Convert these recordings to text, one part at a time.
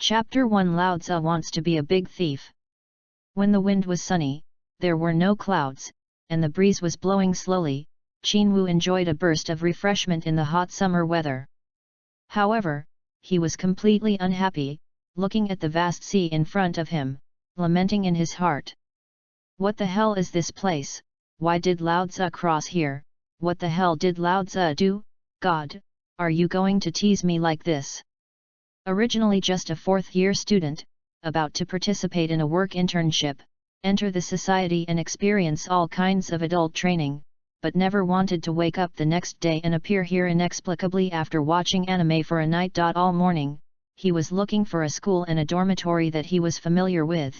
Chapter 1 Lao Tzu wants to be a big thief. When the wind was sunny, there were no clouds, and the breeze was blowing slowly, Qin Wu enjoyed a burst of refreshment in the hot summer weather. However, he was completely unhappy, looking at the vast sea in front of him, lamenting in his heart. What the hell is this place? Why did Lao Tzu cross here? What the hell did Lao Tzu do? God, are you going to tease me like this? Originally just a fourth-year student, about to participate in a work internship, enter the society and experience all kinds of adult training, but never wanted to wake up the next day and appear here inexplicably after watching anime for a night. All morning, he was looking for a school and a dormitory that he was familiar with.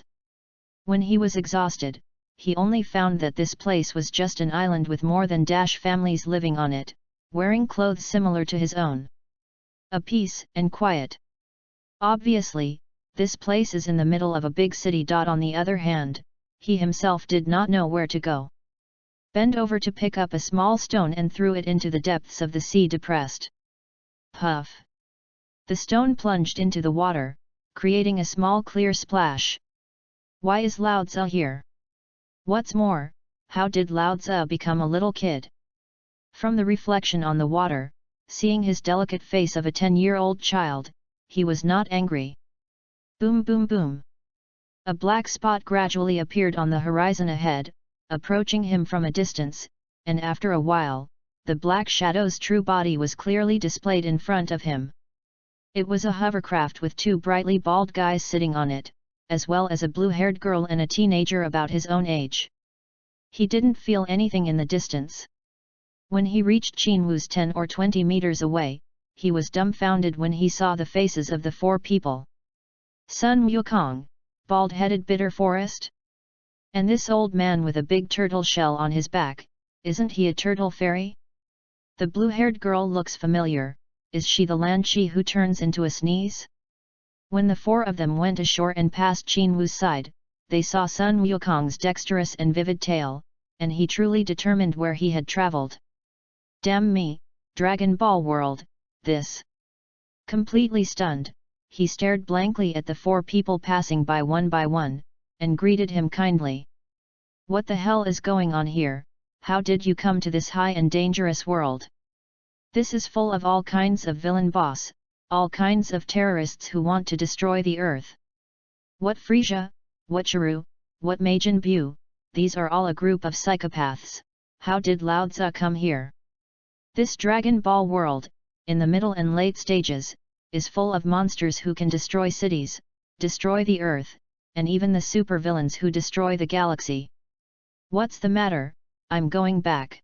When he was exhausted, he only found that this place was just an island with more than families living on it, wearing clothes similar to his own. A peace and quiet. Obviously, this place is in the middle of a big city. On the other hand, he himself did not know where to go. Bent over to pick up a small stone and threw it into the depths of the sea. Depressed. Puff! The stone plunged into the water, creating a small clear splash. Why is Lao Tzu here? What's more, how did Lao Tzu become a little kid? From the reflection on the water, seeing his delicate face of a 10-year-old child, he was not angry. Boom boom boom! A black spot gradually appeared on the horizon ahead, approaching him from a distance, and after a while, the black shadow's true body was clearly displayed in front of him. It was a hovercraft with two brightly bald guys sitting on it, as well as a blue-haired girl and a teenager about his own age. He didn't feel anything in the distance. When he reached Qin Wu's 10 or 20 meters away, he was dumbfounded when he saw the faces of the four people. Sun Wukong, bald-headed bitter forest? And this old man with a big turtle shell on his back, isn't he a turtle fairy? The blue-haired girl looks familiar, is she the Lanchi who turns into a sneeze? When the four of them went ashore and passed Qin Wu's side, they saw Sun Wukong's dexterous and vivid tail, and he truly determined where he had traveled. Damn me, Dragon Ball World, this! Completely stunned, he stared blankly at the four people passing by one, and greeted him kindly. What the hell is going on here? How did you come to this high and dangerous world? This is full of all kinds of villain boss, all kinds of terrorists who want to destroy the earth. What Frisia, what Chiru, what Majin Bu, these are all a group of psychopaths. How did Lao Tzu come here? This Dragon Ball world, in the middle and late stages, is full of monsters who can destroy cities, destroy the earth, and even the supervillains who destroy the galaxy. What's the matter? I'm going back.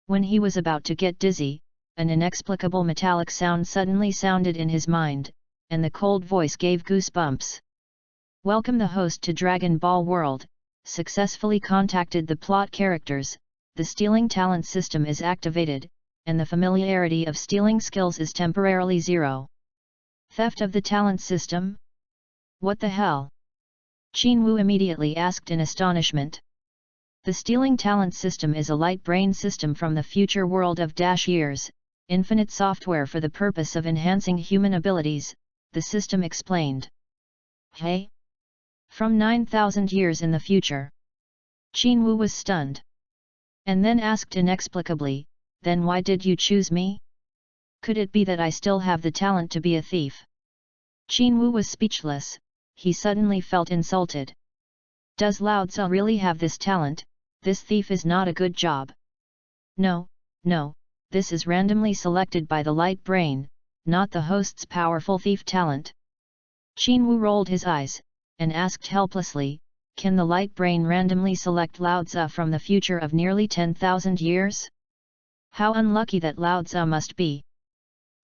When he was about to get dizzy, an inexplicable metallic sound suddenly sounded in his mind, and the cold voice gave goosebumps. Welcome the host to Dragon Ball World, successfully contacted the plot characters, the stealing talent system is activated, and the familiarity of stealing skills is temporarily 0. Theft of the talent system? What the hell? Qin Wu immediately asked in astonishment. The stealing talent system is a light brain system from the future world of years, infinite software for the purpose of enhancing human abilities, the system explained. Hey? From 9,000 years in the future? Qin Wu was stunned. And then asked inexplicably, then why did you choose me? Could it be that I still have the talent to be a thief? Qin Wu was speechless, he suddenly felt insulted. Does Lao Tzu really have this talent? This thief is not a good job. No, this is randomly selected by the light brain, not the host's powerful thief talent. Qin Wu rolled his eyes, and asked helplessly, can the light brain randomly select Lao Tzu from the future of nearly 10,000 years? How unlucky that Lao Tzu must be!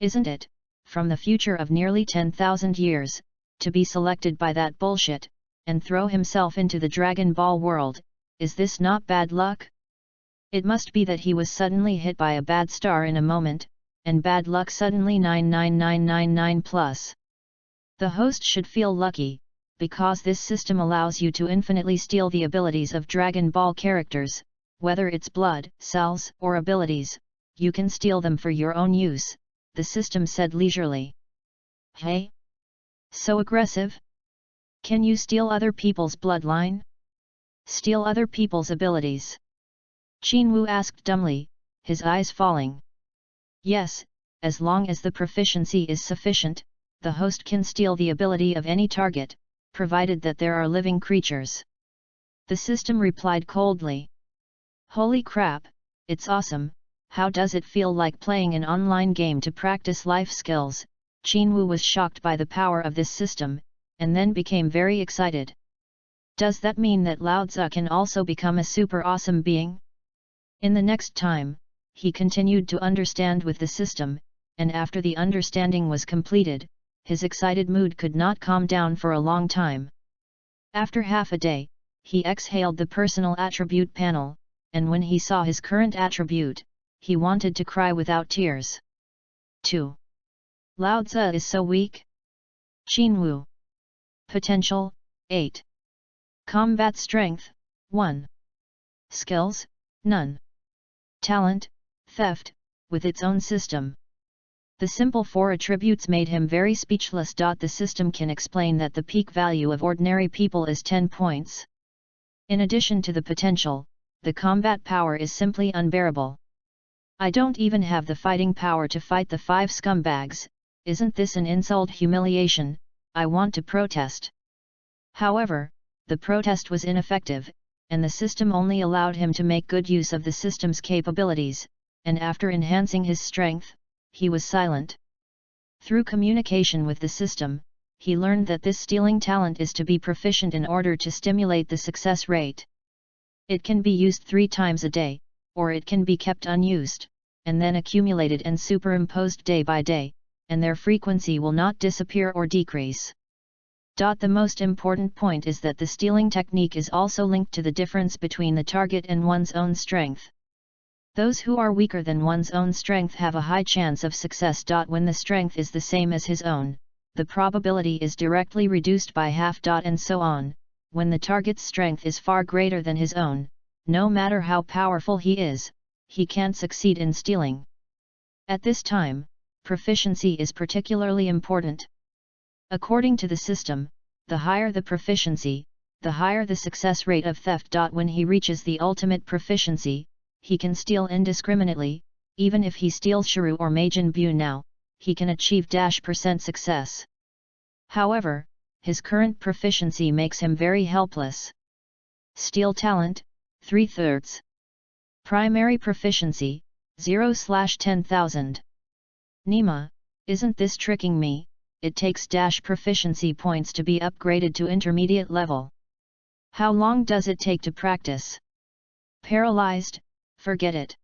Isn't it, from the future of nearly 10,000 years, to be selected by that bullshit, and throw himself into the Dragon Ball world, is this not bad luck? It must be that he was suddenly hit by a bad star in a moment, and bad luck suddenly 99999 plus. The host should feel lucky, because this system allows you to infinitely steal the abilities of Dragon Ball characters, whether it's blood, cells, or abilities, you can steal them for your own use, the system said leisurely. Hey? So aggressive? Can you steal other people's bloodline? Steal other people's abilities? Qinwu asked dumbly, his eyes falling. Yes, as long as the proficiency is sufficient, the host can steal the ability of any target, provided that there are living creatures. The system replied coldly. Holy crap, it's awesome. How does it feel like playing an online game to practice life skills? Qinwu was shocked by the power of this system, and then became very excited. Does that mean that Lao Tzu can also become a super awesome being? In the next time, he continued to understand with the system, and after the understanding was completed, his excited mood could not calm down for a long time. After half a day, he exhaled the personal attribute panel, and when he saw his current attribute, he wanted to cry without tears. 2. Lao Tzu is so weak? Qinwu. Potential, 8. Combat strength, 1. Skills, none. Talent, theft, with its own system. The simple 4 attributes made him very speechless. The system can explain that the peak value of ordinary people is 10 points. In addition to the potential, the combat power is simply unbearable. I don't even have the fighting power to fight the 5 scumbags. Isn't this an insult? Humiliation? I want to protest. However, the protest was ineffective, and the system only allowed him to make good use of the system's capabilities, and after enhancing his strength, he was silent. Through communication with the system, he learned that this stealing talent is to be proficient in order to stimulate the success rate. It can be used 3 times a day, or it can be kept unused, and then accumulated and superimposed day by day, and their frequency will not disappear or decrease. The most important point is that the stealing technique is also linked to the difference between the target and one's own strength. Those who are weaker than one's own strength have a high chance of success. When the strength is the same as his own, the probability is directly reduced by half. And so on. When the target's strength is far greater than his own, no matter how powerful he is, he can't succeed in stealing. At this time, proficiency is particularly important. According to the system, the higher the proficiency, the higher the success rate of theft. When he reaches the ultimate proficiency, he can steal indiscriminately. Even if he steals Shiru or Majin Bu now, he can achieve % success. However, his current proficiency makes him very helpless. Steal talent, 3/3. Primary proficiency, 0/10,000. Nima, isn't this tricking me? It takes proficiency points to be upgraded to intermediate level. How long does it take to practice? Paralyzed? Forget it.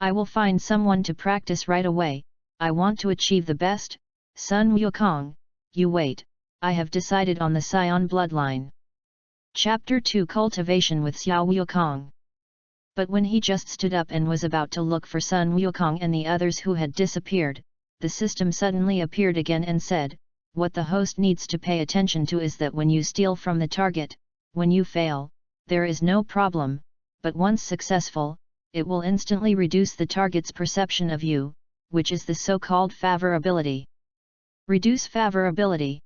I will find someone to practice right away. I want to achieve the best. Sun Wukong, you wait, I have decided on the Scion bloodline. Chapter 2 Cultivation with Xiao Wukong. But when he just stood up and was about to look for Sun Wukong and the others who had disappeared, the system suddenly appeared again and said, what the host needs to pay attention to is that when you steal from the target, when you fail, there is no problem, but once successful, it will instantly reduce the target's perception of you, which is the so-called favorability. Reduce favorability.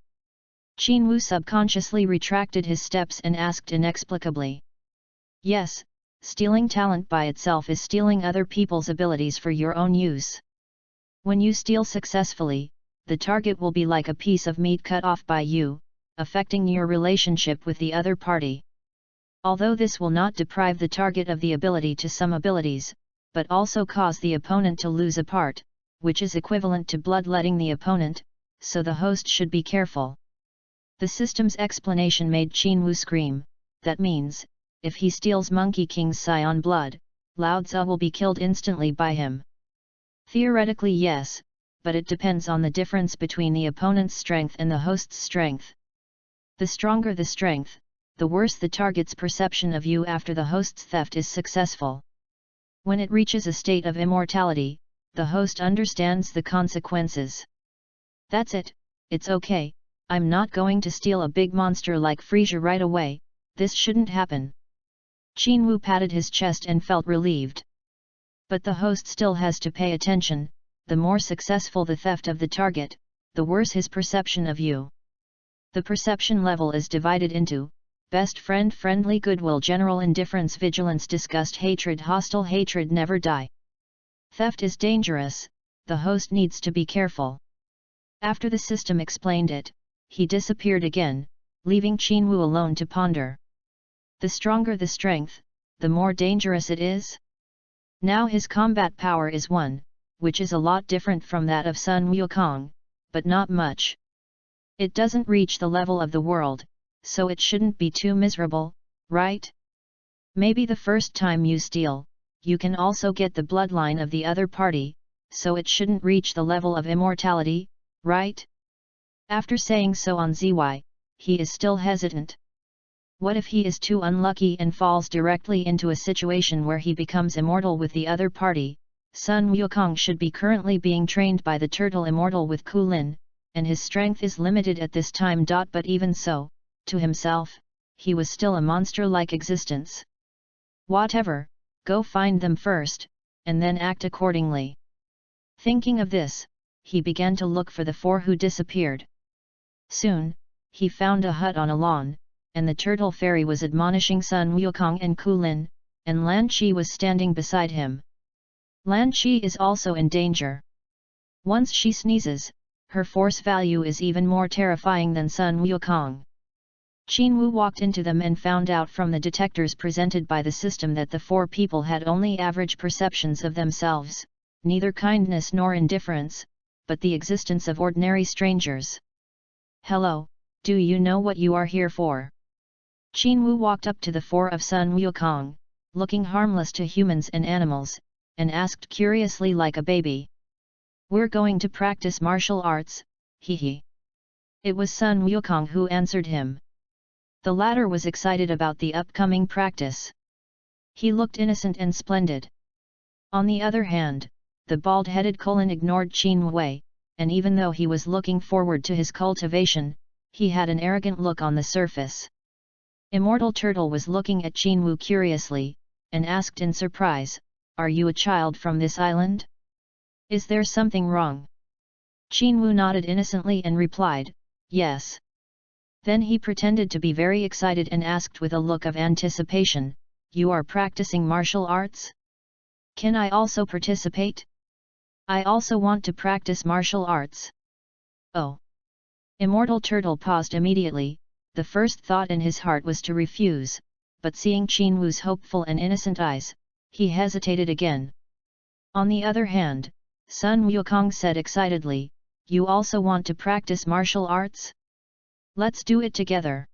Qinwu subconsciously retracted his steps and asked inexplicably. Yes, stealing talent by itself is stealing other people's abilities for your own use. When you steal successfully, the target will be like a piece of meat cut off by you, affecting your relationship with the other party. Although this will not deprive the target of the ability to some abilities, but also cause the opponent to lose a part, which is equivalent to bloodletting the opponent, so the host should be careful. The system's explanation made Qinwu scream. That means, if he steals Monkey King's Scion blood, Lao Tzu will be killed instantly by him. Theoretically yes, but it depends on the difference between the opponent's strength and the host's strength. The stronger the strength, the worse the target's perception of you after the host's theft is successful. When it reaches a state of immortality, the host understands the consequences. That's it, it's okay, I'm not going to steal a big monster like Frisia right away, this shouldn't happen. Qinwu patted his chest and felt relieved. But the host still has to pay attention, the more successful the theft of the target, the worse his perception of you. The perception level is divided into best friend, friendly, goodwill, general indifference, vigilance, disgust, hatred, hostile, hatred, never die. Theft is dangerous, the host needs to be careful. After the system explained it, he disappeared again, leaving Qinwu alone to ponder. The stronger the strength, the more dangerous it is. Now his combat power is 1, which is a lot different from that of Sun Wukong, but not much. It doesn't reach the level of the world, so it shouldn't be too miserable, right? Maybe the first time you steal, you can also get the bloodline of the other party, so it shouldn't reach the level of immortality, right? After saying so on ZY, he is still hesitant. What if he is too unlucky and falls directly into a situation where he becomes immortal with the other party? Sun Wukong should be currently being trained by the turtle immortal with Kulin, and his strength is limited at this time. But even so, to himself, he was still a monster-like existence. Whatever, go find them first, and then act accordingly. Thinking of this, he began to look for the 4 who disappeared. Soon, he found a hut on a lawn, and the turtle fairy was admonishing Sun Wukong and Kulin, and Lan Qi was standing beside him. Lan Qi is also in danger. Once she sneezes, her force value is even more terrifying than Sun Wukong. Qinwu walked into them and found out from the detectors presented by the system that the 4 people had only average perceptions of themselves, neither kindness nor indifference, but the existence of ordinary strangers. Hello, do you know what you are here for? Qinwu walked up to the 4 of Sun Wukong, looking harmless to humans and animals, and asked curiously like a baby. We're going to practice martial arts, hee. It was Sun Wukong who answered him. The latter was excited about the upcoming practice. He looked innocent and splendid. On the other hand, the bald-headed Kulin ignored Qin Wei, and even though he was looking forward to his cultivation, he had an arrogant look on the surface. Immortal Turtle was looking at Qinwu curiously, and asked in surprise, "Are you a child from this island? Is there something wrong?" Qinwu nodded innocently and replied, "Yes." Then he pretended to be very excited and asked with a look of anticipation, "You are practicing martial arts? Can I also participate? I also want to practice martial arts." Oh! Immortal Turtle paused immediately. The first thought in his heart was to refuse, but seeing Qinwu's hopeful and innocent eyes, he hesitated again. On the other hand, Sun Wukong said excitedly, "You also want to practice martial arts? Let's do it together."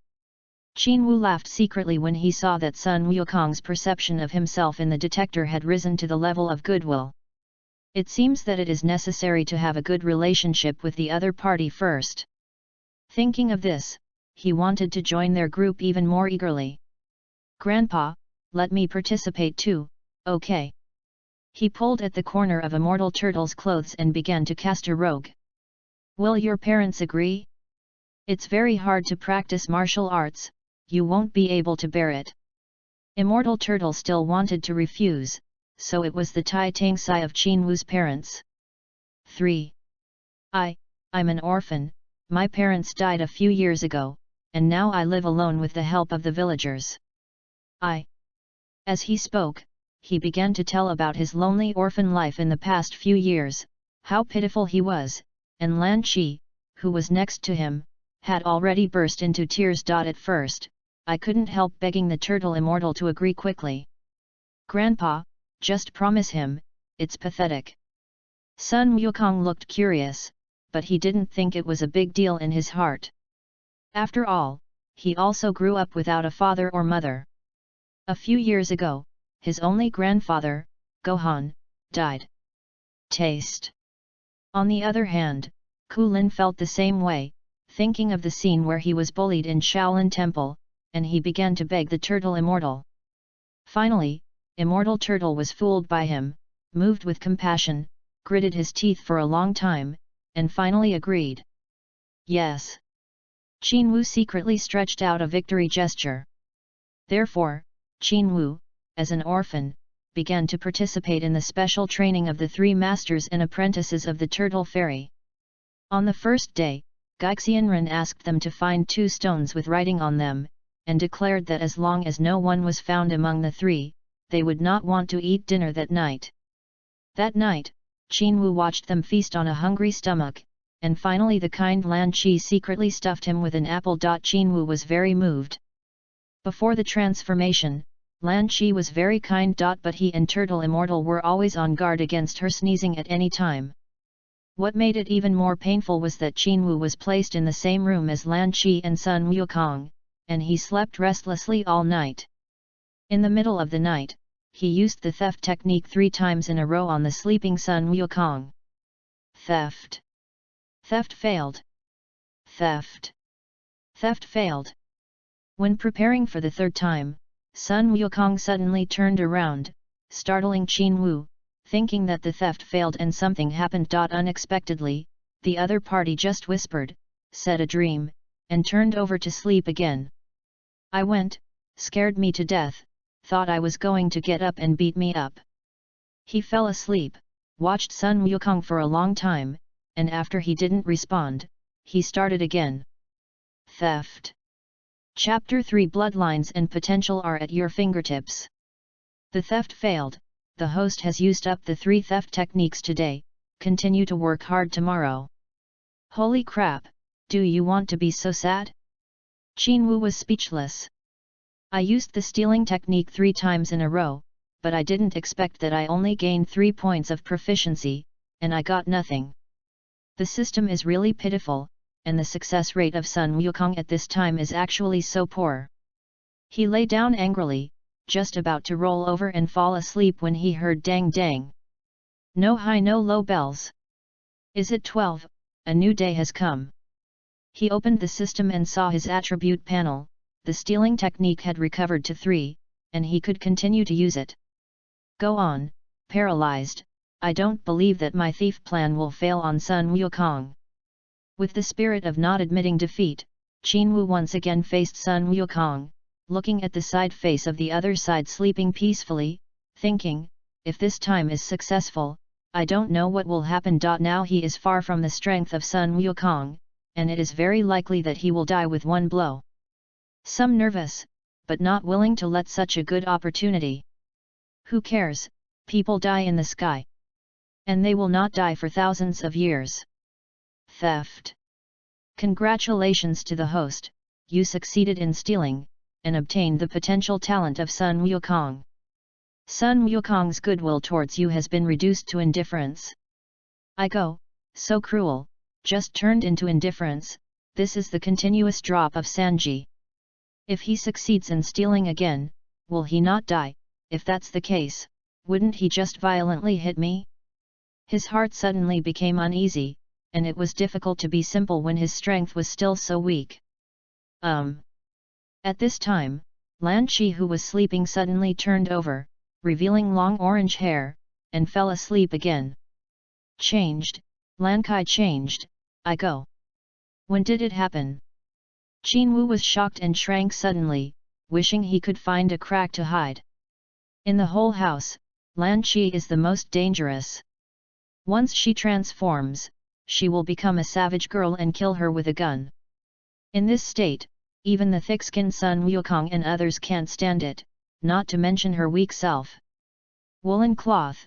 Qinwu laughed secretly when he saw that Sun Wukong's perception of himself in the detector had risen to the level of goodwill. It seems that it is necessary to have a good relationship with the other party first. Thinking of this, he wanted to join their group even more eagerly. "Grandpa, let me participate too, okay?" He pulled at the corner of Immortal Turtle's clothes and began to cast a rogue. "Will your parents agree? It's very hard to practice martial arts, you won't be able to bear it." Immortal Turtle still wanted to refuse, so it was the Tai Tang Sai of Qinwu's parents. 3. I'm an orphan, my parents died a few years ago, and now I live alone with the help of the villagers. As he spoke, he began to tell about his lonely orphan life in the past few years, how pitiful he was, and Lan Qi, who was next to him, had already burst into tears. At first, I couldn't help begging the turtle immortal to agree quickly. "Grandpa, just promise him, it's pathetic." Sun Wukong looked curious, but he didn't think it was a big deal in his heart. After all, he also grew up without a father or mother. A few years ago, his only grandfather, Gohan, died. Taste. On the other hand, Kulin felt the same way, thinking of the scene where he was bullied in Shaolin Temple, and he began to beg the turtle immortal. Finally, Immortal Turtle was fooled by him, moved with compassion, gritted his teeth for a long time, and finally agreed. Yes. Qinwu secretly stretched out a victory gesture. Therefore, Qinwu, as an orphan, began to participate in the special training of the 3 masters and apprentices of the Turtle Fairy. On the first day, Gaixianren asked them to find 2 stones with writing on them, and declared that as long as no one was found among the 3, they would not want to eat dinner that night. That night, Qinwu watched them feast on a hungry stomach, and finally the kind Lan Qi secretly stuffed him with an apple. Qinwu was very moved. Before the transformation, Lan Qi was very kind. But he and Turtle Immortal were always on guard against her sneezing at any time. What made it even more painful was that Qinwu was placed in the same room as Lan Qi and Sun Wukong, and he slept restlessly all night. In the middle of the night, he used the theft technique 3 times in a row on the sleeping Sun Wukong. Theft. Theft failed. Theft. Theft failed. When preparing for the 3rd time, Sun Wukong suddenly turned around, startling Qinwu, thinking that the theft failed and something happened. Unexpectedly, the other party just whispered, said a dream, and turned over to sleep again. I went, scared me to death, thought I was going to get up and beat me up. He fell asleep, watched Sun Wukong for a long time, and after he didn't respond, he started again. Theft. Chapter 3 Bloodlines and Potential are at your fingertips. The theft failed. The host has used up the 3 theft techniques today, continue to work hard tomorrow. Holy crap, do you want to be so sad? Qinwu was speechless. I used the stealing technique 3 times in a row, but I didn't expect that I only gained 3 points of proficiency, and I got nothing. The system is really pitiful, and the success rate of Sun Wukong at this time is actually so poor. He lay down angrily, just about to roll over and fall asleep when he heard dang dang. No high no low bells. Is it 12? A new day has come. He opened the system and saw his attribute panel. The stealing technique had recovered to 3, and he could continue to use it. Go on, paralyzed, I don't believe that my thief plan will fail on Sun Wukong. With the spirit of not admitting defeat, Qinwu once again faced Sun Wukong, looking at the side face of the other side sleeping peacefully, thinking, if this time is successful, I don't know what will happen. Now he is far from the strength of Sun Wukong, and it is very likely that he will die with 1 blow. Some nervous, but not willing to let such a good opportunity. Who cares, people die in the sky. And they will not die for thousands of years. Theft. Congratulations to the host, you succeeded in stealing, and obtained the potential talent of Sun Wukong. Sun Wukong's goodwill towards you has been reduced to indifference. I go, so cruel, just turned into indifference. This is the continuous drop of Sanji. If he succeeds in stealing again, will he not die? If that's the case, wouldn't he just violently hit me? His heart suddenly became uneasy, and it was difficult to be simple when his strength was still so weak. At this time, Lan Qi, who was sleeping, suddenly turned over, revealing long orange hair, and fell asleep again. Changed, Lan Kai changed, I go. When did it happen? Qinwu was shocked and shrank suddenly, wishing he could find a crack to hide. In the whole house, Lan Qi is the most dangerous. Once she transforms, she will become a savage girl and kill her with a gun. In this state, even the thick-skinned Sun Wukong and others can't stand it, not to mention her weak self. Woolen cloth.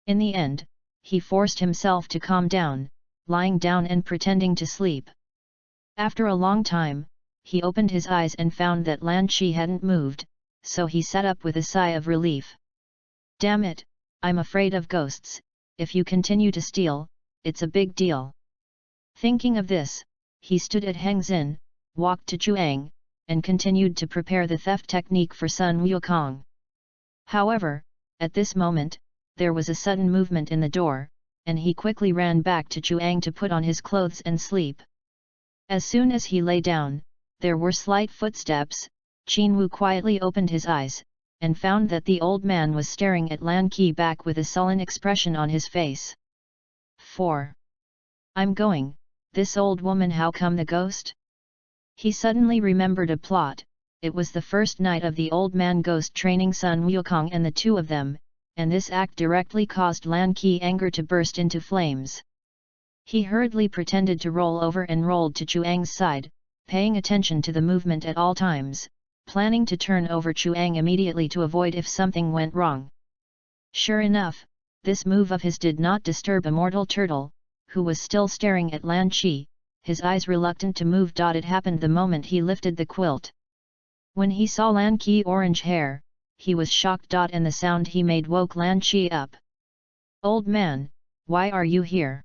In the end, he forced himself to calm down, lying down and pretending to sleep. After a long time, he opened his eyes and found that Lan Qi hadn't moved, so he sat up with a sigh of relief. Damn it, I'm afraid of ghosts. If you continue to steal, it's a big deal. Thinking of this, he stood at Hengzin, walked to Chuang, and continued to prepare the theft technique for Sun Wukong. However, at this moment, there was a sudden movement in the door, and he quickly ran back to Chuang to put on his clothes and sleep. As soon as he lay down, there were slight footsteps. Qinwu quietly opened his eyes, and found that the old man was staring at Lan Qi back with a sullen expression on his face. 4. I'm going, this old woman, how come the ghost? He suddenly remembered a plot. It was the first night of the old man ghost training Sun Wukong and the 2 of them, and this act directly caused Lan Qi anger to burst into flames. He hurriedly pretended to roll over and rolled to Chuang's side, paying attention to the movement at all times, planning to turn over Chuang immediately to avoid if something went wrong. Sure enough, this move of his did not disturb Immortal Turtle, who was still staring at Lan Chi, his eyes reluctant to move. It happened the moment he lifted the quilt. When he saw Lan Chi's orange hair, he was shocked. And the sound he made woke Lan Chi up. "Old man, why are you here?"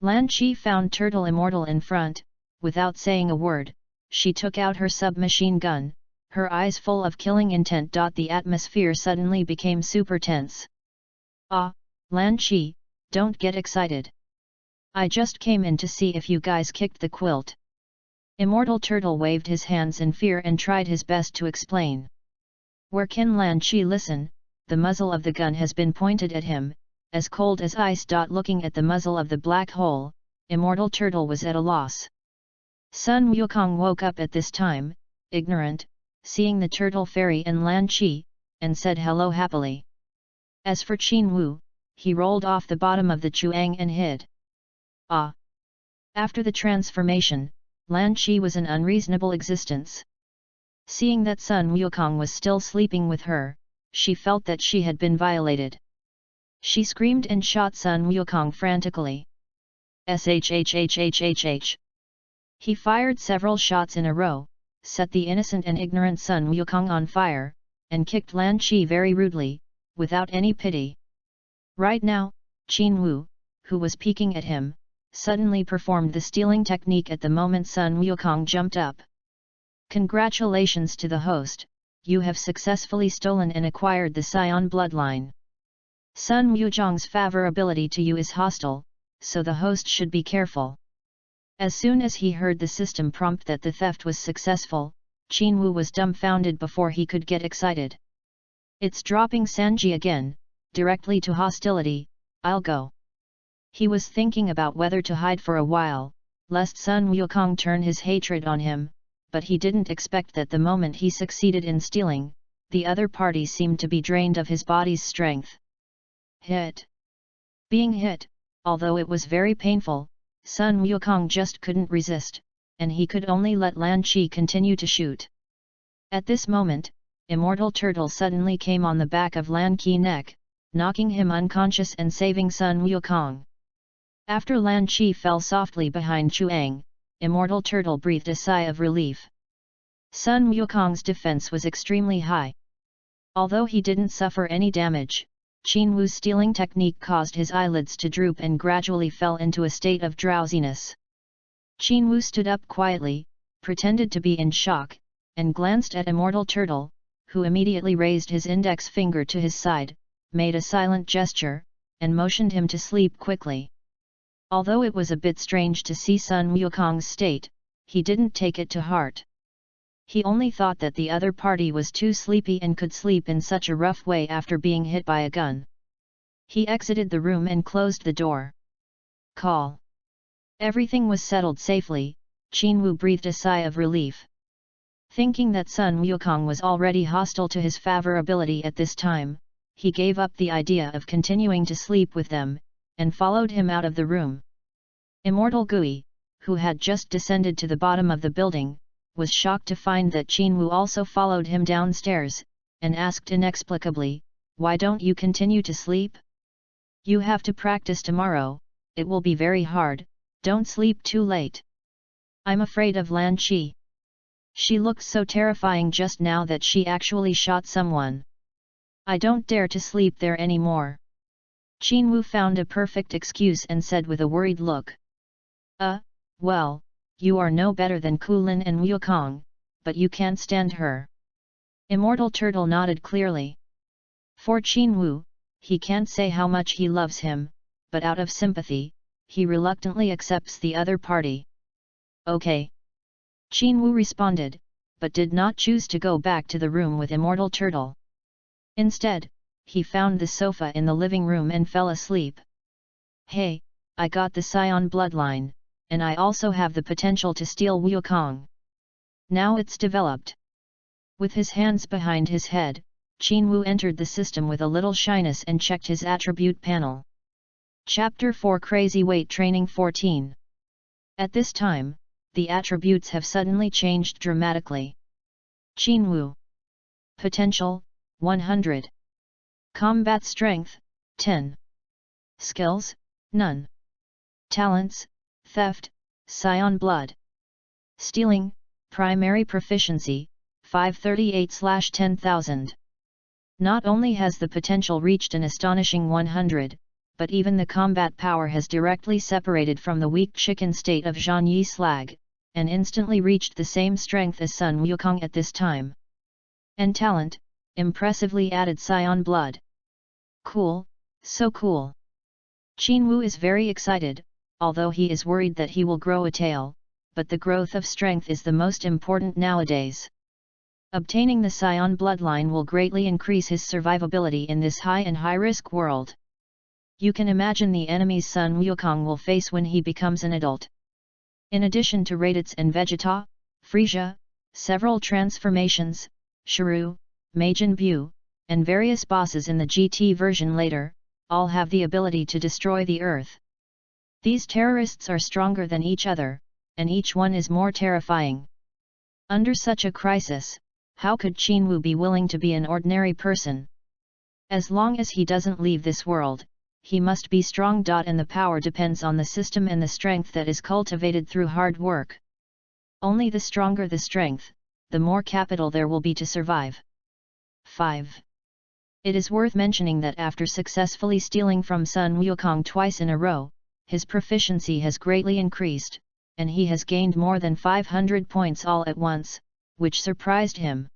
Lan Chi found Turtle Immortal in front. Without saying a word, she took out her submachine gun, her eyes full of killing intent. The atmosphere suddenly became super tense. "Ah, Lan Chi, don't get excited. I just came in to see if you guys kicked the quilt." Immortal Turtle waved his hands in fear and tried his best to explain. Where can Lan Chi listen? The muzzle of the gun has been pointed at him, as cold as ice. Looking at the muzzle of the black hole, Immortal Turtle was at a loss. Sun Wukong woke up at this time, ignorant, seeing the Turtle Fairy and Lan Chi, and said hello happily. As for Qin Wu, he rolled off the bottom of the Chuang and hid. Ah! After the transformation, Lan Chi was an unreasonable existence. Seeing that Sun Wukong was still sleeping with her, she felt that she had been violated. She screamed and shot Sun Wukong frantically. Shhhhhhh! He fired several shots in a row, set the innocent and ignorant Sun Wukong on fire, and kicked Lan Chi very rudely, without any pity. Right now, Qin Wu, who was peeking at him, suddenly performed the stealing technique at the moment Sun Wukong jumped up. Congratulations to the host, you have successfully stolen and acquired the Scion bloodline. Sun Wukong's favorability to you is hostile, so the host should be careful. As soon as he heard the system prompt that the theft was successful, Qin Wu was dumbfounded before he could get excited. It's dropping Sanji again, directly to hostility. I'll go. He was thinking about whether to hide for a while, lest Sun Wukong turn his hatred on him, but he didn't expect that the moment he succeeded in stealing, the other party seemed to be drained of his body's strength. Hit. Being hit, although it was very painful, Sun Wukong just couldn't resist, and he could only let Lan Chi continue to shoot. At this moment, Immortal Turtle suddenly came on the back of Lan Chi's neck, knocking him unconscious and saving Sun Wukong. After Lan Chi fell softly behind Chuang, Immortal Turtle breathed a sigh of relief. Sun Wukong's defense was extremely high. Although he didn't suffer any damage, Qin Wu's stealing technique caused his eyelids to droop and gradually fell into a state of drowsiness. Qin Wu stood up quietly, pretended to be in shock, and glanced at Immortal Turtle, who immediately raised his index finger to his side, made a silent gesture, and motioned him to sleep quickly. Although it was a bit strange to see Sun Wukong's state, he didn't take it to heart. He only thought that the other party was too sleepy and could sleep in such a rough way after being hit by a gun. He exited the room and closed the door. Call. Everything was settled safely. Qin Wu breathed a sigh of relief. Thinking that Sun Wukong was already hostile to his favorability at this time, he gave up the idea of continuing to sleep with them, and followed him out of the room. Immortal Gui, who had just descended to the bottom of the building, was shocked to find that Qin Wu also followed him downstairs, and asked inexplicably, "Why don't you continue to sleep? You have to practice tomorrow, it will be very hard, don't sleep too late." "I'm afraid of Lan Chi. She looked so terrifying just now that she actually shot someone. I don't dare to sleep there anymore." Qin Wu found a perfect excuse and said with a worried look. Well, you are no better than Kulin and Wukong, but you can't stand her." Immortal Turtle nodded clearly. For Qin Wu, he can't say how much he loves him, but out of sympathy, he reluctantly accepts the other party. "Okay." Qin Wu responded, but did not choose to go back to the room with Immortal Turtle. Instead, he found the sofa in the living room and fell asleep. "Hey, I got the Scion bloodline, and I also have the potential to steal Wukong. Now it's developed." With his hands behind his head, Qin Wu entered the system with a little shyness and checked his attribute panel. Chapter 4 Crazy Weight Training 14. At this time, the attributes have suddenly changed dramatically. Qinwu. Potential, 100. Combat Strength, 10. Skills, none. Talents, Theft, Scion Blood. Stealing, Primary Proficiency, 538/10,000. Not only has the potential reached an astonishing 100, but even the combat power has directly separated from the weak chicken state of Zhang Yi Slag, and instantly reached the same strength as Sun Wukong at this time. And talent, impressively added Scion Blood. Cool, so cool. Qinwu is very excited, although he is worried that he will grow a tail, but the growth of strength is the most important nowadays. Obtaining the Scion bloodline will greatly increase his survivability in this high and high-risk world. You can imagine the enemies Sun Wukong will face when he becomes an adult. In addition to Raditz and Vegeta, Frieza, several transformations, Shuru, Majin Buu, and various bosses in the GT version later, all have the ability to destroy the Earth. These terrorists are stronger than each other, and each one is more terrifying. Under such a crisis, how could Qinwu be willing to be an ordinary person? As long as he doesn't leave this world, he must be strong. And the power depends on the system and the strength that is cultivated through hard work. Only the stronger the strength, the more capital there will be to survive. 5. It is worth mentioning that after successfully stealing from Sun Wukong twice in a row, his proficiency has greatly increased, and he has gained more than 500 points all at once, which surprised him.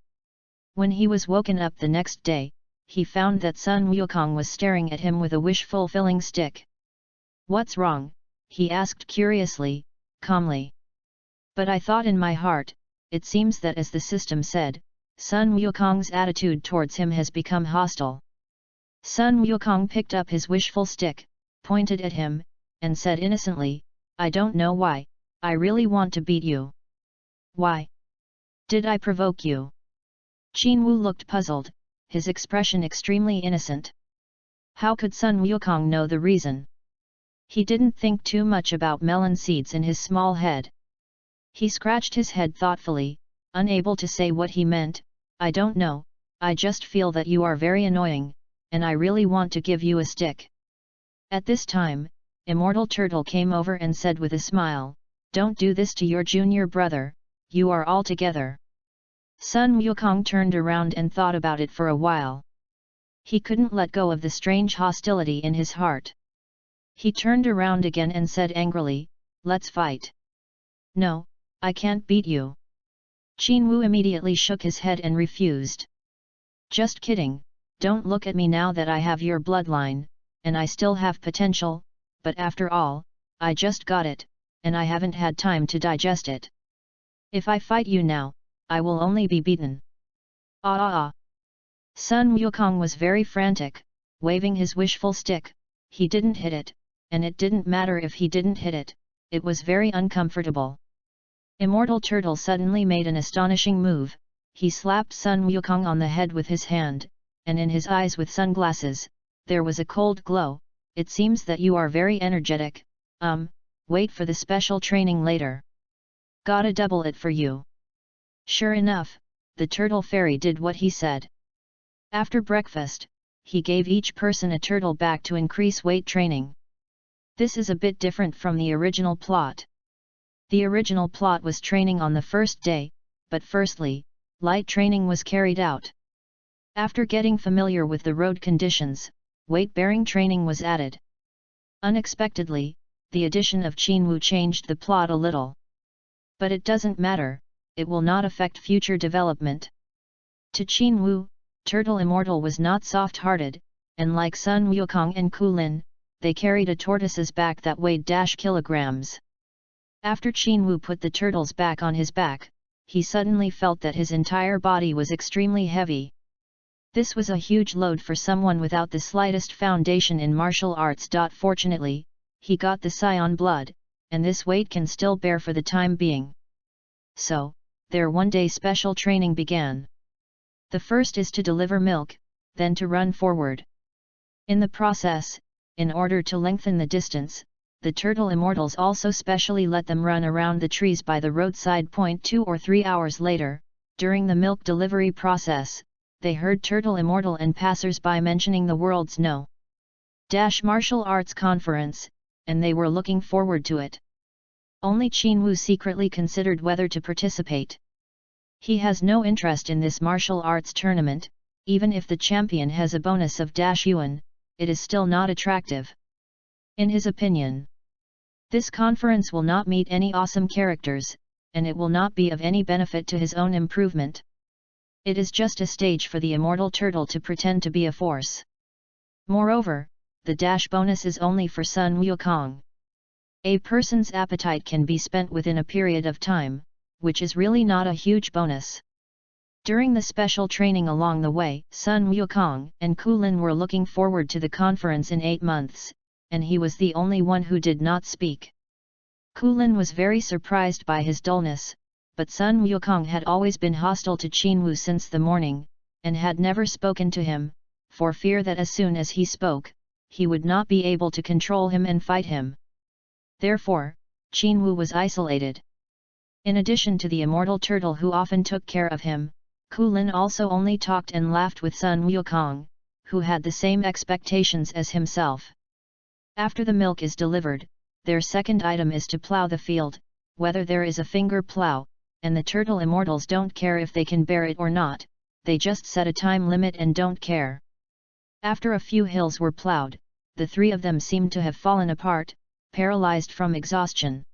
When he was woken up the next day, he found that Sun Wukong was staring at him with a wish-fulfilling stick. "What's wrong?" he asked curiously, calmly. "But I thought in my heart, it seems that as the system said, Sun Wukong's attitude towards him has become hostile." Sun Wukong picked up his wishful stick, pointed at him, and said innocently, "I don't know why, I really want to beat you." "Why? Did I provoke you?" Qinwu looked puzzled, his expression extremely innocent. How could Sun Wukong know the reason? He didn't think too much about melon seeds in his small head. He scratched his head thoughtfully, unable to say what he meant. "I don't know, I just feel that you are very annoying, and I really want to give you a stick." At this time, Immortal Turtle came over and said with a smile, "Don't do this to your junior brother, you are all together." Sun Wukong turned around and thought about it for a while. He couldn't let go of the strange hostility in his heart. He turned around again and said angrily, "Let's fight." "No, I can't beat you." Qinwu immediately shook his head and refused. "Just kidding, don't look at me now that I have your bloodline, and I still have potential, but after all, I just got it, and I haven't had time to digest it. If I fight you now, I will only be beaten." Ah! Sun Wukong was very frantic, waving his wishful stick. He didn't hit it, and it didn't matter if he didn't hit it, it was very uncomfortable. Immortal Turtle suddenly made an astonishing move. He slapped Sun Wukong on the head with his hand, and in his eyes with sunglasses, there was a cold glow. "It seems that you are very energetic, wait for the special training later. Gotta double it for you." Sure enough, the Turtle Fairy did what he said. After breakfast, he gave each person a turtle back to increase weight training. This is a bit different from the original plot. The original plot was training on the first day, but firstly, light training was carried out. After getting familiar with the road conditions, weight-bearing training was added. Unexpectedly, the addition of Qinwu changed the plot a little. But it doesn't matter, it will not affect future development. To Qinwu, Turtle Immortal was not soft-hearted, and like Sun Wukong and Kulin, they carried a tortoise's back that weighed kilograms. After Qinwu put the turtle's back on his back, he suddenly felt that his entire body was extremely heavy. This was a huge load for someone without the slightest foundation in martial arts. Fortunately, he got the Scion blood, and this weight can still bear for the time being. So, their one-day special training began. The first is to deliver milk, then to run forward. In the process, In order to lengthen the distance, the turtle immortals also specially let them run around the trees by the roadside. 2 or 3 hours later, during the milk delivery process, they heard Turtle Immortal and passers-by mentioning the world's no. Martial arts conference, and they were looking forward to it. Only Qin secretly considered whether to participate. He has no interest in this martial arts tournament. Even if the champion has a bonus of yuan, it is still not attractive. In his opinion, this conference will not meet any awesome characters, and it will not be of any benefit to his own improvement. It is just a stage for the immortal turtle to pretend to be a force. Moreover, the bonus is only for Sun Wukong. A person's appetite can be spent within a period of time, which is really not a huge bonus. During the special training along the way, Sun Wukong and Kulin were looking forward to the conference in 8 months, and he was the only one who did not speak. Kulin was very surprised by his dullness, but Sun Wukong had always been hostile to Qin since the morning, and had never spoken to him, for fear that as soon as he spoke, he would not be able to control him and fight him. Therefore, Qin was isolated. In addition to the immortal turtle who often took care of him, Kulin also only talked and laughed with Sun Wukong, who had the same expectations as himself. After the milk is delivered, their second item is to plow the field, whether there is a finger plow, and the turtle immortals don't care if they can bear it or not, they just set a time limit and don't care. After a few hills were plowed, the 3 of them seemed to have fallen apart, paralyzed from exhaustion.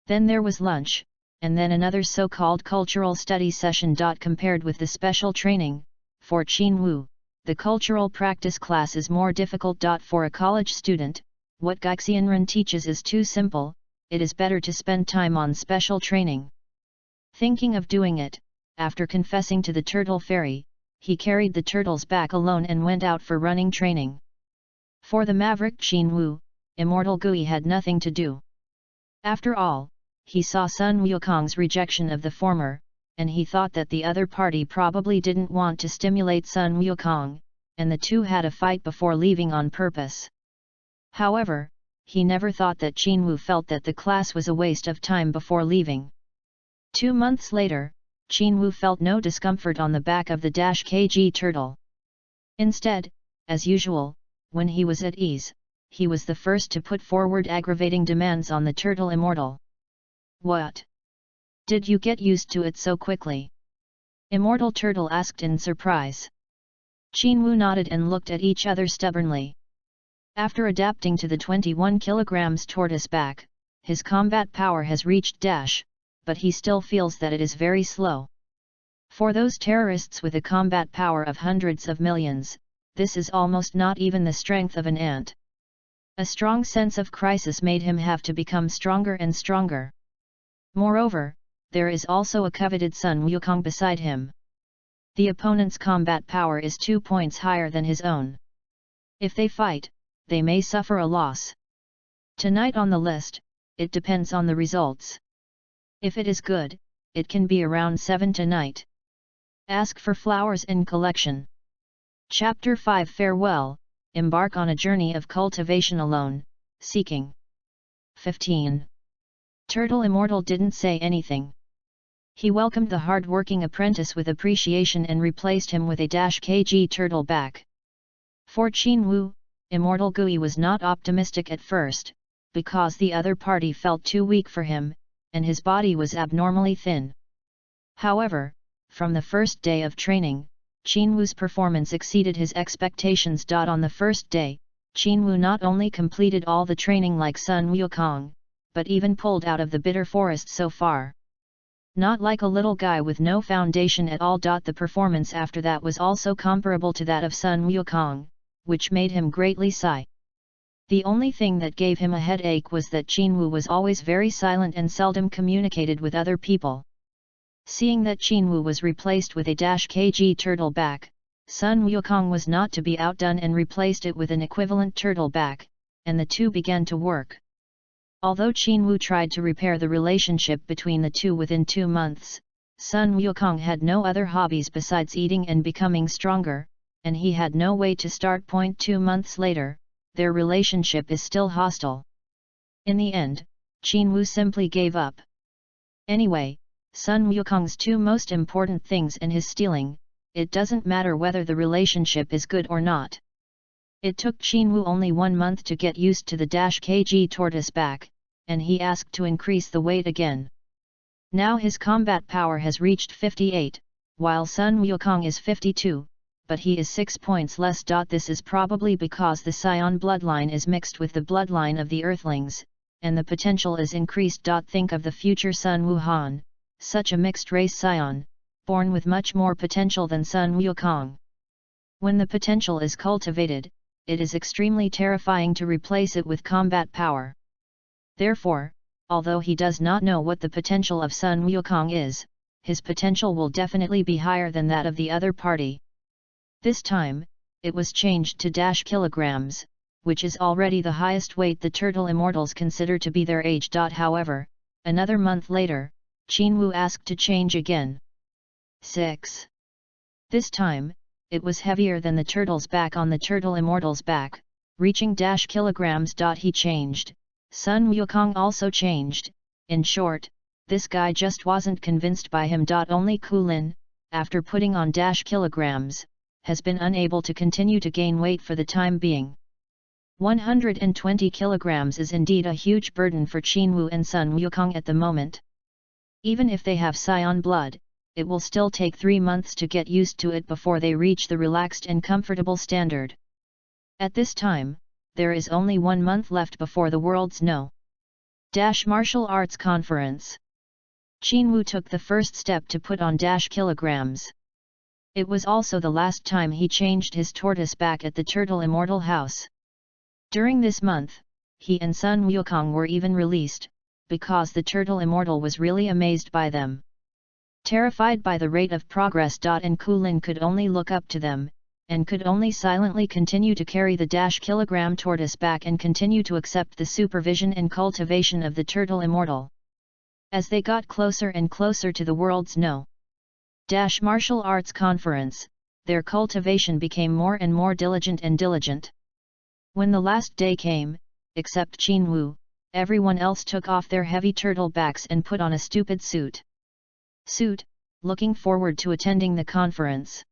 Then there was lunch, and then another so-called cultural study session. Compared with the special training, for Qin, the cultural practice class is more difficult. For a college student, what Gaixianren teaches is too simple, it is better to spend time on special training. Thinking of doing it, after confessing to the turtle fairy, he carried the turtles back alone and went out for running training. For the maverick Qin, Immortal Gui had nothing to do. After all, he saw Sun Wukong's rejection of the former, and he thought that the other party probably didn't want to stimulate Sun Wukong, and the two had a fight before leaving on purpose. However, he never thought that Qin felt that the class was a waste of time before leaving. 2 months later, Qin felt no discomfort on the back of the -kg turtle. Instead, as usual, when he was at ease, he was the first to put forward aggravating demands on the turtle immortal. What? Did you get used to it so quickly? Immortal turtle asked in surprise. Qin nodded and looked at each other stubbornly. After adapting to the 21 kg tortoise back, his combat power has reached but he still feels that it is very slow. For those terrorists with a combat power of hundreds of millions, this is almost not even the strength of an ant. A strong sense of crisis made him have to become stronger and stronger. Moreover, there is also a coveted Sun Wukong beside him. The opponent's combat power is 2 points higher than his own. If they fight, they may suffer a loss. Tonight on the list, it depends on the results. If it is good, it can be around 7 tonight. Ask for flowers in collection. Chapter 5 Farewell, embark on a journey of cultivation alone, seeking. 15. Turtle Immortal didn't say anything. He welcomed the hard-working apprentice with appreciation and replaced him with a -kg turtle back. For Qin, Immortal Gui was not optimistic at first, because the other party felt too weak for him, and his body was abnormally thin. However, from the first day of training, Qin performance exceeded his expectations. On the first day, Qin not only completed all the training like Sun Wukong, but even pulled out of the bitter forest so far. Not like a little guy with no foundation at all. The performance after that was also comparable to that of Sun Wukong, which made him greatly sigh. The only thing that gave him a headache was that Qin was always very silent and seldom communicated with other people. Seeing that Qin was replaced with a -kg turtle back, Sun Wukong was not to be outdone and replaced it with an equivalent turtle back, and the two began to work. Although Qin tried to repair the relationship between the two within 2 months, Sun Wukong had no other hobbies besides eating and becoming stronger, and he had no way to start. 2 months later, their relationship is still hostile. In the end, Qin Wu simply gave up. Anyway, Sun Wukong's two most important things in his stealing, it doesn't matter whether the relationship is good or not. It took Qin Wu only 1 month to get used to the -kg tortoise back, and he asked to increase the weight again. Now his combat power has reached 58, while Sun Wukong is 52, but he is 6 points less. This is probably because the Scion bloodline is mixed with the bloodline of the Earthlings, and the potential is increased. Think of the future Sun Wuhan, such a mixed-race Scion, born with much more potential than Sun Wukong. When the potential is cultivated, it is extremely terrifying to replace it with combat power. Therefore, although he does not know what the potential of Sun Wukong is, his potential will definitely be higher than that of the other party. This time, it was changed to -kilograms, which is already the highest weight the turtle immortals consider to be their age. However, another month later, Qin Wu asked to change again. 6. This time, it was heavier than the turtle's back on the turtle immortal's back, reaching -kilograms. He changed, Sun Wukong also changed. In short, this guy just wasn't convinced by him. Only Kulin, after putting on -kilograms, has been unable to continue to gain weight for the time being. 120 kilograms is indeed a huge burden for Qin Wu and Sun Wukong at the moment. Even if they have Scion blood, it will still take 3 months to get used to it before they reach the relaxed and comfortable standard. At this time, there is only 1 month left before the world's martial arts conference. Qin Wu took the first step to put on -kilograms. It was also the last time he changed his tortoise back at the Turtle Immortal House. During this month, he and Sun Wukong were even released, because the Turtle Immortal was really amazed by them. Terrified by the rate of progress. And Kulin could only look up to them, and could only silently continue to carry the -kilogram tortoise back and continue to accept the supervision and cultivation of the Turtle Immortal. As they got closer and closer to the world's martial arts conference, their cultivation became more and more diligent. When the last day came, except Qin Wu, everyone else took off their heavy turtle backs and put on a stupid suit, looking forward to attending the conference.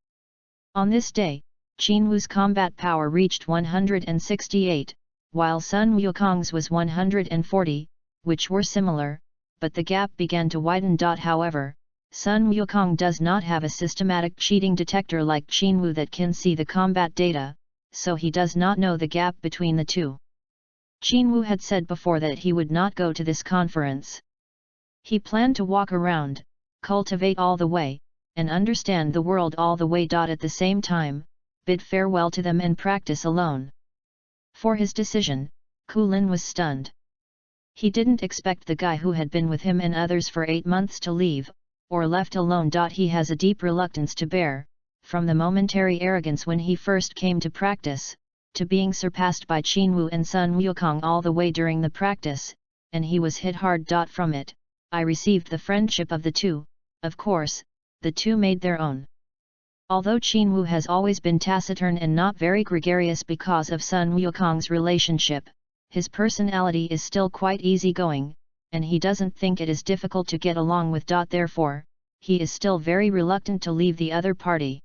On this day, Qin Wu's combat power reached 168, while Sun Wukong's was 140, which were similar, but the gap began to widen. However, Sun Wukong does not have a systematic cheating detector like Qin Wu that can see the combat data, so he does not know the gap between the two. Qin Wu had said before that he would not go to this conference. He planned to walk around, cultivate all the way, and understand the world all the way. At the same time, bid farewell to them and practice alone. For his decision, Kulin was stunned. He didn't expect the guy who had been with him and others for 8 months to leave, or left alone. He has a deep reluctance to bear, from the momentary arrogance when he first came to practice, to being surpassed by Qin Wu and Sun Wukong all the way during the practice, and he was hit hard. From it, I received the friendship of the two. Of course, the two made their own. Although Qin Wu has always been taciturn and not very gregarious because of Sun Wukong's relationship, his personality is still quite easygoing, and he doesn't think it is difficult to get along with. Therefore, he is still very reluctant to leave the other party.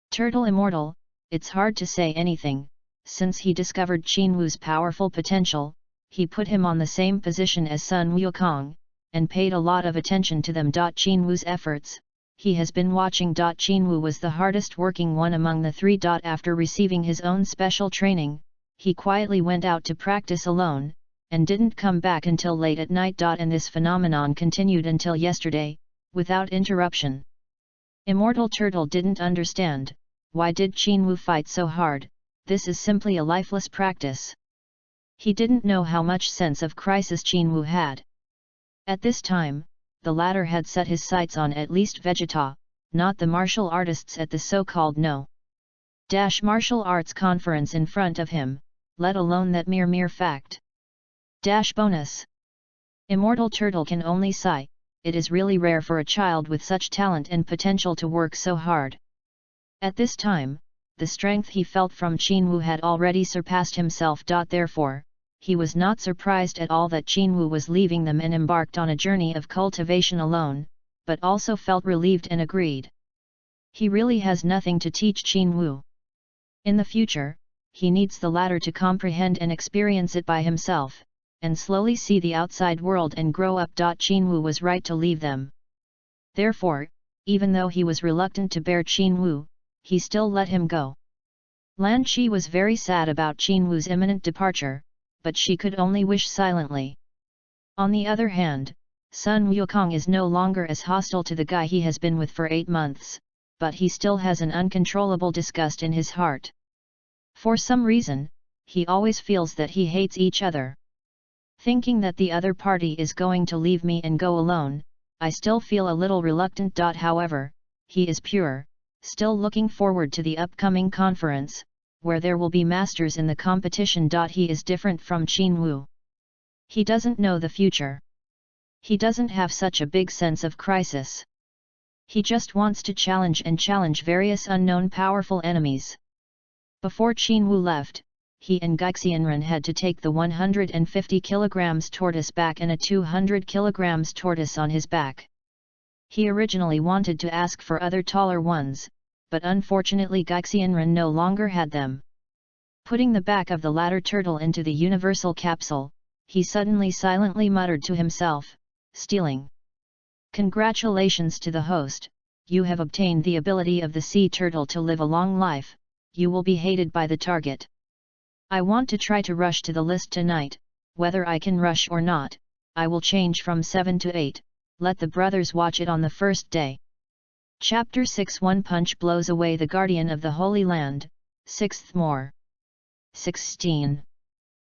Turtle Immortal, it's hard to say anything, since he discovered Qin Wu's powerful potential, he put him on the same position as Sun Wukong, and paid a lot of attention to them. Qin Wu's efforts, he has been watching. Qin Wu was the hardest working one among the three. After receiving his own special training, he quietly went out to practice alone, and didn't come back until late at night. And this phenomenon continued until yesterday, without interruption. Immortal Turtle didn't understand, why did Qin Wu fight so hard? This is simply a lifeless practice. He didn't know how much sense of crisis Qin Wu had. At this time, the latter had set his sights on at least Vegeta, not the martial artists at the so-called martial arts conference in front of him, let alone that mere fact. Bonus. Immortal Turtle can only sigh, it is really rare for a child with such talent and potential to work so hard. At this time, the strength he felt from Qin Wu had already surpassed himself. Therefore, he was not surprised at all that Qin Wu was leaving them and embarked on a journey of cultivation alone, but also felt relieved and agreed. He really has nothing to teach Qin Wu. In the future, he needs the latter to comprehend and experience it by himself, and slowly see the outside world and grow up. Qin Wu was right to leave them. Therefore, even though he was reluctant to bear Qin Wu, he still let him go. Lan Qi was very sad about Qin Wu's imminent departure, but she could only wish silently. On the other hand, Sun Wukong is no longer as hostile to the guy he has been with for 8 months, but he still has an uncontrollable disgust in his heart. For some reason, he always feels that he hates each other. Thinking that the other party is going to leave me and go alone, I still feel a little reluctant. However, he is pure, still looking forward to the upcoming conference, where there will be masters in the competition. He is different from Qin Wu. He doesn't know the future. He doesn't have such a big sense of crisis. He just wants to challenge various unknown powerful enemies. Before Qin Wu left, he and Gaixianren had to take the 150 kg tortoise back and a 200 kg tortoise on his back. He originally wanted to ask for other taller ones, but unfortunately Gaixianren no longer had them. Putting the back of the latter turtle into the universal capsule, he suddenly silently muttered to himself, "Stealing. Congratulations to the host, you have obtained the ability of the sea turtle to live a long life, you will be hated by the target. I want to try to rush to the list tonight, whether I can rush or not, I will change from 7 to 8, let the brothers watch it on the first day." Chapter 6 One punch blows away the guardian of the Holy Land, 6th more. 16.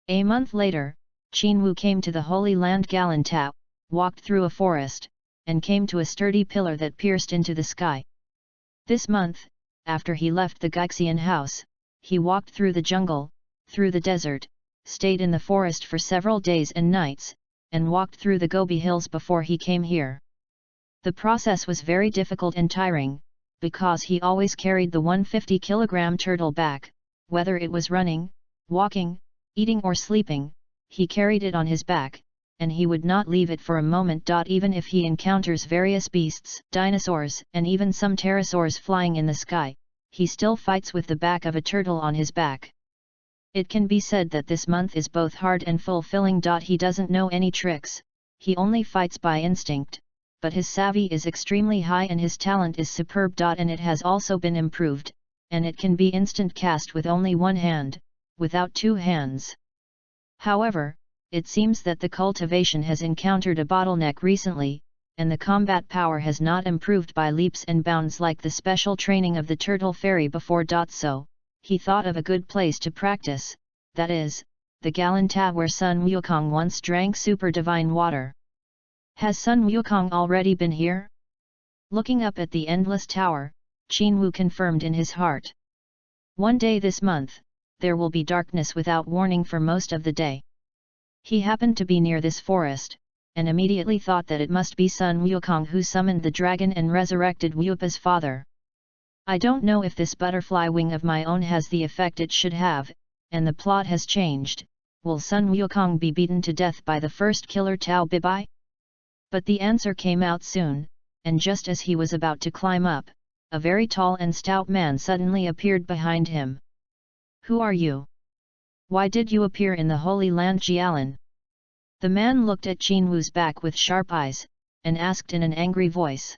A month later, Qin Wu came to the Holy Land Galantao, walked through a forest, and came to a sturdy pillar that pierced into the sky. This month, after he left the Gaixian house, he walked through the jungle, through the desert, stayed in the forest for several days and nights, and walked through the Gobi Hills before he came here. The process was very difficult and tiring, because he always carried the 150 kg turtle back, whether it was running, walking, eating or sleeping, he carried it on his back, and he would not leave it for a moment. Even if he encounters various beasts, dinosaurs and even some pterosaurs flying in the sky, he still fights with the back of a turtle on his back. It can be said that this month is both hard and fulfilling. He doesn't know any tricks, he only fights by instinct, but his savvy is extremely high and his talent is superb. And it has also been improved, and it can be instant cast with only one hand, without two hands. However, it seems that the cultivation has encountered a bottleneck recently, and the combat power has not improved by leaps and bounds like the special training of the turtle fairy before. So, he thought of a good place to practice, that is, the Galantao where Sun Wukong once drank super divine water. Has Sun Wukong already been here? Looking up at the endless tower, Qin Wu confirmed in his heart. One day this month, there will be darkness without warning for most of the day. He happened to be near this forest, and immediately thought that it must be Sun Wukong who summoned the dragon and resurrected Wupa's father. I don't know if this butterfly wing of my own has the effect it should have, and the plot has changed. Will Sun Wukong be beaten to death by the first killer Tao Bibai? But the answer came out soon, and just as he was about to climb up, a very tall and stout man suddenly appeared behind him. "Who are you? Why did you appear in the Holy Land Jialan?" The man looked at Qin Wu's back with sharp eyes, and asked in an angry voice.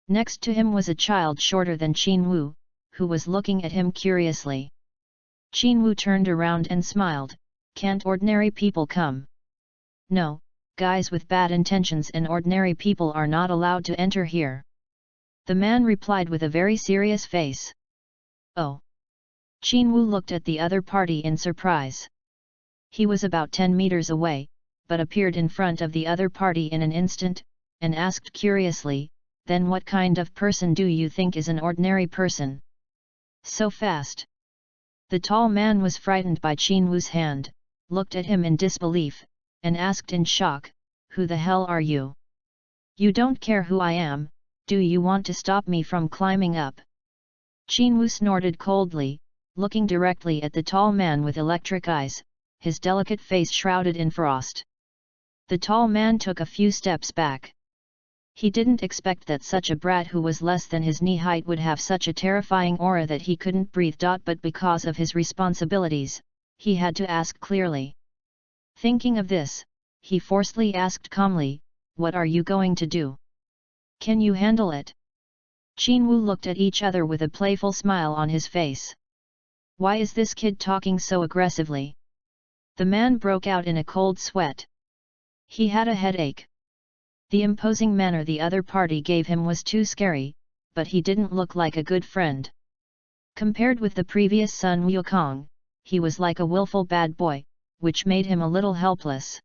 Next to him was a child shorter than Qin Wu, who was looking at him curiously. Qin Wu turned around and smiled. "Can't ordinary people come?" "No, guys with bad intentions and ordinary people are not allowed to enter here," the man replied with a very serious face. "Oh." Qin Wu looked at the other party in surprise. He was about 10 meters away, but appeared in front of the other party in an instant, and asked curiously, "Then what kind of person do you think is an ordinary person? So fast?" The tall man was frightened by Qin Wu's hand, looked at him in disbelief, and asked in shock, "Who the hell are you? You don't care who I am, do you want to stop me from climbing up?" Qin Wu snorted coldly, looking directly at the tall man with electric eyes, his delicate face shrouded in frost. The tall man took a few steps back. He didn't expect that such a brat who was less than his knee height would have such a terrifying aura that he couldn't breathe. But because of his responsibilities, he had to ask clearly. Thinking of this, he forcefully asked calmly, "What are you going to do? Can you handle it?" Qin Wu looked at each other with a playful smile on his face. Why is this kid talking so aggressively? The man broke out in a cold sweat. He had a headache. The imposing manner the other party gave him was too scary, but he didn't look like a good friend. Compared with the previous Sun Wukong, he was like a willful bad boy, which made him a little helpless.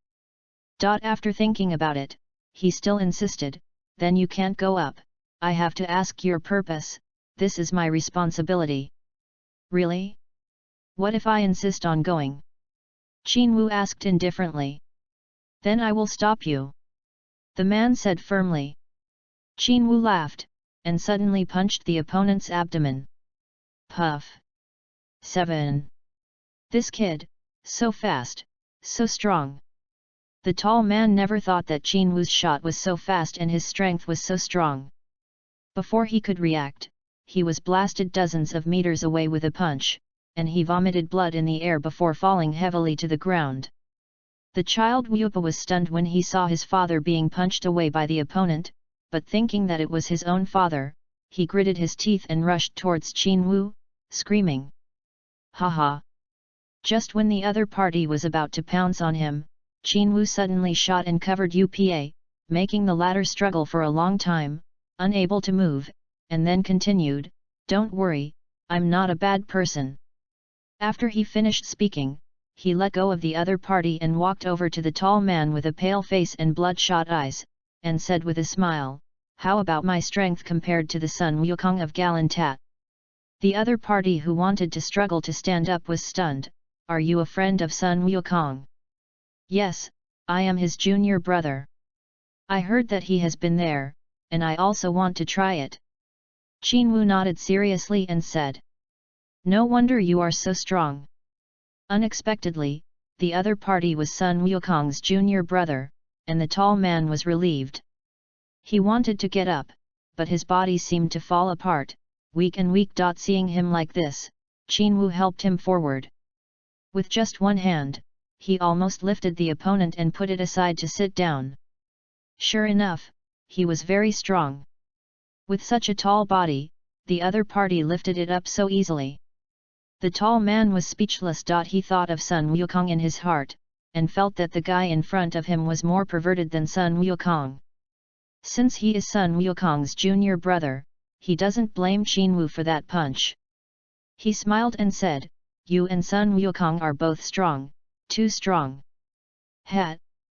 After thinking about it, he still insisted, "Then you can't go up, I have to ask your purpose, this is my responsibility." "Really? What if I insist on going?" Qin Wu asked indifferently. "Then I will stop you," the man said firmly. Qin Wu laughed, and suddenly punched the opponent's abdomen. Puff! 7. This kid, so fast, so strong. The tall man never thought that Qin Wu's shot was so fast and his strength was so strong. Before he could react, he was blasted dozens of meters away with a punch, and he vomited blood in the air before falling heavily to the ground. The child Wupa was stunned when he saw his father being punched away by the opponent, but thinking that it was his own father, he gritted his teeth and rushed towards Qin Wu, screaming. "Ha ha!" Just when the other party was about to pounce on him, Qin Wu suddenly shot and covered Upa, making the latter struggle for a long time, unable to move, and then continued, "Don't worry, I'm not a bad person." After he finished speaking, he let go of the other party and walked over to the tall man with a pale face and bloodshot eyes, and said with a smile, "How about my strength compared to the Sun Wukong of Galantat?" The other party who wanted to struggle to stand up was stunned. "Are you a friend of Sun Wukong?" "Yes, I am his junior brother. I heard that he has been there, and I also want to try it." Qin Wu nodded seriously and said. "No wonder you are so strong." Unexpectedly, the other party was Sun Wukong's junior brother, and the tall man was relieved. He wanted to get up, but his body seemed to fall apart, weak and weak. Seeing him like this, Qin Wu helped him forward. With just one hand, he almost lifted the opponent and put it aside to sit down. Sure enough, he was very strong. With such a tall body, the other party lifted it up so easily. The tall man was speechless. He thought of Sun Wukong in his heart, and felt that the guy in front of him was more perverted than Sun Wukong. Since he is Sun Wukong's junior brother, he doesn't blame Qin Wu for that punch. He smiled and said, "You and Sun Wukong are both strong, too strong.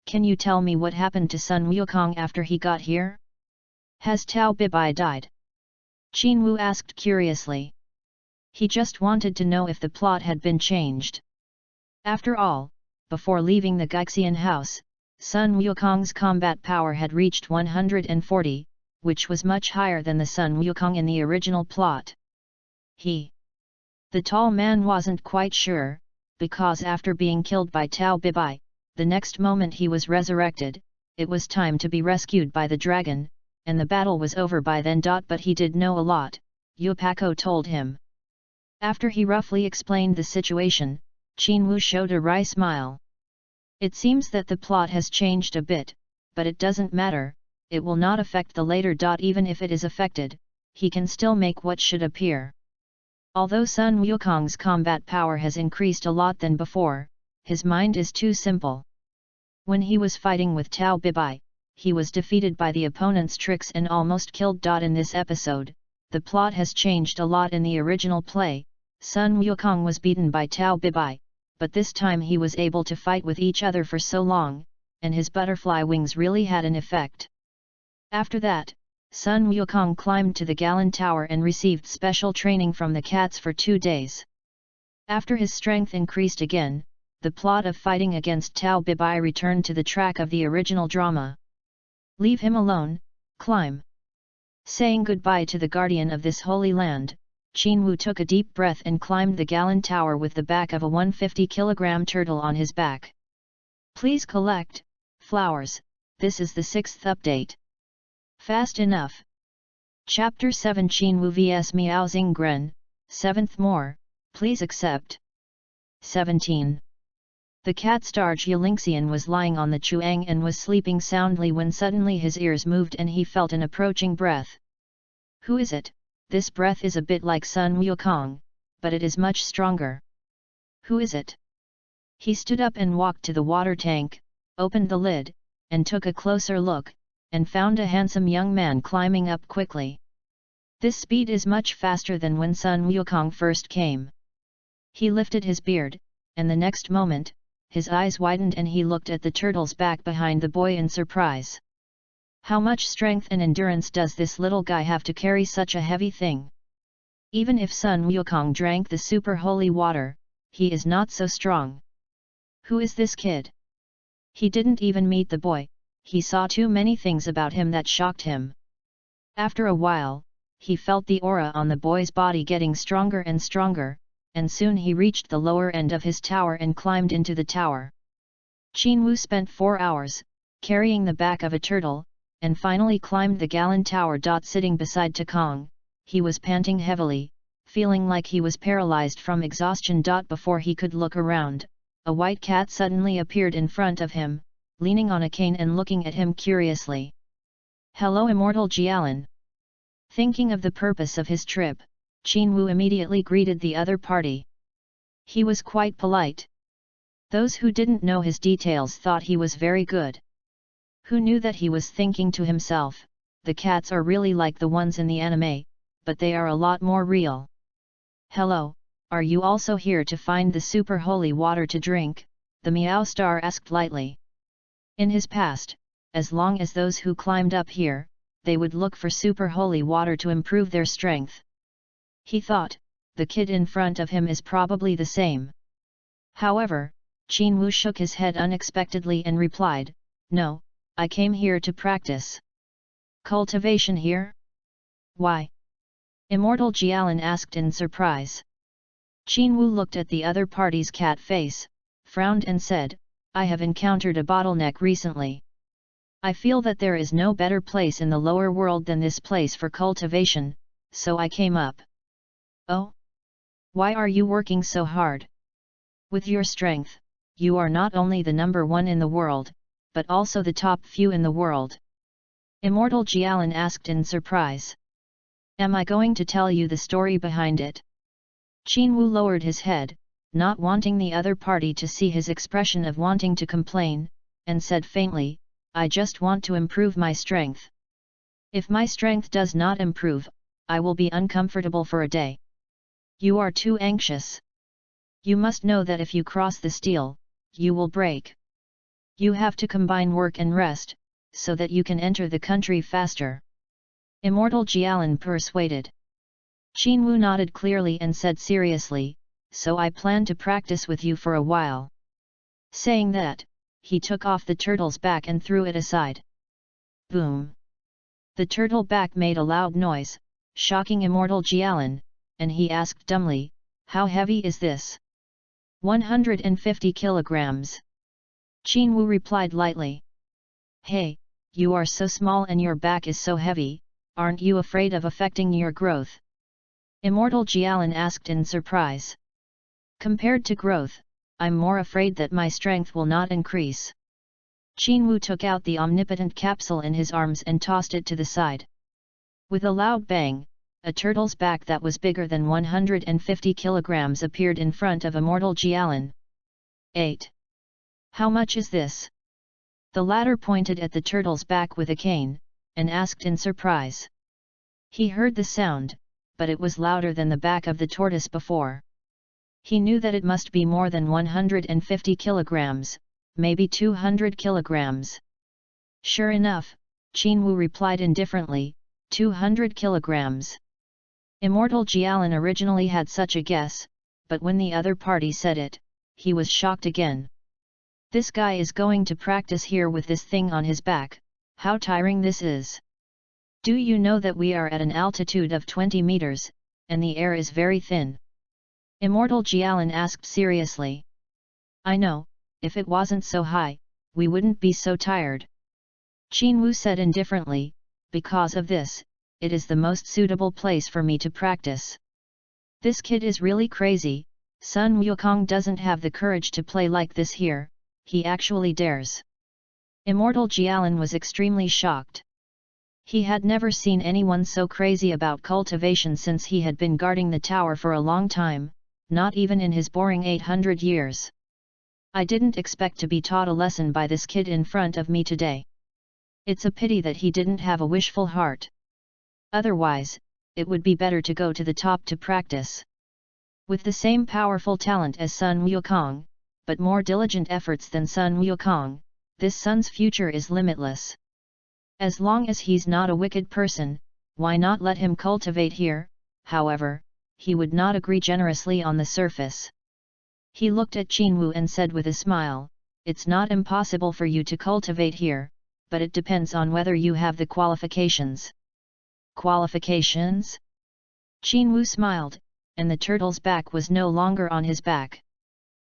Can you tell me what happened to Sun Wukong after he got here? Has Tao Bibai died?" Qin Wu asked curiously. He just wanted to know if the plot had been changed. After all, before leaving the Gaixian house, Sun Wukong's combat power had reached 140, which was much higher than the Sun Wukong in the original plot. The tall man wasn't quite sure, because after being killed by Tao Bibai, the next moment he was resurrected. It was time to be rescued by the dragon, and the battle was over by then. But he did know a lot, Yupako told him. After he roughly explained the situation, Qin Wu showed a wry smile. "It seems that the plot has changed a bit, but it doesn't matter, it will not affect the later. Even if it is affected, he can still make what should appear. Although Sun Wukong's combat power has increased a lot than before, his mind is too simple. When he was fighting with Tao Bibai, he was defeated by the opponent's tricks and almost killed. In this episode, the plot has changed a lot. In the original play, Sun Wukong was beaten by Tao Bibai, but this time he was able to fight with each other for so long, and his butterfly wings really had an effect. After that, Sun Wukong climbed to the Galan Tower and received special training from the cats for 2 days. After his strength increased again, the plot of fighting against Tao Bibai returned to the track of the original drama. "Leave him alone, climb." Saying goodbye to the guardian of this holy land, Qin took a deep breath and climbed the gallon tower with the back of a 150-kilogram turtle on his back. Please collect flowers, this is the 6th update. Fast enough. Chapter 7 Qin vs Miao Xinggren, 7th more, please accept. 17. The cat star Jialinxian was lying on the chuang and was sleeping soundly when suddenly his ears moved and he felt an approaching breath. Who is it? This breath is a bit like Sun Wukong, but it is much stronger. Who is it? He stood up and walked to the water tank, opened the lid, and took a closer look, and found a handsome young man climbing up quickly. This speed is much faster than when Sun Wukong first came. He lifted his beard, and the next moment, his eyes widened and he looked at the turtle's back behind the boy in surprise. How much strength and endurance does this little guy have to carry such a heavy thing? Even if Sun Wukong drank the super holy water, he is not so strong. Who is this kid? He didn't even meet the boy, he saw too many things about him that shocked him. After a while, he felt the aura on the boy's body getting stronger and stronger, and soon he reached the lower end of his tower and climbed into the tower. Qin spent 4 hours, carrying the back of a turtle, and finally climbed the gallon tower. Sitting beside Takong, he was panting heavily, feeling like he was paralyzed from exhaustion. Before he could look around, a white cat suddenly appeared in front of him, leaning on a cane and looking at him curiously. Hello Immortal Jialin. Thinking of the purpose of his trip, Qin immediately greeted the other party. He was quite polite. Those who didn't know his details thought he was very good. Who knew that he was thinking to himself, the cats are really like the ones in the anime, but they are a lot more real. Hello, are you also here to find the super holy water to drink? The Meow Star asked lightly. In his past, as long as those who climbed up here, they would look for super holy water to improve their strength. He thought, the kid in front of him is probably the same. However, Qin shook his head unexpectedly and replied, no, I came here to practice. Cultivation here? Why? Immortal Jialin asked in surprise. Qin looked at the other party's cat face, frowned and said, I have encountered a bottleneck recently. I feel that there is no better place in the lower world than this place for cultivation, so I came up. Oh? Why are you working so hard? With your strength, you are not only the number 1 in the world, but also the top few in the world. Immortal Jialin asked in surprise. Am I going to tell you the story behind it? Qin lowered his head, not wanting the other party to see his expression of wanting to complain, and said faintly, I just want to improve my strength. If my strength does not improve, I will be uncomfortable for a day. You are too anxious. You must know that if you cross the steel, you will break. You have to combine work and rest, so that you can enter the country faster. Immortal Jialin persuaded. Qin nodded clearly and said seriously, so I plan to practice with you for a while. Saying that, he took off the turtle's back and threw it aside. Boom! The turtle back made a loud noise, shocking Immortal Jialin, and he asked dumbly, how heavy is this? 150 kilograms. Qin replied lightly. Hey, you are so small and your back is so heavy, aren't you afraid of affecting your growth? Immortal Jialin asked in surprise. Compared to growth, I'm more afraid that my strength will not increase. Qin took out the omnipotent capsule in his arms and tossed it to the side. With a loud bang, a turtle's back that was bigger than 150 kilograms appeared in front of Immortal Jialin. 8. How much is this? The latter pointed at the turtle's back with a cane, and asked in surprise. He heard the sound, but it was louder than the back of the tortoise before. He knew that it must be more than 150 kilograms, maybe 200 kilograms. Sure enough, Qin replied indifferently, 200 kilograms. Immortal Jialin originally had such a guess, but when the other party said it, he was shocked again. This guy is going to practice here with this thing on his back, how tiring this is. Do you know that we are at an altitude of 20 meters, and the air is very thin. Immortal Jialan asked seriously. I know, if it wasn't so high, we wouldn't be so tired. Qin Wu said indifferently, because of this, it is the most suitable place for me to practice. This kid is really crazy. Sun Wukong doesn't have the courage to play like this here, he actually dares. Immortal Jialan was extremely shocked. He had never seen anyone so crazy about cultivation since he had been guarding the tower for a long time, not even in his boring 800 years. I didn't expect to be taught a lesson by this kid in front of me today. It's a pity that he didn't have a wishful heart. Otherwise, it would be better to go to the top to practice. With the same powerful talent as Sun Wukong, but more diligent efforts than Sun Wukong, this son's future is limitless. As long as he's not a wicked person, why not let him cultivate here? However, he would not agree generously on the surface. He looked at Qin Wu and said with a smile, it's not impossible for you to cultivate here, but it depends on whether you have the qualifications. Qualifications? Qin Wu smiled, and the turtle's back was no longer on his back.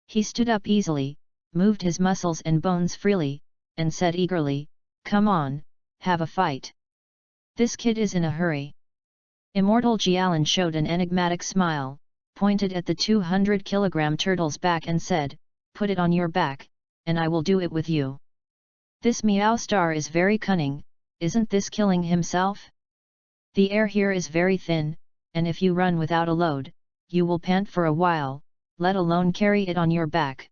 He stood up easily, moved his muscles and bones freely, and said eagerly, come on, have a fight. This kid is in a hurry. Immortal Jialan showed an enigmatic smile, pointed at the 200-kilogram turtle's back and said, put it on your back, and I will do it with you. This Meow Star is very cunning, isn't this killing himself? The air here is very thin, and if you run without a load, you will pant for a while, let alone carry it on your back.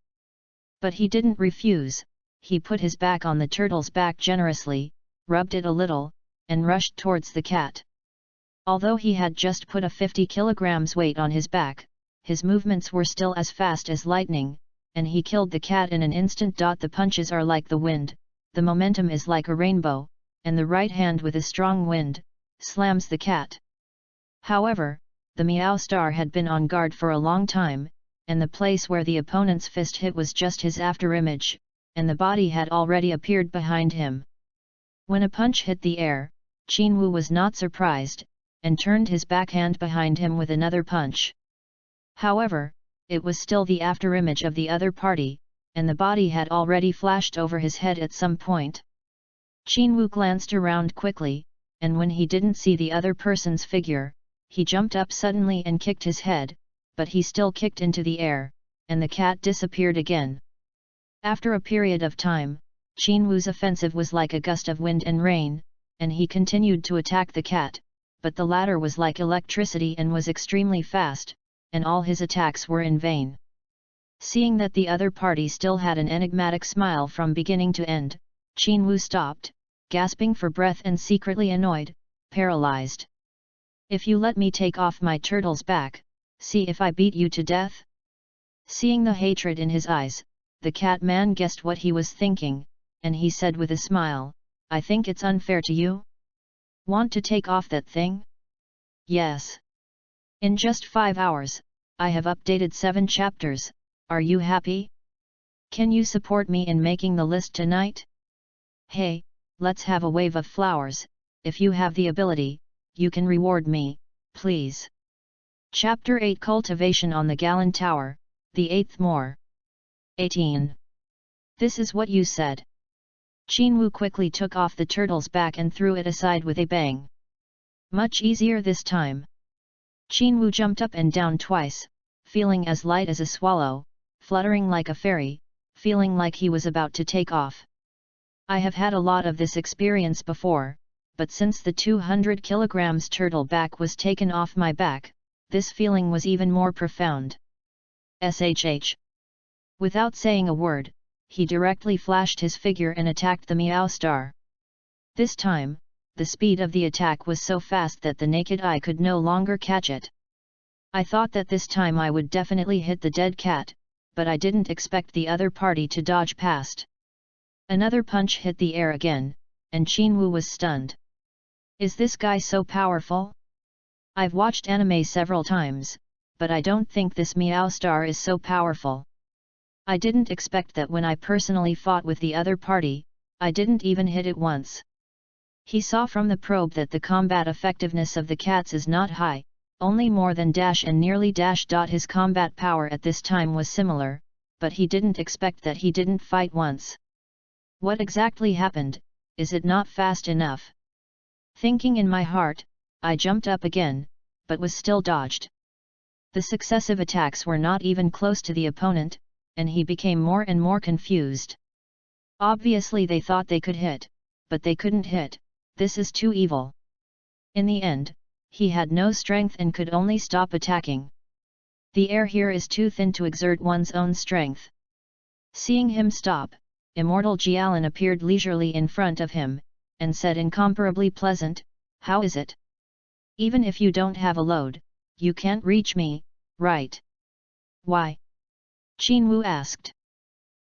But he didn't refuse, he put his back on the turtle's back generously, rubbed it a little, and rushed towards the cat. Although he had just put a 50 kilograms weight on his back, his movements were still as fast as lightning, and he killed the cat in an instant. The punches are like the wind, the momentum is like a rainbow, and the right hand with a strong wind, slams the cat. However, the Meow Star had been on guard for a long time, and the place where the opponent's fist hit was just his afterimage, and the body had already appeared behind him. When a punch hit the air, Qin Wu was not surprised, and turned his backhand behind him with another punch. However, it was still the afterimage of the other party, and the body had already flashed over his head at some point. Qin Wu glanced around quickly, and when he didn't see the other person's figure, he jumped up suddenly and kicked his head, but he still kicked into the air, and the cat disappeared again. After a period of time, Qin Wu's offensive was like a gust of wind and rain, and he continued to attack the cat, but the latter was like electricity and was extremely fast, and all his attacks were in vain. Seeing that the other party still had an enigmatic smile from beginning to end, Qin Wu stopped, gasping for breath and secretly annoyed, paralyzed. If you let me take off my turtle's back, see if I beat you to death? Seeing the hatred in his eyes, the cat man guessed what he was thinking, and he said with a smile, I think it's unfair to you? Want to take off that thing? Yes. In just 5 hours, I have updated 7 chapters, are you happy? Can you support me in making the list tonight? Hey, let's have a wave of flowers, if you have the ability, you can reward me, please. Chapter 8 Cultivation on the Gallon Tower, the 8th more. 18. This is what you said. Qin Wu quickly took off the turtle's back and threw it aside with a bang. Much easier this time. Qin Wu jumped up and down twice, feeling as light as a swallow, fluttering like a fairy, feeling like he was about to take off. I have had a lot of this experience before, but since the 200 kilograms turtle back was taken off my back, this feeling was even more profound. SHH. Without saying a word, he directly flashed his figure and attacked the Meow Star. This time, the speed of the attack was so fast that the naked eye could no longer catch it. I thought that this time I would definitely hit the dead cat, but I didn't expect the other party to dodge past. Another punch hit the air again, and Qin Wu was stunned. Is this guy so powerful? I've watched anime several times, but I don't think this Meow Star is so powerful. I didn't expect that when I personally fought with the other party, I didn't even hit it once. He saw from the probe that the combat effectiveness of the cats is not high, only more than dash and nearly dash. His combat power at this time was similar, but he didn't expect that he didn't fight once. What exactly happened? Is it not fast enough? Thinking in my heart, I jumped up again, but was still dodged. The successive attacks were not even close to the opponent, and he became more and more confused. Obviously they thought they could hit, but they couldn't hit. This is too evil. In the end, he had no strength and could only stop attacking. The air here is too thin to exert one's own strength. Seeing him stop, Immortal Jialan appeared leisurely in front of him, and said incomparably pleasant, "How is it? Even if you don't have a load, you can't reach me, right?" "Why?" Qin Wu asked.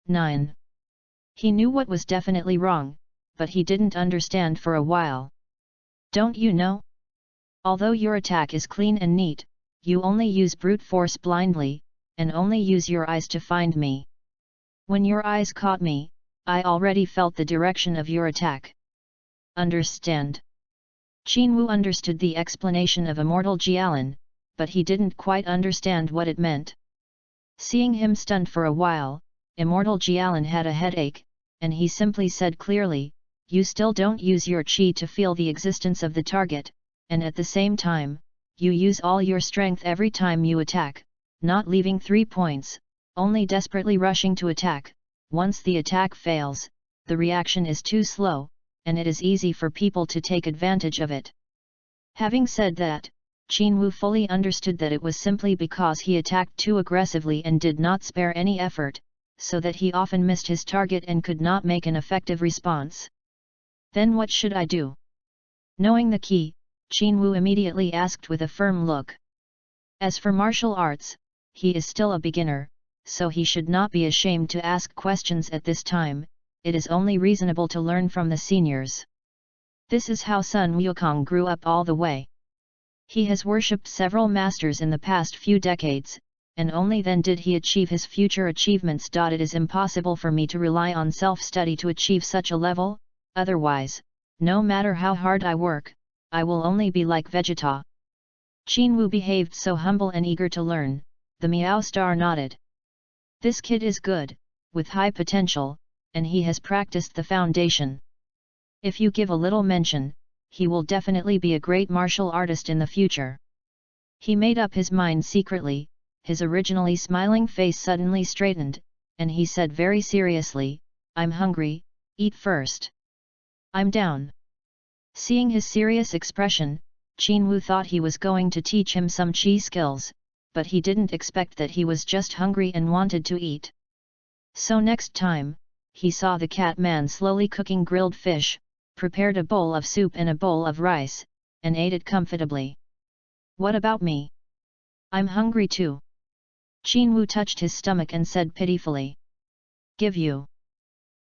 9. He knew what was definitely wrong, but he didn't understand for a while. "Don't you know? Although your attack is clean and neat, you only use brute force blindly, and only use your eyes to find me. When your eyes caught me, I already felt the direction of your attack. Understand?" Qin Wu understood the explanation of Immortal Jialan, but he didn't quite understand what it meant. Seeing him stunned for a while, Immortal Jialan had a headache, and he simply said clearly, "You still don't use your qi to feel the existence of the target, and at the same time, you use all your strength every time you attack, not leaving 3 points, only desperately rushing to attack. Once the attack fails, the reaction is too slow, and it is easy for people to take advantage of it." Having said that, Qin Wu fully understood that it was simply because he attacked too aggressively and did not spare any effort, so that he often missed his target and could not make an effective response. "Then what should I do?" Knowing the key, Qin Wu immediately asked with a firm look. As for martial arts, he is still a beginner, so he should not be ashamed to ask questions at this time. It is only reasonable to learn from the seniors. This is how Sun Wukong grew up all the way. He has worshipped several masters in the past few decades, and only then did he achieve his future achievements. It is impossible for me to rely on self-study to achieve such a level, otherwise, no matter how hard I work, I will only be like Vegeta. Qin Wu behaved so humble and eager to learn, the Miao Star nodded. This kid is good, with high potential, and he has practiced the foundation. If you give a little mention, he will definitely be a great martial artist in the future. He made up his mind secretly. His originally smiling face suddenly straightened, and he said very seriously, "I'm hungry, eat first." "I'm down." Seeing his serious expression, Qin Wu thought he was going to teach him some qi skills, but he didn't expect that he was just hungry and wanted to eat. So next time, he saw the cat man slowly cooking grilled fish, prepared a bowl of soup and a bowl of rice, and ate it comfortably. "What about me? I'm hungry too." Qin Wu touched his stomach and said pitifully. "Give you."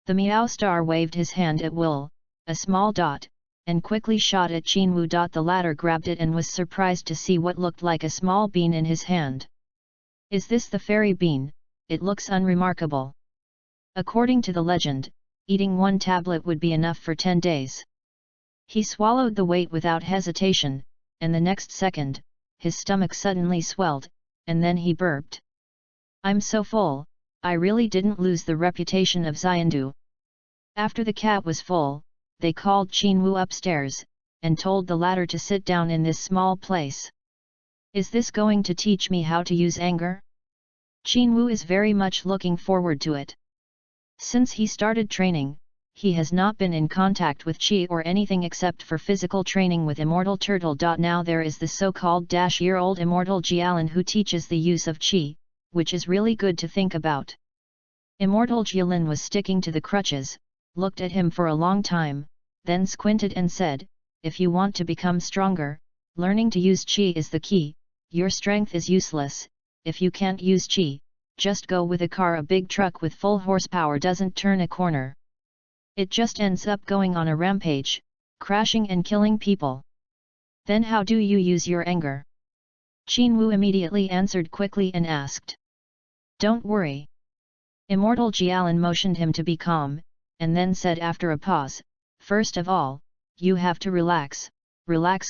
The Miao Star waved his hand at will, a small dot, and quickly shot at Qin Wu. The latter grabbed it and was surprised to see what looked like a small bean in his hand. "Is this the fairy bean? It looks unremarkable." According to the legend, eating 1 tablet would be enough for 10 days. He swallowed the weight without hesitation, and the next second, his stomach suddenly swelled, and then he burped. "I'm so full, I really didn't lose the reputation of Xiandu." After the cat was full, they called Qin Wu upstairs, and told the latter to sit down in this small place. "Is this going to teach me how to use anger?" Qin Wu is very much looking forward to it. Since he started training, he has not been in contact with qi or anything except for physical training with Immortal Turtle. Now there is the so-called -year-old Immortal Jialan who teaches the use of qi, which is really good to think about. Immortal Jialan was sticking to the crutches, looked at him for a long time, then squinted and said, "If you want to become stronger, learning to use qi is the key. Your strength is useless. If you can't use qi, just go with a car. A big truck with full horsepower doesn't turn a corner. It just ends up going on a rampage, crashing and killing people. Then how do you use your anger?" Qin Wu immediately answered quickly and asked. "Don't worry." Immortal Jialan motioned him to be calm, and then said after a pause, "First of all, you have to relax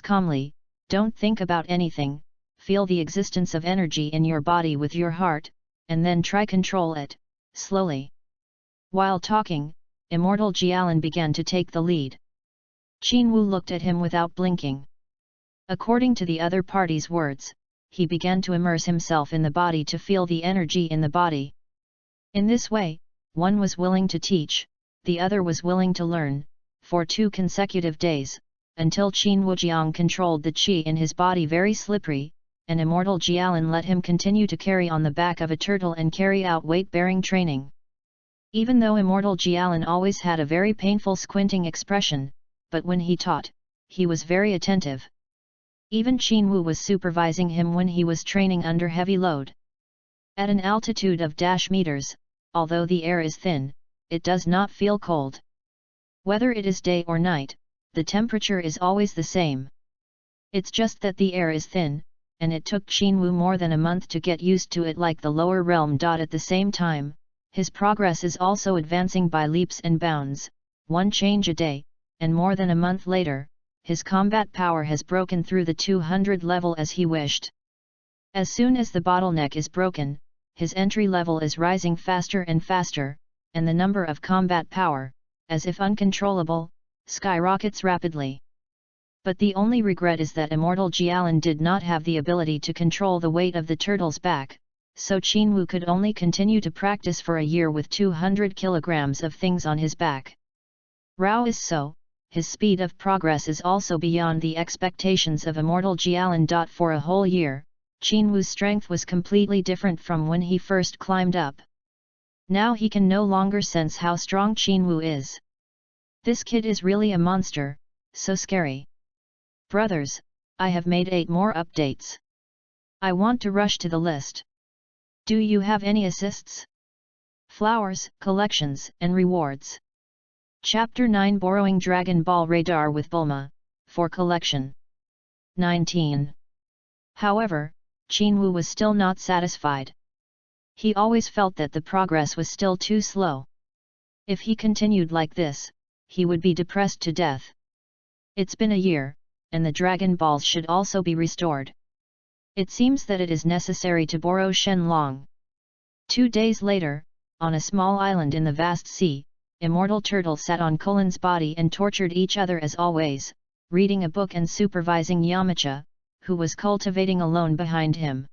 calmly, don't think about anything, feel the existence of energy in your body with your heart, and then try control it, slowly. While talking, Immortal Jialan began to take the lead. Qin Wu looked at him without blinking. According to the other party's words, he began to immerse himself in the body to feel the energy in the body. In this way, one was willing to teach, the other was willing to learn, for 2 consecutive days, until Qin Wujiang controlled the qi in his body very slippery, and Immortal Jialan let him continue to carry on the back of a turtle and carry out weight-bearing training. Even though Immortal Jialan always had a very painful squinting expression, but when he taught, he was very attentive. Even Qin Wu was supervising him when he was training under heavy load. At an altitude of -meters, although the air is thin, it does not feel cold. Whether it is day or night, the temperature is always the same. It's just that the air is thin, and it took Qin Wu more than a month to get used to it like the lower realm. At the same time, his progress is also advancing by leaps and bounds, 1 change a day, and more than a month later, his combat power has broken through the 200 level as he wished. As soon as the bottleneck is broken, his entry level is rising faster and faster, and the number of combat power, as if uncontrollable, skyrockets rapidly. But the only regret is that Immortal Jialan did not have the ability to control the weight of the turtle's back, so Qin Wu could only continue to practice for a year with 200 kilograms of things on his back. Rao is so, his speed of progress is also beyond the expectations of Immortal Jialan. For a whole year, Qin Wu's strength was completely different from when he first climbed up. Now he can no longer sense how strong Qin Wu is. This kid is really a monster, so scary. Brothers, I have made 8 more updates. I want to rush to the list. Do you have any assists? Flowers, collections, and rewards. Chapter 9 Borrowing Dragon Ball Radar with Bulma, for collection. 19. However, Qin Wu was still not satisfied. He always felt that the progress was still too slow. If he continued like this, he would be depressed to death. It's been a year, and the Dragon Balls should also be restored. It seems that it is necessary to borrow Shenlong. 2 days later, on a small island in the vast sea, Immortal Turtle sat on Kulin's body and tortured each other as always, reading a book and supervising Yamcha, who was cultivating alone behind him.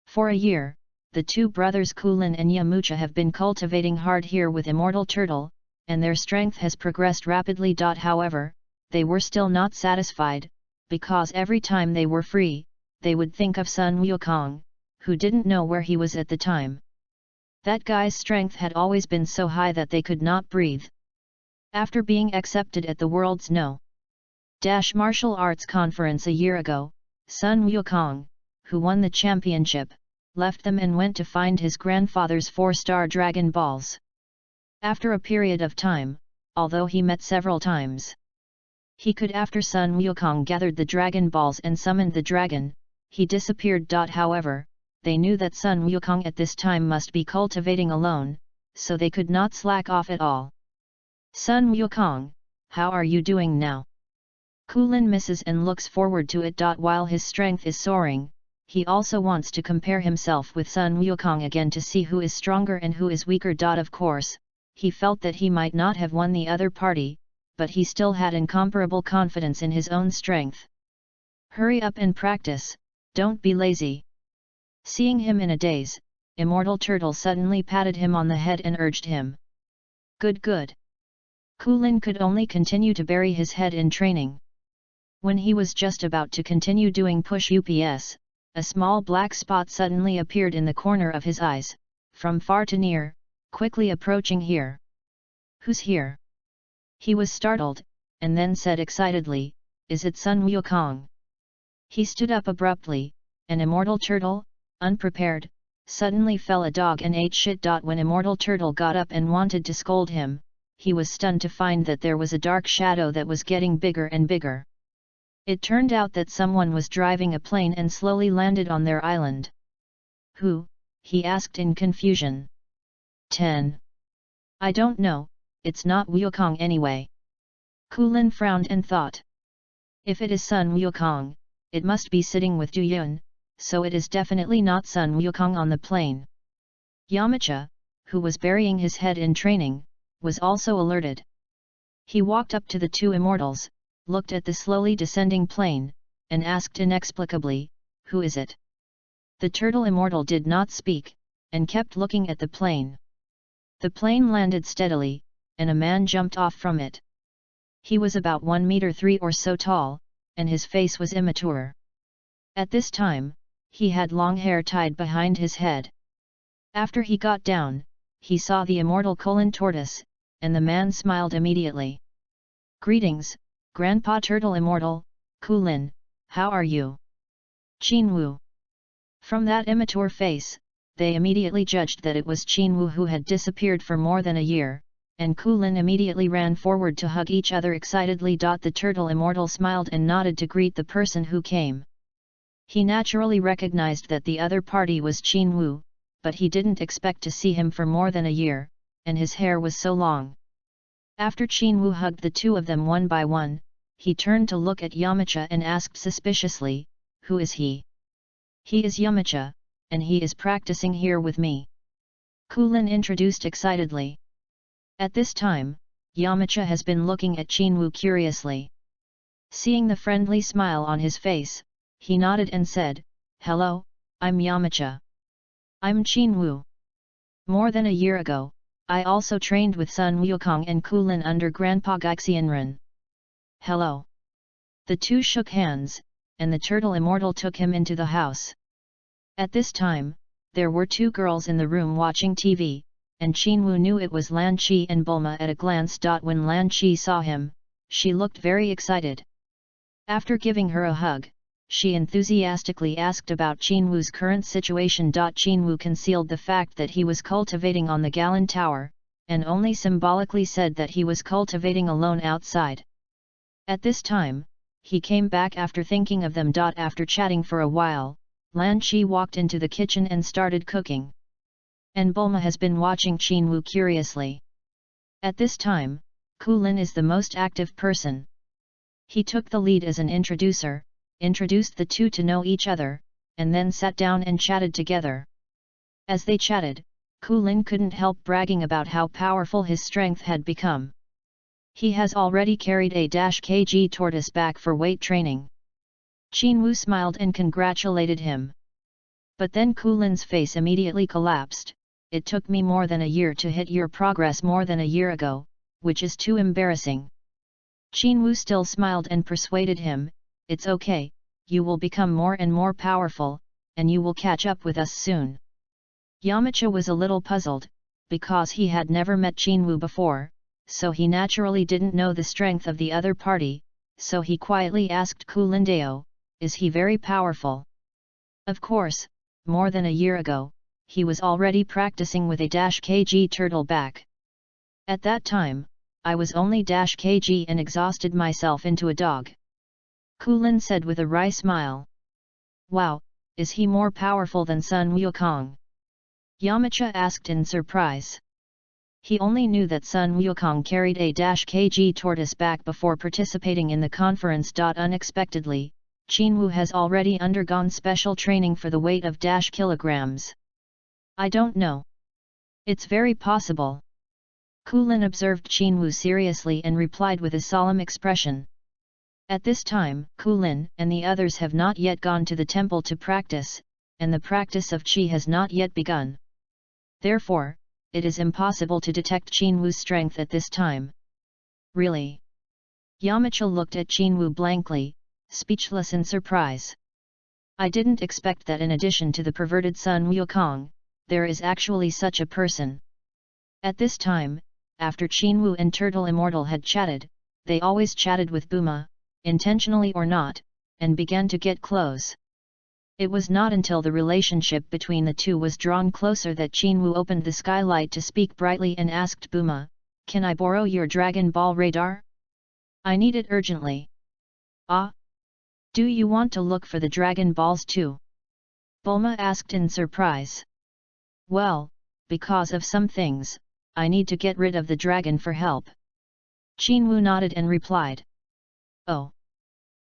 For a year, the 2 brothers Kulin and Yamcha have been cultivating hard here with Immortal Turtle, and their strength has progressed rapidly. However, they were still not satisfied, because every time they were free, they would think of Sun Wukong, who didn't know where he was at the time. That guy's strength had always been so high that they could not breathe. After being accepted at the world's No. Martial Arts Conference a year ago, Sun Wukong, who won the championship, left them and went to find his grandfather's 4-star Dragon Balls. After a period of time, although he met several times, he could after Sun Wukong gathered the Dragon Balls and summoned the dragon, he disappeared. However, they knew that Sun Wukong at this time must be cultivating alone, so they could not slack off at all. Sun Wukong, how are you doing now? Kulin misses and looks forward to it. While his strength is soaring, he also wants to compare himself with Sun Wukong again to see who is stronger and who is weaker. Of course, he felt that he might not have won the other party, but he still had incomparable confidence in his own strength. Hurry up and practice, don't be lazy. Seeing him in a daze, Immortal Turtle suddenly patted him on the head and urged him. Good good. Kulin could only continue to bury his head in training. When he was just about to continue doing push-ups, a small black spot suddenly appeared in the corner of his eyes, from far to near, quickly approaching here. Who's here? He was startled, and then said excitedly, Is it Sun Wukong? He stood up abruptly, and Immortal Turtle, unprepared, suddenly fell a dog and ate shit. When Immortal Turtle got up and wanted to scold him, he was stunned to find that there was a dark shadow that was getting bigger and bigger. It turned out that someone was driving a plane and slowly landed on their island. Who? He asked in confusion. 10. I don't know, it's not Wukong anyway. Kulin frowned and thought. If it is Sun Wukong, it must be sitting with Du Yun, so it is definitely not Sun Wukong on the plane. Yamcha, who was burying his head in training, was also alerted. He walked up to the two immortals, looked at the slowly descending plane, and asked inexplicably, "Who is it?" The turtle immortal did not speak, and kept looking at the plane. The plane landed steadily, and a man jumped off from it. He was about 1 meter 3 or so tall, and his face was immature. At this time, he had long hair tied behind his head. After he got down, he saw the immortal Tortoise, and the man smiled immediately. "Greetings, Grandpa Turtle Immortal, Kulin, how are you?" Qinwu. From that immature face, they immediately judged that it was Qinwu who had disappeared for more than a year, and Kulin immediately ran forward to hug each other excitedly. The turtle immortal smiled and nodded to greet the person who came. He naturally recognized that the other party was Qinwu, but he didn't expect to see him for more than a year, and his hair was so long. After Qinwu hugged the two of them one by one, he turned to look at Yamcha and asked suspiciously, "Who is he?" "He is Yamcha, and he is practicing here with me," Kulin introduced excitedly. At this time, Yamcha has been looking at Qinwu curiously. Seeing the friendly smile on his face, he nodded and said, "Hello, I'm Yamcha." "I'm Qinwu. More than a year ago, I also trained with Sun Wukong and Kulin under Grandpa Gaixianren." "Hello." The two shook hands, and the turtle immortal took him into the house. At this time, there were two girls in the room watching TV, and Qinwu knew it was Lan Qi and Bulma at a glance. When Lan Qi saw him, she looked very excited. After giving her a hug, she enthusiastically asked about Qinwu's current situation. Qinwu concealed the fact that he was cultivating on the Galan Tower, and only symbolically said that he was cultivating alone outside. At this time, he came back after thinking of them. After chatting for a while, Lan Qi walked into the kitchen and started cooking. And Bulma has been watching Qinwu curiously. At this time, Kulin is the most active person. He took the lead as an introducer, introduced the two to know each other, and then sat down and chatted together. As they chatted, Kulin couldn't help bragging about how powerful his strength had become. He has already carried a -kg tortoise back for weight training. Qinwu smiled and congratulated him. But then Kulin's face immediately collapsed. "It took me more than a year to hit your progress more than a year ago, which is too embarrassing." Qinwu still smiled and persuaded him, "It's okay, you will become more and more powerful, and you will catch up with us soon." Yamcha was a little puzzled, because he had never met Qinwu before, so he naturally didn't know the strength of the other party, so he quietly asked Kulindeo, "Is he very powerful?" Of course, more than a year ago, he was already practicing with a -kg turtle back. At that time, I was only -kg and exhausted myself into a dog. Kulin said with a wry smile. "Wow, is he more powerful than Sun Wukong?" Yamcha asked in surprise. He only knew that Sun Wukong carried a -kg tortoise back before participating in the conference. Unexpectedly, Qinwu has already undergone special training for the weight of kilograms. "I don't know. It's very possible." Kulin observed Qinwu seriously and replied with a solemn expression. At this time, Kulin and the others have not yet gone to the temple to practice, and the practice of Qi has not yet begun. Therefore, it is impossible to detect Qinwu's strength at this time. "Really?" Yamcha looked at Qinwu blankly, speechless in surprise. "I didn't expect that in addition to the perverted Sun Wukong, there is actually such a person." At this time, after Qinwu and Turtle Immortal had chatted, they always chatted with Bulma, intentionally or not, and began to get close. It was not until the relationship between the two was drawn closer that Qinwu opened the skylight to speak brightly and asked Bulma, "Can I borrow your Dragon Ball radar? I need it urgently." "Ah? Do you want to look for the Dragon Balls too?" Bulma asked in surprise. "Well, because of some things, I need to get rid of the dragon for help." Qinwu nodded and replied. "Oh."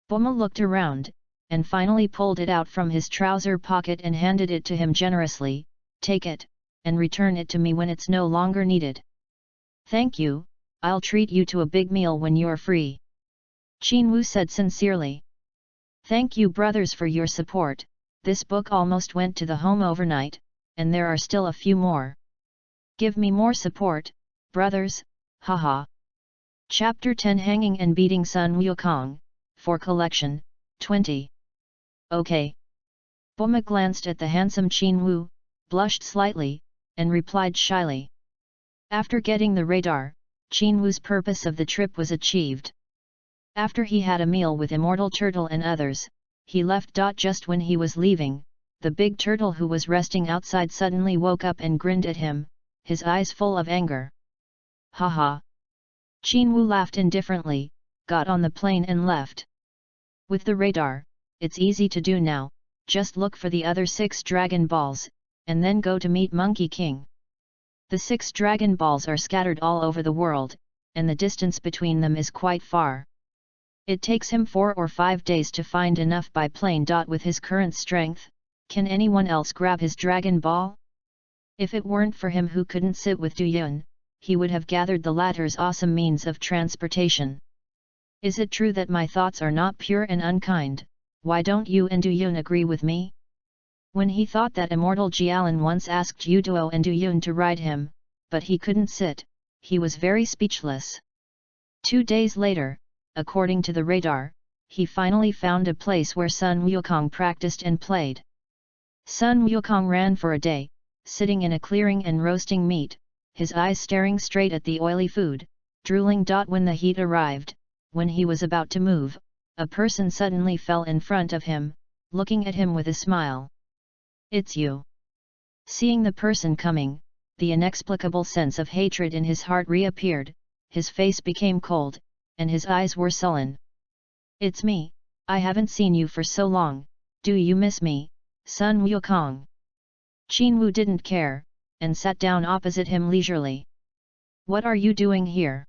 Bulma looked around, and finally pulled it out from his trouser pocket and handed it to him generously. "Take it, and return it to me when it's no longer needed." "Thank you, I'll treat you to a big meal when you're free," Qin Wu said sincerely. "Thank you brothers for your support. This book almost went to the home overnight, and there are still a few more. Give me more support, brothers, haha." Chapter 10 Hanging and Beating Sun Wukong, for Collection, 20. Okay. Boma glanced at the handsome Qin Wu, blushed slightly, and replied shyly. After getting the radar, Qin Wu's purpose of the trip was achieved. After he had a meal with Immortal Turtle and others, he left. Just when he was leaving, the big turtle who was resting outside suddenly woke up and grinned at him, his eyes full of anger. "Haha!" Qin Wu laughed indifferently, got on the plane and left. With the radar, it's easy to do now, just look for the other 6 Dragon Balls, and then go to meet Monkey King. The 6 Dragon Balls are scattered all over the world, and the distance between them is quite far. It takes him 4 or 5 days to find enough by plane. With his current strength, can anyone else grab his Dragon Ball? If it weren't for him who couldn't sit with Du Yun, he would have gathered the latter's awesome means of transportation. Is it true that my thoughts are not pure and unkind? Why don't you and Du Yun agree with me? When he thought that Immortal Jialan once asked Yuduo and Du Yun to ride him, but he couldn't sit, he was very speechless. 2 days later, according to the radar, he finally found a place where Sun Wukong practiced and played. Sun Wukong ran for a day, sitting in a clearing and roasting meat, his eyes staring straight at the oily food, drooling. When the heat arrived, when he was about to move, a person suddenly fell in front of him, looking at him with a smile. "It's you." Seeing the person coming, the inexplicable sense of hatred in his heart reappeared, his face became cold, and his eyes were sullen. "It's me, I haven't seen you for so long, do you miss me, Sun Wukong?" Qin Wu didn't care, and sat down opposite him leisurely. "What are you doing here?"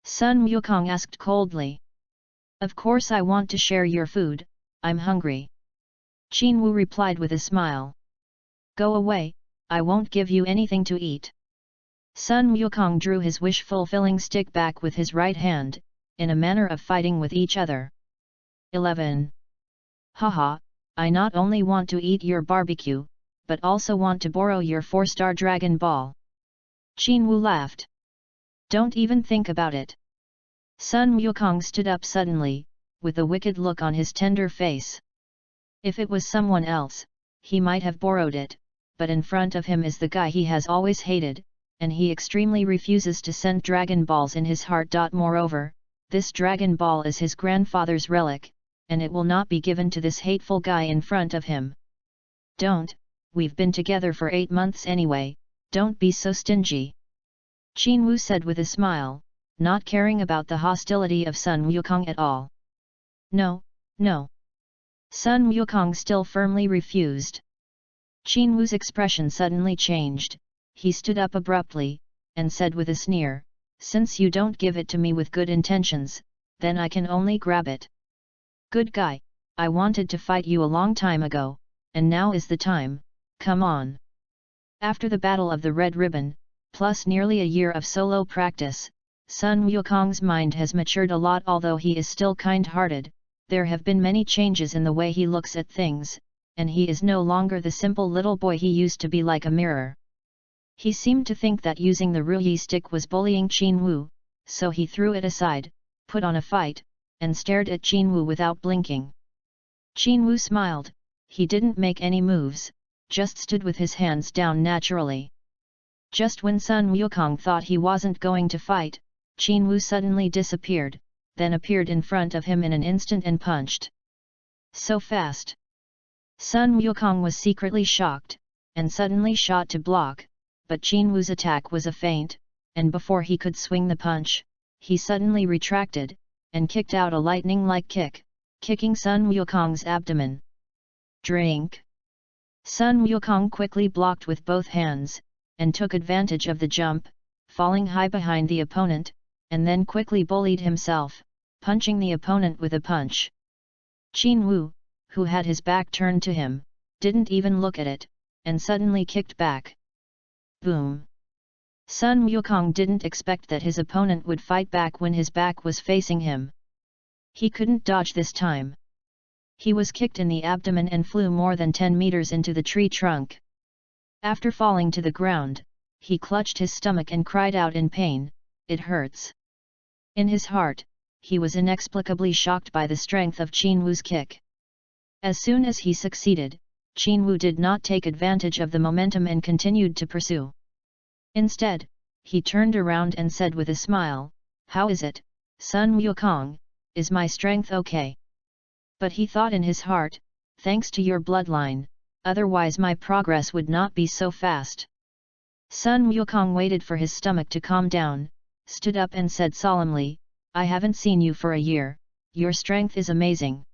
Sun Wukong asked coldly. "Of course I want to share your food, I'm hungry." Qin Wu replied with a smile. "Go away, I won't give you anything to eat." Sun Wukong drew his wish-fulfilling stick back with his right hand, in a manner of fighting with each other. 11. Haha, I not only want to eat your barbecue, but also want to borrow your 4-star Dragon Ball. Qin Wu laughed. "Don't even think about it." Sun Wukong stood up suddenly, with a wicked look on his tender face. If it was someone else, he might have borrowed it, but in front of him is the guy he has always hated, and he extremely refuses to send Dragon Balls in his heart. Moreover, this Dragon Ball is his grandfather's relic, and it will not be given to this hateful guy in front of him. "Don't, we've been together for 8 months anyway, don't be so stingy," Qin Wu said with a smile, not caring about the hostility of Sun Wukong at all. "No, no." Sun Wukong still firmly refused. Qin Wu's expression suddenly changed, he stood up abruptly, and said with a sneer, "Since you don't give it to me with good intentions, then I can only grab it. Good guy, I wanted to fight you a long time ago, and now is the time, come on." After the Battle of the Red Ribbon, plus nearly a year of solo practice, Sun Wukong's mind has matured a lot. Although he is still kind-hearted, there have been many changes in the way he looks at things, and he is no longer the simple little boy he used to be, like a mirror. He seemed to think that using the Ruyi stick was bullying Qin Wu, so he threw it aside, put on a fight, and stared at Qin Wu without blinking. Qin Wu smiled, he didn't make any moves, just stood with his hands down naturally. Just when Sun Wukong thought he wasn't going to fight, Qin Wu suddenly disappeared, then appeared in front of him in an instant and punched. So fast! Sun Wukong was secretly shocked, and suddenly shot to block, but Qin Wu's attack was a feint, and before he could swing the punch, he suddenly retracted, and kicked out a lightning-like kick, kicking Sun Wukong's abdomen. Drink! Sun Wukong quickly blocked with both hands, and took advantage of the jump, falling high behind the opponent, and then quickly bullied himself, punching the opponent with a punch. Qin Wu, who had his back turned to him, didn't even look at it, and suddenly kicked back. Boom! Sun Wukong didn't expect that his opponent would fight back when his back was facing him. He couldn't dodge this time. He was kicked in the abdomen and flew more than 10 meters into the tree trunk. After falling to the ground, he clutched his stomach and cried out in pain, "It hurts." In his heart, he was inexplicably shocked by the strength of Qin Wu's kick. As soon as he succeeded, Qin Wu did not take advantage of the momentum and continued to pursue. Instead, he turned around and said with a smile, "How is it, Sun Wukong, is my strength okay?" But he thought in his heart, "Thanks to your bloodline, otherwise my progress would not be so fast." Sun Wukong waited for his stomach to calm down, stood up and said solemnly, "I haven't seen you for a year, your strength is amazing."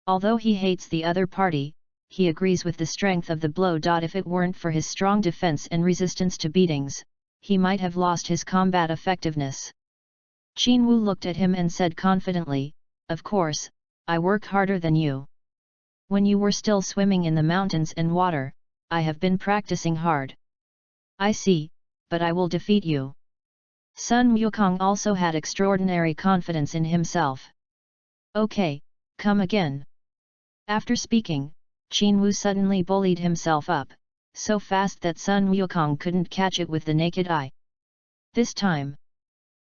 Although he hates the other party, he agrees with the strength of the blow. If it weren't for his strong defense and resistance to beatings, he might have lost his combat effectiveness. Qin Wu looked at him and said confidently, "Of course, I work harder than you. When you were still swimming in the mountains and water, I have been practicing hard." "I see, but I will defeat you." Sun Wukong also had extraordinary confidence in himself. "Okay, come again." After speaking, Qin Wu suddenly bullied himself up, so fast that Sun Wukong couldn't catch it with the naked eye. This time,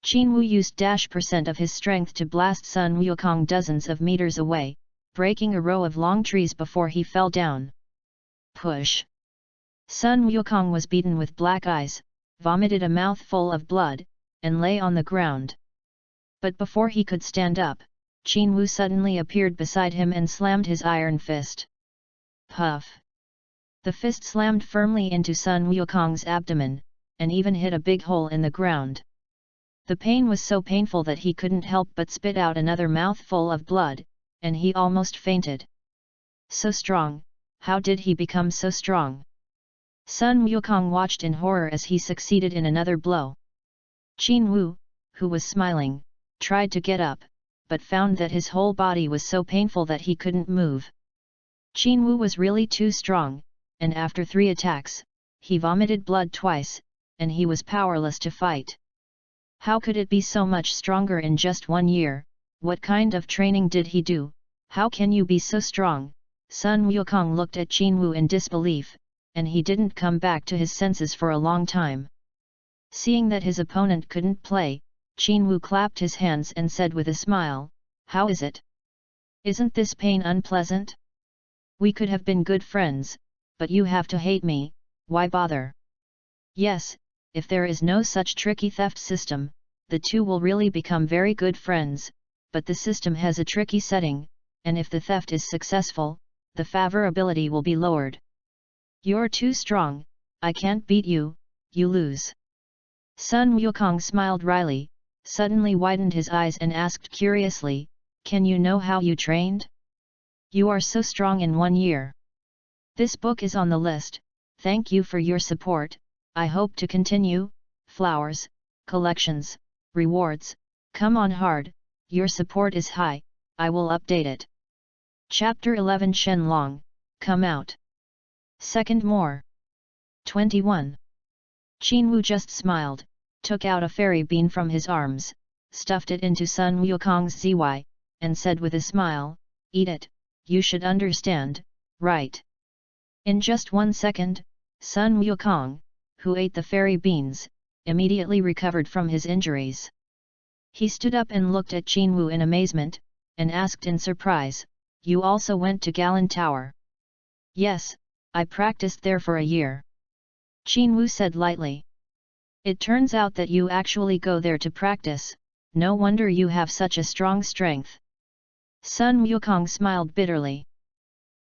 Qin Wu used % of his strength to blast Sun Wukong dozens of meters away, breaking a row of long trees before he fell down. Push! Sun Wukong was beaten with black eyes, vomited a mouthful of blood, and lay on the ground. But before he could stand up, Qin Wu suddenly appeared beside him and slammed his iron fist. Puff! The fist slammed firmly into Sun Wukong's abdomen, and even hit a big hole in the ground. The pain was so painful that he couldn't help but spit out another mouthful of blood, and he almost fainted. So strong, how did he become so strong? Sun Wukong watched in horror as he succeeded in another blow. Qin Wu, who was smiling, tried to get up, but found that his whole body was so painful that he couldn't move. Qin Wu was really too strong, and after 3 attacks, he vomited blood twice, and he was powerless to fight. How could it be so much stronger in just 1 year? What kind of training did he do? How can you be so strong? Sun Wukong looked at Qin Wu in disbelief, and he didn't come back to his senses for a long time. Seeing that his opponent couldn't play, Qin Wu clapped his hands and said with a smile, "How is it? Isn't this pain unpleasant? We could have been good friends, but you have to hate me, why bother?" Yes, if there is no such tricky theft system, the two will really become very good friends, but the system has a tricky setting, and if the theft is successful, the favorability will be lowered. "You're too strong, I can't beat you, you lose." Sun Wukong smiled wryly, suddenly widened his eyes and asked curiously, "Can you know how you trained? You are so strong in 1 year. This book is on the list, thank you for your support, I hope to continue, flowers, collections, rewards, come on hard, your support is high, I will update it." Chapter 11 Shenlong, come out. Second more. 21. Qin Wu just smiled, took out a fairy bean from his arms, stuffed it into Sun Wukong's zy, and said with a smile, "Eat it, you should understand, right?" In just 1 second, Sun Wukong, who ate the fairy beans, immediately recovered from his injuries. He stood up and looked at Qin Wu in amazement, and asked in surprise, "You also went to Galan Tower?" "Yes, I practiced there for a year." Qin Wu said lightly. "It turns out that you actually go there to practice, no wonder you have such a strong strength." Sun Wukong smiled bitterly.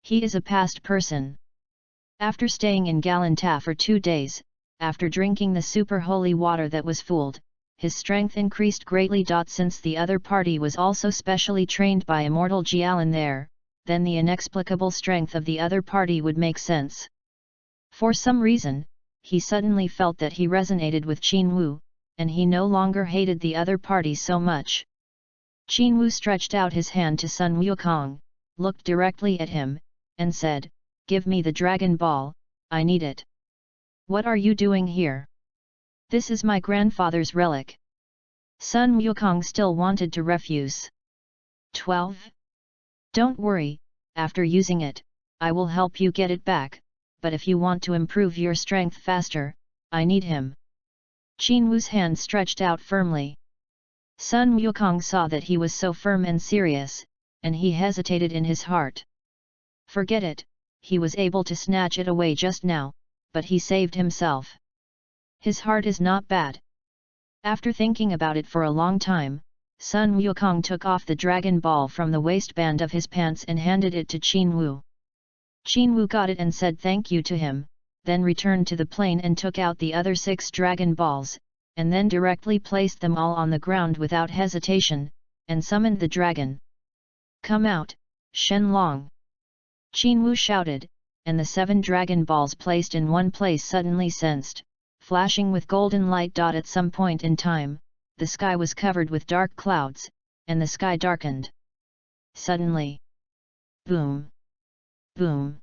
He is a past person. After staying in Galanta for 2 days, after drinking the super holy water that was fooled, his strength increased greatly. Since the other party was also specially trained by immortal Jialan there, then the inexplicable strength of the other party would make sense. For some reason, he suddenly felt that he resonated with Qin Wu, and he no longer hated the other party so much. Qin Wu stretched out his hand to Sun Wukong, looked directly at him, and said, "Give me the Dragon Ball, I need it." "What are you doing here?" "This is my grandfather's relic." Sun Wukong still wanted to refuse. 12. "Don't worry, after using it, I will help you get it back, but if you want to improve your strength faster, I need him." Qin Wu's hand stretched out firmly. Sun Wukong saw that he was so firm and serious, and he hesitated in his heart. Forget it, he was able to snatch it away just now, but he saved himself. His heart is not bad. After thinking about it for a long time, Sun Wukong took off the Dragon Ball from the waistband of his pants and handed it to Qin Wu. Qin Wu got it and said thank you to him, then returned to the plane and took out the other 6 Dragon Balls, and then directly placed them all on the ground without hesitation, and summoned the dragon. "Come out, Shenlong!" Qin Wu shouted, and the 7 Dragon Balls placed in one place suddenly sensed, flashing with golden light. At some point in time, the sky was covered with dark clouds, and the sky darkened. Suddenly, boom! Boom!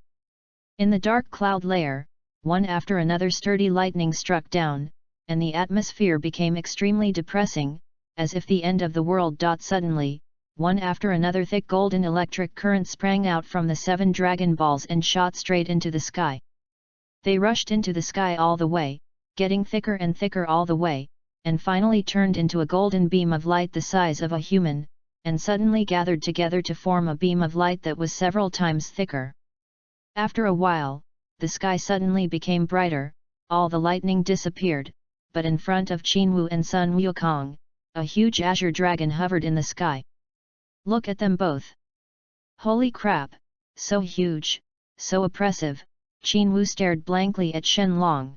In the dark cloud layer, one after another sturdy lightning struck down, and the atmosphere became extremely depressing, as if the end of the world. Suddenly, one after another thick golden electric current sprang out from the 7 Dragon Balls and shot straight into the sky. They rushed into the sky all the way, getting thicker and thicker all the way, and finally turned into a golden beam of light the size of a human, and suddenly gathered together to form a beam of light that was several times thicker. After a while, the sky suddenly became brighter, all the lightning disappeared, but in front of Qin Wu and Sun Wukong, a huge azure dragon hovered in the sky. "Look at them both! Holy crap, so huge, so oppressive!" Qin Wu stared blankly at Shenlong.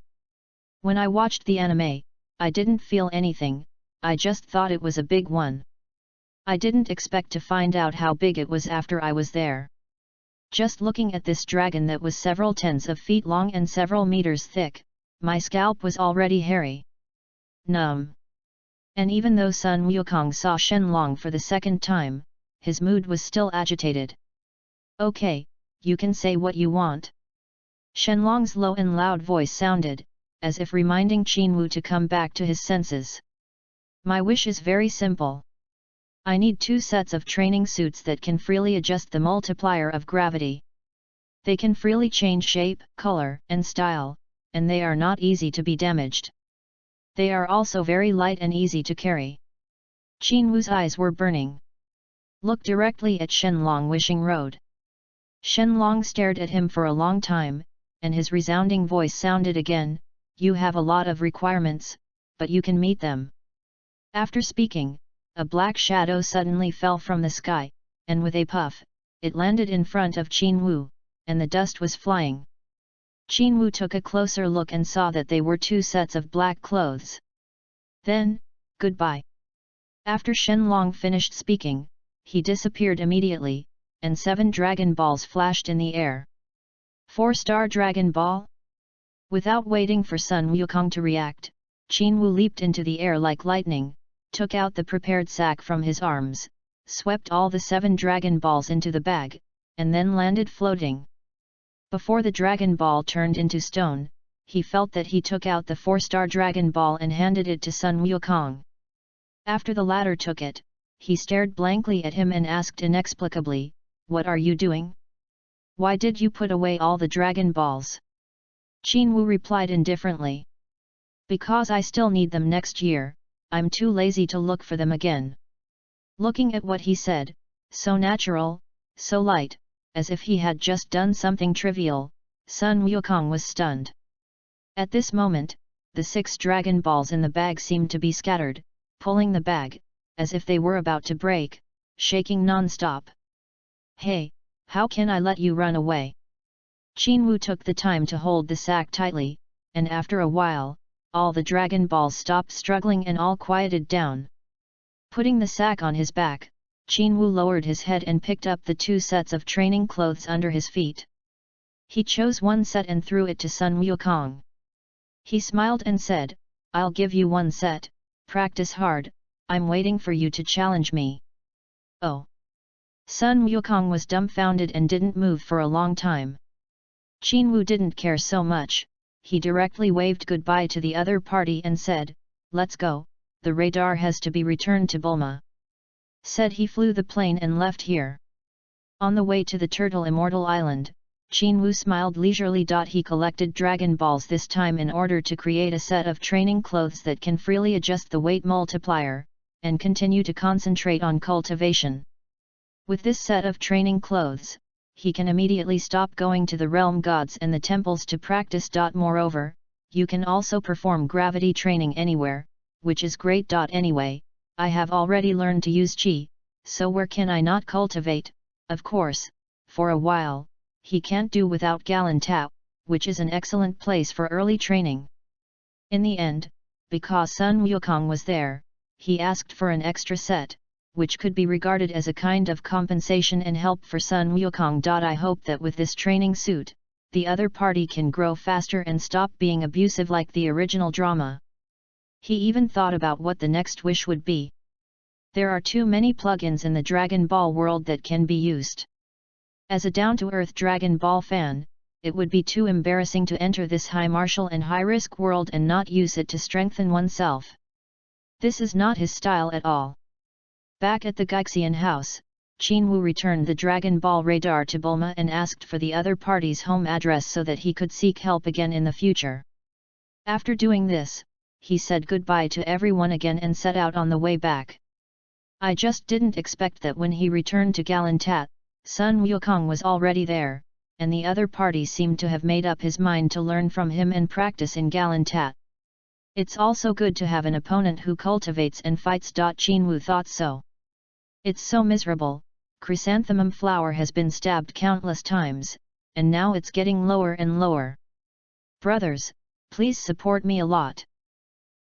"When I watched the anime, I didn't feel anything, I just thought it was a big one. I didn't expect to find out how big it was after I was there. Just looking at this dragon that was several tens of feet long and several meters thick, my scalp was already hairy. Numb." And even though Sun Wukong saw Shenlong for the second time, his mood was still agitated. "Okay, you can say what you want." Shenlong's low and loud voice sounded, as if reminding Qin Wu to come back to his senses. "My wish is very simple. I need 2 sets of training suits that can freely adjust the multiplier of gravity. They can freely change shape, color, and style, and they are not easy to be damaged. They are also very light and easy to carry." Qin Wu's eyes were burning. "Look directly at Shenlong," Wishing Road. Shenlong stared at him for a long time, and his resounding voice sounded again, "You have a lot of requirements, but you can meet them." After speaking, a black shadow suddenly fell from the sky, and with a puff, it landed in front of Qin Wu, and the dust was flying. Qin Wu took a closer look and saw that they were 2 sets of black clothes. Then, goodbye. After Shenlong finished speaking, he disappeared immediately, and 7 Dragon Balls flashed in the air. 4-star Dragon Ball? Without waiting for Sun Wukong to react, Qin Wu leaped into the air like lightning, took out the prepared sack from his arms, swept all the 7 Dragon Balls into the bag, and then landed floating. Before the Dragon Ball turned into stone, he felt that he took out the 4-star Dragon Ball and handed it to Sun Wukong. After the latter took it, he stared blankly at him and asked inexplicably, "What are you doing? Why did you put away all the Dragon Balls?" Qin Wu replied indifferently. "Because I still need them next year, I'm too lazy to look for them again." Looking at what he said, so natural, so light, as if he had just done something trivial, Sun Wukong was stunned. At this moment, the 6 Dragon Balls in the bag seemed to be scattered, pulling the bag, as if they were about to break, shaking non-stop. "Hey, how can I let you run away?" Qin Wu took the time to hold the sack tightly, and after a while, all the Dragon Balls stopped struggling and all quieted down. Putting the sack on his back, Qin Wu lowered his head and picked up the 2 sets of training clothes under his feet. He chose one set and threw it to Sun Wukong. He smiled and said, "I'll give you one set, practice hard, I'm waiting for you to challenge me." "Oh! Sun Wukong was dumbfounded and didn't move for a long time. Qin Wu didn't care so much, he directly waved goodbye to the other party and said, "Let's go, the radar has to be returned to Bulma." Said he flew the plane and left here. On the way to the Turtle Immortal Island, Qin Wu smiled leisurely. He collected Dragon Balls this time in order to create a set of training clothes that can freely adjust the weight multiplier, and continue to concentrate on cultivation. With this set of training clothes, he can immediately stop going to the realm gods and the temples to practice. Moreover, you can also perform gravity training anywhere, which is great. Anyway, I have already learned to use Qi, so where can I not cultivate? Of course, for a while, he can't do without Galentao, which is an excellent place for early training. In the end, because Sun Wukong was there, he asked for an extra set, which could be regarded as a kind of compensation and help for Sun Wukong. I hope that with this training suit, the other party can grow faster and stop being abusive like the original drama. He even thought about what the next wish would be. There are too many plugins in the Dragon Ball world that can be used. As a down-to-earth Dragon Ball fan, it would be too embarrassing to enter this high martial and high-risk world and not use it to strengthen oneself. This is not his style at all. Back at the Gaixian house, Qin Wu returned the Dragon Ball radar to Bulma and asked for the other party's home address so that he could seek help again in the future. After doing this, he said goodbye to everyone again and set out on the way back. I just didn't expect that when he returned to Galantat, Sun Wukong was already there, and the other party seemed to have made up his mind to learn from him and practice in Galantat. It's also good to have an opponent who cultivates and fights. Qin Wu thought so. It's so miserable, chrysanthemum flower has been stabbed countless times, and now it's getting lower and lower. Brothers, please support me a lot.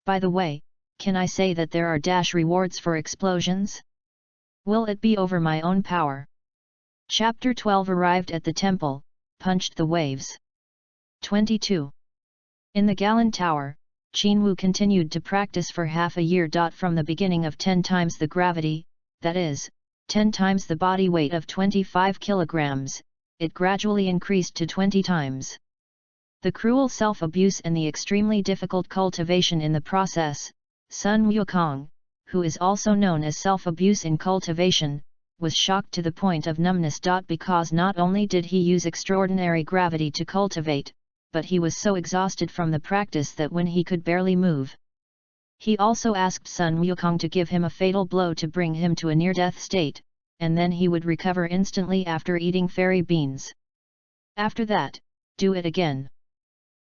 By the way, can I say that there are rewards for explosions? Will it be over my own power? Chapter 12 arrived at the temple, punched the waves. 22. In the Galan Tower, Qin Wu continued to practice for half a year. From the beginning of 10 times the gravity, that is, 10 times the body weight of 25 kilograms, it gradually increased to 20 times. The cruel self-abuse and the extremely difficult cultivation in the process, Sun Wukong, who is also known as self-abuse in cultivation, was shocked to the point of numbness. Because not only did he use extraordinary gravity to cultivate, but he was so exhausted from the practice that when he could barely move. He also asked Sun Wukong to give him a fatal blow to bring him to a near-death state, and then he would recover instantly after eating fairy beans. After that, do it again.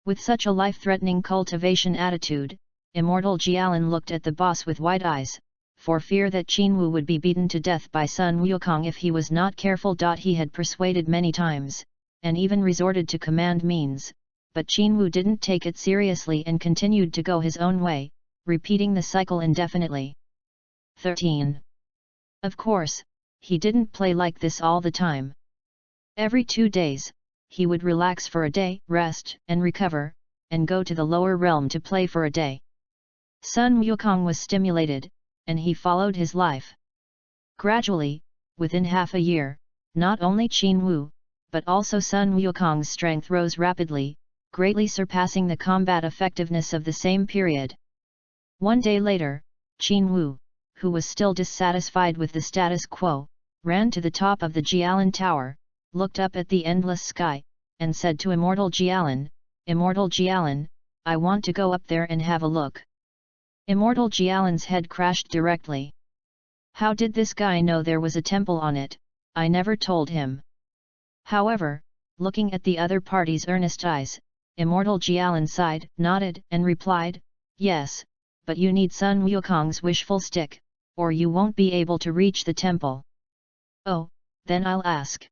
With such a life-threatening cultivation attitude, Immortal Jialan looked at the boss with wide eyes, for fear that Qin Wu would be beaten to death by Sun Wukong if he was not careful. He had persuaded many times, and even resorted to command means, but Qin Wu didn't take it seriously and continued to go his own way, repeating the cycle indefinitely. 13. Of course, he didn't play like this all the time. Every 2 days, he would relax for a day, rest and recover, and go to the lower realm to play for a day. Sun Wukong was stimulated, and he followed his life. Gradually, within half a year, not only Qin Wu, but also Sun Wukong's strength rose rapidly, greatly surpassing the combat effectiveness of the same period. One day later, Qin Wu, who was still dissatisfied with the status quo, ran to the top of the Jialan Tower, looked up at the endless sky, and said to Immortal Jialan, "Immortal Jialan, I want to go up there and have a look." Immortal Jialan's head crashed directly. How did this guy know there was a temple on it? I never told him. However, looking at the other party's earnest eyes, Immortal Jialan sighed, nodded, and replied, "Yes, but you need Sun Wukong's wishful stick, or you won't be able to reach the temple." "Oh, then I'll ask."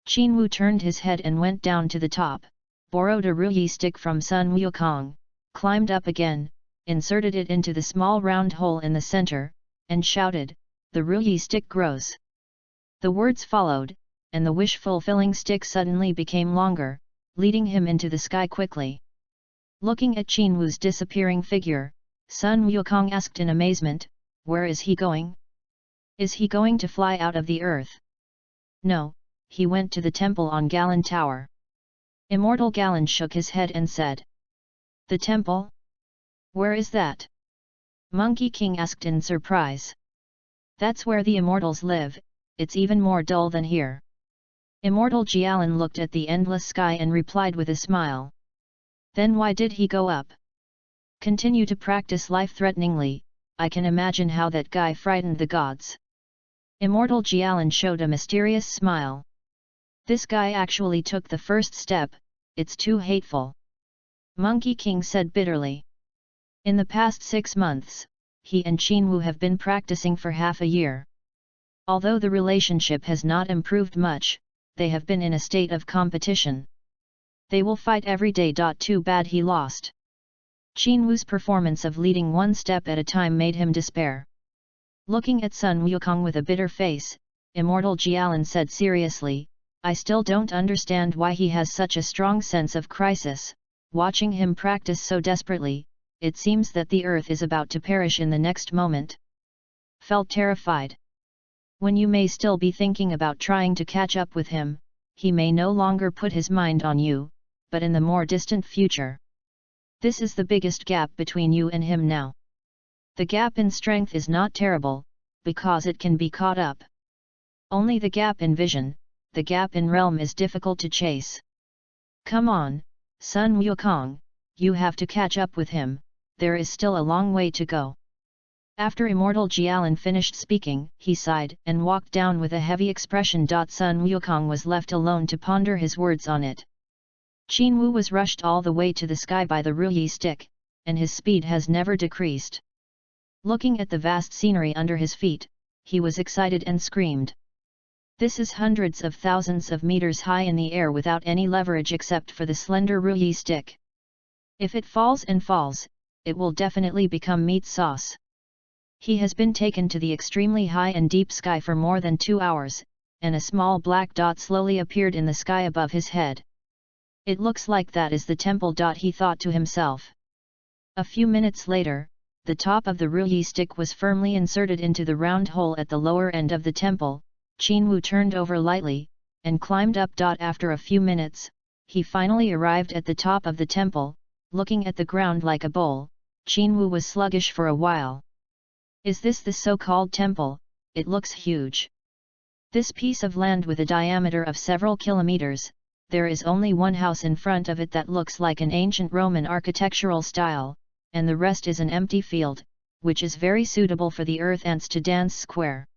Qin Wu turned his head and went down to the top, borrowed a Ruyi stick from Sun Wukong, climbed up again, inserted it into the small round hole in the center, and shouted, "The Ruyi stick grows." The words followed, and the wish-fulfilling stick suddenly became longer, leading him into the sky quickly. Looking at Qin Wu's disappearing figure, Sun Wukong asked in amazement, "Where is he going? Is he going to fly out of the earth, No, he went to the temple on Galan Tower. Immortal Galan shook his head and said. The temple? Where is that? Monkey King asked in surprise. That's where the immortals live, it's even more dull than here. Immortal Jialan looked at the endless sky and replied with a smile. Then why did he go up? Continue to practice life-threateningly, I can imagine how that guy frightened the gods. Immortal Jialan showed a mysterious smile. This guy actually took the first step, it's too hateful. Monkey King said bitterly. In the past 6 months, he and Qinwu have been practicing for half a year. Although the relationship has not improved much, they have been in a state of competition. They will fight every day. Too bad he lost. Qinwu's performance of leading one step at a time made him despair. Looking at Sun Wukong with a bitter face, Immortal Jialan said seriously, I still don't understand why he has such a strong sense of crisis. Watching him practice so desperately, it seems that the earth is about to perish in the next moment. Felt terrified. When you may still be thinking about trying to catch up with him, he may no longer put his mind on you, but in the more distant future. This is the biggest gap between you and him now. The gap in strength is not terrible, because it can be caught up. Only the gap in vision, the gap in realm is difficult to chase. Come on, Sun Wukong, you have to catch up with him, there is still a long way to go. After Immortal Jialan finished speaking, he sighed and walked down with a heavy expression. Sun Wukong was left alone to ponder his words on it. Qinwu was rushed all the way to the sky by the Ruyi stick, and his speed has never decreased. Looking at the vast scenery under his feet, he was excited and screamed. This is hundreds of thousands of meters high in the air without any leverage except for the slender Ruyi stick. If it falls and falls, it will definitely become meat sauce. He has been taken to the extremely high and deep sky for more than 2 hours, and a small black dot slowly appeared in the sky above his head. It looks like that is the temple. He thought to himself. A few minutes later, the top of the Ruyi stick was firmly inserted into the round hole at the lower end of the temple. Qinwu turned over lightly, and climbed up. After a few minutes, he finally arrived at the top of the temple. Looking at the ground like a bowl, Qinwu was sluggish for a while. Is this the so-called temple? It looks huge. This piece of land with a diameter of several kilometers, there is only one house in front of it that looks like an ancient Roman architectural style, and the rest is an empty field, which is very suitable for the earth ants to dance square.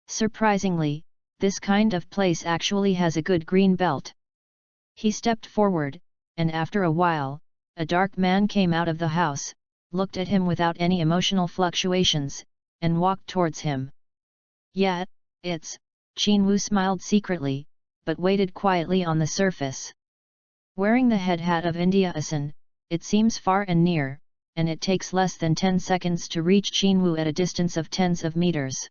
Surprisingly, this kind of place actually has a good green belt. He stepped forward, and after a while, a dark man came out of the house, looked at him without any emotional fluctuations, and walked towards him. Yeah, it's, Qinwu smiled secretly, but waited quietly on the surface. Wearing the head hat of India Asan, it seems far and near, and it takes less than 10 seconds to reach Qinwu at a distance of tens of meters.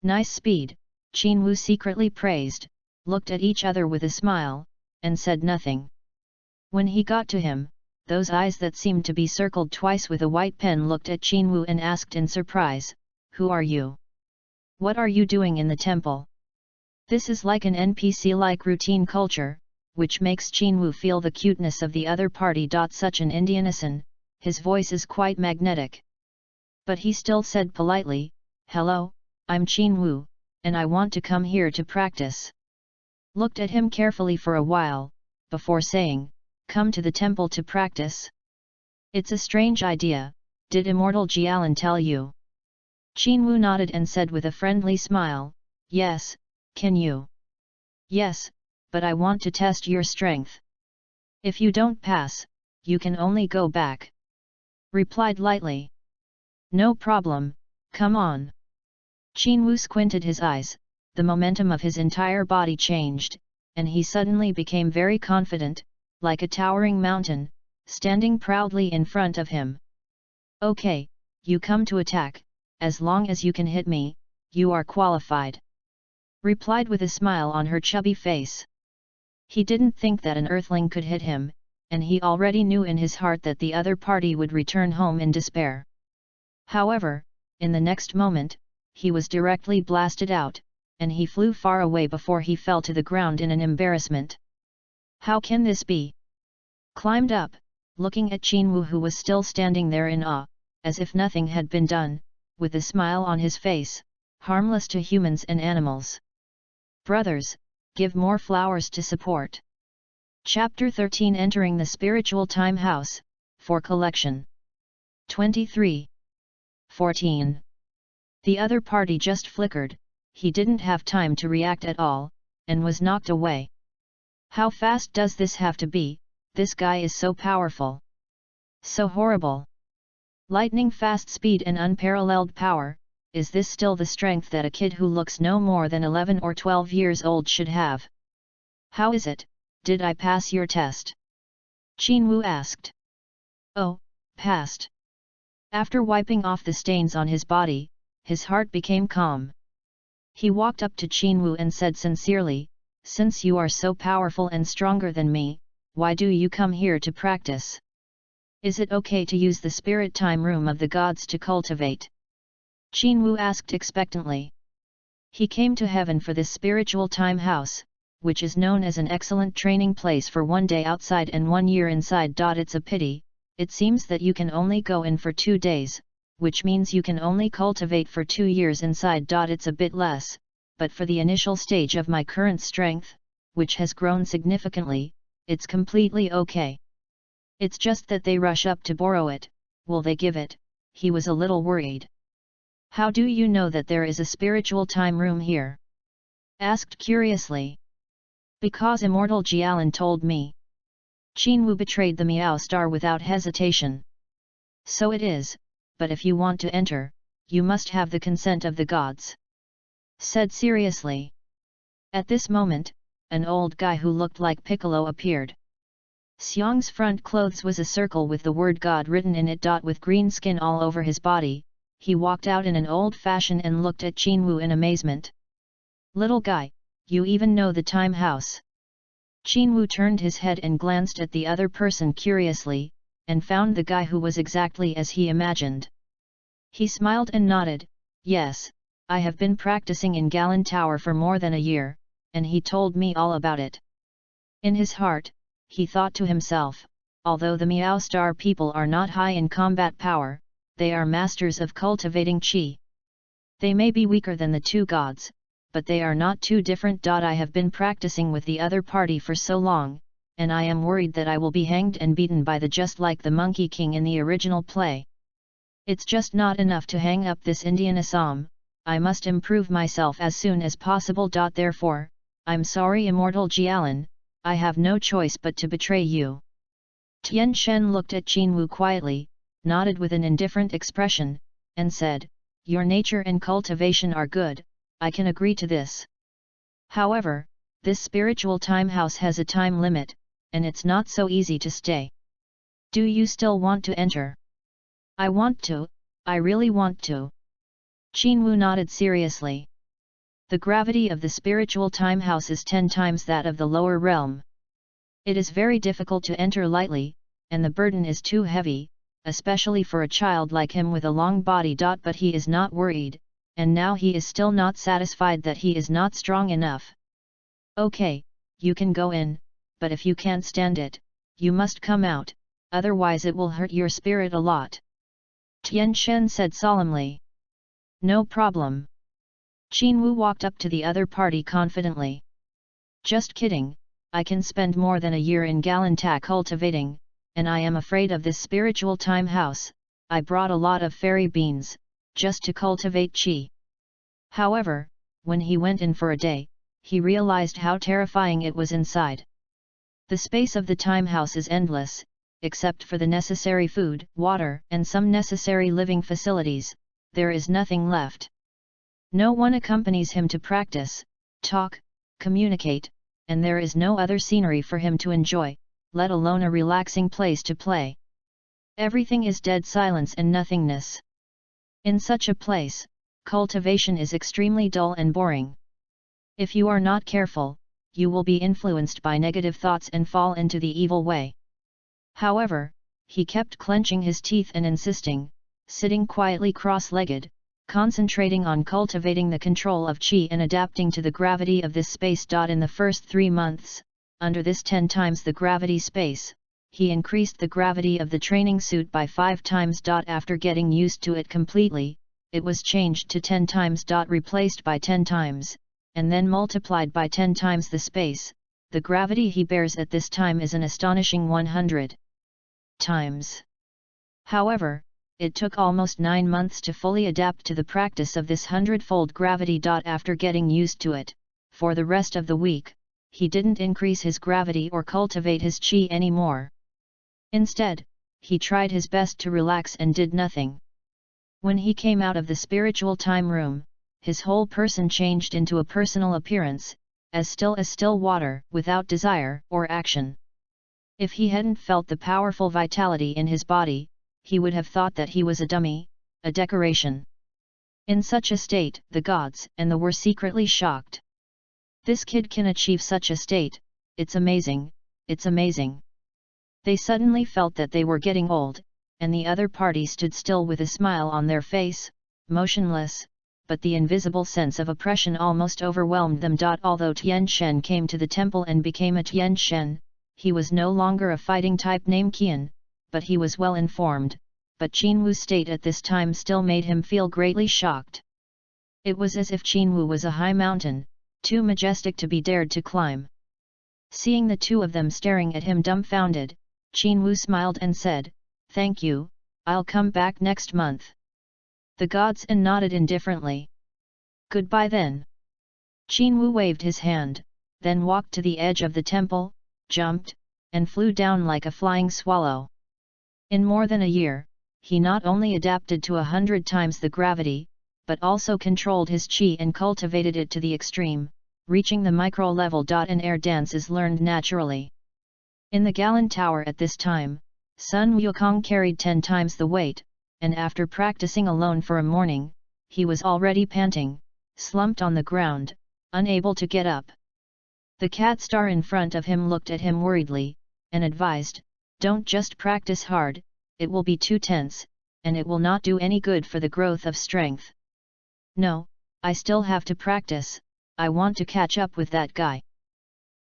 Nice speed, Qinwu secretly praised, looked at each other with a smile, and said nothing. When he got to him, those eyes that seemed to be circled twice with a white pen looked at Qinwu and asked in surprise, Who are you? What are you doing in the temple? This is like an NPC-like routine culture, which makes Qinwu feel the cuteness of the other party. Such an Indianasan, his voice is quite magnetic. But he still said politely, Hello, I'm Qinwu, and I want to come here to practice. Looked at him carefully for a while, before saying, Come to the temple to practice? It's a strange idea, did Immortal Jialan tell you? Qinwu nodded and said with a friendly smile, Yes, can you? Yes, but I want to test your strength. If you don't pass, you can only go back. Replied lightly. No problem, come on. Qinwu squinted his eyes, the momentum of his entire body changed, and he suddenly became very confident, like a towering mountain, standing proudly in front of him. Okay, you come to attack, as long as you can hit me, you are qualified. Replied with a smile on her chubby face. He didn't think that an earthling could hit him, and he already knew in his heart that the other party would return home in despair. However, in the next moment, he was directly blasted out, and he flew far away before he fell to the ground in an embarrassment. How can this be? Climbed up, looking at Qinwu, who was still standing there in awe, as if nothing had been done, with a smile on his face, harmless to humans and animals. Brothers, give more flowers to support. Chapter 13, Entering the Spiritual Time House, for collection. 23. 14. The other party just flickered, he didn't have time to react at all, and was knocked away. How fast does this have to be? This guy is so powerful. So horrible. Lightning fast speed and unparalleled power, is this still the strength that a kid who looks no more than 11 or 12 years old should have? How is it, did I pass your test? Qinwu asked. Oh, passed. After wiping off the stains on his body, his heart became calm. He walked up to Qinwu and said sincerely, since you are so powerful and stronger than me, why do you come here to practice? Is it okay to use the spirit time room of the gods to cultivate? Qinwu asked expectantly. He came to heaven for this spiritual time house, which is known as an excellent training place for 1 day outside and 1 year inside. It's a pity, it seems that you can only go in for 2 days, which means you can only cultivate for 2 years inside. It's a bit less, but for the initial stage of my current strength, which has grown significantly, it's completely okay. It's just that they rush up to borrow it. Will they give it? He was a little worried. How do you know that there is a spiritual time room here? Asked curiously. Because Immortal Jialan told me. Qinwu betrayed the Miao Star without hesitation. So it is, but if you want to enter, you must have the consent of the gods. Said seriously. At this moment, an old guy who looked like Piccolo appeared. Xiang's front clothes was a circle with the word God written in it. With green skin all over his body, he walked out in an old fashion and looked at Qinwu in amazement. Little guy, you even know the time house. Qinwu turned his head and glanced at the other person curiously, and found the guy who was exactly as he imagined. He smiled and nodded, yes, I have been practicing in Galan Tower for more than a year, and he told me all about it. In his heart, he thought to himself, although the Miao Star people are not high in combat power, they are masters of cultivating qi. They may be weaker than the 2 gods, but they are not too different. I have been practicing with the other party for so long, and I am worried that I will be hanged and beaten by just like the Monkey King in the original play. It's just not enough to hang up this Indian Assam, I must improve myself as soon as possible. Therefore, I'm sorry Immortal Jialan, I have no choice but to betray you. Tian Shen looked at Qinwu quietly, nodded with an indifferent expression, and said, your nature and cultivation are good, I can agree to this. However, this spiritual time house has a time limit, and it's not so easy to stay. Do you still want to enter? I want to, I really want to. Qinwu nodded seriously. The gravity of the spiritual time house is 10 times that of the lower realm. It is very difficult to enter lightly, and the burden is too heavy, especially for a child like him with a long body. But he is not worried, and now he is still not satisfied that he is not strong enough. Okay, you can go in, but if you can't stand it, you must come out, otherwise it will hurt your spirit a lot. Tian Shen said solemnly. No problem. Qinwu walked up to the other party confidently. Just kidding, I can spend more than a year in Galanta cultivating, and I am afraid of this spiritual time house. I brought a lot of fairy beans, just to cultivate qi. However, when he went in for a day, he realized how terrifying it was inside. The space of the time house is endless, except for the necessary food, water, and some necessary living facilities, there is nothing left. No one accompanies him to practice, talk, communicate, and there is no other scenery for him to enjoy, let alone a relaxing place to play. Everything is dead silence and nothingness. In such a place, cultivation is extremely dull and boring. If you are not careful, you will be influenced by negative thoughts and fall into the evil way. However, he kept clenching his teeth and insisting, sitting quietly cross-legged, concentrating on cultivating the control of Qi and adapting to the gravity of this space. In the first 3 months, under this 10 times the gravity space, he increased the gravity of the training suit by 5 times. After getting used to it completely, it was changed to 10 times. Replaced by 10 times, and then multiplied by 10 times the space. The gravity he bears at this time is an astonishing 100 times. However, it took almost 9 months to fully adapt to the practice of this 100-fold gravity. After getting used to it, for the rest of the week, he didn't increase his gravity or cultivate his Qi anymore. Instead, he tried his best to relax and did nothing. When he came out of the spiritual time room, his whole person changed into a personal appearance, as still water, without desire or action. If he hadn't felt the powerful vitality in his body, he would have thought that he was a dummy, a decoration. In such a state, the gods and the were secretly shocked. This kid can achieve such a state, it's amazing, it's amazing. They suddenly felt that they were getting old, and the other party stood still with a smile on their face, motionless, but the invisible sense of oppression almost overwhelmed them. Although Tian Shen came to the temple and became a Tian Shen, he was no longer a fighting type named Qian, but he was well informed, but Qin Wu's state at this time still made him feel greatly shocked. It was as if Qin Wu was a high mountain, too majestic to be dared to climb. Seeing the two of them staring at him dumbfounded, Qin Wu smiled and said, "Thank you, I'll come back next month." The gods nodded indifferently. "Goodbye then." Qin Wu waved his hand, then walked to the edge of the temple, jumped, and flew down like a flying swallow. In more than a year, he not only adapted to 100 times the gravity, but also controlled his Qi and cultivated it to the extreme, reaching the micro level. An air dance is learned naturally. In the Galan Tower at this time, Sun Wukong carried 10 times the weight, and after practicing alone for a morning, he was already panting, slumped on the ground, unable to get up. The cat star in front of him looked at him worriedly, and advised, "Don't just practice hard, it will be too tense, and it will not do any good for the growth of strength." "No, I still have to practice, I want to catch up with that guy."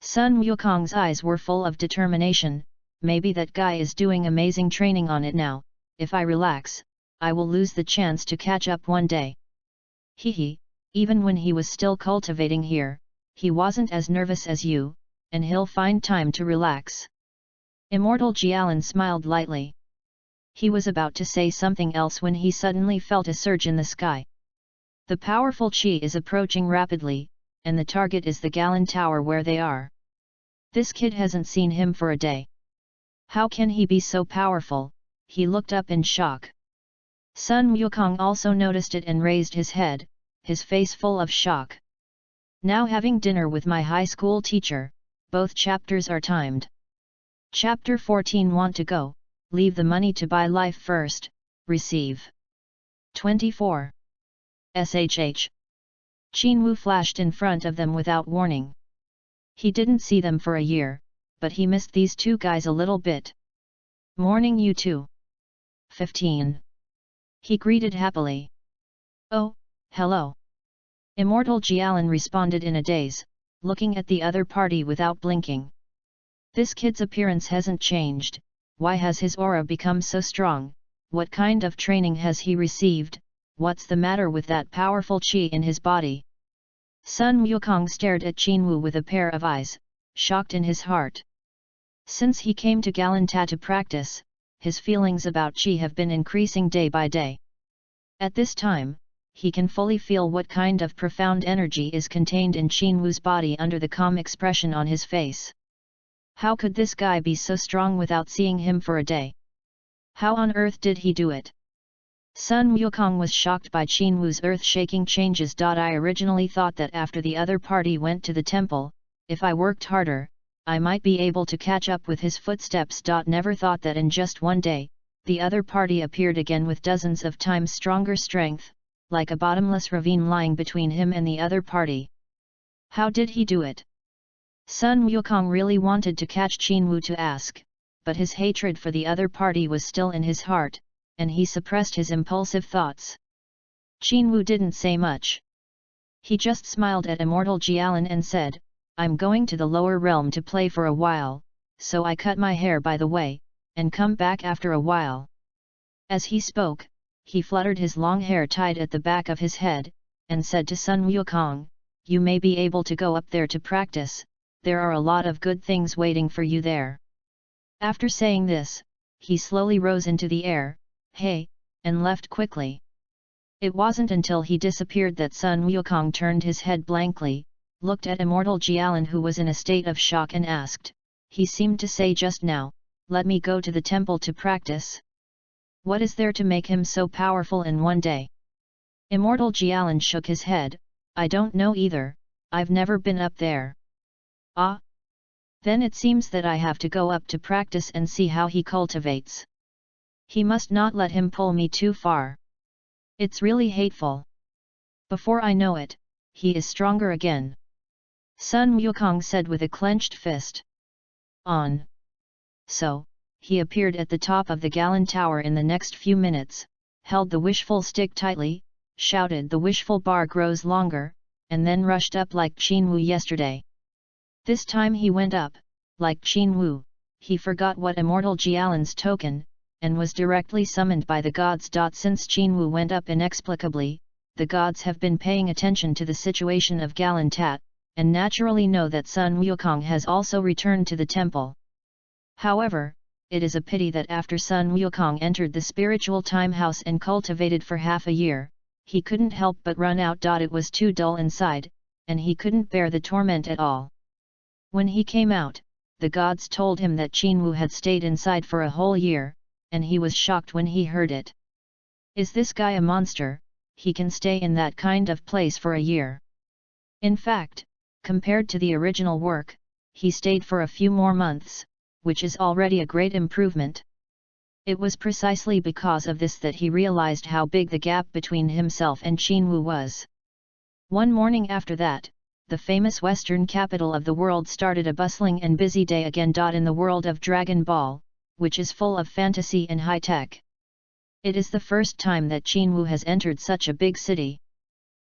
Sun Wukong's eyes were full of determination. "Maybe that guy is doing amazing training on it now, if I relax, I will lose the chance to catch up one day." Hehe, even when he was still cultivating here, he wasn't as nervous as you, and he'll find time to relax. Immortal Jialan smiled lightly. He was about to say something else when he suddenly felt a surge in the sky. The powerful Qi is approaching rapidly, and the target is the Galan Tower where they are. This kid hasn't seen him for a day. How can he be so powerful? He looked up in shock. Sun Wukong also noticed it and raised his head, his face full of shock. "Now having dinner with my high school teacher, both chapters are timed. Chapter 14 Want to go, leave the money to buy life first, receive. 24. SHH. Qin Wu flashed in front of them without warning. He didn't see them for a year, but he missed these two guys a little bit. "Morning you two." 15. He greeted happily. "Oh, hello." Immortal Jialan responded in a daze, looking at the other party without blinking. This kid's appearance hasn't changed, why has his aura become so strong, what kind of training has he received, what's the matter with that powerful Qi in his body? Sun Wukong stared at Qin Wu with a pair of eyes, shocked in his heart. Since he came to Galanta to practice, his feelings about Qi have been increasing day by day. At this time, he can fully feel what kind of profound energy is contained in Qin Wu's body under the calm expression on his face. How could this guy be so strong without seeing him for a day? How on earth did he do it? Sun Wukong was shocked by Qin Wu's earth-shaking changes. I originally thought that after the other party went to the temple, if I worked harder, I might be able to catch up with his footsteps. Never thought that in just one day, the other party appeared again with dozens of times stronger strength, like a bottomless ravine lying between him and the other party. How did he do it? Sun Wukong really wanted to catch Qin Wu to ask, but his hatred for the other party was still in his heart, and he suppressed his impulsive thoughts. Qin didn't say much. He just smiled at Immortal Jialan and said, I'm going to the lower realm to play for a while, so I cut my hair by the way, and come back after a while. As he spoke, he fluttered his long hair tied at the back of his head, and said to Sun Wukong, you may be able to go up there to practice, there are a lot of good things waiting for you there. After saying this, he slowly rose into the air, hey, and left quickly. It wasn't until he disappeared that Sun Wukong turned his head blankly, looked at Immortal Jialan who was in a state of shock and asked, he seemed to say just now, let me go to the temple to practice. What is there to make him so powerful in one day? Immortal Jialan shook his head, I don't know either, I've never been up there. Ah? Then it seems that I have to go up to practice and see how he cultivates. He must not let him pull me too far. It's really hateful. Before I know it, he is stronger again. Sun Wukong said with a clenched fist. On. So, he appeared at the top of the Galan Tower in the next few minutes, held the wishful stick tightly, shouted the wishful bar grows longer, and then rushed up like Qin Wu yesterday. This time he went up, like Qin Wu, he forgot what Immortal Jialan's token, and was directly summoned by the gods. Since Qin Wu went up inexplicably, the gods have been paying attention to the situation of Galan Tat, and naturally know that Sun Wukong has also returned to the temple. However, it is a pity that after Sun Wukong entered the spiritual time house and cultivated for half a year, he couldn't help but run out. It was too dull inside, and he couldn't bear the torment at all. When he came out, the gods told him that Qin Wu had stayed inside for a whole year, and he was shocked when he heard it. Is this guy a monster? He can stay in that kind of place for a year. In fact, compared to the original work, he stayed for a few more months, which is already a great improvement. It was precisely because of this that he realized how big the gap between himself and Qin Wu was. One morning after that, the famous western capital of the world started a bustling and busy day again. In the world of Dragon Ball, which is full of fantasy and high-tech. It is the first time that Qin Wu has entered such a big city.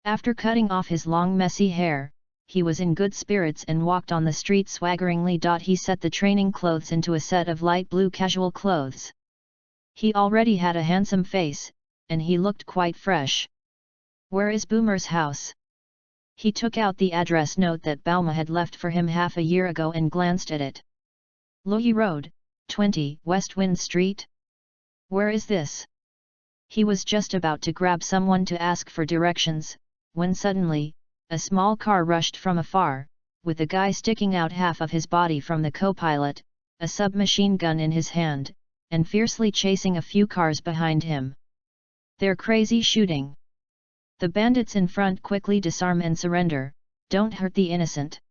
After cutting off his long messy hair, he was in good spirits and walked on the street swaggeringly. He set the training clothes into a set of light blue casual clothes. He already had a handsome face, and he looked quite fresh. Where is Boomer's house? He took out the address note that Bauma had left for him half a year ago and glanced at it. Luyi Road, 20 West Wind Street? Where is this? He was just about to grab someone to ask for directions, when suddenly, a small car rushed from afar, with a guy sticking out half of his body from the co-pilot, a submachine gun in his hand, and fiercely chasing a few cars behind him. They're crazy shooting. The bandits in front quickly disarm and surrender, don't hurt the innocent.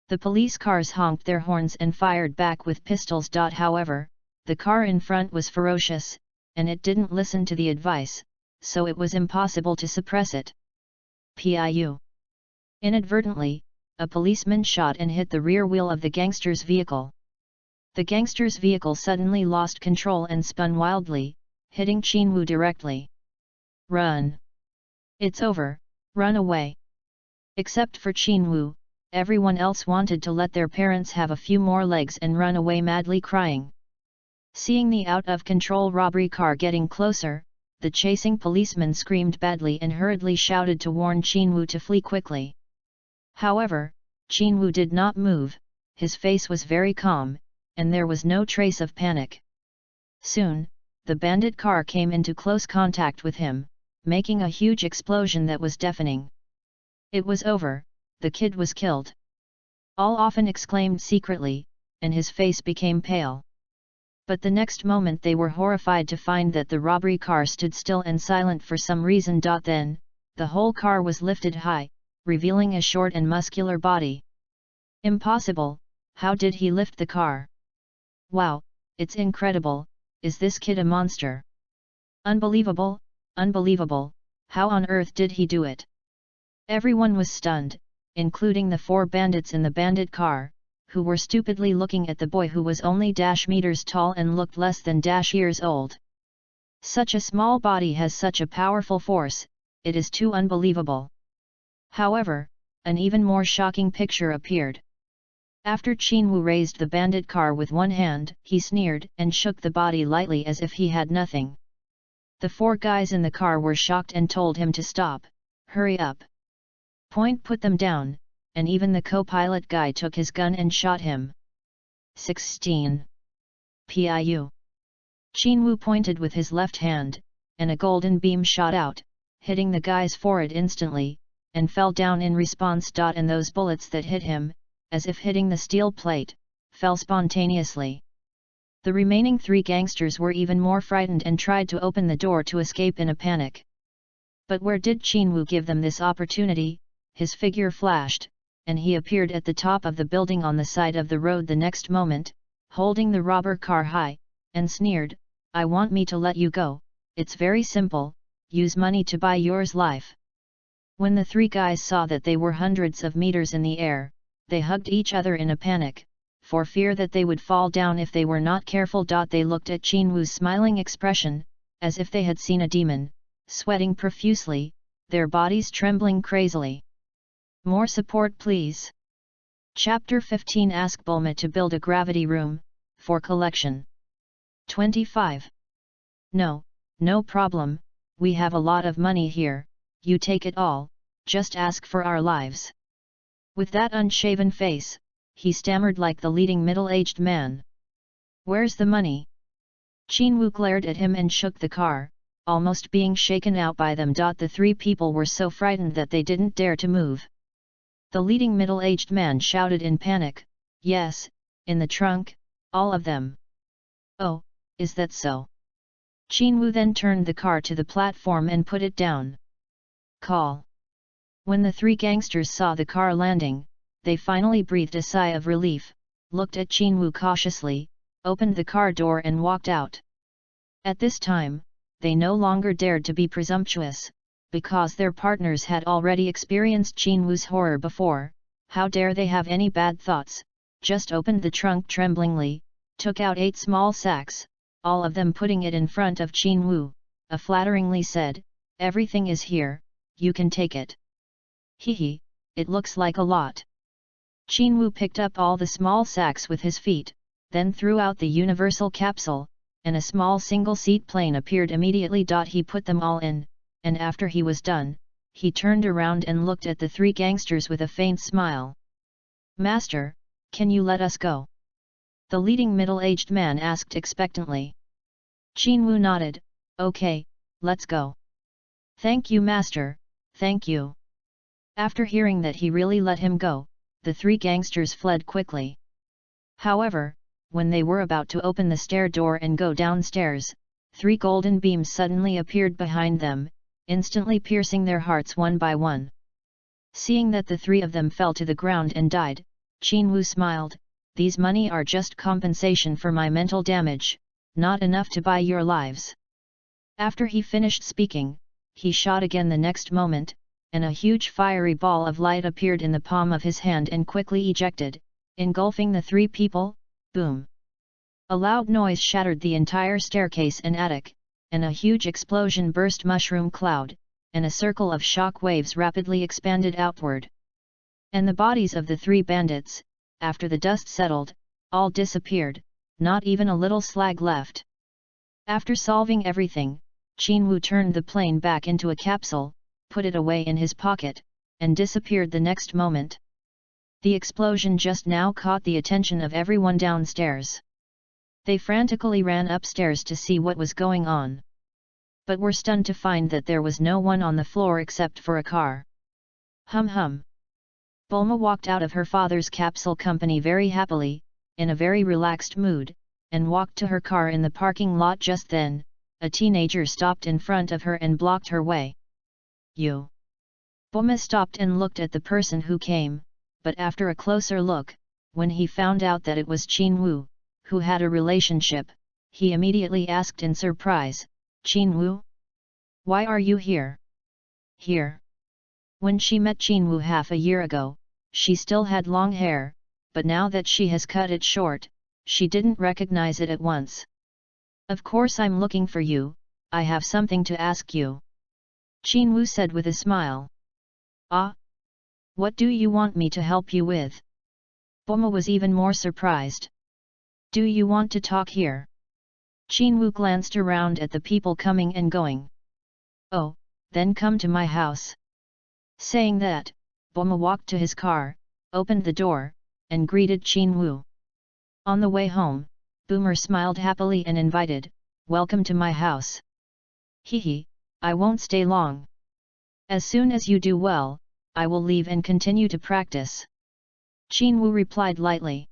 The police cars honked their horns and fired back with pistols. However, the car in front was ferocious, and it didn't listen to the advice, so it was impossible to suppress it. Piu. Inadvertently, a policeman shot and hit the rear wheel of the gangster's vehicle. The gangster's vehicle suddenly lost control and spun wildly, hitting Qin Wu directly. Run! It's over, run away! Except for Qin Wu, everyone else wanted to let their parents have a few more legs and run away madly crying. Seeing the out-of-control robbery car getting closer, the chasing policeman screamed badly and hurriedly shouted to warn Qin Wu to flee quickly. However, Qin Wu did not move, his face was very calm, and there was no trace of panic. Soon, the bandit car came into close contact with him, making a huge explosion that was deafening. It was over, the kid was killed. All often exclaimed secretly, and his face became pale. But the next moment they were horrified to find that the robbery car stood still and silent for some reason. Then, the whole car was lifted high, revealing a short and muscular body. Impossible, how did he lift the car? Wow, it's incredible, is this kid a monster? Unbelievable, unbelievable, how on earth did he do it? Everyone was stunned, including the 4 bandits in the bandit car, who were stupidly looking at the boy who was only -meters tall and looked less than -years old. Such a small body has such a powerful force, it is too unbelievable. However, an even more shocking picture appeared. After Qin-Wu raised the bandit car with one hand, he sneered and shook the body lightly as if he had nothing. The 4 guys in the car were shocked and told him to stop, hurry up. Put them down, and even the co-pilot guy took his gun and shot him. 16. Piu. Qin-Wu pointed with his left hand, and a golden beam shot out, hitting the guy's forehead instantly, and fell down in response. And those bullets that hit him, as if hitting the steel plate, fell spontaneously. The remaining 3 gangsters were even more frightened and tried to open the door to escape in a panic. But where did Qin-Wu give them this opportunity? His figure flashed, and he appeared at the top of the building on the side of the road the next moment, holding the robber car high, and sneered, "I want me to let you go, it's very simple, use money to buy yours life." When the 3 guys saw that they were hundreds of meters in the air, they hugged each other in a panic, for fear that they would fall down if they were not careful. They looked at Qin-Wu's smiling expression, as if they had seen a demon, sweating profusely, their bodies trembling crazily. More support please. Chapter 15. Ask Bulma to build a gravity room, for collection. 25. No problem, we have a lot of money here, you take it all, just ask for our lives. With that unshaven face, he stammered like the leading middle-aged man. Where's the money? Qin-Wu glared at him and shook the car, almost being shaken out by them. The 3 people were so frightened that they didn't dare to move. The leading middle-aged man shouted in panic, "Yes, in the trunk, all of them." "Oh, is that so?" Qin-Wu then turned the car to the platform and put it down. Call. When the 3 gangsters saw the car landing, they finally breathed a sigh of relief, looked at Qin-Wu cautiously, opened the car door and walked out. At this time, they no longer dared to be presumptuous, because their partners had already experienced Qin-Wu's horror before. How dare they have any bad thoughts? Just opened the trunk tremblingly, took out 8 small sacks, all of them putting it in front of Qin-Wu, flatteringly said, "Everything is here, you can take it." "Hehe, it looks like a lot." Qin-Wu picked up all the small sacks with his feet, then threw out the universal capsule, and a small single-seat plane appeared immediately. He put them all in, and after he was done, he turned around and looked at the 3 gangsters with a faint smile. "Master, can you let us go?" the leading middle-aged man asked expectantly. Qin-Wu nodded, "Okay, let's go." "Thank you master, thank you." After hearing that he really let him go, the 3 gangsters fled quickly. However, when they were about to open the stair door and go downstairs, 3 golden beams suddenly appeared behind them, instantly piercing their hearts one by one. Seeing that the 3 of them fell to the ground and died, Qin-Wu smiled, "These money are just compensation for my mental damage, not enough to buy your lives." After he finished speaking, he shot again the next moment, and a huge fiery ball of light appeared in the palm of his hand and quickly ejected, engulfing the 3 people. Boom! A loud noise shattered the entire staircase and attic, and a huge explosion burst mushroom cloud, and a circle of shock waves rapidly expanded outward. And the bodies of the 3 bandits, after the dust settled, all disappeared, not even a little slag left. After solving everything, Qin-Wu turned the plane back into a capsule, put it away in his pocket, and disappeared the next moment. The explosion just now caught the attention of everyone downstairs. They frantically ran upstairs to see what was going on, but were stunned to find that there was no one on the floor except for a car. Hum. Bulma walked out of her father's capsule company very happily, in a very relaxed mood, and walked to her car in the parking lot. Just then, a teenager stopped in front of her and blocked her way. "You!" Bulma stopped and looked at the person who came, but after a closer look, when he found out that it was Qin-Wu, who had a relationship, he immediately asked in surprise, "Qin-Wu? Why are you here?" "Here?" When she met Qin-Wu half a year ago, she still had long hair, but now that she has cut it short, she didn't recognize it at once. "Of course I'm looking for you, I have something to ask you." Qin said with a smile. Ah? What do you want me to help you with? Boma was even more surprised. Do you want to talk here? Qin glanced around at the people coming and going. Oh, then come to my house. Saying that, Boma walked to his car, opened the door, and greeted Qin. On the way home, Boomer smiled happily and invited, "Welcome to my house." "Hehe, I won't stay long. As soon as you do well, I will leave and continue to practice." Qin replied lightly.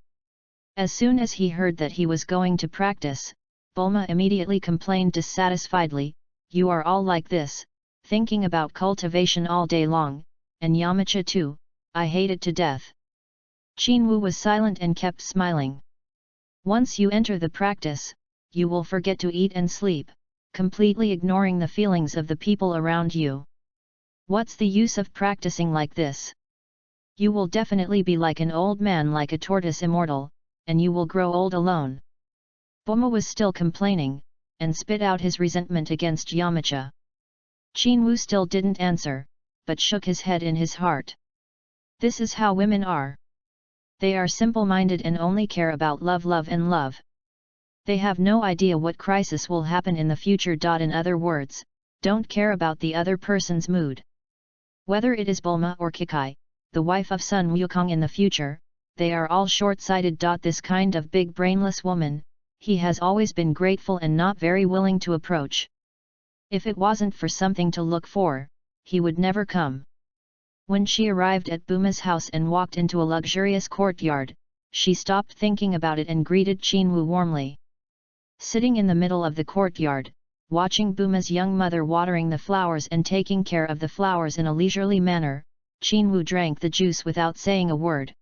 As soon as he heard that he was going to practice, Bulma immediately complained dissatisfiedly, "You are all like this, thinking about cultivation all day long, and Yamcha too, I hate it to death." Qin was silent and kept smiling. "Once you enter the practice, you will forget to eat and sleep, completely ignoring the feelings of the people around you. What's the use of practicing like this? You will definitely be like an old man, like a tortoise, immortal, and you will grow old alone." Bulma was still complaining, and spit out his resentment against Yamcha. Qin still didn't answer, but shook his head in his heart. This is how women are. They are simple-minded and only care about love, love and love. They have no idea what crisis will happen in the future. In other words, don't care about the other person's mood. Whether it is Bulma or Kikai, the wife of Sun Wukong in the future, they are all short-sighted. This kind of big brainless woman, he has always been grateful and not very willing to approach. If it wasn't for something to look for, he would never come. When she arrived at Bulma's house and walked into a luxurious courtyard, she stopped thinking about it and greeted Qin warmly. Sitting in the middle of the courtyard, watching Bulma's young mother watering the flowers and taking care of the flowers in a leisurely manner, Qin drank the juice without saying a word.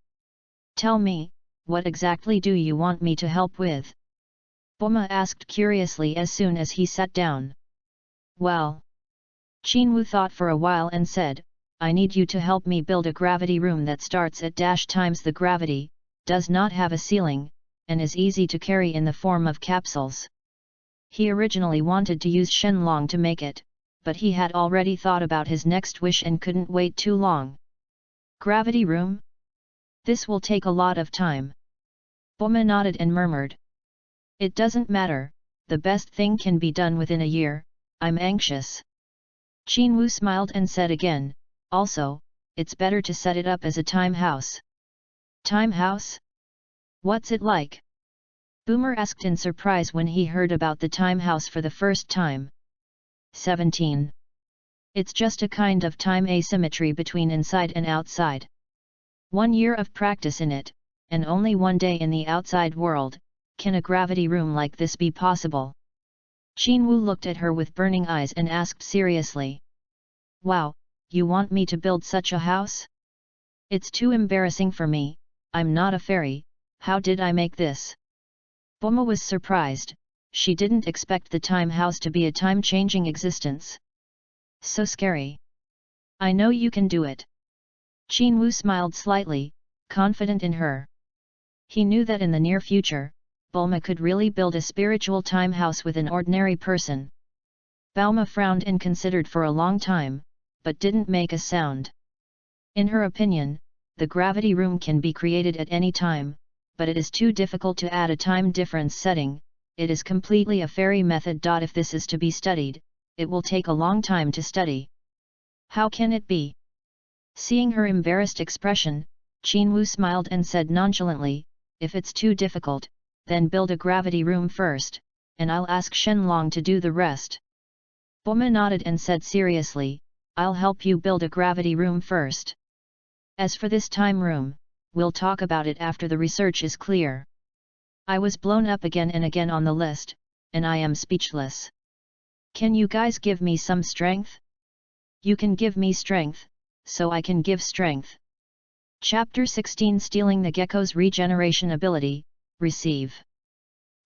"Tell me, what exactly do you want me to help with?" Bulma asked curiously as soon as he sat down. "Well..." Qin thought for a while and said, "I need you to help me build a gravity room that starts at times the gravity, does not have a ceiling, and is easy to carry in the form of capsules." He originally wanted to use Shenlong to make it, but he had already thought about his next wish and couldn't wait too long. "Gravity room? This will take a lot of time." Bulma nodded and murmured. "It doesn't matter, the best thing can be done within a year, I'm anxious." Qin smiled and said again, "Also, it's better to set it up as a time house." "Time house? What's it like?" Boomer asked in surprise when he heard about the time house for the first time. 17. It's just a kind of time asymmetry between inside and outside. 1 year of practice in it, and only 1 day in the outside world, can a gravity room like this be possible? Qin looked at her with burning eyes and asked seriously. "Wow, you want me to build such a house? It's too embarrassing for me, I'm not a fairy, how did I make this?" Bulma was surprised, she didn't expect the time house to be a time-changing existence. "So scary. I know you can do it." Qin smiled slightly, confident in her. He knew that in the near future, Bulma could really build a spiritual time house with an ordinary person. Bulma frowned and considered for a long time, but didn't make a sound. In her opinion, the gravity room can be created at any time, but it is too difficult to add a time difference setting, it is completely a fairy method. If this is to be studied, it will take a long time to study. How can it be? Seeing her embarrassed expression, Qin smiled and said nonchalantly, "If it's too difficult, then build a gravity room first, and I'll ask Shenlong to do the rest." Bulma nodded and said seriously, "I'll help you build a gravity room first. As for this time room, we'll talk about it after the research is clear." I was blown up again and again on the list, and I am speechless. Can you guys give me some strength? You can give me strength, so I can give strength. Chapter 16 Stealing the Gecko's Regeneration Ability, Receive.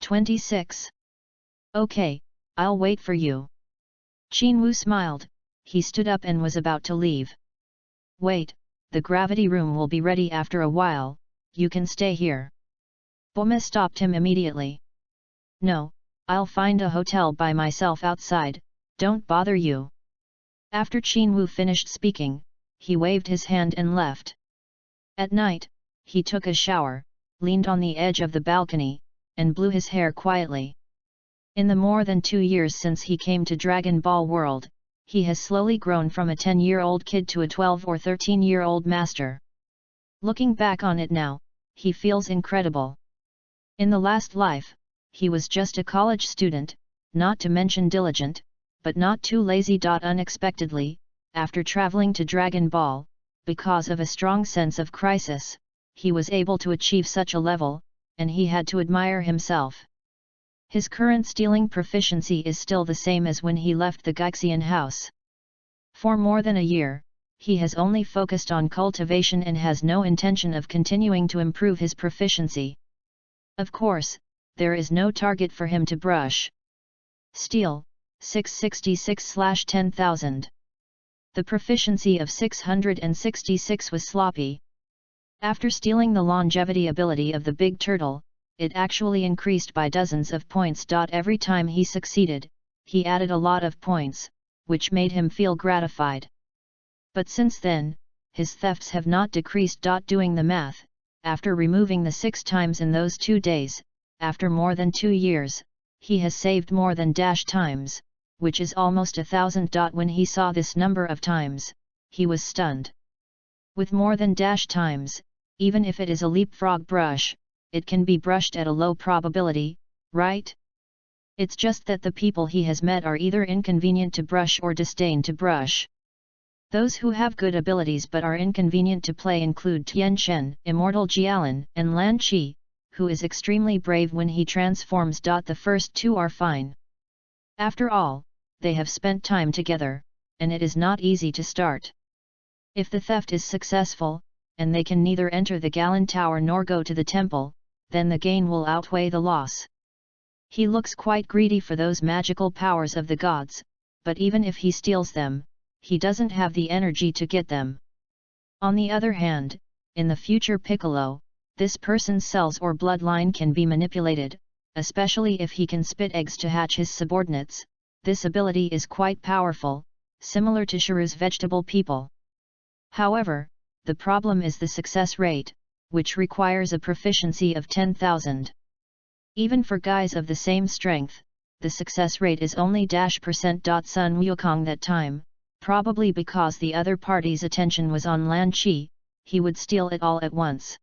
26. Okay, I'll wait for you. Qin smiled, he stood up and was about to leave. "Wait, the gravity room will be ready after a while, you can stay here." Bulma stopped him immediately. "No, I'll find a hotel by myself outside, don't bother you." After Qin Wu finished speaking, he waved his hand and left. At night, he took a shower, leaned on the edge of the balcony, and blew his hair quietly. In the more than 2 years since he came to Dragon Ball World, he has slowly grown from a 10-year-old kid to a 12 or 13-year-old master. Looking back on it now, he feels incredible. In the last life, he was just a college student, not to mention diligent, but not too lazy. Unexpectedly, after traveling to Dragon Ball, because of a strong sense of crisis, he was able to achieve such a level, and he had to admire himself. His current stealing proficiency is still the same as when he left the Gaixian house. For more than a year, he has only focused on cultivation and has no intention of continuing to improve his proficiency. Of course, there is no target for him to brush. Steal, 666/10,000. The proficiency of 666 was sloppy. After stealing the longevity ability of the big turtle, it actually increased by dozens of points. Every time he succeeded, he added a lot of points, which made him feel gratified. But since then, his thefts have not decreased. Doing the math, after removing the 6 times in those 2 days, after more than 2 years, he has saved more than times, which is almost 1,000. When he saw this number of times, he was stunned. With more than times, even if it is a leapfrog brush, it can be brushed at a low probability, right? It's just that the people he has met are either inconvenient to brush or disdain to brush. Those who have good abilities but are inconvenient to play include Tian Shen, Immortal Jialan, and Lan Qi, who is extremely brave when he transforms. The first 2 are fine. After all, they have spent time together, and it is not easy to start. If the theft is successful, and they can neither enter the Galan Tower nor go to the temple, then the gain will outweigh the loss. He looks quite greedy for those magical powers of the gods, but even if he steals them, he doesn't have the energy to get them. On the other hand, in the future Piccolo, this person's cells or bloodline can be manipulated, especially if he can spit eggs to hatch his subordinates. This ability is quite powerful, similar to Shiru's vegetable people. However, the problem is the success rate, which requires a proficiency of 10,000. Even for guys of the same strength, the success rate is only %. Sun Wukong that time, probably because the other party's attention was on Lan Qi, he would steal it all at once.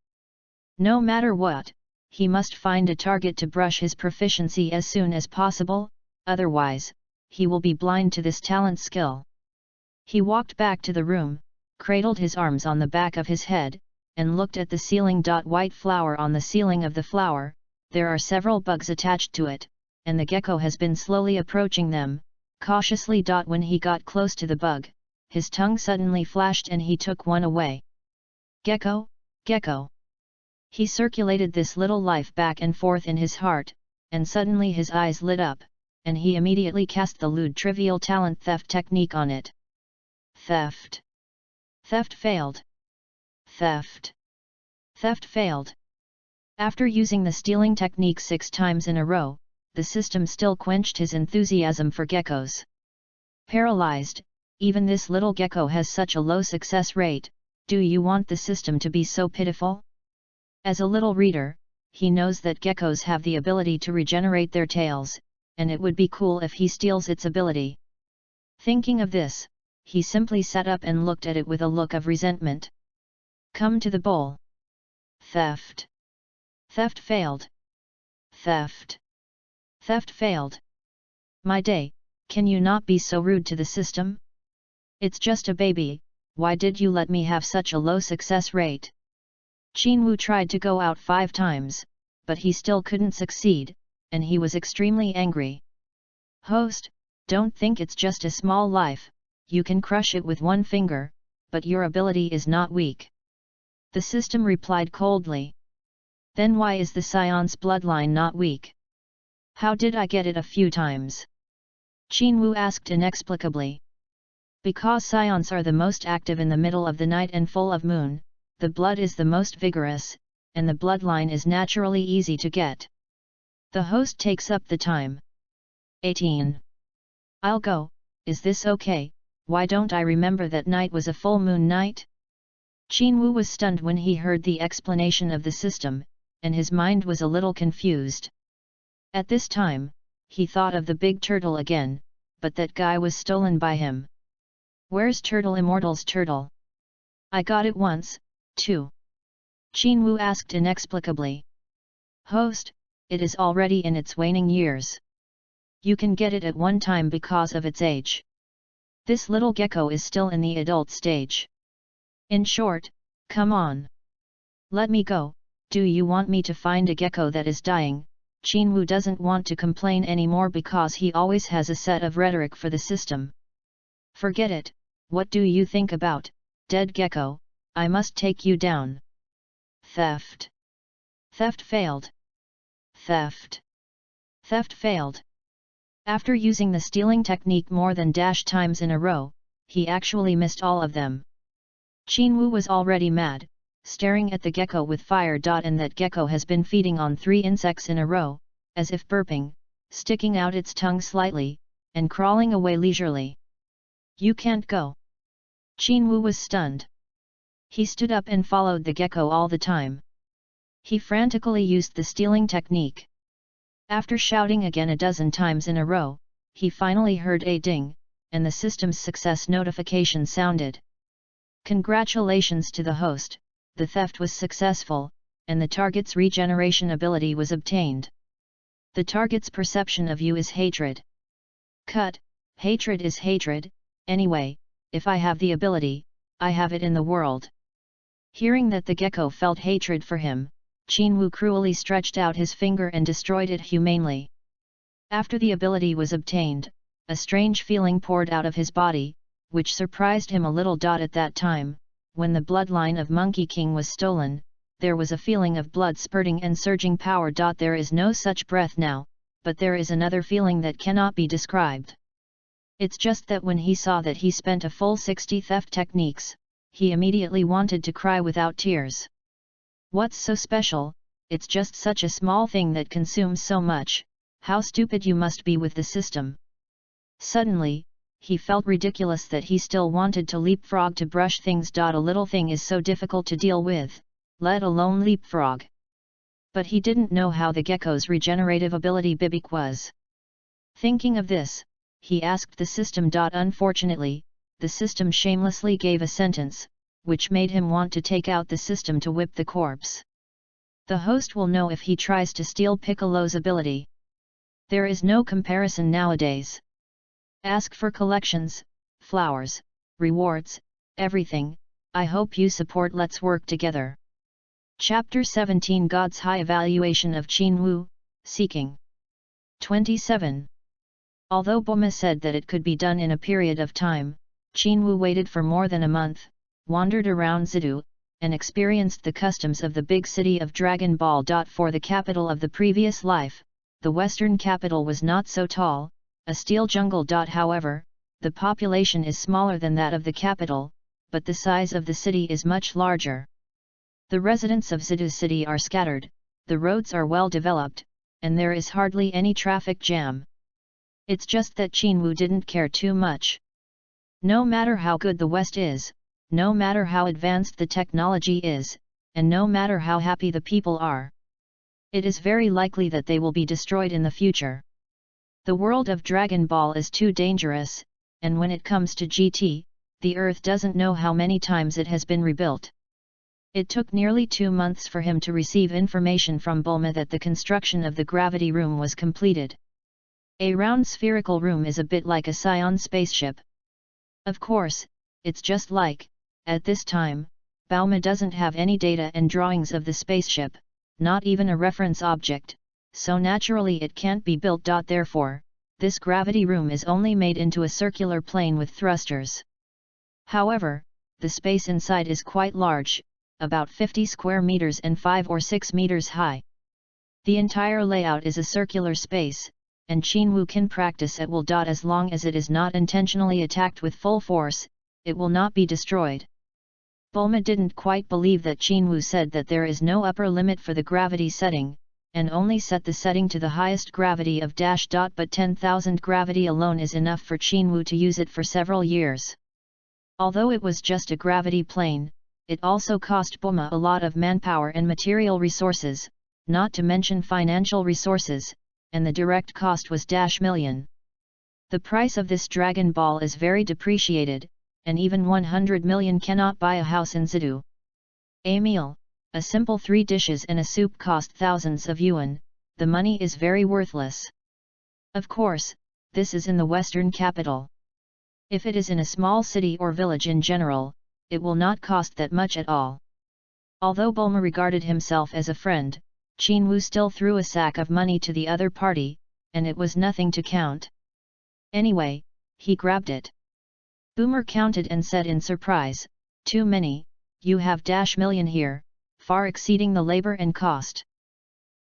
No matter what, he must find a target to brush his proficiency as soon as possible, otherwise, he will be blind to this talent skill. He walked back to the room, cradled his arms on the back of his head, and looked at the ceiling. White flower on the ceiling of the flower, there are several bugs attached to it, and the gecko has been slowly approaching them, cautiously. When he got close to the bug, his tongue suddenly flashed and he took one away. Gecko, gecko. He circulated this little life back and forth in his heart, and suddenly his eyes lit up, and he immediately cast the lewd trivial talent theft technique on it. Theft. Theft failed. Theft. Theft failed. After using the stealing technique 6 times in a row, the system still quenched his enthusiasm for geckos. Paralyzed, even this little gecko has such a low success rate. Do you want the system to be so pitiful? As a little reader, he knows that geckos have the ability to regenerate their tails, and it would be cool if he steals its ability. Thinking of this, he simply sat up and looked at it with a look of resentment. Come to the bowl. Theft. Theft failed. Theft. Theft failed. My day, can you not be so rude to the system? It's just a baby, why did you let me have such a low success rate? Qin Wu tried to go out 5 times, but he still couldn't succeed, and he was extremely angry. Host, don't think it's just a small life, you can crush it with 1 finger, but your ability is not weak. The system replied coldly. Then why is the Scion's bloodline not weak? How did I get it a few times? Qin Wu asked inexplicably. Because Scions are the most active in the middle of the night and full of moon, the blood is the most vigorous, and the bloodline is naturally easy to get. The host takes up the time. 18. I'll go, is this okay? why don't I remember that night was a full moon night? Qin was stunned when he heard the explanation of the system, and his mind was a little confused. At this time, he thought of the big turtle again, but that guy was stolen by him. Where's Turtle Immortal's turtle? I got it once, too. Qin asked inexplicably. Host, it is already in its waning years. You can get it at one time because of its age. This little gecko is still in the adult stage. In short, come on. Let me go. Do you want me to find a gecko that is dying? Qin doesn't want to complain anymore because he always has a set of rhetoric for the system. Forget it, what do you think about, dead gecko? I must take you down. Theft. Theft failed. Theft. Theft failed. After using the stealing technique more than times in a row, he actually missed all of them. Qin was already mad, staring at the gecko with fire. And that gecko has been feeding on 3 insects in a row, as if burping, sticking out its tongue slightly, and crawling away leisurely. You can't go. Qin was stunned. He stood up and followed the gecko all the time. He frantically used the stealing technique. After shouting again a dozen times in a row, he finally heard a ding, and the system's success notification sounded. Congratulations to the host, the theft was successful, and the target's regeneration ability was obtained. The target's perception of you is hatred. Cut, hatred is hatred, anyway, if I have the ability, I have it in the world. Hearing that the gecko felt hatred for him, Qin cruelly stretched out his finger and destroyed it humanely. After the ability was obtained, a strange feeling poured out of his body, which surprised him a little. At that time, when the bloodline of Monkey King was stolen, there was a feeling of blood spurting and surging power. There is no such breath now, but there is another feeling that cannot be described. It's just that when he saw that he spent a full 60 theft techniques, he immediately wanted to cry without tears. What's so special? It's just such a small thing that consumes so much. How stupid you must be with the system. Suddenly, he felt ridiculous that he still wanted to leapfrog to brush things. A little thing is so difficult to deal with, let alone leapfrog. But he didn't know how the gecko's regenerative ability Bibik was. Thinking of this, he asked the system. Unfortunately, the system shamelessly gave a sentence, which made him want to take out the system to whip the corpse. The host will know if he tries to steal Piccolo's ability. There is no comparison nowadays. Ask for collections, flowers, rewards, everything. I hope you support. Let's work together. Chapter 17 God's High Evaluation of Qin Seeking. 27. Although Bulma said that it could be done in a period of time, Qin waited for more than a month, wandered around Zidu, and experienced the customs of the big city of Dragon Ball. For the capital of the previous life, the western capital was not so tall, a steel jungle. However, the population is smaller than that of the capital, but the size of the city is much larger. The residents of Zidu city are scattered, the roads are well developed, and there is hardly any traffic jam. It's just that Qin didn't care too much. No matter how good the West is, no matter how advanced the technology is, and no matter how happy the people are, it is very likely that they will be destroyed in the future. The world of Dragon Ball is too dangerous, and when it comes to GT, the Earth doesn't know how many times it has been rebuilt. It took nearly 2 months for him to receive information from Bulma that the construction of the gravity room was completed. A round spherical room is a bit like a Scion spaceship. Of course, it's just like, at this time, Bulma doesn't have any data and drawings of the spaceship, not even a reference object, so naturally it can't be built. Therefore, this gravity room is only made into a circular plane with thrusters. However, the space inside is quite large, about 50 square meters and 5 or 6 meters high. The entire layout is a circular space, and Qin can practice at will. As long as it is not intentionally attacked with full force, it will not be destroyed. Bulma didn't quite believe that Qin said that there is no upper limit for the gravity setting, and only set the setting to the highest gravity of dash dot, but 10,000 gravity alone is enough for Qinwu to use it for several years. Although it was just a gravity plane, it also cost Boma a lot of manpower and material resources, not to mention financial resources, and the direct cost was dash million. The price of this Dragon Ball is very depreciated, and even 100 million cannot buy a house in Zidu. A meal, a simple 3 dishes and a soup cost thousands of yuan, the money is very worthless. Of course, this is in the western capital. If it is in a small city or village in general, it will not cost that much at all. Although Bulma regarded himself as a friend, Qinwu still threw a sack of money to the other party, and it was nothing to count. Anyway, he grabbed it. Boomer counted and said in surprise, "Too many, you have dash million here, far exceeding the labor and cost."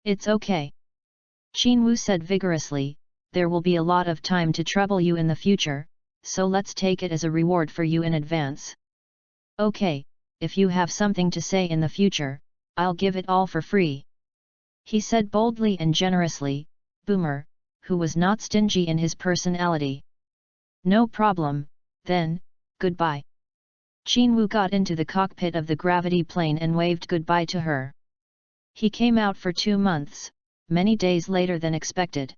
"It's okay," Qinwu said vigorously, "there will be a lot of time to trouble you in the future, so let's take it as a reward for you in advance." "Okay, if you have something to say in the future, I'll give it all for free," he said boldly and generously. Boomer, who was not stingy in his personality. "No problem, then, goodbye." Qinwu got into the cockpit of the gravity plane and waved goodbye to her. He came out for 2 months, many days later than expected.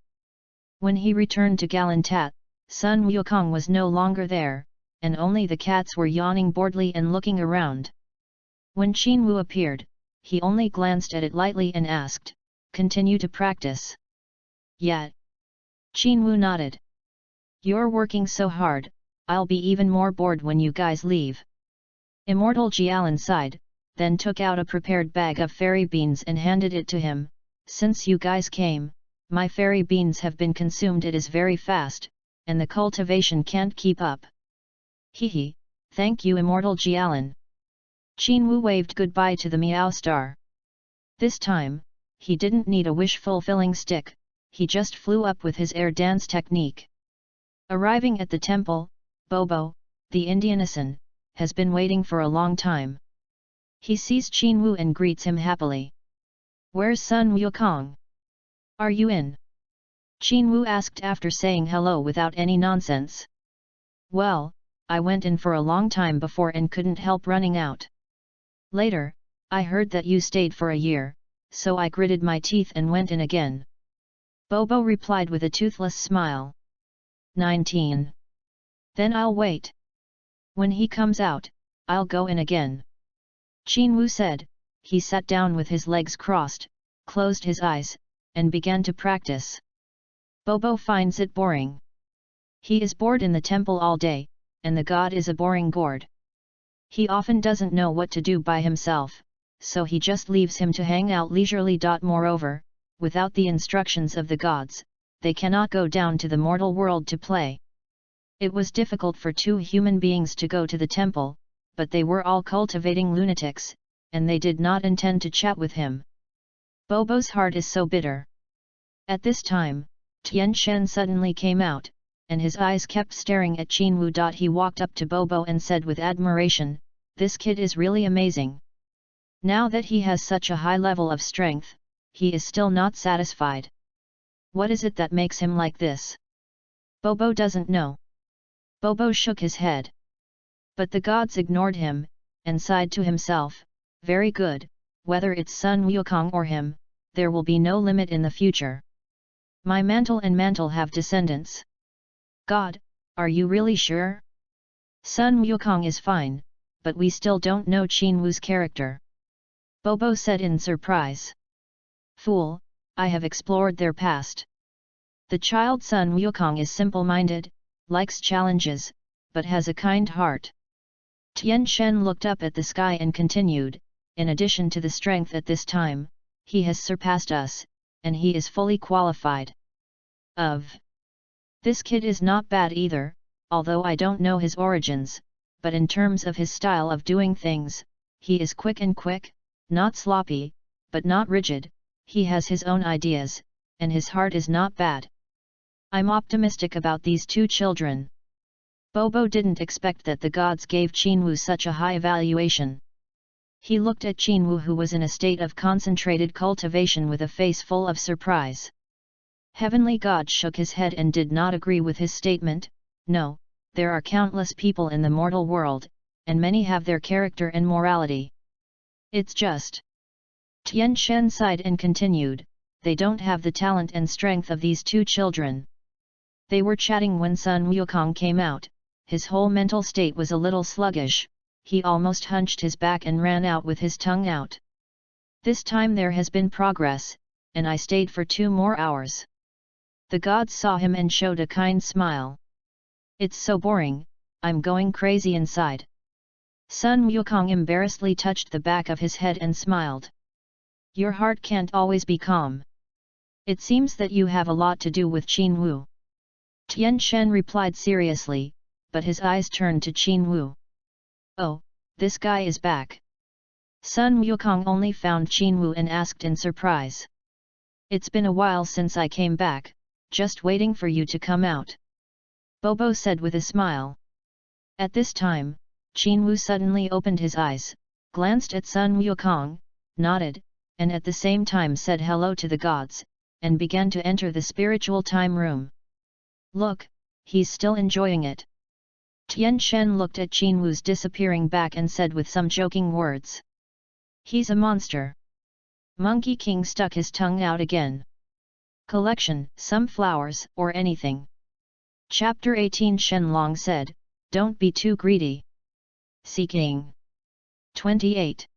When he returned to Galantat, Sun Wukong was no longer there, and only the cats were yawning boredly and looking around. When Qinwu appeared, he only glanced at it lightly and asked, "Continue to practice?" "Yeah." Qinwu nodded. "You're working so hard, I'll be even more bored when you guys leave." Immortal Jialan sighed, then took out a prepared bag of fairy beans and handed it to him. "Since you guys came, my fairy beans have been consumed. It is very fast, and the cultivation can't keep up." "Hehe, thank you Immortal Jialan." Qinwu waved goodbye to the Meow Star. This time, he didn't need a wish-fulfilling stick, he just flew up with his air dance technique. Arriving at the temple, Bobo, the Indianasan, has been waiting for a long time. He sees Qinwu and greets him happily. "Where's Sun Wukong? Are you in?" Qinwu asked after saying hello without any nonsense. "Well, I went in for a long time before and couldn't help running out. Later, I heard that you stayed for a year, so I gritted my teeth and went in again." Bobo replied with a toothless smile. 19. "Then I'll wait. When he comes out, I'll go in again," Qinwu said. He sat down with his legs crossed, closed his eyes, and began to practice. Bobo finds it boring. He is bored in the temple all day, and the god is a boring gourd. He often doesn't know what to do by himself, so he just leaves him to hang out leisurely. Moreover, without the instructions of the gods, they cannot go down to the mortal world to play. It was difficult for 2 human beings to go to the temple, but they were all cultivating lunatics, and they did not intend to chat with him. Bobo's heart is so bitter. At this time, Tian Shen suddenly came out, and his eyes kept staring at Qinwu. He walked up to Bobo and said with admiration, "This kid is really amazing." Now that he has such a high level of strength, he is still not satisfied. What is it that makes him like this? Bobo doesn't know. Bobo shook his head. But the gods ignored him, and sighed to himself, "Very good, whether it's Sun Wukong or him, there will be no limit in the future. My mantle and mantle have descendants." "God, are you really sure? Sun Wukong is fine, but we still don't know Qinwu's character," Bobo said in surprise. "Fool, I have explored their past. The child Sun Wukong is simple-minded, likes challenges, but has a kind heart." Tian Shen looked up at the sky and continued, "In addition to the strength at this time, he has surpassed us, and he is fully qualified. This kid is not bad either, although I don't know his origins, but in terms of his style of doing things, he is quick, not sloppy, but not rigid, he has his own ideas, and his heart is not bad. I'm optimistic about these 2 children." Bobo didn't expect that the gods gave Qinwu such a high evaluation. He looked at Qinwu, who was in a state of concentrated cultivation, with a face full of surprise. Heavenly God shook his head and did not agree with his statement. No, there are countless people in the mortal world, and many have their character and morality. It's just. Tian Shen sighed and continued, they don't have the talent and strength of these two children. They were chatting when Sun Wukong came out. His whole mental state was a little sluggish. He almost hunched his back and ran out with his tongue out. This time there has been progress, and I stayed for 2 more hours. The gods saw him and showed a kind smile. It's so boring, I'm going crazy inside. Sun Wukong embarrassedly touched the back of his head and smiled. Your heart can't always be calm. It seems that you have a lot to do with Qinwu. Tian Shen replied seriously, but his eyes turned to Qinwu. Oh, this guy is back. Sun Wukong only found Qinwu and asked in surprise. It's been a while since I came back, just waiting for you to come out. Bobo said with a smile. At this time, Qinwu suddenly opened his eyes, glanced at Sun Wukong, nodded, and at the same time said hello to the gods, and began to enter the spiritual time room. Look, he's still enjoying it. Tian Shen looked at Qinwu's disappearing back and said with some joking words. He's a monster. Monkey King stuck his tongue out again. Collection, some flowers, or anything. Chapter 18 Shen Long said, don't be too greedy. Seeking. 28.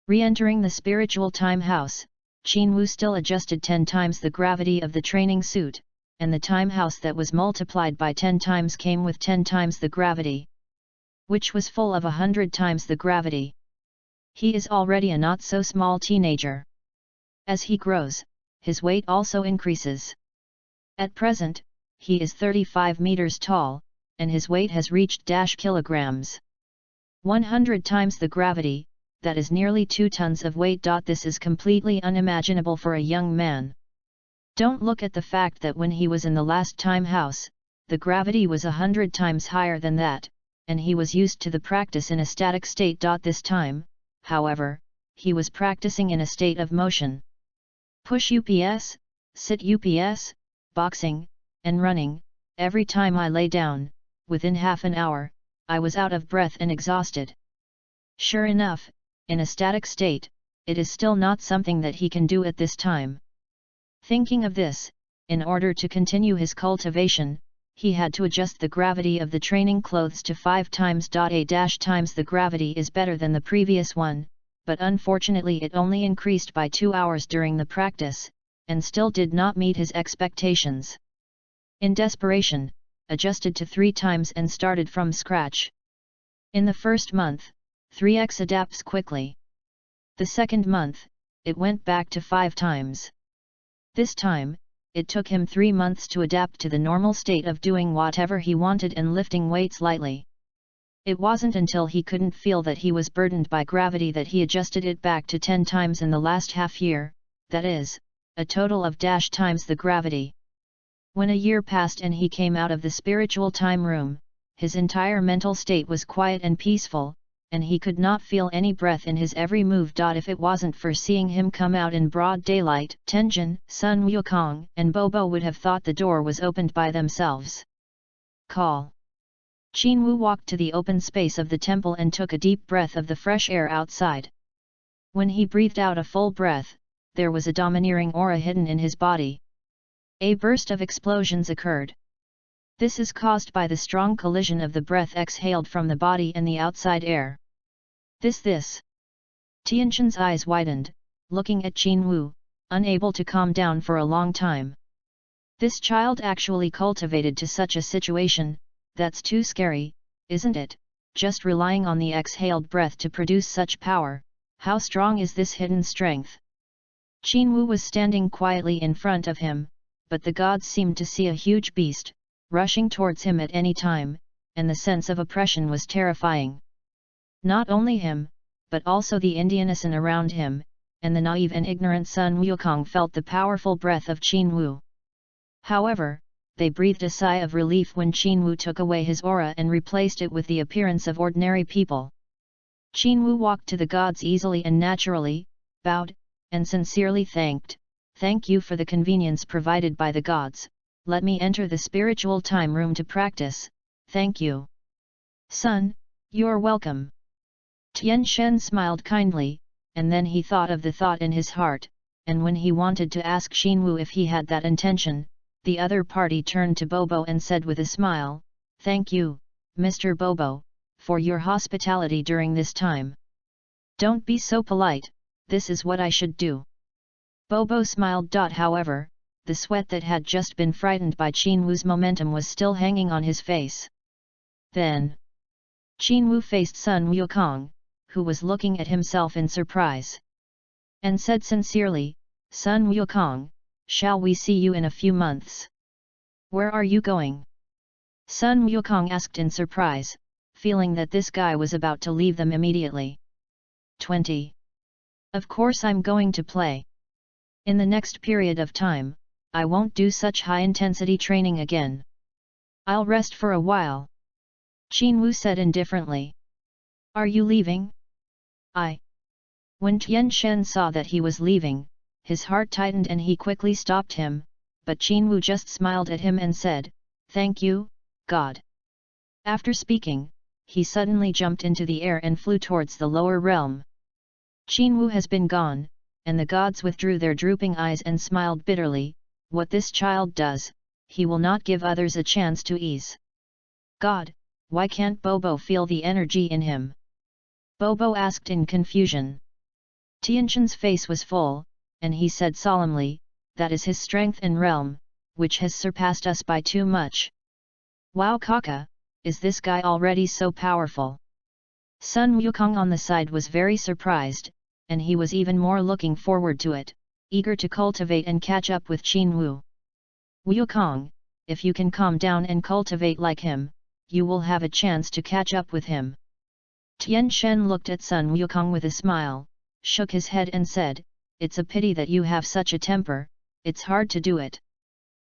Re-entering the spiritual time house, Qinwu still adjusted 10 times the gravity of the training suit, and the time house that was multiplied by 10 times came with 10 times the gravity, which was full of 100 times the gravity. He is already a not-so-small teenager. As he grows, his weight also increases. At present, he is 35 meters tall, and his weight has reached kilograms. 100 times the gravity, that is nearly 2 tons of weight. This is completely unimaginable for a young man. Don't look at the fact that when he was in the last time house, the gravity was 100 times higher than that, and he was used to the practice in a static state. This time, however, he was practicing in a state of motion. Push UPS, sit UPS, boxing, and running. Every time I lay down, within half an hour, I was out of breath and exhausted. Sure enough, in a static state, it is still not something that he can do at this time. Thinking of this, in order to continue his cultivation, he had to adjust the gravity of the training clothes to 5 times. A times the gravity is better than the previous one, but unfortunately it only increased by 2 hours during the practice, and still did not meet his expectations. In desperation, adjusted to 3 times and started from scratch. In the first month, 3x adapts quickly. The second month, it went back to 5 times. This time, it took him 3 months to adapt to the normal state of doing whatever he wanted and lifting weights lightly. It wasn't until he couldn't feel that he was burdened by gravity that he adjusted it back to 10 times in the last half year, that is, a total of times the gravity. When a year passed and he came out of the spiritual time room, his entire mental state was quiet and peaceful, and he could not feel any breath in his every move. If it wasn't for seeing him come out in broad daylight, Tenjin, Sun Wukong, and Bobo would have thought the door was opened by themselves. Call. Qinwu walked to the open space of the temple and took a deep breath of the fresh air outside. When he breathed out a full breath, there was a domineering aura hidden in his body. A burst of explosions occurred. This is caused by the strong collision of the breath exhaled from the body and the outside air. This. Tianxin's eyes widened, looking at Qinwu, unable to calm down for a long time. This child actually cultivated to such a situation, that's too scary, isn't it? Just relying on the exhaled breath to produce such power, how strong is this hidden strength? Qinwu was standing quietly in front of him, but the gods seemed to see a huge beast, rushing towards him at any time, and the sense of oppression was terrifying. Not only him, but also the Indianison around him, and the naive and ignorant Sun Wukong felt the powerful breath of Qinwu. However, they breathed a sigh of relief when Qinwu took away his aura and replaced it with the appearance of ordinary people. Qin walked to the gods easily and naturally, bowed, and sincerely thanked, "Thank you for the convenience provided by the gods, let me enter the spiritual time room to practice, thank you." "Son, you're welcome." Tian Shen smiled kindly, and then he thought of the thought in his heart, and when he wanted to ask Qin if he had that intention, the other party turned to Bobo and said with a smile, "Thank you, Mr. Bobo, for your hospitality during this time. Don't be so polite, this is what I should do." Bobo smiled. However, the sweat that had just been frightened by Qin momentum was still hanging on his face. Then, Qin faced Sun Wukong, who was looking at himself in surprise, and said sincerely, "Sun Wukong, shall we see you in a few months?" "Where are you going?" Sun Wukong asked in surprise, feeling that this guy was about to leave them immediately. 20. "Of course I'm going to play. In the next period of time, I won't do such high-intensity training again. I'll rest for a while," Qin said indifferently. "Are you leaving?" When Tian Shen saw that he was leaving, his heart tightened and he quickly stopped him, but Qin just smiled at him and said, "Thank you, God." After speaking, he suddenly jumped into the air and flew towards the lower realm. Qin has been gone, and the gods withdrew their drooping eyes and smiled bitterly. What this child does, he will not give others a chance to ease. God, why can't Bobo feel the energy in him? Bobo asked in confusion. Tianshan's face was full, and he said solemnly, "That is his strength and realm, which has surpassed us by too much." "Wow Kaka, is this guy already so powerful?" Sun Wukong on the side was very surprised, and he was even more looking forward to it, eager to cultivate and catch up with Qin Wukong, if you can calm down and cultivate like him, you will have a chance to catch up with him. Tian Shen looked at Sun Wukong with a smile, shook his head and said, "It's a pity that you have such a temper, it's hard to do it."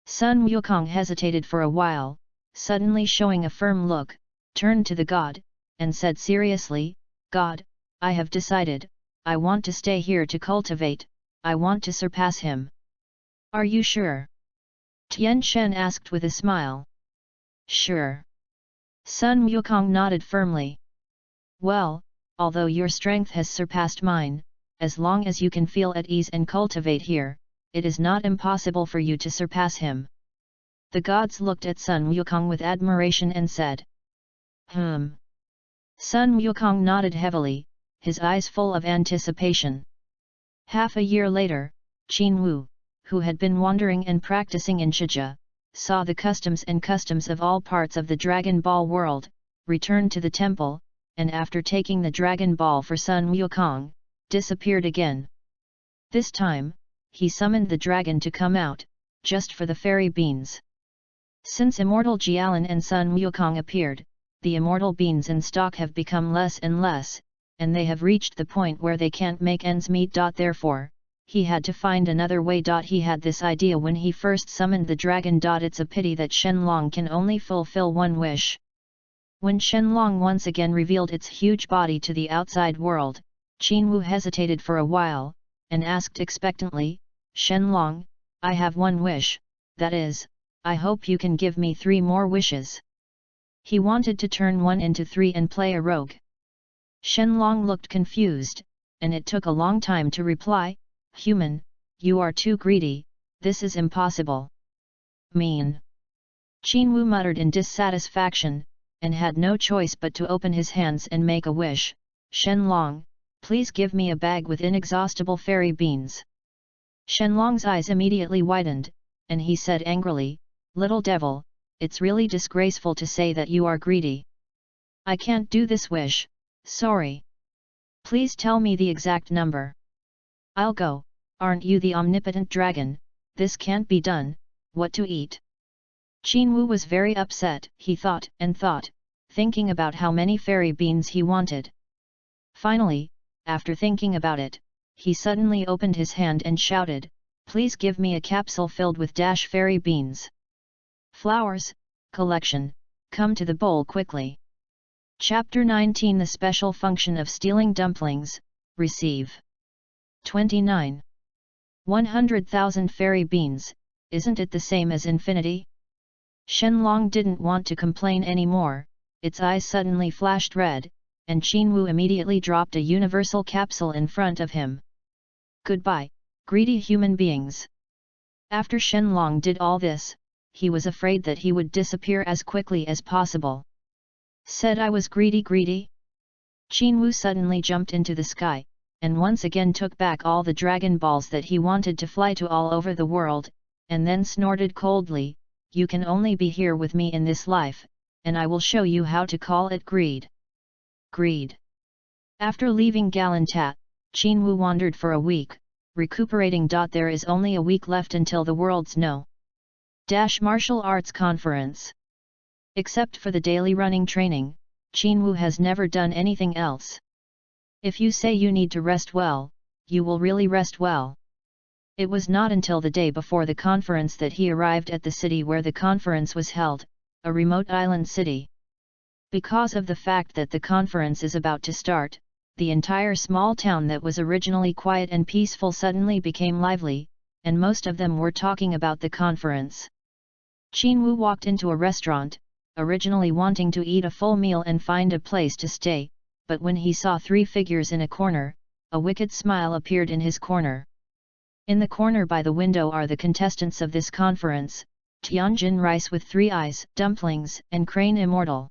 Sun Wukong hesitated for a while, suddenly showing a firm look, turned to the god, and said seriously, "God, I have decided, I want to stay here to cultivate, I want to surpass him." "Are you sure?" Tian Shen asked with a smile. "Sure." Sun Wukong nodded firmly. "Well, although your strength has surpassed mine, as long as you can feel at ease and cultivate here, it is not impossible for you to surpass him." The gods looked at Sun Wukong with admiration and said, Sun Wukong nodded heavily, his eyes full of anticipation. Half a year later, Qin who had been wandering and practicing in Shija, saw the customs of all parts of the Dragon Ball world, returned to the temple, and after taking the Dragon Ball for Sun Wukong, disappeared again. This time, he summoned the dragon to come out, just for the fairy beans. Since Immortal Jialan and Sun Wukong appeared, the immortal beans in stock have become less and less, and they have reached the point where they can't make ends meet. Therefore, he had to find another way. He had this idea when he first summoned the dragon. It's a pity that Shenlong can only fulfill one wish. When Shenlong once again revealed its huge body to the outside world, Qin hesitated for a while, and asked expectantly, "Shenlong, I have one wish, that is, I hope you can give me 3 more wishes." He wanted to turn 1 into 3 and play a rogue. Shenlong looked confused, and it took a long time to reply, "Human, you are too greedy, this is impossible." "Mean." Qin muttered in dissatisfaction, and had no choice but to open his hands and make a wish, "Shenlong, please give me a bag with inexhaustible fairy beans." Shenlong's eyes immediately widened, and he said angrily, "Little devil, it's really disgraceful to say that you are greedy. I can't do this wish, sorry. Please tell me the exact number. I'll go, aren't you the omnipotent dragon, this can't be done, what to eat?" Qin was very upset, he thought and thought, thinking about how many fairy beans he wanted. Finally, after thinking about it, he suddenly opened his hand and shouted, "Please give me a capsule filled with fairy beans. Flowers, collection, come to the bowl quickly." Chapter 19 The Special Function of Stealing Dumplings, Receive. 29. 100,000 fairy beans, isn't it the same as infinity? Shenlong didn't want to complain anymore, its eyes suddenly flashed red, and Qinwu immediately dropped a universal capsule in front of him. Goodbye, greedy human beings. After Shenlong did all this, he was afraid that he would disappear as quickly as possible. Said I was greedy. Qinwu suddenly jumped into the sky, and once again took back all the dragon balls that he wanted to fly to all over the world, and then snorted coldly, you can only be here with me in this life, and I will show you how to call it greed. Greed. After leaving Galantat, Qinwu wandered for a week, recuperating. There is only a week left until the world's martial arts conference. Except for the daily running training, Qinwu has never done anything else. If you say you need to rest well, you will really rest well. It was not until the day before the conference that he arrived at the city where the conference was held, a remote island city. Because of the fact that the conference is about to start, the entire small town that was originally quiet and peaceful suddenly became lively, and most of them were talking about the conference. Qinwu walked into a restaurant, originally wanting to eat a full meal and find a place to stay, but when he saw three figures in a corner, a wicked smile appeared in his corner. In the corner by the window are the contestants of this conference, Tianjin Rice with 3 eyes, Dumplings, and Crane Immortal.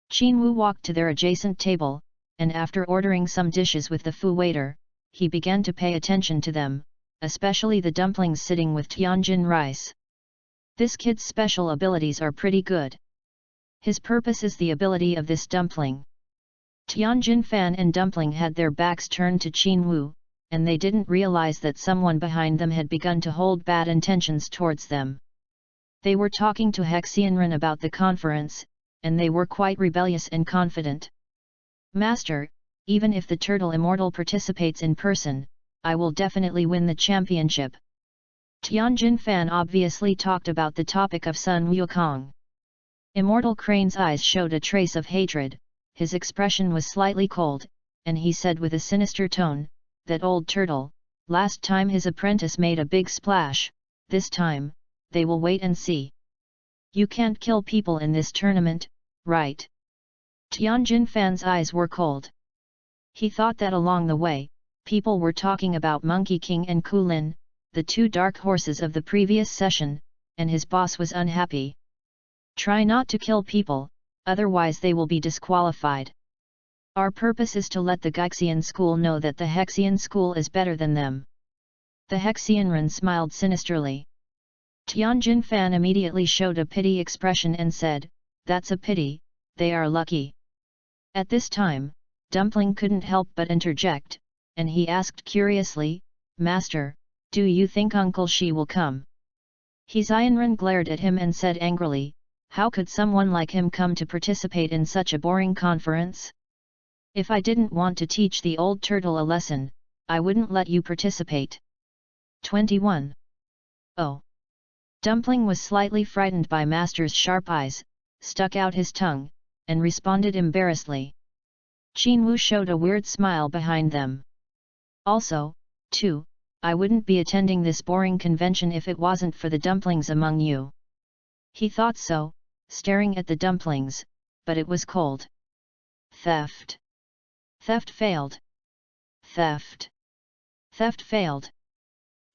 Qinwu walked to their adjacent table, and after ordering some dishes with the Fu waiter, he began to pay attention to them, especially the dumplings sitting with Tianjin Rice. This kid's special abilities are pretty good. His purpose is the ability of this dumpling. Tianjin Fan and Dumpling had their backs turned to Qinwu, and they didn't realize that someone behind them had begun to hold bad intentions towards them. They were talking to Hexianren about the conference, and they were quite rebellious and confident. Master, even if the Turtle Immortal participates in person, I will definitely win the championship. Tianjin Fan obviously talked about the topic of Sun Wukong. Immortal Crane's eyes showed a trace of hatred, his expression was slightly cold, and he said with a sinister tone, that old turtle, last time his apprentice made a big splash, this time, they will wait and see. You can't kill people in this tournament, right? Tianjin Fan's eyes were cold. He thought that along the way, people were talking about Monkey King and Kulin, the 2 dark horses of the previous session, and his boss was unhappy. Try not to kill people, otherwise they will be disqualified. Our purpose is to let the Gaixian school know that the Hexian school is better than them. The Hexianren smiled sinisterly. Tianjin Fan immediately showed a pity expression and said, that's a pity, they are lucky. At this time, Dumpling couldn't help but interject, and he asked curiously, Master, do you think Uncle Shi will come? Hexianren glared at him and said angrily, how could someone like him come to participate in such a boring conference? If I didn't want to teach the old turtle a lesson, I wouldn't let you participate. 21. Oh. Dumpling was slightly frightened by Master's sharp eyes, stuck out his tongue, and responded embarrassedly. Qinwu showed a weird smile behind them. Also, too, I wouldn't be attending this boring convention if it wasn't for the dumplings among you. He thought so, staring at the dumplings, but it was cold. Theft. Theft failed. Theft. Theft failed.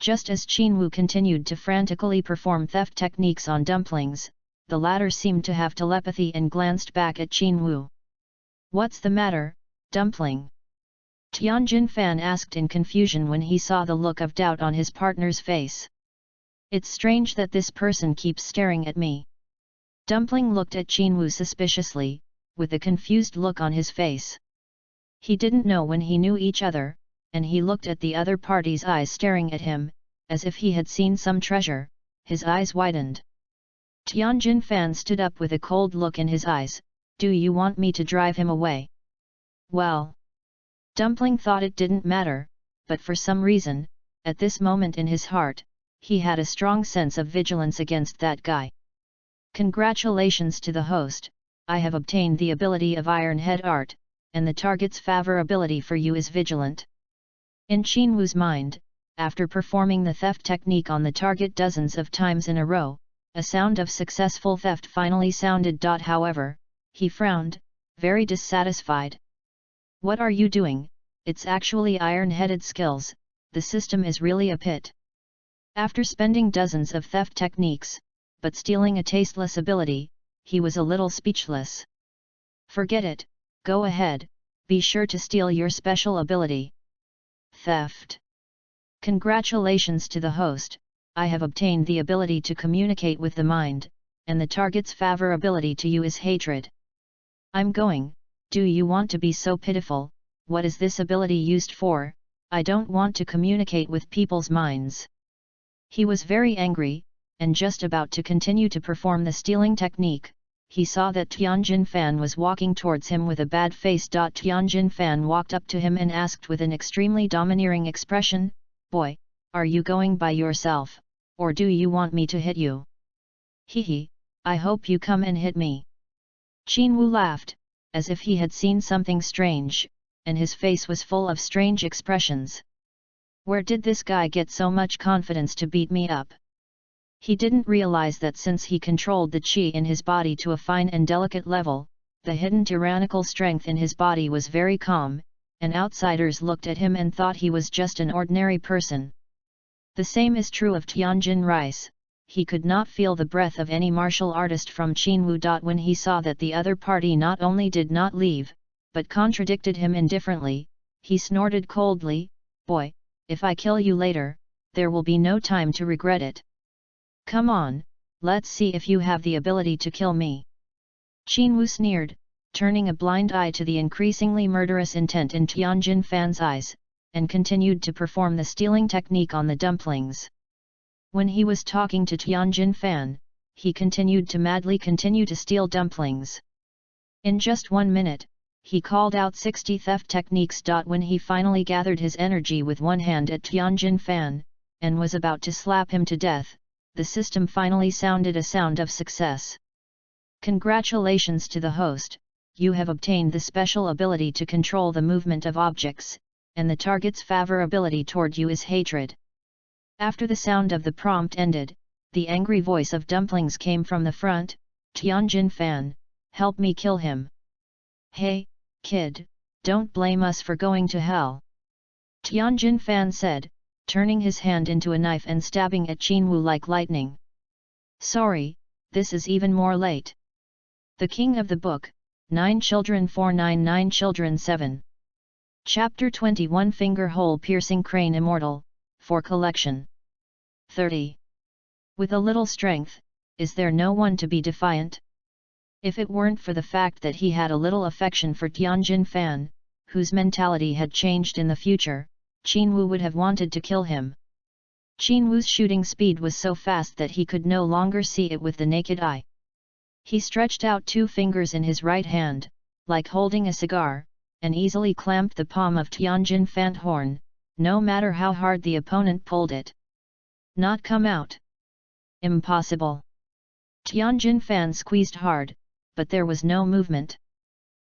Just as Qinwu continued to frantically perform theft techniques on dumplings, the latter seemed to have telepathy and glanced back at Qinwu. What's the matter, Dumpling? Tianjin Fan asked in confusion when he saw the look of doubt on his partner's face. It's strange that this person keeps staring at me. Dumpling looked at Qinwu suspiciously, with a confused look on his face. He didn't know when he knew each other, and he looked at the other party's eyes staring at him, as if he had seen some treasure, his eyes widened. Tianjin Fan stood up with a cold look in his eyes, do you want me to drive him away? Well. Dumpling thought it didn't matter, but for some reason, at this moment in his heart, he had a strong sense of vigilance against that guy. Congratulations to the host, I have obtained the ability of Iron Head Art, and the target's favorability for you is vigilant. In Qinwu's mind, after performing the theft technique on the target dozens of times in a row, a sound of successful theft finally sounded. However, he frowned, very dissatisfied. What are you doing? It's actually iron-headed skills, the system is really a pit. After spending dozens of theft techniques, but stealing a tasteless ability, he was a little speechless. Forget it, go ahead, be sure to steal your special ability. Theft. Congratulations to the host, I have obtained the ability to communicate with the mind, and the target's favorability to you is hatred. I'm going, do you want to be so pitiful? What is this ability used for? I don't want to communicate with people's minds. He was very angry, and just about to continue to perform the stealing technique, he saw that Tianjin Fan was walking towards him with a bad face. Tianjin Fan walked up to him and asked with an extremely domineering expression, "Boy, are you going by yourself, or do you want me to hit you? Hehe, I hope you come and hit me." Qinwu laughed, as if he had seen something strange, and his face was full of strange expressions. Where did this guy get so much confidence to beat me up? He didn't realize that since he controlled the qi in his body to a fine and delicate level, the hidden tyrannical strength in his body was very calm, and outsiders looked at him and thought he was just an ordinary person. The same is true of Tianjin Rice. He could not feel the breath of any martial artist from Qinwu. When he saw that the other party not only did not leave, but contradicted him indifferently, he snorted coldly, "Boy, if I kill you later, there will be no time to regret it. Come on, let's see if you have the ability to kill me." Qinwu sneered, turning a blind eye to the increasingly murderous intent in Tianjin Fan's eyes, and continued to perform the stealing technique on the dumplings. When he was talking to Tianjin Fan, he continued to madly steal dumplings. In just 1 minute, he called out 60 theft techniques. When he finally gathered his energy with one hand at Tianjin Fan, and was about to slap him to death, the system finally sounded a sound of success. Congratulations to the host, you have obtained the special ability to control the movement of objects, and the target's favorability toward you is hatred. After the sound of the prompt ended, the angry voice of Dumplings came from the front, "Tianjin Fan, help me kill him." "Hey, kid, don't blame us for going to hell," Tianjin Fan said, turning his hand into a knife and stabbing at Qinwu like lightning. "Sorry, this is even more late." The King of the Book, 9 Children 499 Children 7. Chapter 21 Finger Hole Piercing Crane Immortal, for Collection. 30. With a little strength, is there no one to be defiant? If it weren't for the fact that he had a little affection for Tianjin Fan, whose mentality had changed in the future, Qinwu would have wanted to kill him. Qinwu's shooting speed was so fast that he could no longer see it with the naked eye. He stretched out 2 fingers in his right hand, like holding a cigar, and easily clamped the palm of Tianjin Fan's horn, no matter how hard the opponent pulled it. "Not come out." "Impossible." Tianjin Fan squeezed hard, but there was no movement.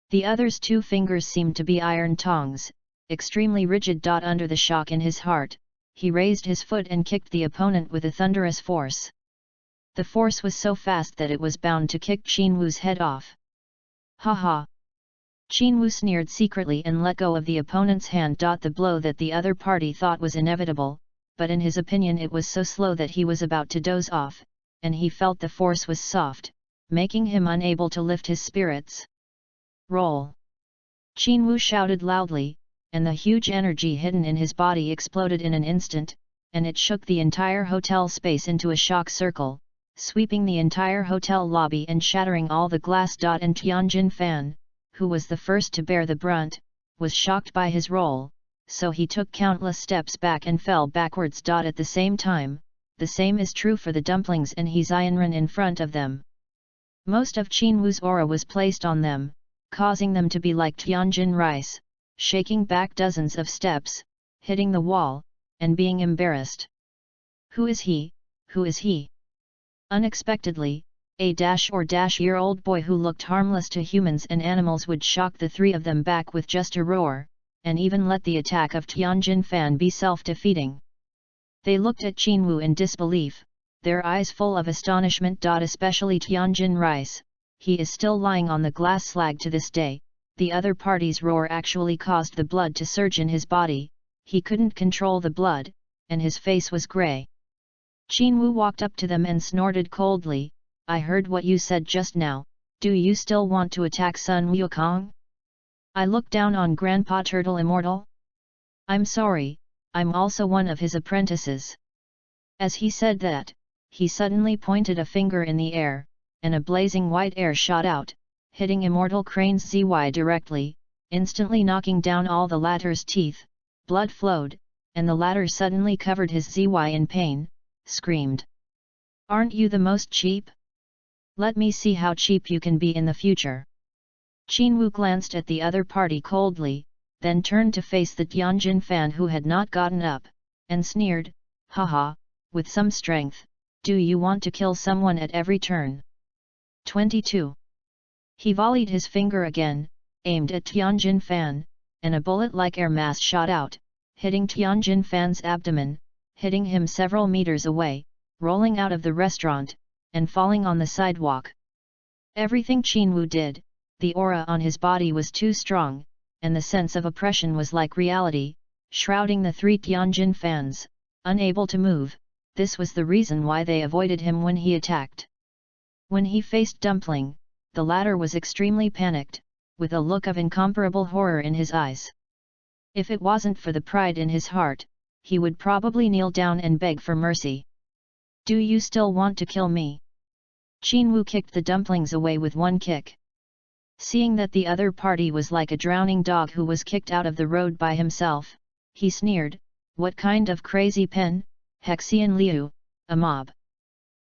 The other's 2 fingers seemed to be iron tongs, extremely rigid. Under the shock in his heart, he raised his foot and kicked the opponent with a thunderous force. The force was so fast that it was bound to kick Qinwu's head off. "Ha ha!" Qinwu sneered secretly and let go of the opponent's hand. The blow that the other party thought was inevitable, but in his opinion it was so slow that he was about to doze off, and he felt the force was soft, making him unable to lift his spirits. "Roll!" Qinwu shouted loudly, and the huge energy hidden in his body exploded in an instant, and it shook the entire hotel space into a shock circle, sweeping the entire hotel lobby and shattering all the glass. And Tianjin Fan, who was the first to bear the brunt, was shocked by his roll, so he took countless steps back and fell backwards. At the same time, the same is true for the dumplings and Hezionran in front of them. Most of Qinwu's aura was placed on them, causing them to be like Tianjin Rice, shaking back dozens of steps, hitting the wall, and being embarrassed. "Who is he? Who is he?" Unexpectedly, A-year-old boy who looked harmless to humans and animals would shock the three of them back with just a roar, and even let the attack of Tianjin Fan be self-defeating. They looked at Qinwu in disbelief, their eyes full of astonishment. Especially Tianjin Rice, he is still lying on the glass slag to this day. The other party's roar actually caused the blood to surge in his body, he couldn't control the blood, and his face was grey. Qinwu walked up to them and snorted coldly, "I heard what you said just now, do you still want to attack Sun Wukong? I look down on Grandpa Turtle Immortal? I'm sorry, I'm also one of his apprentices." As he said that, he suddenly pointed a finger in the air, and a blazing white air shot out, hitting Immortal Crane's ZY directly, instantly knocking down all the latter's teeth. Blood flowed, and the latter suddenly covered his ZY in pain, screamed, "Aren't you the most cheap? Let me see how cheap you can be in the future." Qinwu glanced at the other party coldly, then turned to face the Tianjin Fan who had not gotten up, and sneered, "Haha, with some strength, do you want to kill someone at every turn?" 22. He volleyed his finger again, aimed at Tianjin Fan, and a bullet-like air mass shot out, hitting Tianjin Fan's abdomen, hitting him several meters away, rolling out of the restaurant, and falling on the sidewalk. Everything Qinwu did, the aura on his body was too strong, and the sense of oppression was like reality, shrouding the three Tianjin Fans, unable to move. This was the reason why they avoided him when he attacked. When he faced Dumpling, the latter was extremely panicked, with a look of incomparable horror in his eyes. If it wasn't for the pride in his heart, he would probably kneel down and beg for mercy. "Do you still want to kill me?" Qinwu kicked the dumplings away with one kick. Seeing that the other party was like a drowning dog who was kicked out of the road by himself, he sneered, "What kind of crazy pen, Hexian Liu, a mob?"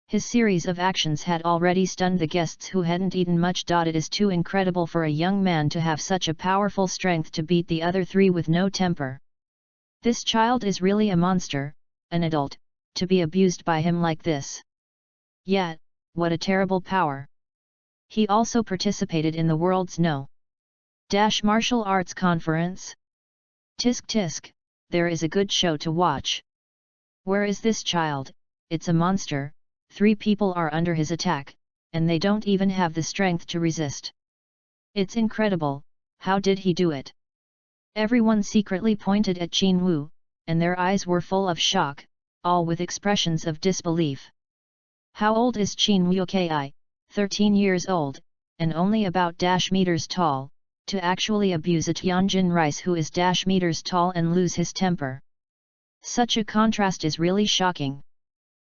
His series of actions had already stunned the guests who hadn't eaten much. It is too incredible for a young man to have such a powerful strength to beat the other three with no temper. This child is really a monster, an adult, to be abused by him like this. Yet, what a terrible power. He also participated in the world's martial arts conference. Tisk tisk, there is a good show to watch. Where is this child? It's a monster. 3 people are under his attack, and they don't even have the strength to resist. It's incredible, how did he do it? Everyone secretly pointed at Qinwu, and their eyes were full of shock, all with expressions of disbelief. How old is Qinwu Ki? 13 years old, and only about meters tall, to actually abuse a Tianjin Rice who is meters tall and lose his temper. Such a contrast is really shocking.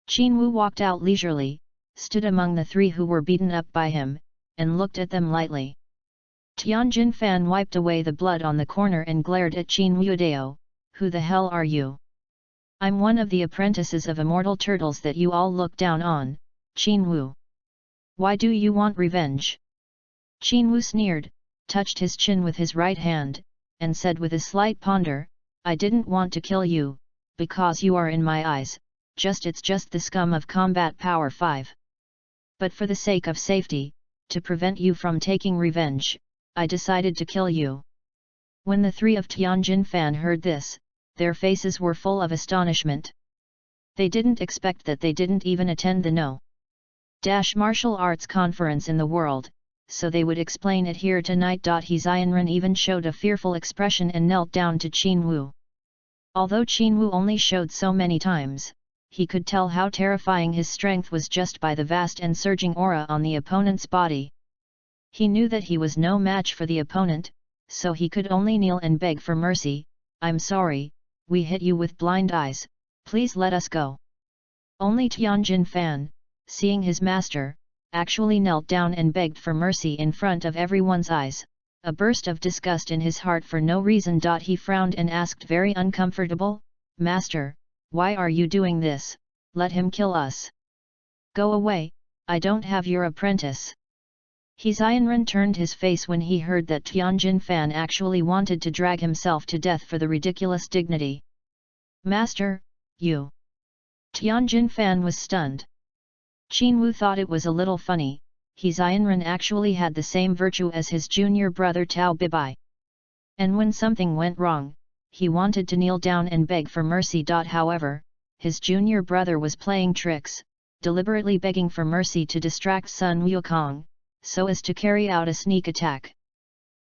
Qinwu walked out leisurely, stood among the 3 who were beaten up by him, and looked at them lightly. Tianjin Fan wiped away the blood on the corner and glared at Qinwu Dao, "Who the hell are you?" "I'm one of the apprentices of immortal turtles that you all look down on, Qinwu. Why do you want revenge?" Qinwu sneered, touched his chin with his right hand, and said with a slight ponder, "I didn't want to kill you, because you are in my eyes, it's just the scum of combat power 5. But for the sake of safety, to prevent you from taking revenge, I decided to kill you." When the 3 of Tianjin Fan heard this, their faces were full of astonishment. They didn't expect that. They didn't even attend the martial arts conference in the world, so they would explain it here tonight. He Xianren even showed a fearful expression and knelt down to Qinwu. Although Qinwu only showed so many times, he could tell how terrifying his strength was just by the vast and surging aura on the opponent's body. He knew that he was no match for the opponent, so he could only kneel and beg for mercy. "I'm sorry, we hit you with blind eyes, please let us go." Only Tianjin Fan, seeing his master, actually knelt down and begged for mercy in front of everyone's eyes, a burst of disgust in his heart for no reason. He frowned and asked very uncomfortable, "Master, why are you doing this? Let him kill us." "Go away, I don't have your apprentice." He Xianren turned his face when he heard that Tianjin Fan actually wanted to drag himself to death for the ridiculous dignity. "Master, you..." Tianjin Fan was stunned. Qin Wu thought it was a little funny. He Xianren actually had the same virtue as his junior brother Tao Bibai. And when something went wrong, he wanted to kneel down and beg for mercy. However, his junior brother was playing tricks, deliberately begging for mercy to distract Sun Wukong, so as to carry out a sneak attack.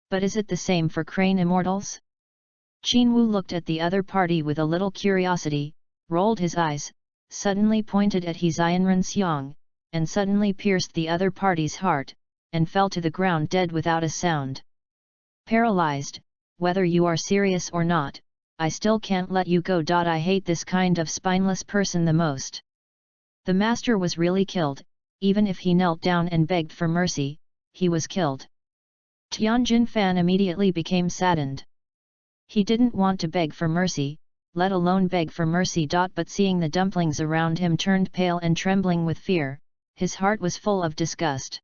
But is it the same for Crane Immortals? Qin Wu looked at the other party with a little curiosity, rolled his eyes, suddenly pointed at He Xianren Xiang, and suddenly pierced the other party's heart, and fell to the ground dead without a sound. Paralyzed, whether you are serious or not, I still can't let you go. I hate this kind of spineless person the most. The master was really killed, even if he knelt down and begged for mercy, he was killed. Tianjin Fan immediately became saddened. He didn't want to beg for mercy, let alone beg for mercy. But seeing the dumplings around him turned pale and trembling with fear, his heart was full of disgust.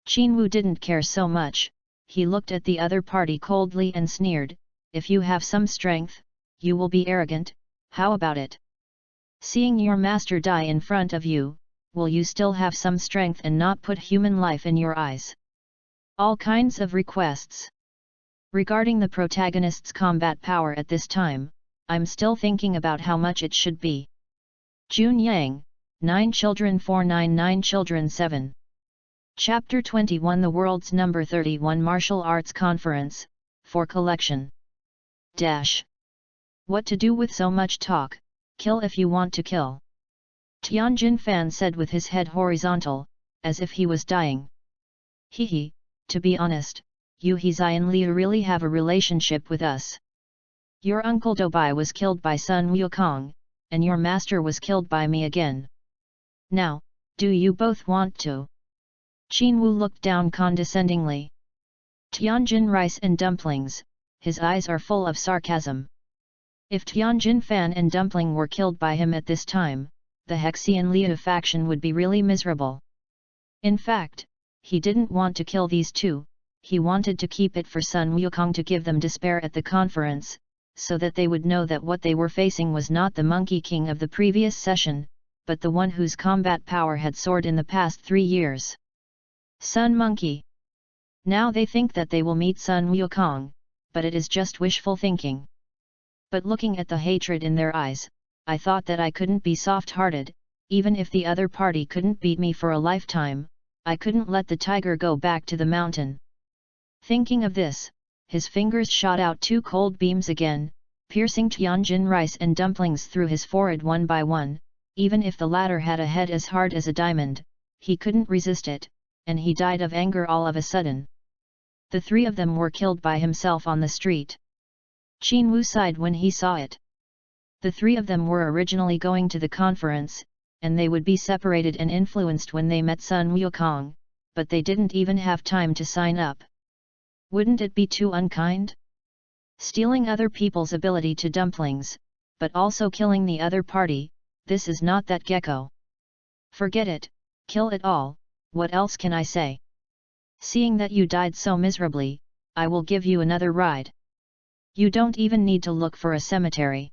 Qin Wu didn't care so much, he looked at the other party coldly and sneered, if you have some strength, you will be arrogant, how about it? Seeing your master die in front of you, will you still have some strength and not put human life in your eyes? All kinds of requests. Regarding the protagonist's combat power at this time, I'm still thinking about how much it should be. Jun Yang, 9 Children 499 Children 7. Chapter 21 The World's Number 31 Martial Arts Conference, for Collection. What to do with so much talk, kill if you want to kill. Tianjin Fan said with his head horizontal, as if he was dying. Hehe, to be honest, you He Xian Liu really have a relationship with us. Your uncle Doubai was killed by Sun Wukong, and your master was killed by me again. Now, do you both want to? Qin Wu looked down condescendingly. Tianjin rice and dumplings, his eyes are full of sarcasm. If Tianjin Fan and Dumpling were killed by him at this time, the Hexian Liu faction would be really miserable. In fact, he didn't want to kill these two, he wanted to keep it for Sun Wukong to give them despair at the conference, so that they would know that what they were facing was not the Monkey King of the previous session, but the one whose combat power had soared in the past 3 years. Sun Monkey. Now they think that they will meet Sun Wukong, but it is just wishful thinking. But looking at the hatred in their eyes, I thought that I couldn't be soft-hearted, even if the other party couldn't beat me for a lifetime, I couldn't let the tiger go back to the mountain. Thinking of this, his fingers shot out 2 cold beams again, piercing Tianjin rice and dumplings through his forehead one by one. Even if the latter had a head as hard as a diamond, he couldn't resist it, and he died of anger all of a sudden. The 3 of them were killed by himself on the street. Qin Wu sighed when he saw it. The 3 of them were originally going to the conference, and they would be separated and influenced when they met Sun Wukong, but they didn't even have time to sign up. Wouldn't it be too unkind? Stealing other people's ability to dumplings, but also killing the other party, this is not that gecko. Forget it, kill it all, what else can I say? Seeing that you died so miserably, I will give you another ride. You don't even need to look for a cemetery.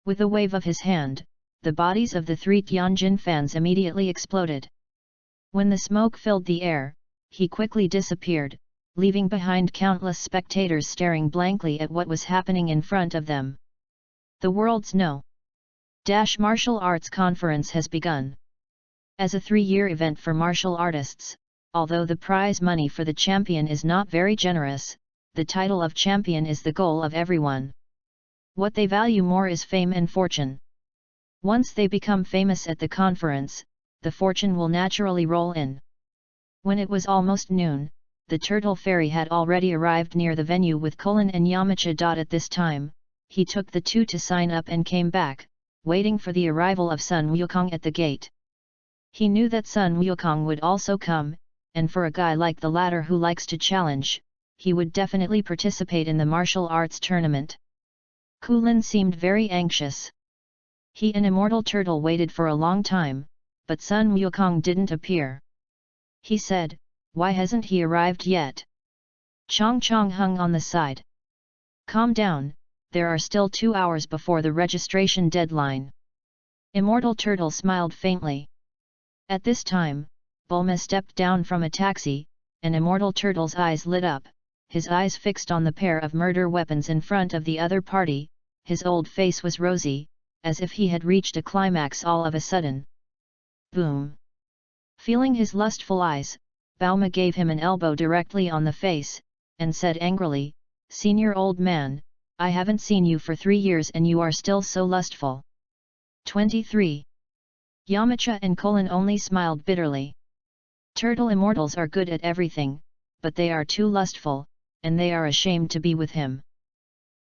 With a wave of his hand, the bodies of the 3 Tianjin fans immediately exploded. When the smoke filled the air, he quickly disappeared, leaving behind countless spectators staring blankly at what was happening in front of them. The world's martial arts conference has begun. As a 3-year event for martial artists, although the prize money for the champion is not very generous, the title of champion is the goal of everyone. What they value more is fame and fortune. Once they become famous at the conference, the fortune will naturally roll in. When it was almost noon, the Turtle Fairy had already arrived near the venue with Colin and Yamcha. At this time, he took the 2 to sign up and came back, waiting for the arrival of Sun Wukong at the gate. He knew that Sun Wukong would also come, and for a guy like the latter who likes to challenge, he would definitely participate in the martial arts tournament. Kulin seemed very anxious. He and Immortal Turtle waited for a long time, but Sun Wukong didn't appear. He said, "Why hasn't he arrived yet?" Chong Chong hung on the side. "Calm down, there are still 2 hours before the registration deadline." Immortal Turtle smiled faintly. At this time, Bulma stepped down from a taxi, and Immortal Turtle's eyes lit up, his eyes fixed on the pair of murder weapons in front of the other party. His old face was rosy, as if he had reached a climax all of a sudden. Boom! Feeling his lustful eyes, Bulma gave him an elbow directly on the face, and said angrily, "Senior old man, I haven't seen you for 3 years and you are still so lustful." 23. Yamcha and Colin only smiled bitterly. Turtle immortals are good at everything, but they are too lustful, and they are ashamed to be with him.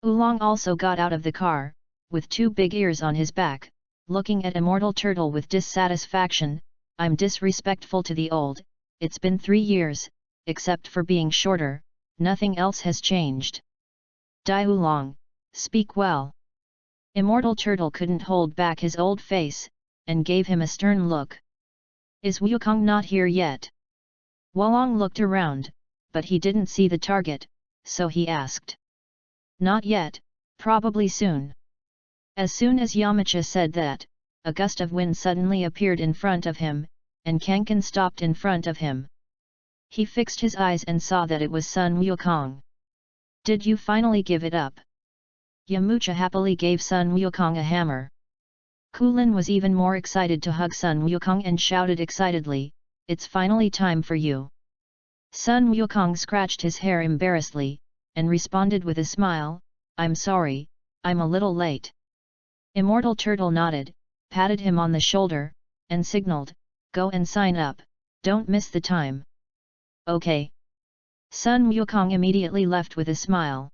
Oolong also got out of the car, with 2 big ears on his back, looking at Immortal Turtle with dissatisfaction. "I'm disrespectful to the old, it's been 3 years, except for being shorter, nothing else has changed." "Dai Oolong, speak well." Immortal Turtle couldn't hold back his old face, and gave him a stern look. "Is Wukong not here yet?" Wolong looked around, but he didn't see the target, so he asked. "Not yet, probably soon." As soon as Yamcha said that, a gust of wind suddenly appeared in front of him, and Kankan stopped in front of him. He fixed his eyes and saw that it was Sun Wukong. "Did you finally give it up?" Yamcha happily gave Sun Wukong a hammer. Kulin was even more excited to hug Sun Wukong and shouted excitedly, "It's finally time for you." Sun Wukong scratched his hair embarrassedly, and responded with a smile, "I'm sorry, I'm a little late." Immortal Turtle nodded, patted him on the shoulder, and signaled, "Go and sign up, don't miss the time." "Okay." Sun Wukong immediately left with a smile.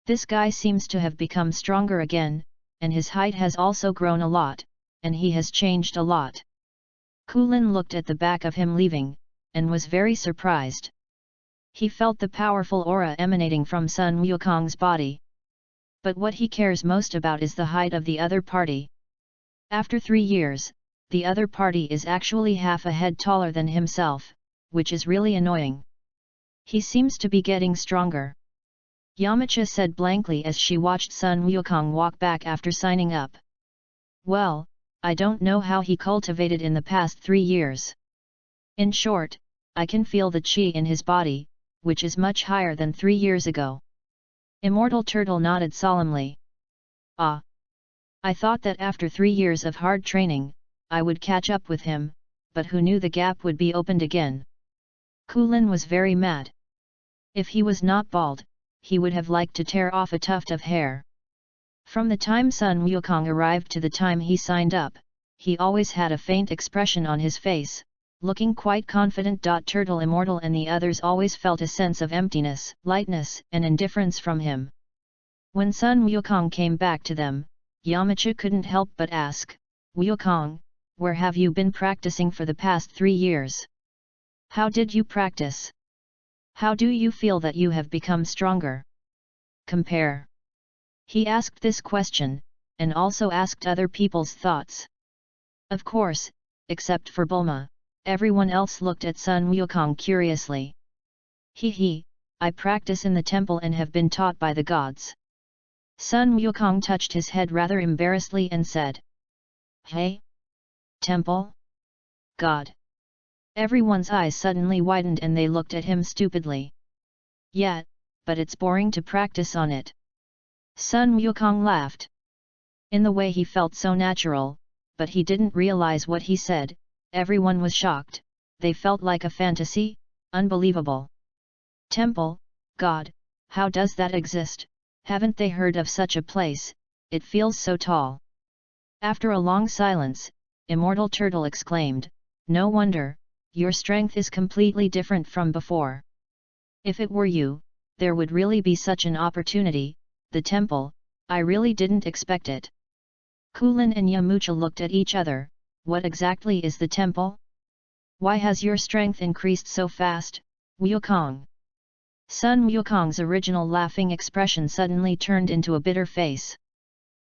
This guy seems to have become stronger again, and his height has also grown a lot, and he has changed a lot. Kulin looked at the back of him leaving, and was very surprised. He felt the powerful aura emanating from Sun Wukong's body. But what he cares most about is the height of the other party. After 3 years, the other party is actually half a head taller than himself, which is really annoying. He seems to be getting stronger. Yamcha said blankly as she watched Sun Wukong walk back after signing up. "Well, I don't know how he cultivated in the past 3 years. In short, I can feel the chi in his body, which is much higher than 3 years ago." Immortal Turtle nodded solemnly. "Ah! I thought that after 3 years of hard training, I would catch up with him, but who knew the gap would be opened again." Kulin was very mad. If he was not bald, he would have liked to tear off a tuft of hair. From the time Sun Wukong arrived to the time he signed up, he always had a faint expression on his face, looking quite confident. Turtle Immortal and the others always felt a sense of emptiness, lightness, and indifference from him. When Sun Wukong came back to them, Yamcha couldn't help but ask, "Wukong, where have you been practicing for the past 3 years? How did you practice? How do you feel that you have become stronger? Compare." He asked this question, and also asked other people's thoughts. Of course, except for Bulma, everyone else looked at Sun Wukong curiously. "He, I practice in the temple and have been taught by the gods." Sun Wukong touched his head rather embarrassedly and said, "Hey? Temple? God?" Everyone's eyes suddenly widened and they looked at him stupidly. "Yeah, but it's boring to practice on it." Sun Wukong laughed. In the way he felt so natural, but he didn't realize what he said. Everyone was shocked. They felt like a fantasy, unbelievable. Temple, God, how does that exist? Haven't they heard of such a place? It feels so tall. After a long silence, Immortal Turtle exclaimed, "No wonder, your strength is completely different from before. If it were you, there would really be such an opportunity. The temple, I really didn't expect it." Kulin and Yamcha looked at each other. "What exactly is the temple? Why has your strength increased so fast, Wukong?" Sun Wukong's original laughing expression suddenly turned into a bitter face.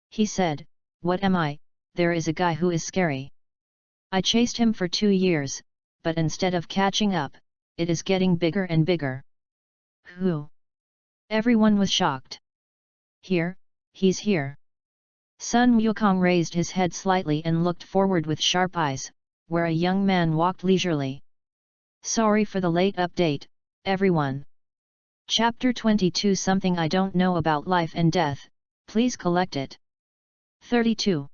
He said, "What am I? There is a guy who is scary. I chased him for 2 years, but instead of catching up, it is getting bigger and bigger." "Who?" Everyone was shocked. "Here, he's here." Sun Wukong raised his head slightly and looked forward with sharp eyes. where a young man walked leisurely. Sorry for the late update, everyone. Chapter 22 Something I don't know about life and death, please collect it. 32.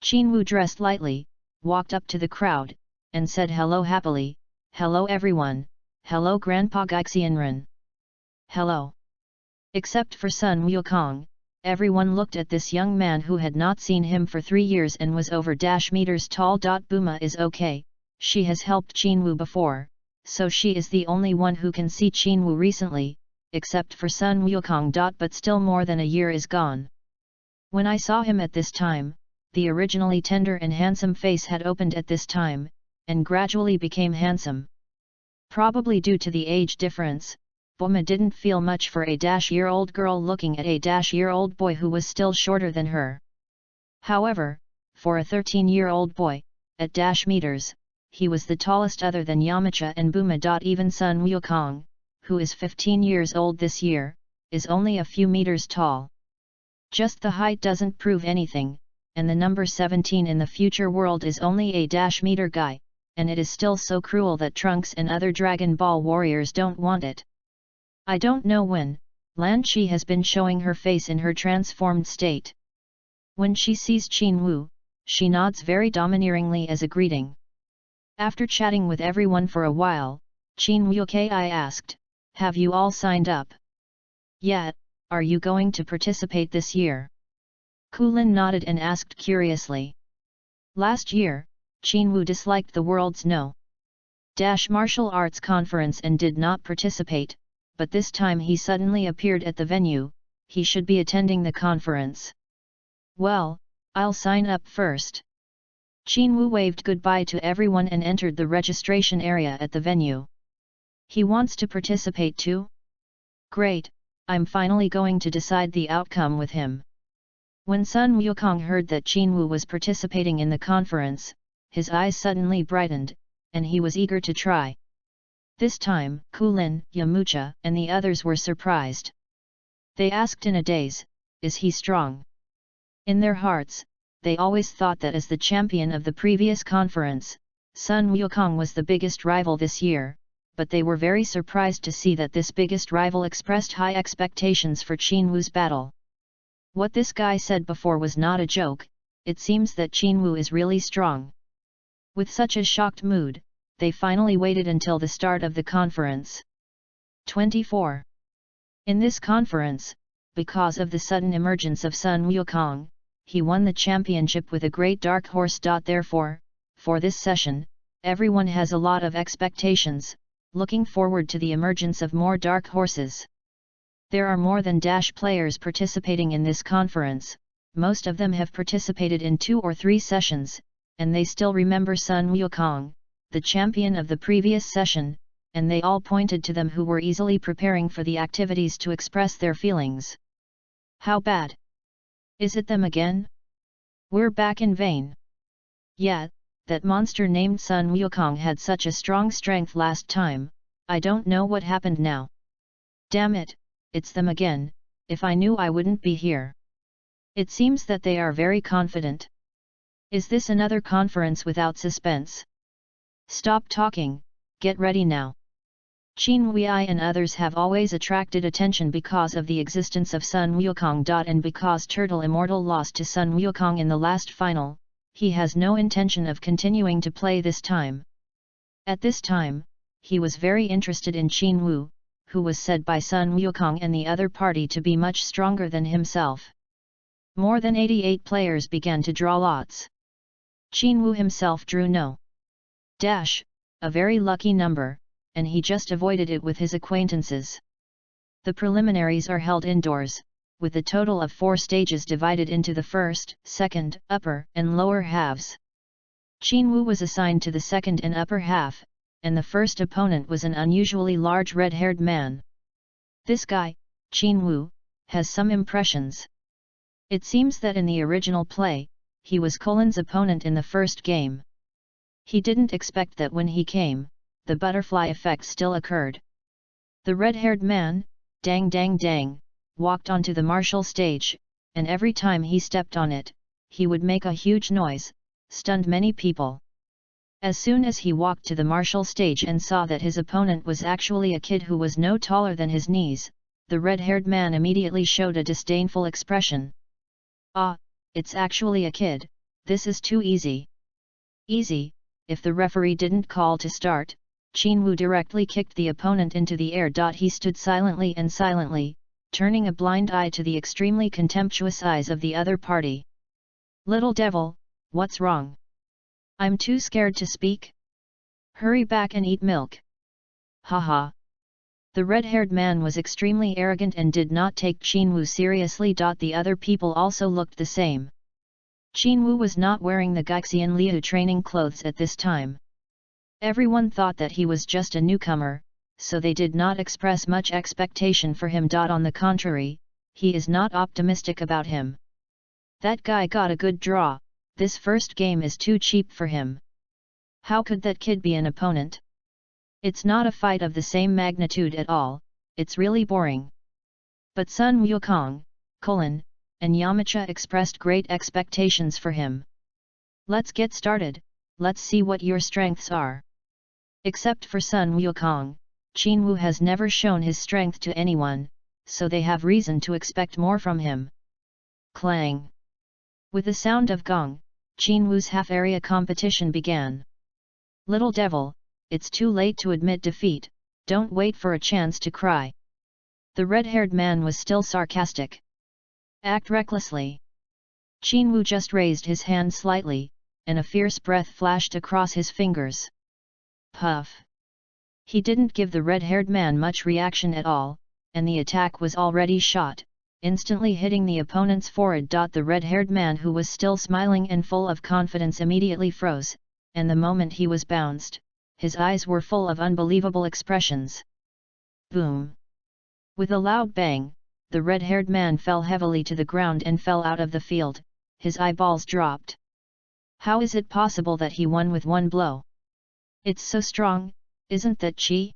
Qinwu dressed lightly, walked up to the crowd, and said hello happily, hello everyone, hello Grandpa Gaixianren. Hello. Except for Sun Wukong, everyone looked at this young man who had not seen him for 3 years and was over meters tall. Buma is okay, she has helped Qinwu before, so she is the only one who can see Qinwu recently, except for Sun Wukong. But still more than a year is gone. When I saw him at this time, the originally tender and handsome face had opened at this time, and gradually became handsome. Probably due to the age difference, Boma didn't feel much for a -year-old girl looking at a -year-old boy who was still shorter than her. However, for a 13-year-old boy, at meters, he was the tallest other than Yamcha and Buma. Even Sun Wukong, who is 15 years old this year, is only a few meters tall. Just the height doesn't prove anything, and the number 17 in the future world is only a -meter guy, and it is still so cruel that Trunks and other Dragon Ball warriors don't want it. I don't know when, Lan Chi has been showing her face in her transformed state. When she sees Qinwu, she nods very domineeringly as a greeting. After chatting with everyone for a while, Qinwu Ki asked, have you all signed up? Yeah, are you going to participate this year? Kulin nodded and asked curiously. Last year, Qinwu disliked the world's martial arts conference and did not participate, but this time he suddenly appeared at the venue, he should be attending the conference. Well, I'll sign up first. Qinwu waved goodbye to everyone and entered the registration area at the venue. He wants to participate too? Great, I'm finally going to decide the outcome with him. When Sun Wukong heard that Qinwu was participating in the conference, his eyes suddenly brightened, and he was eager to try. This time, Kulin, Yamcha, and the others were surprised. They asked in a daze, is he strong? In their hearts, they always thought that as the champion of the previous conference, Sun Wukong was the biggest rival this year, but they were very surprised to see that this biggest rival expressed high expectations for Qinwu's battle. What this guy said before was not a joke, it seems that Qinwu is really strong. With such a shocked mood, they finally waited until the start of the conference. 24. In this conference, because of the sudden emergence of Sun Wukong, he won the championship with a great dark horse. Therefore, for this session, everyone has a lot of expectations, looking forward to the emergence of more dark horses. There are more than players participating in this conference, most of them have participated in 2 or 3 sessions, and they still remember Sun Wukong, the champion of the previous session, and they all pointed to them who were easily preparing for the activities to express their feelings. How bad? Is it them again? We're back in vain. Yeah, that monster named Sun Wukong had such a strong strength last time, I don't know what happened now. Damn it, it's them again, if I knew I wouldn't be here. It seems that they are very confident. Is this another conference without suspense? Stop talking, get ready now. Qinwu and others have always attracted attention because of the existence of Sun Wukong. And because Turtle Immortal lost to Sun Wukong in the last final, he has no intention of continuing to play this time. At this time, he was very interested in Qinwu, who was said by Sun Wukong and the other party to be much stronger than himself. More than 88 players began to draw lots. Qinwu himself drew a very lucky number, and he just avoided it with his acquaintances. The preliminaries are held indoors, with a total of 4 stages divided into the first, second, upper and lower halves. Qinwu was assigned to the second and upper half, and the first opponent was an unusually large red-haired man. This guy, Qinwu, has some impressions. It seems that in the original play, he was Colin's opponent in the first game. He didn't expect that when he came, the butterfly effect still occurred. The red-haired man, dang dang dang, walked onto the martial stage, and every time he stepped on it, he would make a huge noise, stunned many people. As soon as he walked to the martial stage and saw that his opponent was actually a kid who was no taller than his knees, the red-haired man immediately showed a disdainful expression. "Ah, it's actually a kid, this is too easy." Easy, if the referee didn't call to start, Qin directly kicked the opponent into the air. He stood silently, turning a blind eye to the extremely contemptuous eyes of the other party. "Little devil, what's wrong? I'm too scared to speak? Hurry back and eat milk." Haha. The red-haired man was extremely arrogant and did not take Qin seriously. The other people also looked the same. Qin was not wearing the Gaixian Liu training clothes at this time. Everyone thought that he was just a newcomer, so they did not express much expectation for him. On the contrary, he is not optimistic about him. That guy got a good draw, this first game is too cheap for him. How could that kid be an opponent? It's not a fight of the same magnitude at all, it's really boring. But Sun Wukong, Colin, and Yamcha expressed great expectations for him. "Let's get started, let's see what your strengths are." Except for Sun Wukong, Qin has never shown his strength to anyone, so they have reason to expect more from him. Clang! With the sound of gong, Qin half-area competition began. "Little devil, it's too late to admit defeat, don't wait for a chance to cry." The red-haired man was still sarcastic. "Act recklessly." Qin just raised his hand slightly, and a fierce breath flashed across his fingers. Puff! He didn't give the red-haired man much reaction at all, and the attack was already shot, instantly hitting the opponent's forehead. The red-haired man, who was still smiling and full of confidence, immediately froze, and the moment he was bounced, his eyes were full of unbelievable expressions. Boom! With a loud bang, the red-haired man fell heavily to the ground and fell out of the field, his eyeballs dropped. How is it possible that he won with one blow? It's so strong, isn't that chi?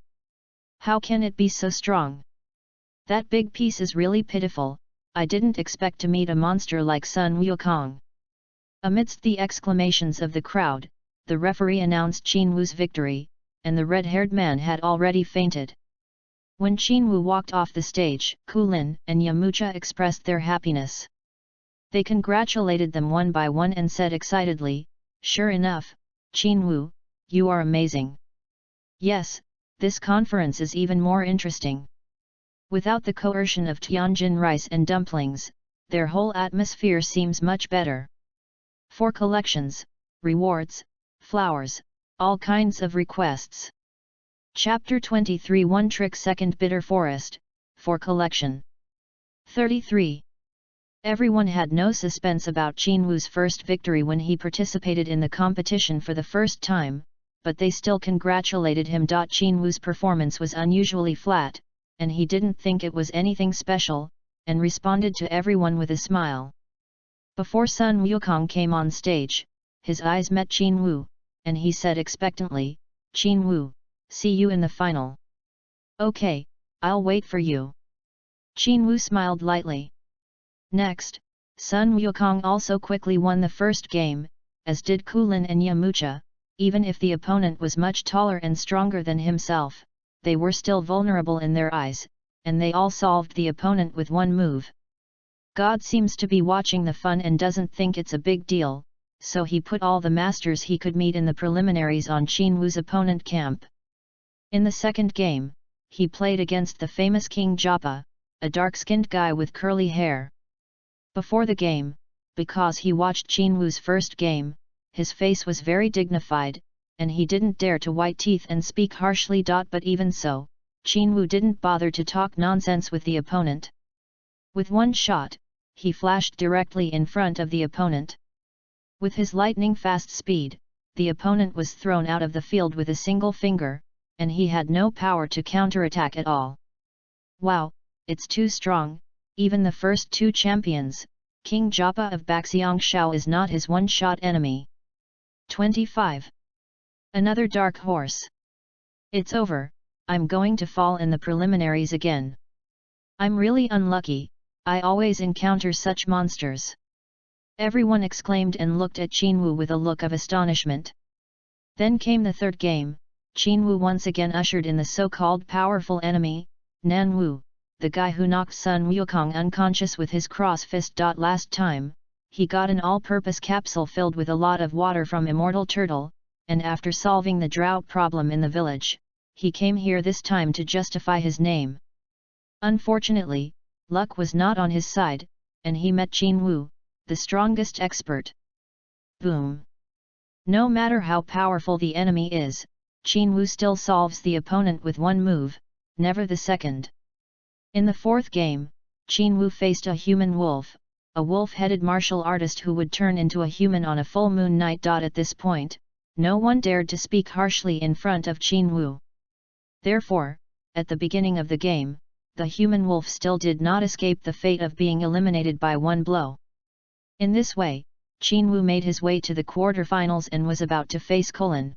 How can it be so strong? That big piece is really pitiful, I didn't expect to meet a monster like Sun Wukong. Amidst the exclamations of the crowd, the referee announced Qin victory, and the red-haired man had already fainted. When Qin walked off the stage, Kulin and Yamcha expressed their happiness. They congratulated them one by one and said excitedly, "Sure enough, Qin, you are amazing. Yes, this conference is even more interesting." Without the coercion of Tianjin rice and dumplings, their whole atmosphere seems much better. For collections, rewards, flowers, all kinds of requests. Chapter 23 One Trick Second Bitter Forest, for collection. 33. Everyone had no suspense about Qin first victory when he participated in the competition for the first time, but they still congratulated him. Qin performance was unusually flat, and he didn't think it was anything special, and responded to everyone with a smile. Before Sun Wukong came on stage, his eyes met Qin, and he said expectantly, "Qin, see you in the final." "Okay, I'll wait for you." Qin smiled lightly. Next, Sun Wukong also quickly won the first game, as did Kulin and Yamcha. Even if the opponent was much taller and stronger than himself, they were still vulnerable in their eyes, and they all solved the opponent with one move. God seems to be watching the fun and doesn't think it's a big deal, so he put all the masters he could meet in the preliminaries on Qin opponent camp. In the second game, he played against the famous King Japa, a dark-skinned guy with curly hair. Before the game, because he watched Qin first game, his face was very dignified, and he didn't dare to white teeth and speak harshly. But even so, Qin didn't bother to talk nonsense with the opponent. With one shot, he flashed directly in front of the opponent. With his lightning-fast speed, the opponent was thrown out of the field with a single finger, and he had no power to counterattack at all. Wow, it's too strong, even the first two champions, King Japa of Baxiangshao is not his one-shot enemy. 25. Another dark horse. It's over, I'm going to fall in the preliminaries again. I'm really unlucky, I always encounter such monsters. Everyone exclaimed and looked at Qin with a look of astonishment. Then came the third game. Qin Wu once again ushered in the so-called powerful enemy, Nan Wu, the guy who knocked Sun Wukong unconscious with his cross fist. Last time, he got an all-purpose capsule filled with a lot of water from Immortal Turtle, and after solving the drought problem in the village, he came here this time to justify his name. Unfortunately, luck was not on his side, and he met Qin Wu, the strongest expert. Boom! No matter how powerful the enemy is, Qin Wu still solves the opponent with one move, never the second. In the fourth game, Qin Wu faced a human wolf, a wolf-headed martial artist who would turn into a human on a full moon night. At this point, no one dared to speak harshly in front of Qin Wu. Therefore, at the beginning of the game, the human wolf still did not escape the fate of being eliminated by one blow. In this way, Qin Wu made his way to the quarterfinals and was about to face Kulin.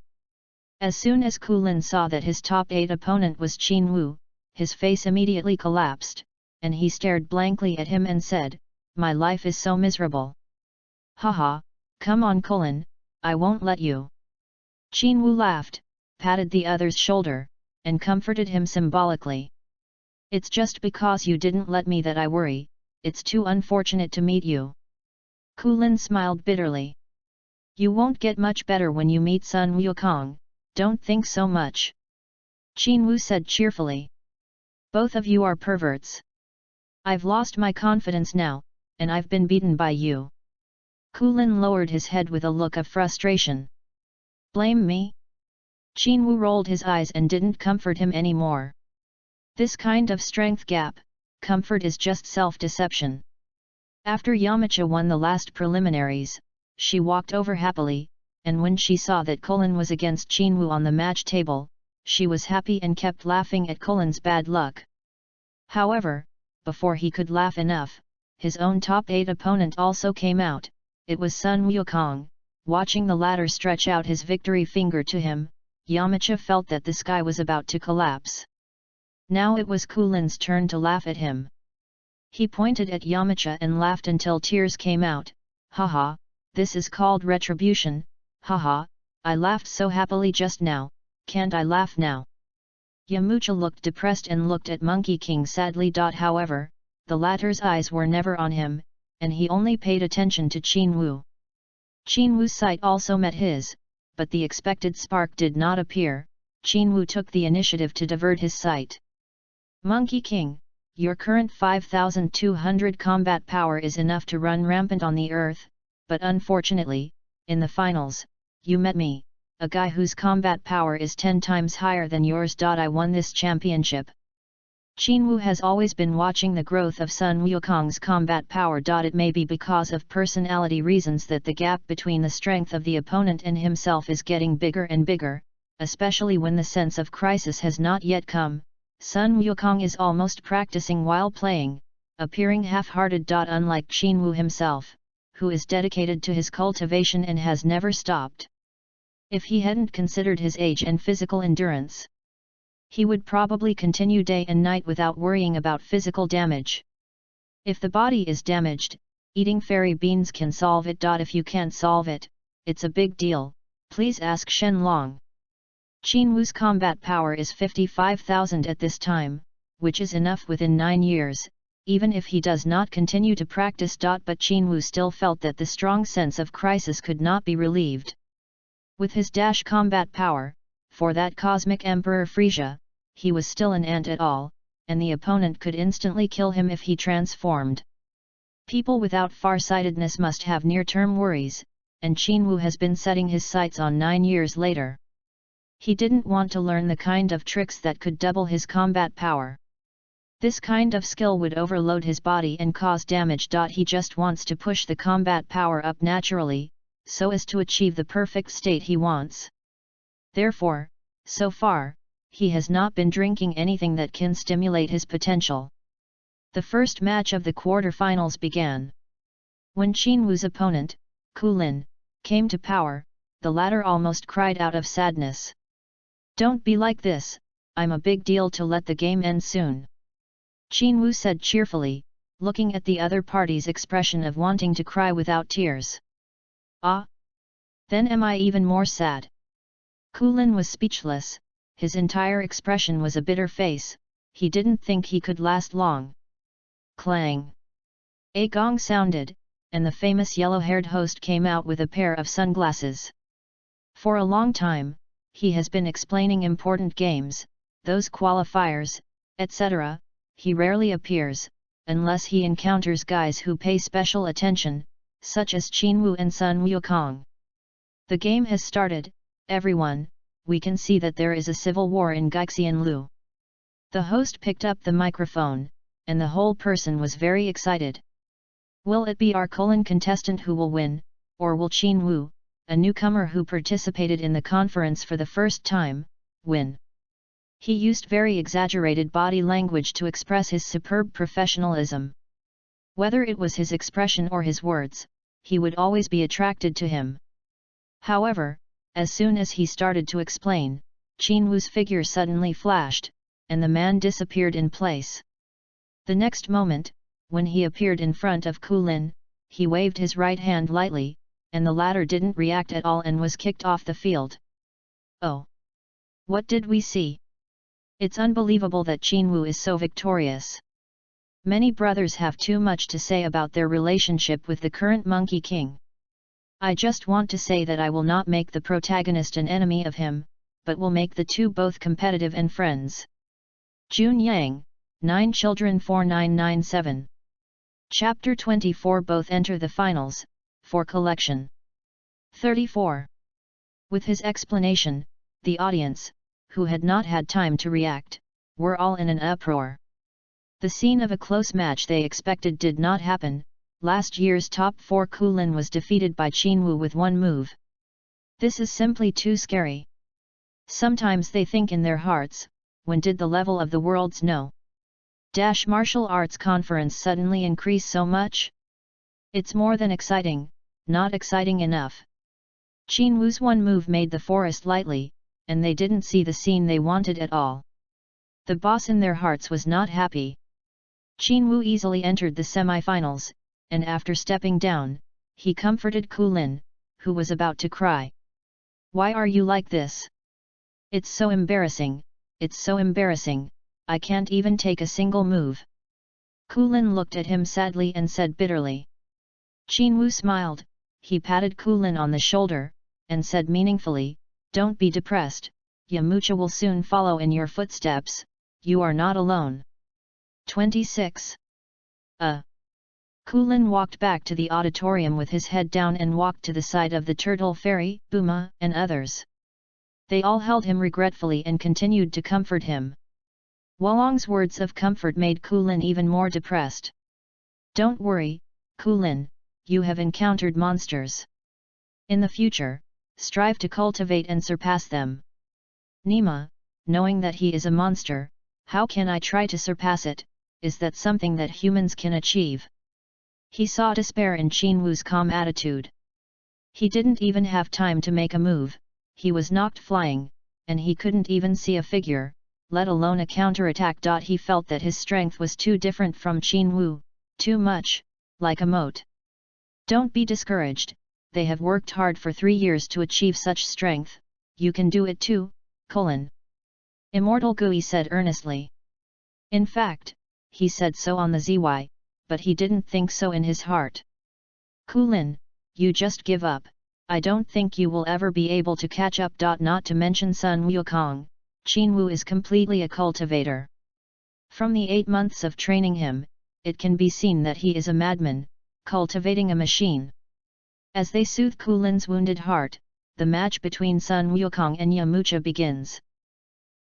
As soon as Kulin saw that his top 8 opponent was Qin Wu, his face immediately collapsed, and he stared blankly at him and said, "My life is so miserable." "Haha, come on Kulin, I won't let you." Qin Wu laughed, patted the other's shoulder, and comforted him symbolically. "It's just because you didn't let me that I worry, it's too unfortunate to meet you." Kulin smiled bitterly. "You won't get much better when you meet Sun Wukong, don't think so much." Qin Wu said cheerfully. "Both of you are perverts. I've lost my confidence now, and I've been beaten by you." Kulin lowered his head with a look of frustration. "Blame me?" Qin Wu rolled his eyes and didn't comfort him anymore. This kind of strength gap, comfort is just self-deception. After Yamcha won the last preliminaries, she walked over happily, and when she saw that Kulin was against Qin Wu on the match table, she was happy and kept laughing at Kulin's bad luck. However, before he could laugh enough, his own top 8 opponent also came out. It was Sun Wukong. Watching the latter stretch out his victory finger to him, Yamcha felt that the sky was about to collapse. Now it was Kulin's turn to laugh at him. He pointed at Yamcha and laughed until tears came out. "Haha, this is called retribution, haha, I laughed so happily just now, can't I laugh now?" Yamcha looked depressed and looked at Monkey King sadly. However, the latter's eyes were never on him, and he only paid attention to Qin Wu. Qin Wu's sight also met his, but the expected spark did not appear. Qin Wu took the initiative to divert his sight. "Monkey King, your current 5,200 combat power is enough to run rampant on the earth, but unfortunately, in the finals, you met me, a guy whose combat power is 10 times higher than yours. I won this championship." Qin Wu has always been watching the growth of Sun Wukong's combat power. It may be because of personality reasons that the gap between the strength of the opponent and himself is getting bigger and bigger, especially when the sense of crisis has not yet come. Sun Wukong is almost practicing while playing, appearing half-hearted. Unlike Qin Wu himself, who is dedicated to his cultivation and has never stopped. If he hadn't considered his age and physical endurance, he would probably continue day and night without worrying about physical damage. If the body is damaged, eating fairy beans can solve it. If you can't solve it, it's a big deal, please ask Shenlong. Qin Wu's combat power is 55,000 at this time, which is enough within 9 years, even if he does not continue to practice. But Qin Wu still felt that the strong sense of crisis could not be relieved. With his combat power, for that cosmic Emperor Frisia, he was still an ant at all, and the opponent could instantly kill him if he transformed. People without farsightedness must have near-term worries, and Qin Wu has been setting his sights on 9 years later. He didn't want to learn the kind of tricks that could double his combat power. This kind of skill would overload his body and cause damage. He just wants to push the combat power up naturally, so as to achieve the perfect state he wants. Therefore, so far, he has not been drinking anything that can stimulate his potential. The first match of the quarterfinals began. When Qin Wu's opponent, Kulin, came to power, the latter almost cried out of sadness. "Don't be like this, I'm a big deal to let the game end soon." Qin Wu said cheerfully, looking at the other party's expression of wanting to cry without tears. "Ah? Then am I even more sad?" Kulin was speechless, his entire expression was a bitter face, he didn't think he could last long. Clang! A gong sounded, and the famous yellow-haired host came out with a pair of sunglasses. For a long time, he has been explaining important games, those qualifiers, etc. He rarely appears, unless he encounters guys who pay special attention, such as Qinwu and Sun Wukong. The game has started, everyone, we can see that there is a civil war in Gaixianlu. The host picked up the microphone, and the whole person was very excited. Will it be our contestant who will win, or will Qinwu, a newcomer who participated in the conference for the first time, win? He used very exaggerated body language to express his superb professionalism. Whether it was his expression or his words, he would always be attracted to him. However, as soon as he started to explain, Qinwu's figure suddenly flashed, and the man disappeared in place. The next moment, when he appeared in front of Kulin, he waved his right hand lightly, and the latter didn't react at all and was kicked off the field. Oh! What did we see? It's unbelievable that Qinwu is so victorious. Many brothers have too much to say about their relationship with the current Monkey King. I just want to say that I will not make the protagonist an enemy of him, but will make the two both competitive and friends. Jun Yang, 9 Children 4997. Chapter 24. Both enter the finals, for collection. 34. With his explanation, the audience, who had not had time to react, were all in an uproar. The scene of a close match they expected did not happen. Last year's top 4 Kulin was defeated by Qinwu with one move. This is simply too scary. Sometimes they think in their hearts, when did the level of the worlds know? Martial arts conference suddenly increase so much? It's more than exciting, not exciting enough. Qinwu's one move made the forest lightly, and they didn't see the scene they wanted at all. The boss in their hearts was not happy. Qinwu easily entered the semi-finals, and after stepping down, he comforted Kulin, who was about to cry. Why are you like this? It's so embarrassing, it's so embarrassing, I can't even take a single move. Kulin looked at him sadly and said bitterly. Qinwu smiled, he patted Kulin on the shoulder, and said meaningfully, don't be depressed, Yamucha will soon follow in your footsteps, you are not alone. 26. Kulin walked back to the auditorium with his head down and walked to the side of the Turtle Fairy, Buma, and others. They all held him regretfully and continued to comfort him. Wolong's words of comfort made Kulin even more depressed. Don't worry, Kulin, you have encountered monsters. In the future, strive to cultivate and surpass them. Nima, knowing that he is a monster, how can I try to surpass it? Is that something that humans can achieve? He saw despair in Qinwu's calm attitude. He didn't even have time to make a move, he was knocked flying, and he couldn't even see a figure, let alone a counterattack. He felt that his strength was too different from Qinwu, too much, like a moat. Don't be discouraged, they have worked hard for 3 years to achieve such strength, you can do it too, Kulin. Immortal Gui said earnestly. In fact, he said so on the ZY, but he didn't think so in his heart. Kulin, you just give up, I don't think you will ever be able to catch up. Not to mention Sun Wukong, Qinwu is completely a cultivator. From the 8 months of training him, it can be seen that he is a madman, cultivating a machine. As they soothe Kulin's wounded heart, the match between Sun Wukong and Yamucha begins.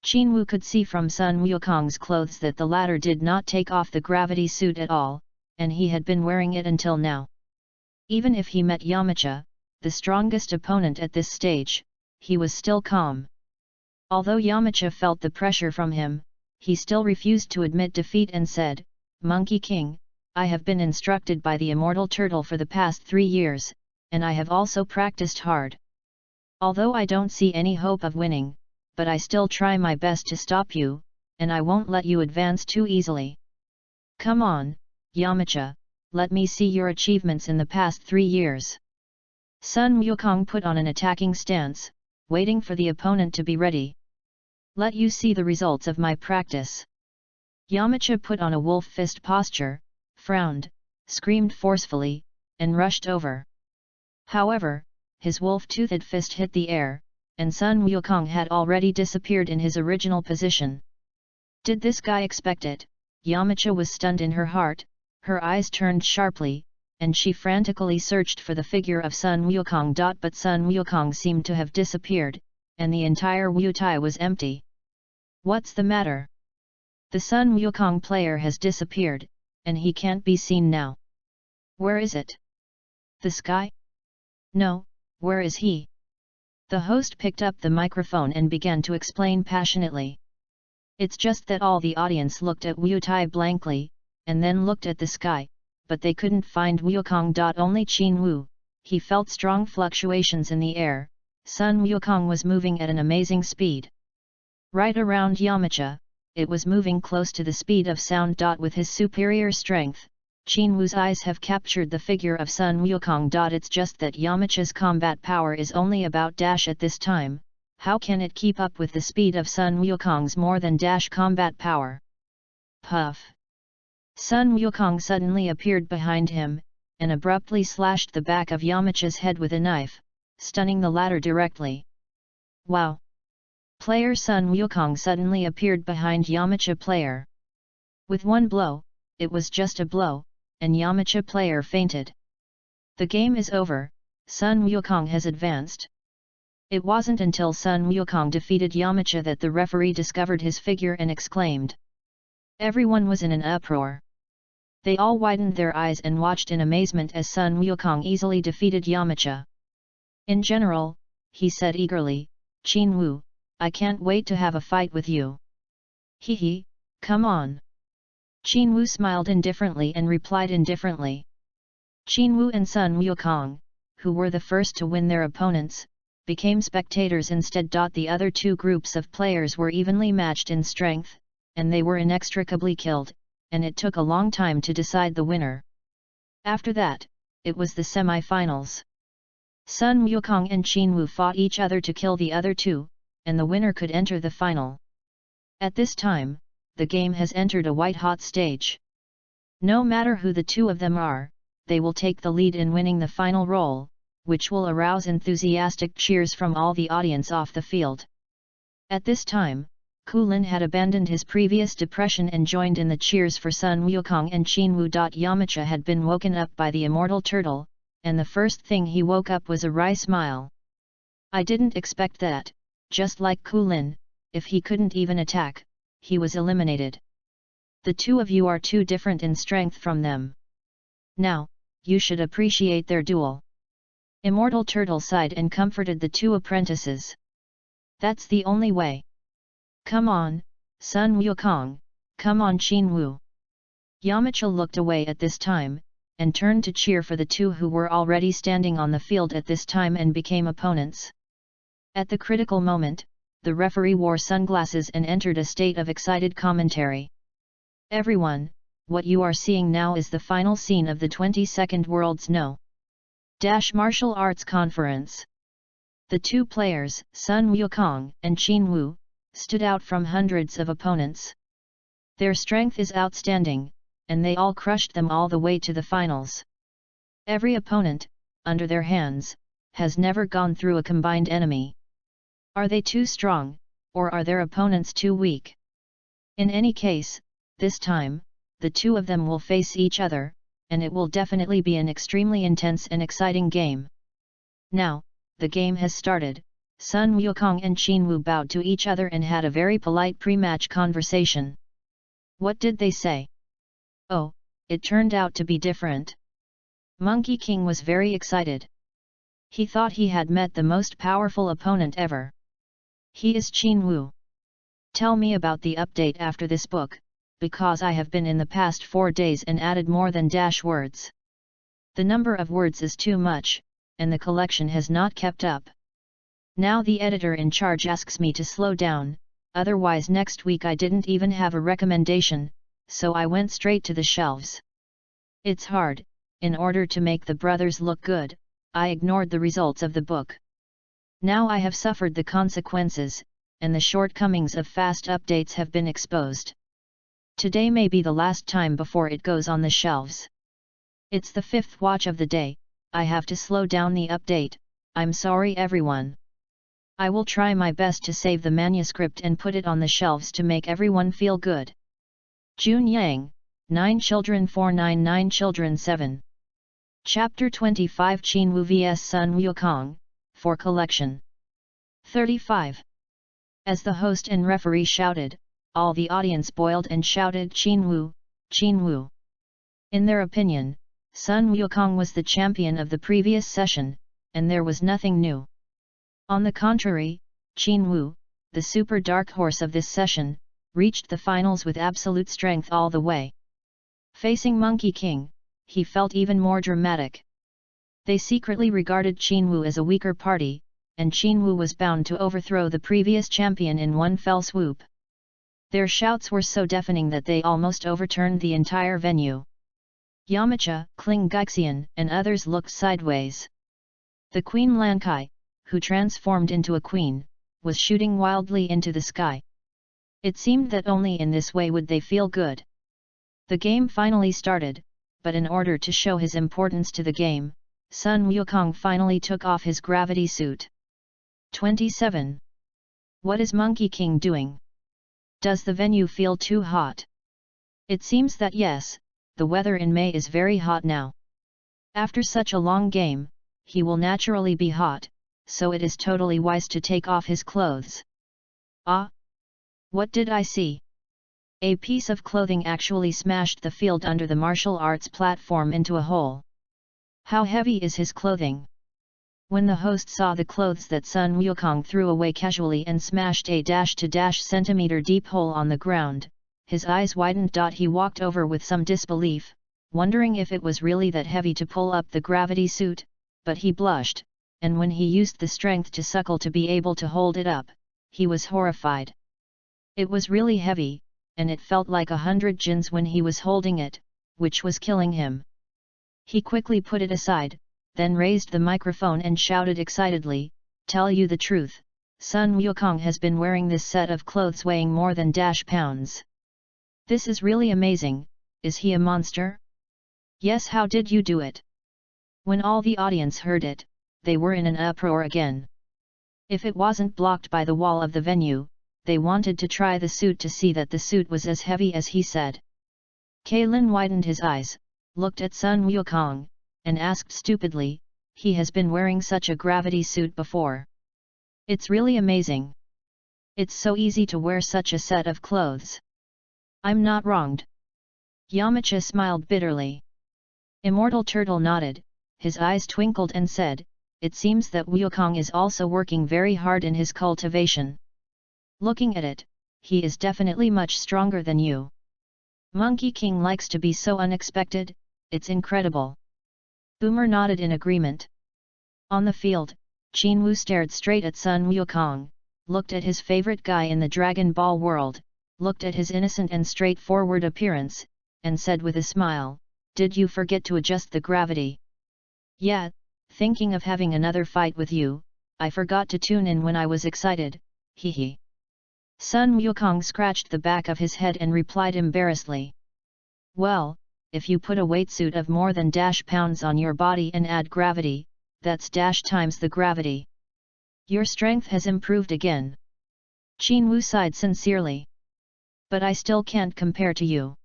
Qinwu could see from Sun Wukong's clothes that the latter did not take off the gravity suit at all, and he had been wearing it until now. Even if he met Yamucha, the strongest opponent at this stage, he was still calm. Although Yamucha felt the pressure from him, he still refused to admit defeat and said, Monkey King, I have been instructed by the immortal turtle for the past 3 years, and I have also practiced hard. Although I don't see any hope of winning, but I still try my best to stop you, and I won't let you advance too easily. Come on, Yamucha, let me see your achievements in the past 3 years. Sun Wukong put on an attacking stance, waiting for the opponent to be ready. Let you see the results of my practice. Yamcha put on a wolf fist posture, frowned, screamed forcefully, and rushed over. However, his wolf-toothed fist hit the air, and Sun Wukong had already disappeared in his original position. Did this guy expect it? Yamcha was stunned in her heart, her eyes turned sharply, and she frantically searched for the figure of Sun Wukong. But Sun Wukong seemed to have disappeared, and the entire Wutai was empty. What's the matter? The Sun Wukong player has disappeared, and he can't be seen now. Where is it? The sky? No, where is he? The host picked up the microphone and began to explain passionately. It's just that all the audience looked at Wutai blankly, and then looked at the sky, but they couldn't find Wukong. Only Qin Wu. He felt strong fluctuations in the air. Sun Wukong was moving at an amazing speed. Right around Yamcha, it was moving close to the speed of sound. With his superior strength, Qin Wu's eyes have captured the figure of Sun Wukong. It's just that Yamcha's combat power is only about dash at this time. How can it keep up with the speed of Sun Wukong's more than dash combat power? Puff! Sun Wukong suddenly appeared behind him, and abruptly slashed the back of Yamcha's head with a knife, stunning the latter directly. Wow! Player Sun Wukong suddenly appeared behind Yamcha player. With one blow, it was just a blow, and Yamcha player fainted. The game is over, Sun Wukong has advanced. It wasn't until Sun Wukong defeated Yamcha that the referee discovered his figure and exclaimed. Everyone was in an uproar. They all widened their eyes and watched in amazement as Sun Wukong easily defeated Yamcha. In general, he said eagerly, Qin Wu, I can't wait to have a fight with you. Hee, come on. Qin Wu smiled indifferently and replied indifferently. Qin Wu and Sun Wukong, who were the first to win their opponents, became spectators instead. The other two groups of players were evenly matched in strength, and they were inextricably killed, and it took a long time to decide the winner. After that, it was the semi-finals. Sun Wukong and Qin Wu fought each other to kill the other two, and the winner could enter the final. At this time, the game has entered a white-hot stage. No matter who the two of them are, they will take the lead in winning the final role, which will arouse enthusiastic cheers from all the audience off the field. At this time, Kulin had abandoned his previous depression and joined in the cheers for Sun Wukong and Qin Wu. Yamcha had been woken up by the immortal turtle, and the first thing he woke up was a wry smile. I didn't expect that, just like Kulin, if he couldn't even attack, he was eliminated. The two of you are too different in strength from them. Now, you should appreciate their duel. Immortal Turtle sighed and comforted the two apprentices. That's the only way. Come on, Sun Wukong, come on Qin Wu. Yamcha looked away at this time, and turned to cheer for the two who were already standing on the field at this time and became opponents. At the critical moment, the referee wore sunglasses and entered a state of excited commentary. Everyone, what you are seeing now is the final scene of the 22nd World's No. Martial Arts Conference. The two players, Sun Wukong and Qin Wu, stood out from hundreds of opponents. Their strength is outstanding, and they all crushed them all the way to the finals. Every opponent, under their hands, has never gone through a combined enemy. Are they too strong, or are their opponents too weak? In any case, this time, the two of them will face each other, and it will definitely be an extremely intense and exciting game. Now, the game has started. Sun Wukong and Qin Wu bowed to each other and had a very polite pre-match conversation. What did they say? Oh, it turned out to be different. Monkey King was very excited. He thought he had met the most powerful opponent ever. He is Qin Wu. Tell me about the update after this book, because I have been in the past 4 days and added more than words. The number of words is too much, and the collection has not kept up. Now the editor in charge asks me to slow down, otherwise next week I didn't even have a recommendation, so I went straight to the shelves. It's hard, in order to make the brothers look good, I ignored the results of the book. Now I have suffered the consequences, and the shortcomings of fast updates have been exposed. Today may be the last time before it goes on the shelves. It's the 5th watch of the day, I have to slow down the update, I'm sorry everyone. I will try my best to save the manuscript and put it on the shelves to make everyone feel good. June Yang, 9 Children 499 Children 7. Chapter 25 Qinwu vs Sun Wukong, for collection. 35. As the host and referee shouted, all the audience boiled and shouted Qinwu, Qinwu. In their opinion, Sun Wukong was the champion of the previous session, and there was nothing new. On the contrary, Qinwu, the super dark horse of this session, reached the finals with absolute strength all the way. Facing Monkey King, he felt even more dramatic. They secretly regarded Qinwu as a weaker party, and Qinwu was bound to overthrow the previous champion in one fell swoop. Their shouts were so deafening that they almost overturned the entire venue. Yamcha, Kling Gaixian, and others looked sideways. The Queen Lankai, who transformed into a queen, was shooting wildly into the sky. It seemed that only in this way would they feel good. The game finally started, but in order to show his importance to the game, Sun Wukong finally took off his gravity suit. 27. What is Monkey King doing? Does the venue feel too hot? It seems that yes, the weather in May is very hot now. After such a long game, he will naturally be hot, so it is totally wise to take off his clothes. Ah! What did I see? A piece of clothing actually smashed the field under the martial arts platform into a hole. How heavy is his clothing? When the host saw the clothes that Sun Wukong threw away casually and smashed a -centimeter deep hole on the ground, his eyes widened. He walked over with some disbelief, wondering if it was really that heavy to pull up the gravity suit, but he blushed, and when he used the strength to suckle to be able to hold it up, he was horrified. It was really heavy, and it felt like 100 jins when he was holding it, which was killing him. He quickly put it aside, then raised the microphone and shouted excitedly, "Tell you the truth, Sun Wukong has been wearing this set of clothes weighing more than pounds. This is really amazing, is he a monster? Yes, how did you do it?" When all the audience heard it, they were in an uproar again. If it wasn't blocked by the wall of the venue, they wanted to try the suit to see that the suit was as heavy as he said. Kailin widened his eyes, looked at Sun Wukong, and asked stupidly, "He has been wearing such a gravity suit before. It's really amazing. It's so easy to wear such a set of clothes. I'm not wronged." Yamcha smiled bitterly. Immortal Turtle nodded, his eyes twinkled and said, "It seems that Wukong is also working very hard in his cultivation. Looking at it, he is definitely much stronger than you. Monkey King likes to be so unexpected, it's incredible." Boomer nodded in agreement. On the field, Qinwu stared straight at Sun Wukong, looked at his favorite guy in the Dragon Ball world, looked at his innocent and straightforward appearance, and said with a smile, "Did you forget to adjust the gravity?" "Yeah, thinking of having another fight with you, I forgot to tune in when I was excited, hehe." Sun Wukong scratched the back of his head and replied embarrassedly. "Well, if you put a weight suit of more than pounds on your body and add gravity, that's times the gravity. Your strength has improved again." Qinwu sighed sincerely. "But I still can't compare to you.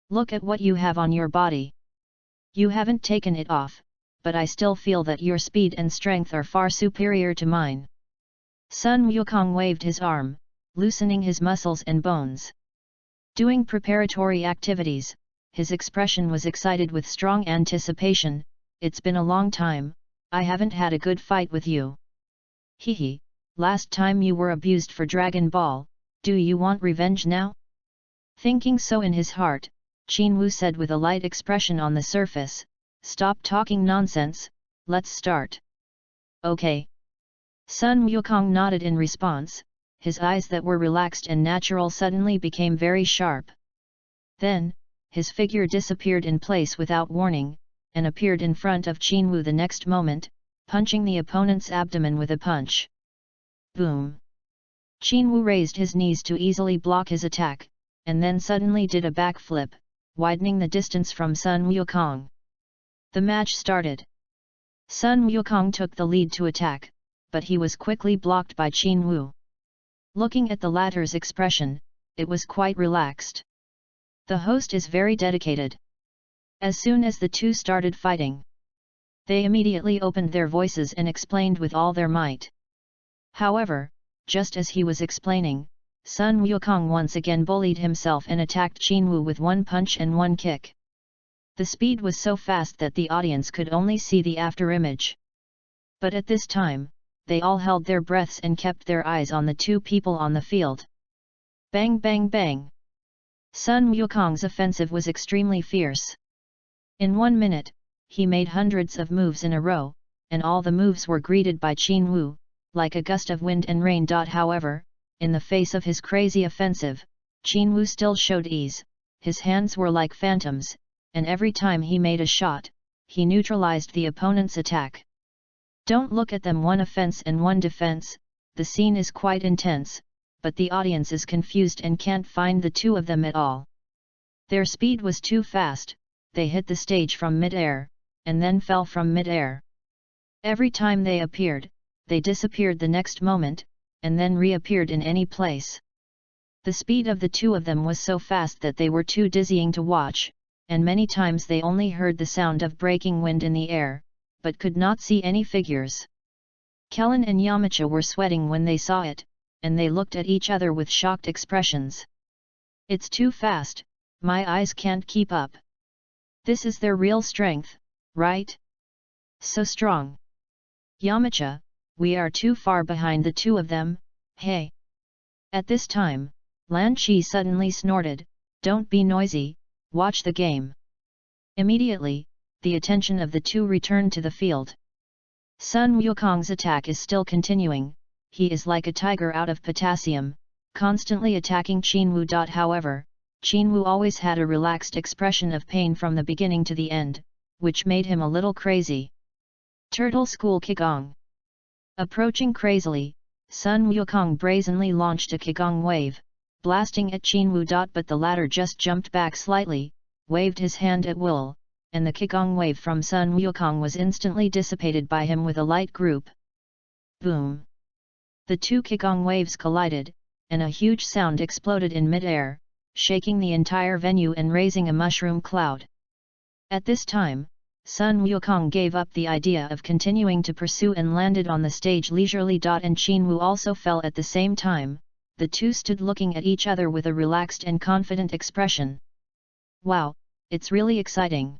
Look at what you have on your body. You haven't taken it off, but I still feel that your speed and strength are far superior to mine." Sun Wukong waved his arm, loosening his muscles and bones. Doing preparatory activities, his expression was excited with strong anticipation. "It's been a long time, I haven't had a good fight with you. Hehe, last time you were abused for Dragon Ball, do you want revenge now?" Thinking so in his heart, Qinwu said with a light expression on the surface, "Stop talking nonsense, let's start." "Okay." Sun Wukong nodded in response, his eyes that were relaxed and natural suddenly became very sharp. Then, his figure disappeared in place without warning, and appeared in front of Qinwu the next moment, punching the opponent's abdomen with a punch. Boom! Qin Wu raised his knees to easily block his attack, and then suddenly did a backflip, widening the distance from Sun Wukong. The match started. Sun Wukong took the lead to attack, but he was quickly blocked by Qin Wu. Looking at the latter's expression, it was quite relaxed. The host is very dedicated. As soon as the two started fighting, they immediately opened their voices and explained with all their might. However, just as he was explaining, Sun Wukong once again bullied himself and attacked Qin Wu with one punch and one kick. The speed was so fast that the audience could only see the afterimage. But at this time, they all held their breaths and kept their eyes on the two people on the field. Bang bang bang! Sun Wukong's offensive was extremely fierce. In 1 minute, he made hundreds of moves in a row, and all the moves were greeted by Qin Wu, like a gust of wind and rain. However, in the face of his crazy offensive, Qin Wu still showed ease, his hands were like phantoms, and every time he made a shot, he neutralized the opponent's attack. Don't look at them, one offense and one defense. The scene is quite intense, but the audience is confused and can't find the two of them at all. Their speed was too fast, they hit the stage from mid-air, and then fell from mid-air. Every time they appeared, they disappeared the next moment, and then reappeared in any place. The speed of the two of them was so fast that they were too dizzying to watch, and many times they only heard the sound of breaking wind in the air, but could not see any figures. Kellen and Yamcha were sweating when they saw it, and they looked at each other with shocked expressions. It's too fast, my eyes can't keep up. This is their real strength, right? So strong. Yamcha, we are too far behind the two of them, hey! At this time, Lan Chi suddenly snorted, don't be noisy, watch the game. Immediately, the attention of the two returned to the field. Sun Wukong's attack is still continuing, he is like a tiger out of potassium, constantly attacking Qin Wu. However, Qin Wu always had a relaxed expression of pain from the beginning to the end, which made him a little crazy. Turtle School Qigong. Approaching crazily, Sun Wukong brazenly launched a Qigong wave, blasting at Qin Wu. But the latter just jumped back slightly, waved his hand at will, and the Qigong wave from Sun Wukong was instantly dissipated by him with a light group. Boom! The two Qigong waves collided, and a huge sound exploded in mid-air, shaking the entire venue and raising a mushroom cloud. At this time, Sun Wukong gave up the idea of continuing to pursue and landed on the stage leisurely. And Qin Wu also fell at the same time. The two stood looking at each other with a relaxed and confident expression. Wow, it's really exciting.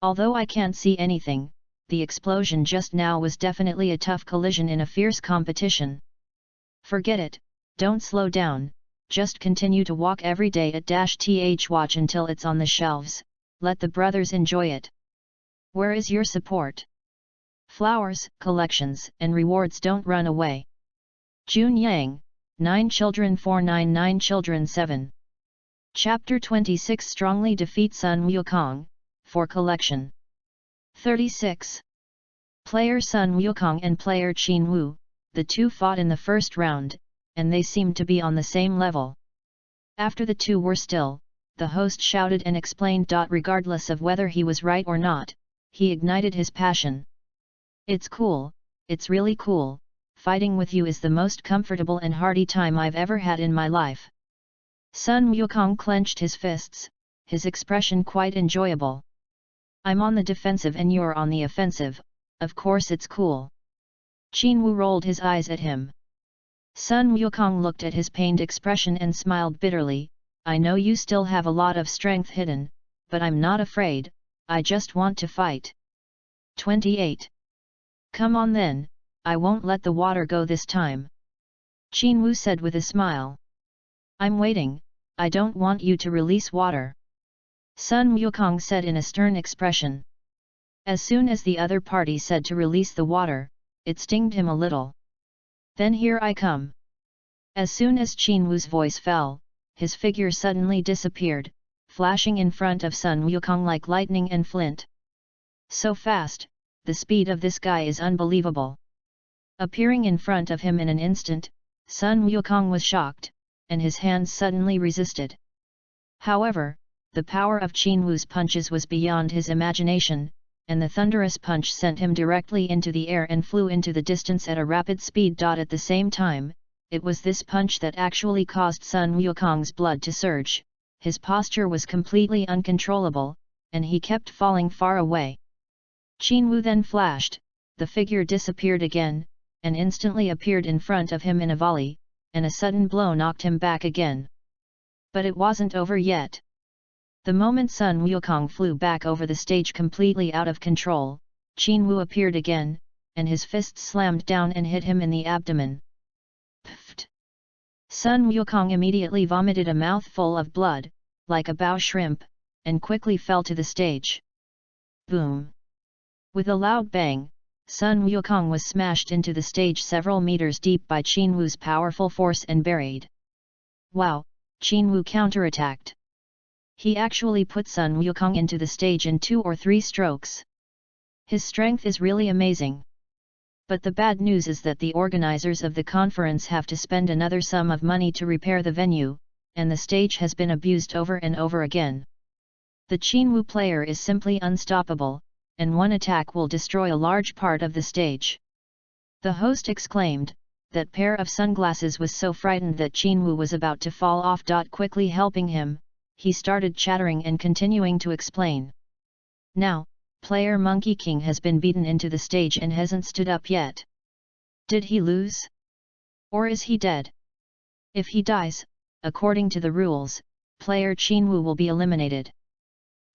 Although I can't see anything, the explosion just now was definitely a tough collision in a fierce competition. Forget it, don't slow down, just continue to walk every day at th watch until it's on the shelves, let the brothers enjoy it. Where is your support? Flowers, collections, and rewards don't run away. Jun Yang, 9 Children 499 Children 7. Chapter 26 Strongly Defeat Sun Wukong, for collection. 36. Player Sun Wukong and player Qin Wu, the two fought in the first round, and they seemed to be on the same level. After the two were still, the host shouted and explained. Regardless of whether he was right or not, he ignited his passion. It's cool, it's really cool, fighting with you is the most comfortable and hearty time I've ever had in my life. Sun Wukong clenched his fists, his expression quite enjoyable. I'm on the defensive and you're on the offensive, of course it's cool. Qin Wu rolled his eyes at him. Sun Wukong looked at his pained expression and smiled bitterly, I know you still have a lot of strength hidden, but I'm not afraid, I just want to fight. 28. Come on then, I won't let the water go this time. Qin Wu said with a smile. I'm waiting, I don't want you to release water. Sun Wukong said in a stern expression. As soon as the other party said to release the water, it stinged him a little. Then here I come. As soon as Qin Wu's voice fell, his figure suddenly disappeared, flashing in front of Sun Wukong like lightning and flint. So fast, the speed of this guy is unbelievable. Appearing in front of him in an instant, Sun Wukong was shocked, and his hands suddenly resisted. However, the power of Qin Wu's punches was beyond his imagination, and the thunderous punch sent him directly into the air and flew into the distance at a rapid speed. At the same time, it was this punch that actually caused Sun Wukong's blood to surge. His posture was completely uncontrollable, and he kept falling far away. Qin Wu then flashed, the figure disappeared again, and instantly appeared in front of him in a volley, and a sudden blow knocked him back again. But it wasn't over yet. The moment Sun Wukong flew back over the stage completely out of control, Qin Wu appeared again, and his fist slammed down and hit him in the abdomen. Pfft! Sun Wukong immediately vomited a mouthful of blood, like a bao shrimp, and quickly fell to the stage. Boom! With a loud bang, Sun Wukong was smashed into the stage several meters deep by Qin Wu's powerful force and buried. Wow! Qin Wu counterattacked. He actually put Sun Wukong into the stage in 2 or 3 strokes. His strength is really amazing. But the bad news is that the organizers of the conference have to spend another sum of money to repair the venue, and the stage has been abused over and over again. The Qin Wu player is simply unstoppable, and one attack will destroy a large part of the stage. The host exclaimed. That pair of sunglasses was so frightened that Qin Wu was about to fall off. Quickly helping him, he started chattering and continuing to explain. Now, player Monkey King has been beaten into the stage and hasn't stood up yet. Did he lose? Or is he dead? If he dies, according to the rules, player Qin Wu will be eliminated.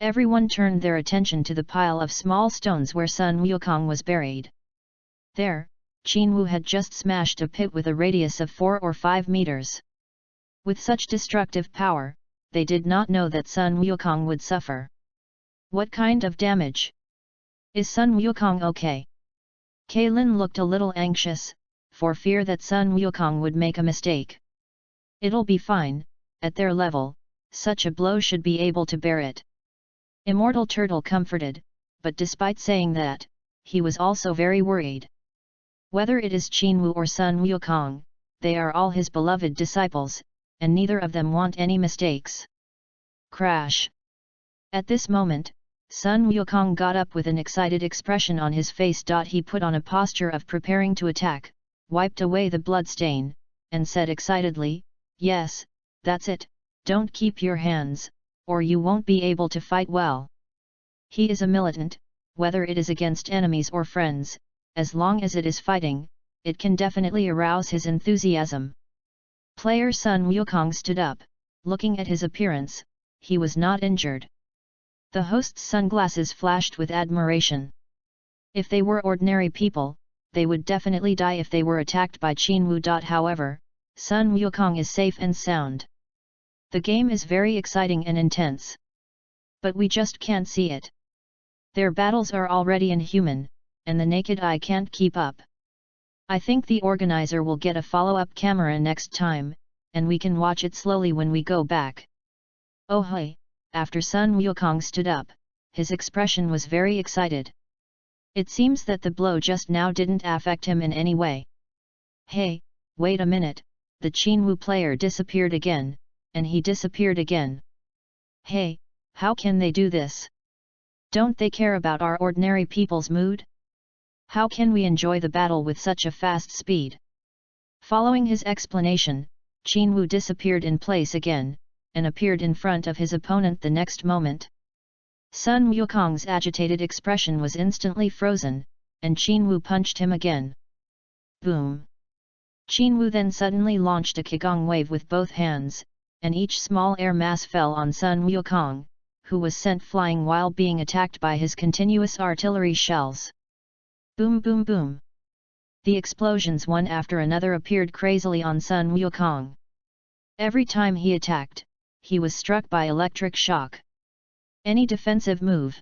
Everyone turned their attention to the pile of small stones where Sun Wukong was buried. There, Qin Wu had just smashed a pit with a radius of 4 or 5 meters. With such destructive power, they did not know that Sun Wukong would suffer. What kind of damage? Is Sun Wukong okay? Kailin looked a little anxious, for fear that Sun Wukong would make a mistake. It'll be fine, at their level, such a blow should be able to bear it. Immortal Turtle comforted, but despite saying that, he was also very worried. Whether it is Qin Wu or Sun Wukong, they are all his beloved disciples, and neither of them want any mistakes. Crash! At this moment, Sun Wukong got up with an excited expression on his face. He put on a posture of preparing to attack, wiped away the blood stain, and said excitedly, "Yes, that's it, don't keep your hands, or you won't be able to fight well." He is a militant, whether it is against enemies or friends. As long as it is fighting, it can definitely arouse his enthusiasm. Player Sun Wukong stood up, looking at his appearance, he was not injured. The host's sunglasses flashed with admiration. If they were ordinary people, they would definitely die if they were attacked by Qin Wu. However, Sun Wukong is safe and sound. The game is very exciting and intense. But we just can't see it. Their battles are already inhuman, and the naked eye can't keep up. I think the organizer will get a follow-up camera next time, and we can watch it slowly when we go back. Oh hey! After Sun Wukong stood up, his expression was very excited. It seems that the blow just now didn't affect him in any way. Hey, wait a minute, the Qin Wu player disappeared again, and he disappeared again. Hey, how can they do this? Don't they care about our ordinary people's mood? How can we enjoy the battle with such a fast speed? Following his explanation, Qin Wu disappeared in place again, and appeared in front of his opponent the next moment. Sun Wukong's agitated expression was instantly frozen, and Qin Wu punched him again. Boom! Qin Wu then suddenly launched a Qigong wave with both hands, and each small air mass fell on Sun Wukong, who was sent flying while being attacked by his continuous artillery shells. Boom boom boom! The explosions one after another appeared crazily on Sun Wukong. Every time he attacked, he was struck by electric shock. Any defensive move.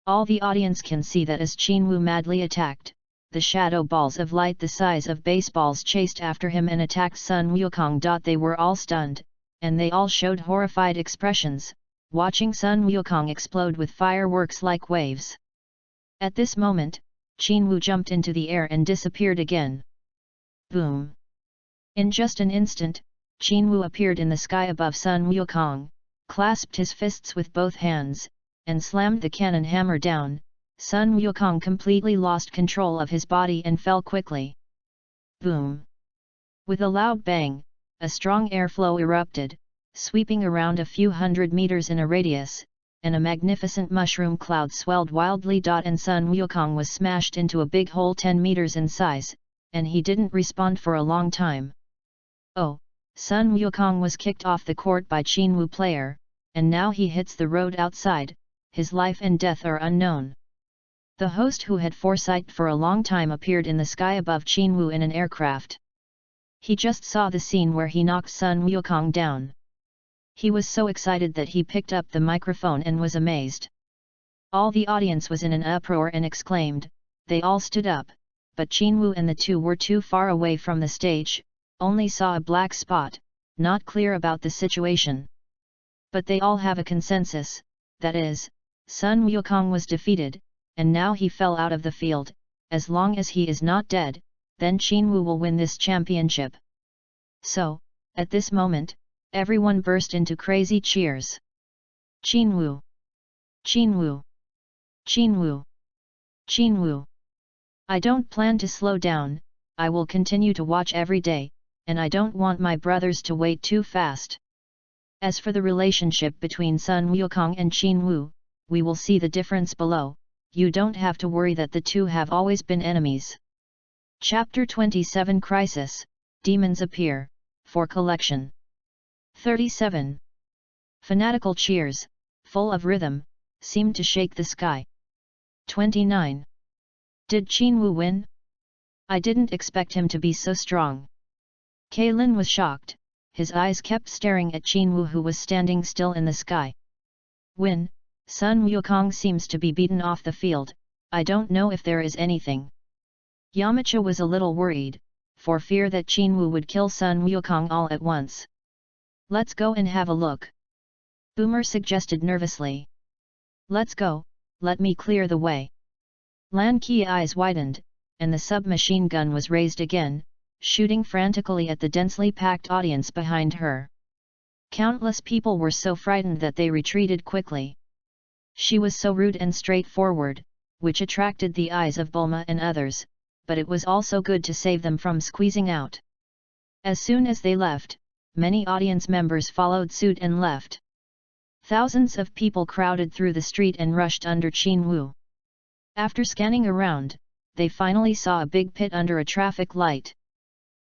All the audience can see that as Qin Wu madly attacked, the shadow balls of light the size of baseballs chased after him and attacked Sun Wukong. They were all stunned, and they all showed horrified expressions, watching Sun Wukong explode with fireworks like waves. At this moment, Qin Wu jumped into the air and disappeared again. Boom! In just an instant, Qin Wu appeared in the sky above Sun Wukong, clasped his fists with both hands, and slammed the cannon hammer down. Sun Wukong completely lost control of his body and fell quickly. Boom! With a loud bang, a strong airflow erupted, sweeping around a few hundred meters in a radius, and a magnificent mushroom cloud swelled wildly. And Sun Wukong was smashed into a big hole 10 meters in size, and he didn't respond for a long time. Oh, Sun Wukong was kicked off the court by Qin Wu player, and now he hits the road outside. His life and death are unknown. The host, who had foresight for a long time, appeared in the sky above Qin Wu in an aircraft. He just saw the scene where he knocked Sun Wukong down. He was so excited that he picked up the microphone and was amazed. All the audience was in an uproar and exclaimed. They all stood up, but Qin Wu and the two were too far away from the stage, only saw a black spot, not clear about the situation. But they all have a consensus, that is, Sun Wukong was defeated, and now he fell out of the field. As long as he is not dead, then Qin Wu will win this championship. So, at this moment, everyone burst into crazy cheers. Qin Wu! Qin Wu! Qin Wu! Qin Wu! I don't plan to slow down, I will continue to watch every day, and I don't want my brothers to wait too fast. As for the relationship between Sun Wukong and Qin Wu, we will see the difference below. You don't have to worry that the two have always been enemies. Chapter 27 Crisis, Demons Appear, for collection. 37. Fanatical cheers, full of rhythm, seemed to shake the sky. 29. Did Qin Wu win? I didn't expect him to be so strong. Kailin was shocked, his eyes kept staring at Qin Wu, who was standing still in the sky. Win? Sun Wukong seems to be beaten off the field, I don't know if there is anything. Yamcha was a little worried, for fear that Qin Wu would kill Sun Wukong all at once. Let's go and have a look. Boomer suggested nervously. Let's go, let me clear the way. Lan Qi eyes widened, and the submachine gun was raised again, shooting frantically at the densely packed audience behind her. Countless people were so frightened that they retreated quickly. She was so rude and straightforward, which attracted the eyes of Bulma and others, but it was also good to save them from squeezing out. As soon as they left, many audience members followed suit and left. Thousands of people crowded through the street and rushed under Qin Wu. After scanning around, they finally saw a big pit under a traffic light.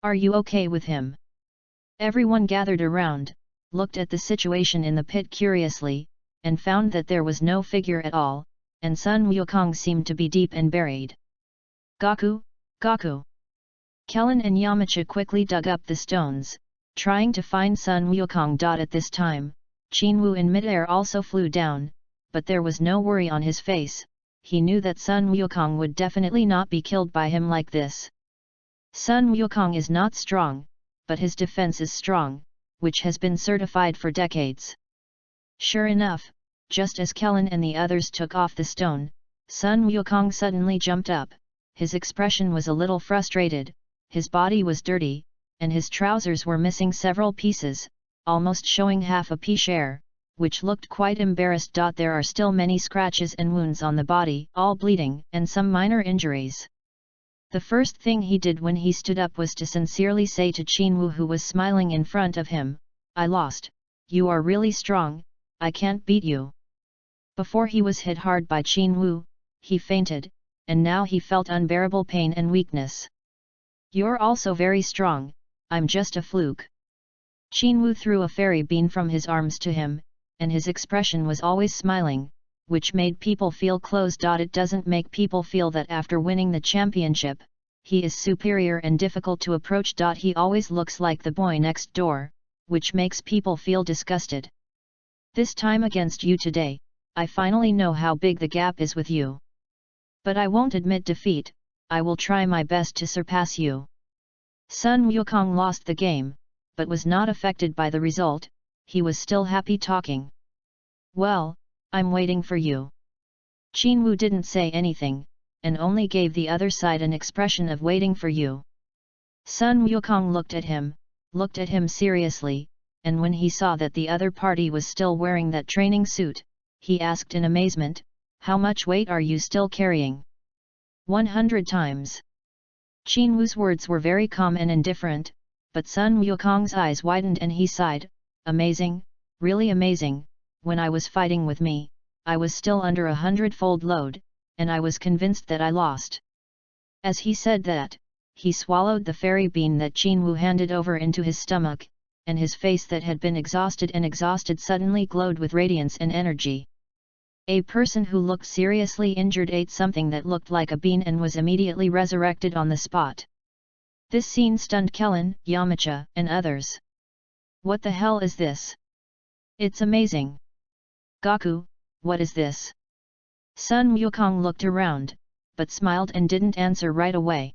Are you okay with him? Everyone gathered around, looked at the situation in the pit curiously, and found that there was no figure at all, and Sun Wukong seemed to be deep and buried. Goku, Goku! Kellen and Yamcha quickly dug up the stones, trying to find Sun Wukong. At this time, Qin Wu in midair also flew down, but there was no worry on his face. He knew that Sun Wukong would definitely not be killed by him like this. Sun Wukong is not strong, but his defense is strong, which has been certified for decades. Sure enough, just as Kellen and the others took off the stone, Sun Wukong suddenly jumped up. His expression was a little frustrated, his body was dirty, and his trousers were missing several pieces, almost showing half a piche, which looked quite embarrassed. There are still many scratches and wounds on the body, all bleeding, and some minor injuries. The first thing he did when he stood up was to sincerely say to Qin Wu, who was smiling in front of him, I lost, you are really strong, I can't beat you. Before he was hit hard by Qin Wu, he fainted, and now he felt unbearable pain and weakness. You're also very strong, I'm just a fluke. Qin Wu threw a fairy bean from his arms to him, and his expression was always smiling, which made people feel close. It doesn't make people feel that after winning the championship, he is superior and difficult to approach. He always looks like the boy next door, which makes people feel disgusted. This time against you today, I finally know how big the gap is with you. But I won't admit defeat, I will try my best to surpass you. Sun Wukong lost the game, but was not affected by the result, he was still happy talking. Well, I'm waiting for you. Qin Wu didn't say anything, and only gave the other side an expression of waiting for you. Sun Wukong looked at him seriously, and when he saw that the other party was still wearing that training suit, he asked in amazement, "How much weight are you still carrying?" 100 times. Qin Wu's words were very calm and indifferent, but Sun Wukong's eyes widened and he sighed, "Amazing, really amazing, when I was fighting with me, I was still under 100-fold load, and I was convinced that I lost." As he said that, he swallowed the fairy bean that Qin Wu handed over into his stomach, and his face that had been exhausted suddenly glowed with radiance and energy. A person who looked seriously injured ate something that looked like a bean and was immediately resurrected on the spot. This scene stunned Kellen, Yamcha, and others. "What the hell is this? It's amazing. Gaku, what is this?" Sun Wukong looked around, but smiled and didn't answer right away.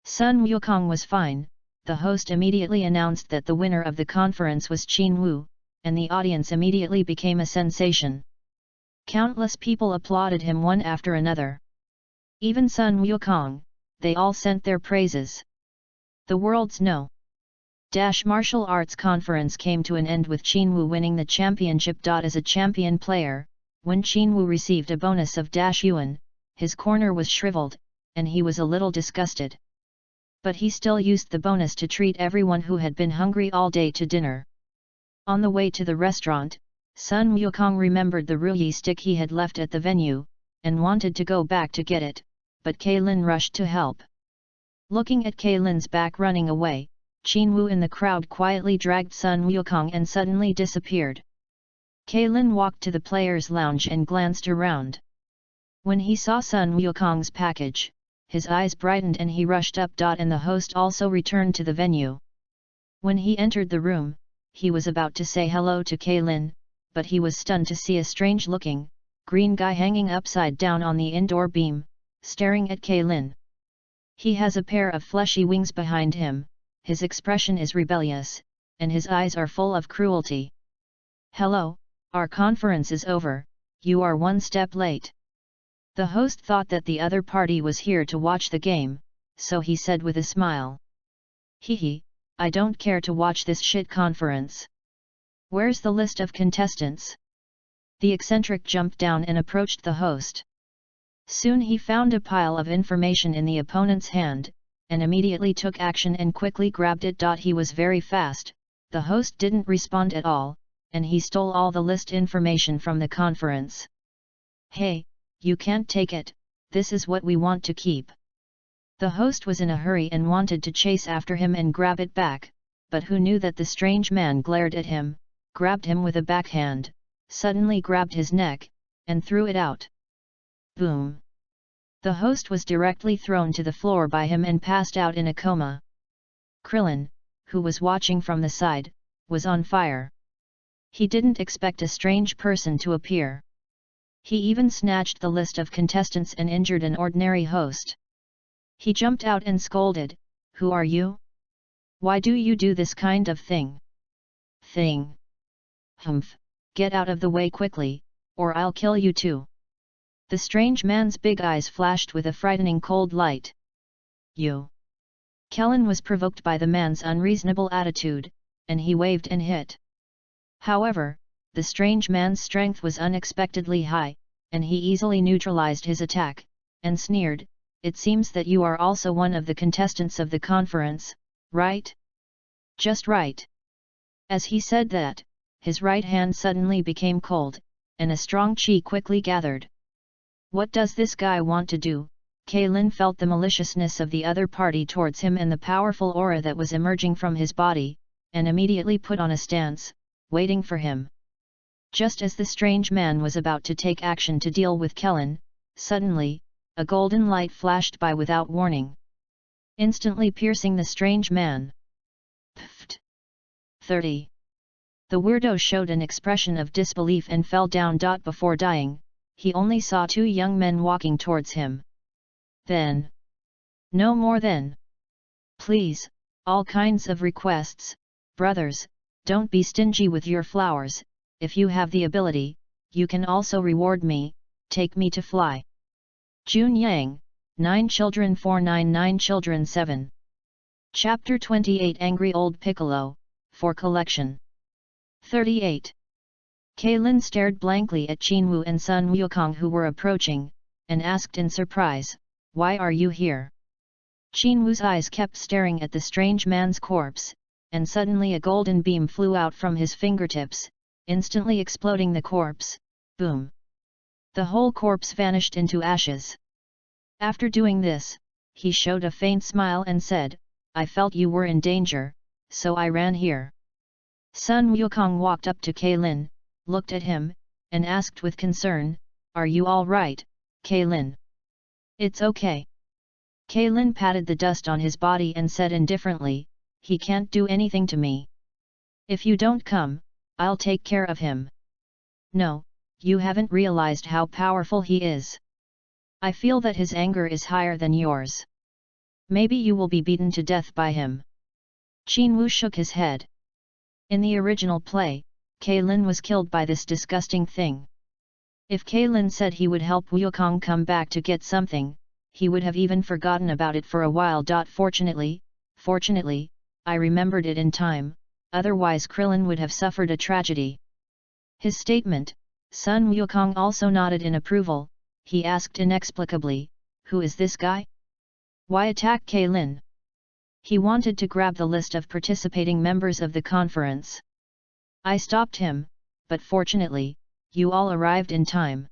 Sun Wukong was fine. The host immediately announced that the winner of the conference was Qin Wu, and the audience immediately became a sensation. Countless people applauded him one after another. Even Sun Wukong, they all sent their praises. The world's no. Martial Arts Conference came to an end with Qin Wu winning the championship. As a champion player, when Qin Wu received a bonus of Yuan, his corner was shriveled, and he was a little disgusted. But he still used the bonus to treat everyone who had been hungry all day to dinner. On the way to the restaurant, Sun Wukong remembered the Ruyi stick he had left at the venue, and wanted to go back to get it, but Kailin rushed to help. Looking at Kailin's back running away, Qin Wu in the crowd quietly dragged Sun Wukong and suddenly disappeared. Kailin walked to the players' lounge and glanced around. When he saw Sun Wukong's package, his eyes brightened and he rushed up. And the host also returned to the venue. When he entered the room, he was about to say hello to Kailin, but he was stunned to see a strange-looking, green guy hanging upside down on the indoor beam, staring at Kailin. He has a pair of fleshy wings behind him, his expression is rebellious, and his eyes are full of cruelty. "Hello, our conference is over, you are one step late." The host thought that the other party was here to watch the game, so he said with a smile. "Hehe, I don't care to watch this shit conference. Where's the list of contestants?" The eccentric jumped down and approached the host. Soon he found a pile of information in the opponent's hand, and immediately took action and quickly grabbed it. He was very fast, the host didn't respond at all, and he stole all the list information from the conference. "Hey, you can't take it, this is what we want to keep." The host was in a hurry and wanted to chase after him and grab it back, but who knew that the strange man glared at him, grabbed him with a backhand, suddenly grabbed his neck, and threw it out. Boom! The host was directly thrown to the floor by him and passed out in a coma. Krillin, who was watching from the side, was on fire. He didn't expect a strange person to appear. He even snatched the list of contestants and injured an ordinary host. He jumped out and scolded, "Who are you? Why do you do this kind of thing? Humph, get out of the way quickly, or I'll kill you too." The strange man's big eyes flashed with a frightening cold light. "You!" Kellen was provoked by the man's unreasonable attitude, and he waved and hit. However, the strange man's strength was unexpectedly high, and he easily neutralized his attack, and sneered, "It seems that you are also one of the contestants of the conference, right?" "Just right." As he said that, his right hand suddenly became cold, and a strong chi quickly gathered. What does this guy want to do? Kailin felt the maliciousness of the other party towards him and the powerful aura that was emerging from his body, and immediately put on a stance, waiting for him. Just as the strange man was about to take action to deal with Kellen, suddenly, a golden light flashed by without warning, instantly piercing the strange man. Pfft! 30. The weirdo showed an expression of disbelief and fell down. Before dying, he only saw two young men walking towards him. Then. No more then. Please, all kinds of requests, brothers, don't be stingy with your flowers, if you have the ability, you can also reward me, take me to fly. Jun Yang, 9 Children 499 Children 7. Chapter 28 Angry Old Piccolo, for collection. 38. Kaylin stared blankly at Qinwu and Sun Wukong who were approaching, and asked in surprise, "Why are you here?" Qinwu's eyes kept staring at the strange man's corpse, and suddenly a golden beam flew out from his fingertips, instantly exploding the corpse. Boom! The whole corpse vanished into ashes. After doing this, he showed a faint smile and said, "I felt you were in danger, so I ran here." Sun Wukong walked up to Kaylin, looked at him, and asked with concern, "Are you all right, Kaylin?" "It's okay." Kaylin patted the dust on his body and said indifferently, "He can't do anything to me. If you don't come, I'll take care of him." "No, you haven't realized how powerful he is. I feel that his anger is higher than yours. Maybe you will be beaten to death by him." Qinwu shook his head. In the original play, Kaylin was killed by this disgusting thing. If Kaylin said he would help Wukong come back to get something, he would have even forgotten about it for a while. Fortunately, I remembered it in time, otherwise Krillin would have suffered a tragedy. His statement, Sun Wukong also nodded in approval. He asked inexplicably, "Who is this guy? Why attack Kaylin?" He wanted to grab the list of participating members of the conference. "I stopped him, but fortunately, you all arrived in time."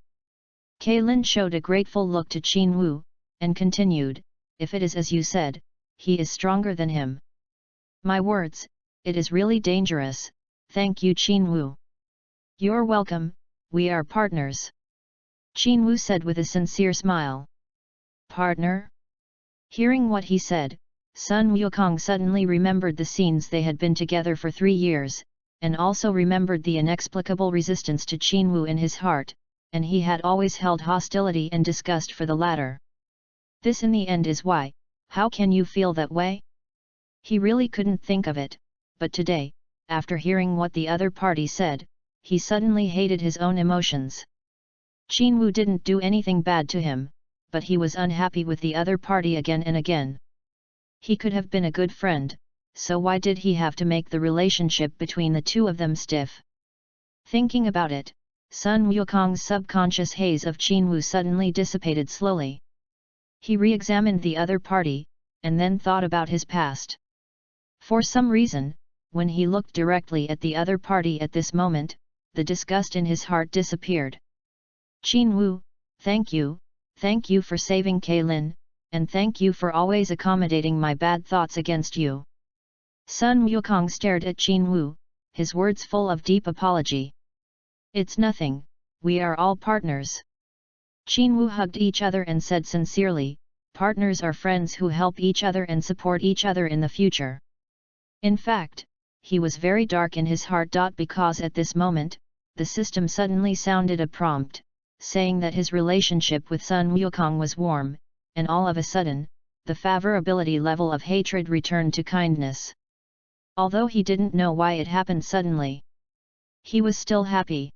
Kaylin showed a grateful look to Qinwu, and continued, "If it is as you said, he is stronger than him. My words, it is really dangerous. Thank you, Qinwu." "You're welcome, we are partners," Qinwu said with a sincere smile. "Partner?" Hearing what he said, Sun Wukong suddenly remembered the scenes they had been together for 3 years, and also remembered the inexplicable resistance to Qinwu in his heart, and he had always held hostility and disgust for the latter. This in the end is why. How can you feel that way? He really couldn't think of it, but today, after hearing what the other party said, he suddenly hated his own emotions. Qinwu didn't do anything bad to him, but he was unhappy with the other party again and again. He could have been a good friend, so why did he have to make the relationship between the two of them stiff? Thinking about it, Sun Wukong's subconscious haze of Qinwu suddenly dissipated slowly. He re-examined the other party, and then thought about his past. For some reason, when he looked directly at the other party at this moment, the disgust in his heart disappeared. "Qinwu, thank you for saving Kaylin, and thank you for always accommodating my bad thoughts against you." Sun Wukong stared at Qinwu, his words full of deep apology. "It's nothing, we are all partners." Qinwu hugged each other and said sincerely, "Partners are friends who help each other and support each other in the future." In fact, he was very dark in his heart. Because at this moment, the system suddenly sounded a prompt, saying that his relationship with Sun Wukong was warm, and all of a sudden, the favorability level of hatred returned to kindness. Although he didn't know why it happened suddenly, he was still happy.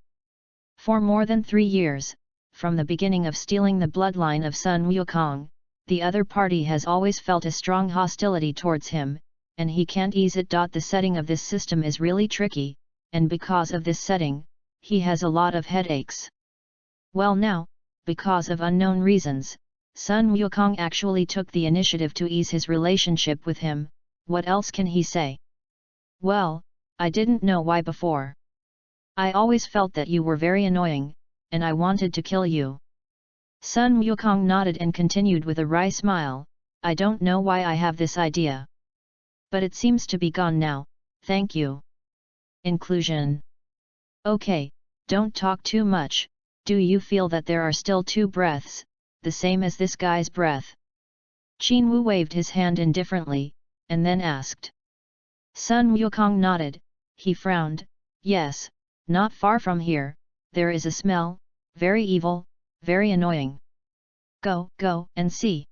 For more than 3 years, from the beginning of stealing the bloodline of Sun Wukong, the other party has always felt a strong hostility towards him, and he can't ease it. The setting of this system is really tricky, and because of this setting, he has a lot of headaches. Well now, because of unknown reasons, Sun Wukong actually took the initiative to ease his relationship with him. What else can he say? "Well, I didn't know why before. I always felt that you were very annoying, and I wanted to kill you." Sun Wukong nodded and continued with a wry smile, "I don't know why I have this idea. But it seems to be gone now, thank you." Inclusion. Okay, don't talk too much. Do you feel that there are still 2 breaths, the same as this guy's breath? Qinwu waved his hand indifferently, and then asked. Sun Wukong nodded. He frowned. "Yes, not far from here, there is a smell, very evil, very annoying. Go and see."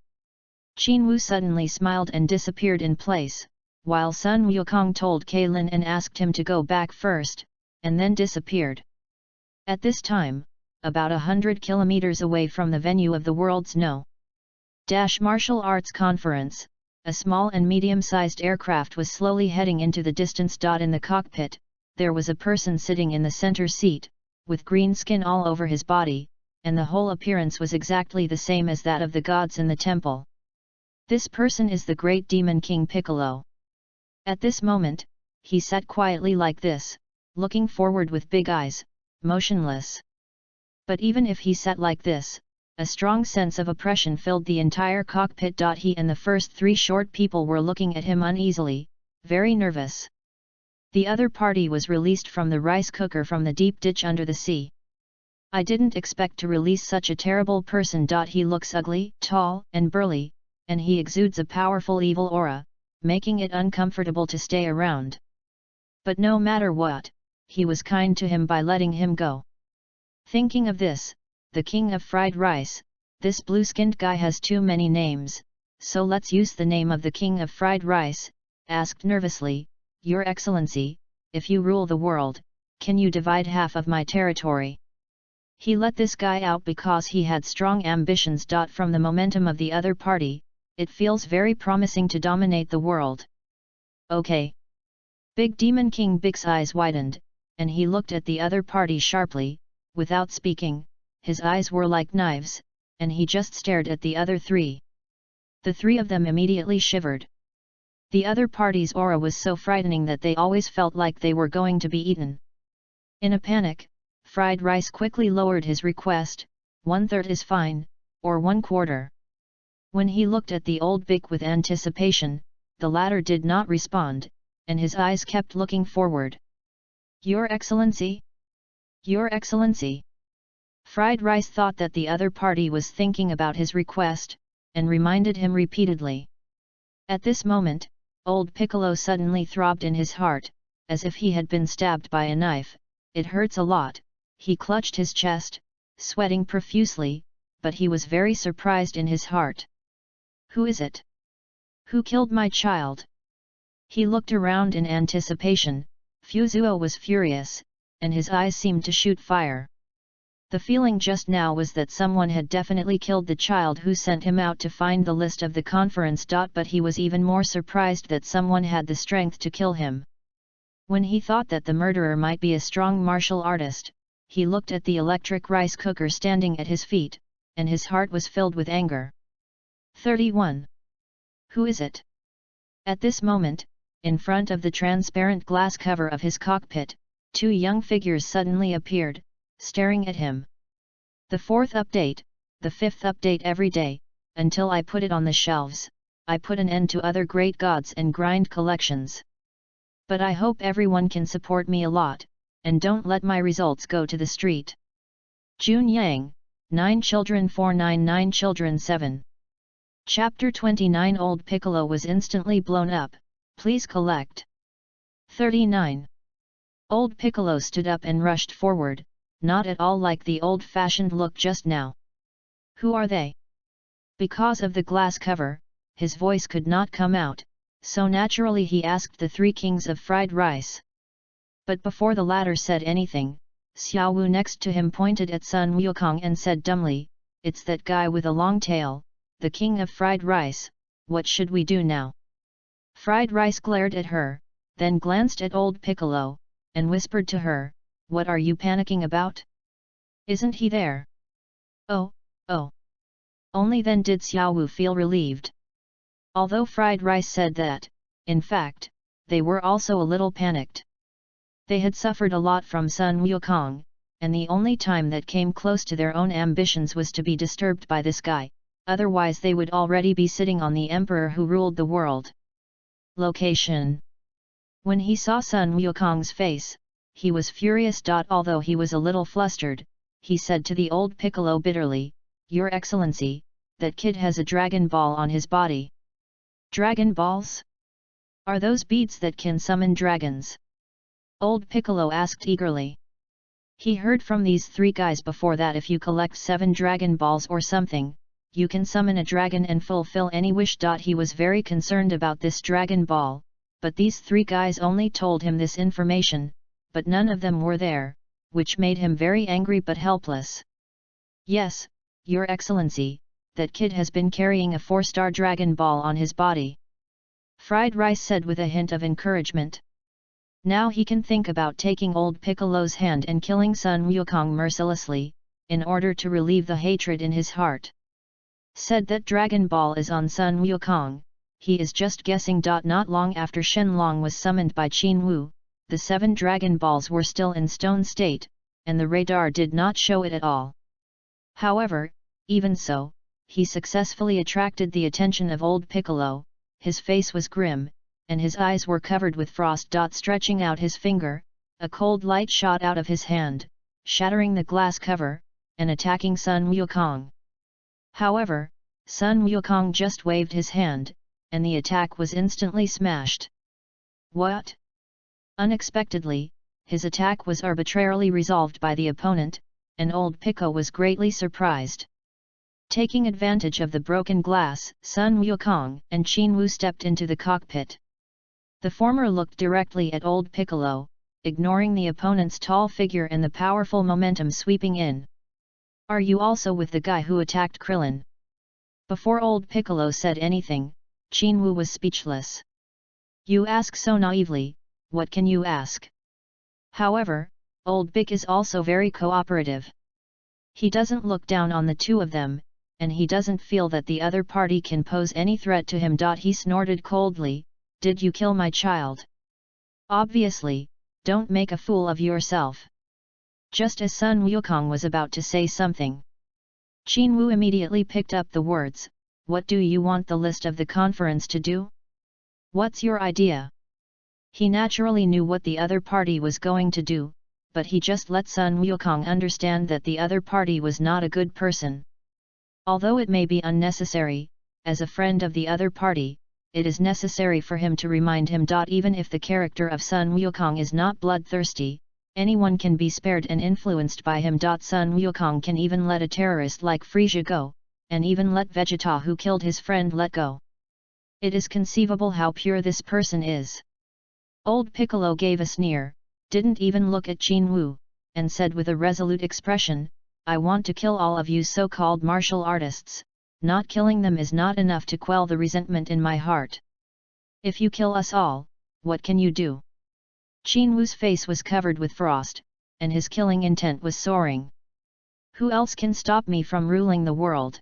Qinwu suddenly smiled and disappeared in place, while Sun Wukong told Kaylin and asked him to go back first, and then disappeared. At this time, about 100 kilometers away from the venue of the world's martial arts conference, a small and medium-sized aircraft was slowly heading into the distance. In the cockpit, there was a person sitting in the center seat, with green skin all over his body, and the whole appearance was exactly the same as that of the gods in the temple. This person is the great demon King Piccolo. At this moment, he sat quietly like this, looking forward with big eyes, motionless. But even if he sat like this, a strong sense of oppression filled the entire cockpit. He and the first three short people were looking at him uneasily, very nervous. The other party was released from the rice cooker from the deep ditch under the sea. I didn't expect to release such a terrible person. He looks ugly, tall, and burly, and he exudes a powerful evil aura, making it uncomfortable to stay around. But no matter what, he was kind to him by letting him go. Thinking of this, the king of fried rice, this blue-skinned guy has too many names, so let's use the name of the king of fried rice, asked nervously, Your Excellency, if you rule the world, can you divide half of my territory? He let this guy out because he had strong ambitions. From the momentum of the other party, it feels very promising to dominate the world. Okay. Big Demon King Big's eyes widened, and he looked at the other party sharply, without speaking. His eyes were like knives, and he just stared at the other three. The three of them immediately shivered. The other party's aura was so frightening that they always felt like they were going to be eaten. In a panic, Fried Rice quickly lowered his request, 1/3 is fine, or 1/4. When he looked at the old Big with anticipation, the latter did not respond, and his eyes kept looking forward. Your Excellency? Your Excellency? Fried Rice thought that the other party was thinking about his request, and reminded him repeatedly. At this moment, old Piccolo suddenly throbbed in his heart, as if he had been stabbed by a knife. It hurts a lot. He clutched his chest, sweating profusely, but he was very surprised in his heart. Who is it? Who killed my child? He looked around in anticipation. Fuzuo was furious, and his eyes seemed to shoot fire. The feeling just now was that someone had definitely killed the child who sent him out to find the list of the conference. But he was even more surprised that someone had the strength to kill him. When he thought that the murderer might be a strong martial artist, he looked at the electric rice cooker standing at his feet, and his heart was filled with anger. 31. Who is it? At this moment, in front of the transparent glass cover of his cockpit, two young figures suddenly appeared, staring at him. The 4th update, the 5th update every day, until I put it on the shelves. I put an end to other great gods and grind collections. But I hope everyone can support me a lot, and don't let my results go to the street. Jun Yang, 9 children 499 children 7. Chapter 29. Old Piccolo was instantly blown up. Please collect. 39. Old Piccolo stood up and rushed forward, not at all like the old-fashioned look just now. Who are they? Because of the glass cover, his voice could not come out, so naturally he asked the 3 kings of fried rice. But before the latter said anything, Xiao Wu next to him pointed at Sun Wukong and said dumbly, It's that guy with a long tail, the king of fried rice. What should we do now? Fried Rice glared at her, then glanced at old Piccolo, and whispered to her, What are you panicking about? Isn't he there? Oh. Only then did Xiao Wu feel relieved. Although Fried Rice said that, in fact, they were also a little panicked. They had suffered a lot from Sun Wukong, and the only time that came close to their own ambitions was to be disturbed by this guy, otherwise they would already be sitting on the emperor who ruled the world. Location. When he saw Sun Wukong's face, he was furious. Although he was a little flustered, he said to the old Piccolo bitterly, Your Excellency, that kid has a dragon ball on his body. Dragon balls? Are those beads that can summon dragons? Old Piccolo asked eagerly. He heard from these 3 guys before that if you collect 7 dragon balls or something, you can summon a dragon and fulfill any wish. He was very concerned about this dragon ball, but these 3 guys only told him this information, but none of them were there, which made him very angry but helpless. "Yes, Your Excellency, that kid has been carrying a 4-star Dragon Ball on his body," Fried Rice said with a hint of encouragement. Now he can think about taking old Piccolo's hand and killing Sun Wukong mercilessly, in order to relieve the hatred in his heart. Said that Dragon Ball is on Sun Wukong, he is just guessing. Not long after Shenlong was summoned by Qin Wu, the 7 Dragon Balls were still in stone state, and the radar did not show it at all. However, even so, he successfully attracted the attention of old Piccolo. His face was grim, and his eyes were covered with frost. Stretching out his finger, a cold light shot out of his hand, shattering the glass cover, and attacking Sun Wukong. However, Sun Wukong just waved his hand, and the attack was instantly smashed. What? Unexpectedly, his attack was arbitrarily resolved by the opponent, and old Pico was greatly surprised. Taking advantage of the broken glass, Sun Wukong and Qin Wu stepped into the cockpit. The former looked directly at old Piccolo, ignoring the opponent's tall figure and the powerful momentum sweeping in. "Are you also with the guy who attacked Krillin?" Before old Piccolo said anything, Qin Wu was speechless. "You ask so naively, what can you ask?" However, old Bic is also very cooperative. He doesn't look down on the two of them, and he doesn't feel that the other party can pose any threat to him. He snorted coldly, "Did you kill my child?" "Obviously, don't make a fool of yourself." Just as Sun Wukong was about to say something, Qin Wu immediately picked up the words, "What do you want the list of the conference to do? What's your idea?" He naturally knew what the other party was going to do, but he just let Sun Wukong understand that the other party was not a good person. Although it may be unnecessary, as a friend of the other party, it is necessary for him to remind him. Even if the character of Sun Wukong is not bloodthirsty, anyone can be spared and influenced by him. Sun Wukong can even let a terrorist like Frisia go, and even let Vegeta who killed his friend let go. It is conceivable how pure this person is. Old Piccolo gave a sneer, didn't even look at Qin Wu, and said with a resolute expression, "I want to kill all of you so-called martial artists. Not killing them is not enough to quell the resentment in my heart. If you kill us all, what can you do?" Qin Wu's face was covered with frost, and his killing intent was soaring. "Who else can stop me from ruling the world?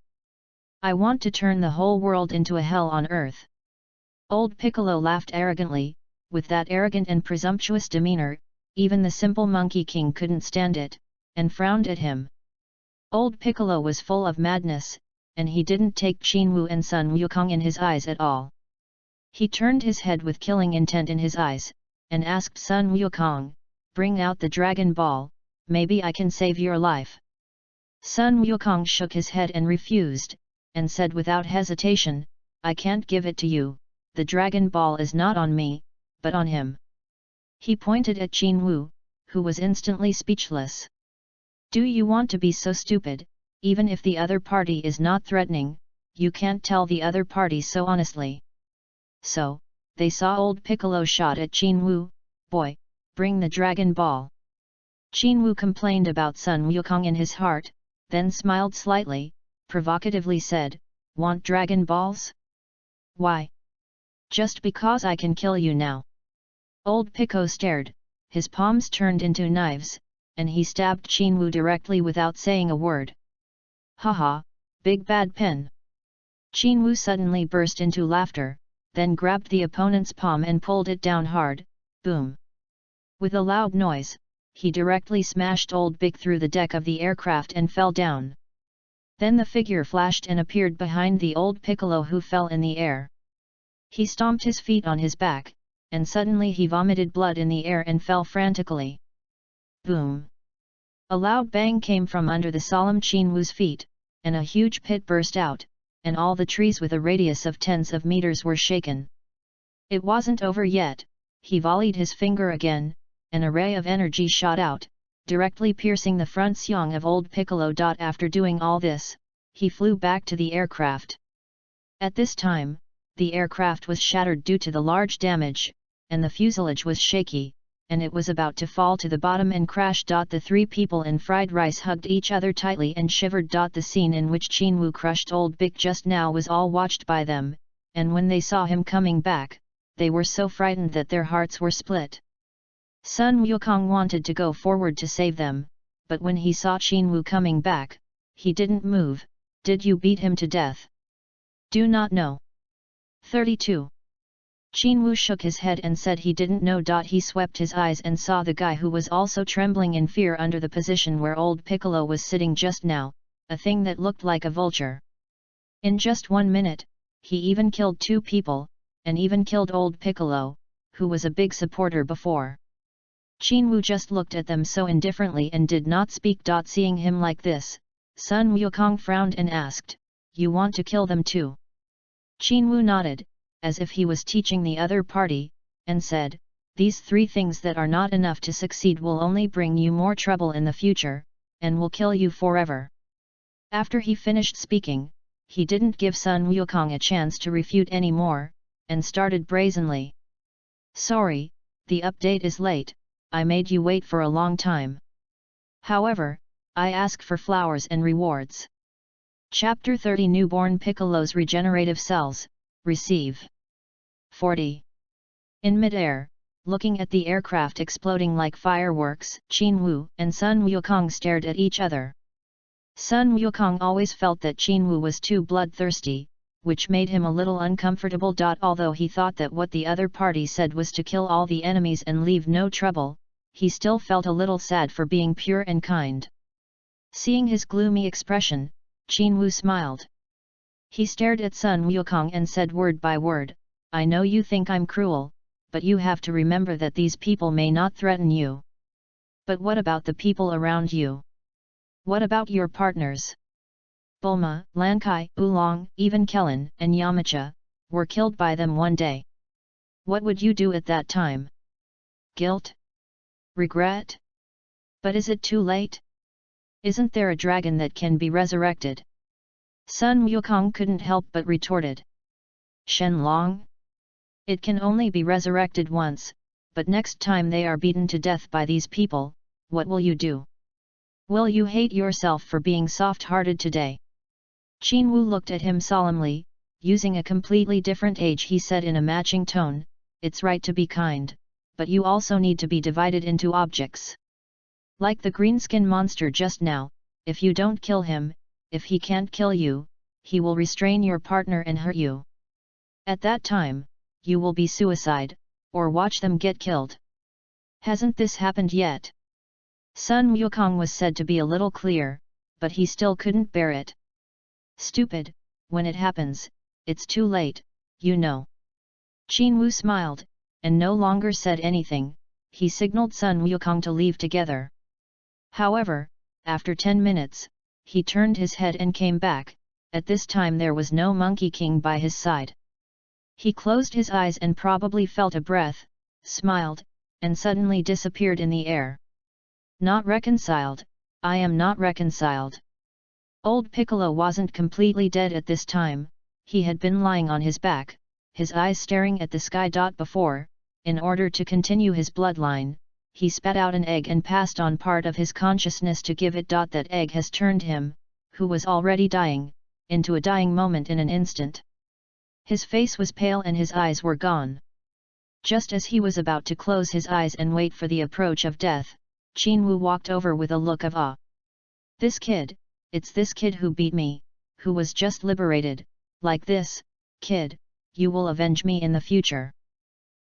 I want to turn the whole world into a hell on earth." Old Piccolo laughed arrogantly. With that arrogant and presumptuous demeanor, even the simple Monkey King couldn't stand it, and frowned at him. Old Piccolo was full of madness, and he didn't take Qin Wu and Sun Wukong in his eyes at all. He turned his head with killing intent in his eyes, and asked Sun Wukong, "Bring out the Dragon Ball, maybe I can save your life." Sun Wukong shook his head and refused, and said without hesitation, "I can't give it to you, the Dragon Ball is not on me, but on him." He pointed at Qin Wu, who was instantly speechless. "Do you want to be so stupid? Even if the other party is not threatening, you can't tell the other party so honestly." So, they saw old Piccolo shot at Qin Wu, "Boy, bring the Dragon Ball." Qin Wu complained about Sun Wukong in his heart, then smiled slightly, provocatively said, "Want Dragon Balls? Why? Just because I can kill you now." Old Pico stared, his palms turned into knives, and he stabbed Qin Wu directly without saying a word. "Haha, big bad pen." Qin Wu suddenly burst into laughter, then grabbed the opponent's palm and pulled it down hard, boom. With a loud noise, he directly smashed Old Big through the deck of the aircraft and fell down. Then the figure flashed and appeared behind the old Piccolo, who fell in the air. He stomped his feet on his back, and suddenly he vomited blood in the air and fell frantically. Boom! A loud bang came from under the solemn Qin Wu's feet, and a huge pit burst out, and all the trees with a radius of tens of meters were shaken. It wasn't over yet. He volleyed his finger again, and a ray of energy shot out, directly piercing the front xiong of old Piccolo. After doing all this, he flew back to the aircraft. At this time, the aircraft was shattered due to the large damage, and the fuselage was shaky, and it was about to fall to the bottom and crash. The three people in fried rice hugged each other tightly and shivered. The scene in which Qinwu crushed Old Bick just now was all watched by them, and when they saw him coming back, they were so frightened that their hearts were split. Sun Wukong wanted to go forward to save them, but when he saw Qinwu coming back, he didn't move. Did you beat him to death? Do not know. 32. Qinwu shook his head and said he didn't know. He swept his eyes and saw the guy who was also trembling in fear under the position where old Piccolo was sitting just now, a thing that looked like a vulture. In just 1 minute, he even killed 2 people, and even killed old Piccolo, who was a big supporter before. Qinwu just looked at them so indifferently and did not speak. Seeing him like this, Sun Wukong frowned and asked, "You want to kill them too?" Qinwu nodded, as if he was teaching the other party, and said, "These 3 things that are not enough to succeed will only bring you more trouble in the future, and will kill you forever." After he finished speaking, he didn't give Sun Wukong a chance to refute any more, and started brazenly. "Sorry, the update is late, I made you wait for a long time. However, I ask for flowers and rewards." Chapter 30 Newborn Piccolo's Regenerative Cells, Receive. 40. In mid-air, looking at the aircraft exploding like fireworks, Qinwu and Sun Wukong stared at each other. Sun Wukong always felt that Qinwu was too bloodthirsty, which made him a little uncomfortable. Although he thought that what the other party said was to kill all the enemies and leave no trouble, he still felt a little sad for being pure and kind. Seeing his gloomy expression, Qinwu smiled. He stared at Sun Wukong and said word by word, "I know you think I'm cruel, but you have to remember that these people may not threaten you. But what about the people around you? What about your partners? Bulma, Lankai, Oolong, even Kellen and Yamcha were killed by them one day. What would you do at that time? Guilt? Regret? But is it too late? Isn't there a dragon that can be resurrected?" Sun Wukong couldn't help but retorted. "Shenlong? It can only be resurrected once, but next time they are beaten to death by these people, what will you do? Will you hate yourself for being soft-hearted today?" Qinwu looked at him solemnly, using a completely different age. He said in a matching tone, "It's right to be kind, but you also need to be divided into objects. Like the greenskin monster just now, if you don't kill him, if he can't kill you, he will restrain your partner and hurt you. At that time, you will be suicide, or watch them get killed. Hasn't this happened yet?" Sun Wukong was said to be a little clear, but he still couldn't bear it. "Stupid, when it happens, it's too late, you know." Qinwu smiled, and no longer said anything. He signaled Sun Wukong to leave together. However, after 10 minutes, he turned his head and came back. At this time there was no Monkey King by his side. He closed his eyes and probably felt a breath, smiled, and suddenly disappeared in the air. "Not reconciled, I am not reconciled." Old Piccolo wasn't completely dead at this time, he had been lying on his back, his eyes staring at the sky. Before, in order to continue his bloodline, he spat out an egg and passed on part of his consciousness to give it. That egg has turned him, who was already dying, into a dying moment in an instant. His face was pale and his eyes were gone. Just as he was about to close his eyes and wait for the approach of death, Qinwu walked over with a look of awe. "This kid, it's this kid who beat me, who was just liberated, like this, kid, you will avenge me in the future."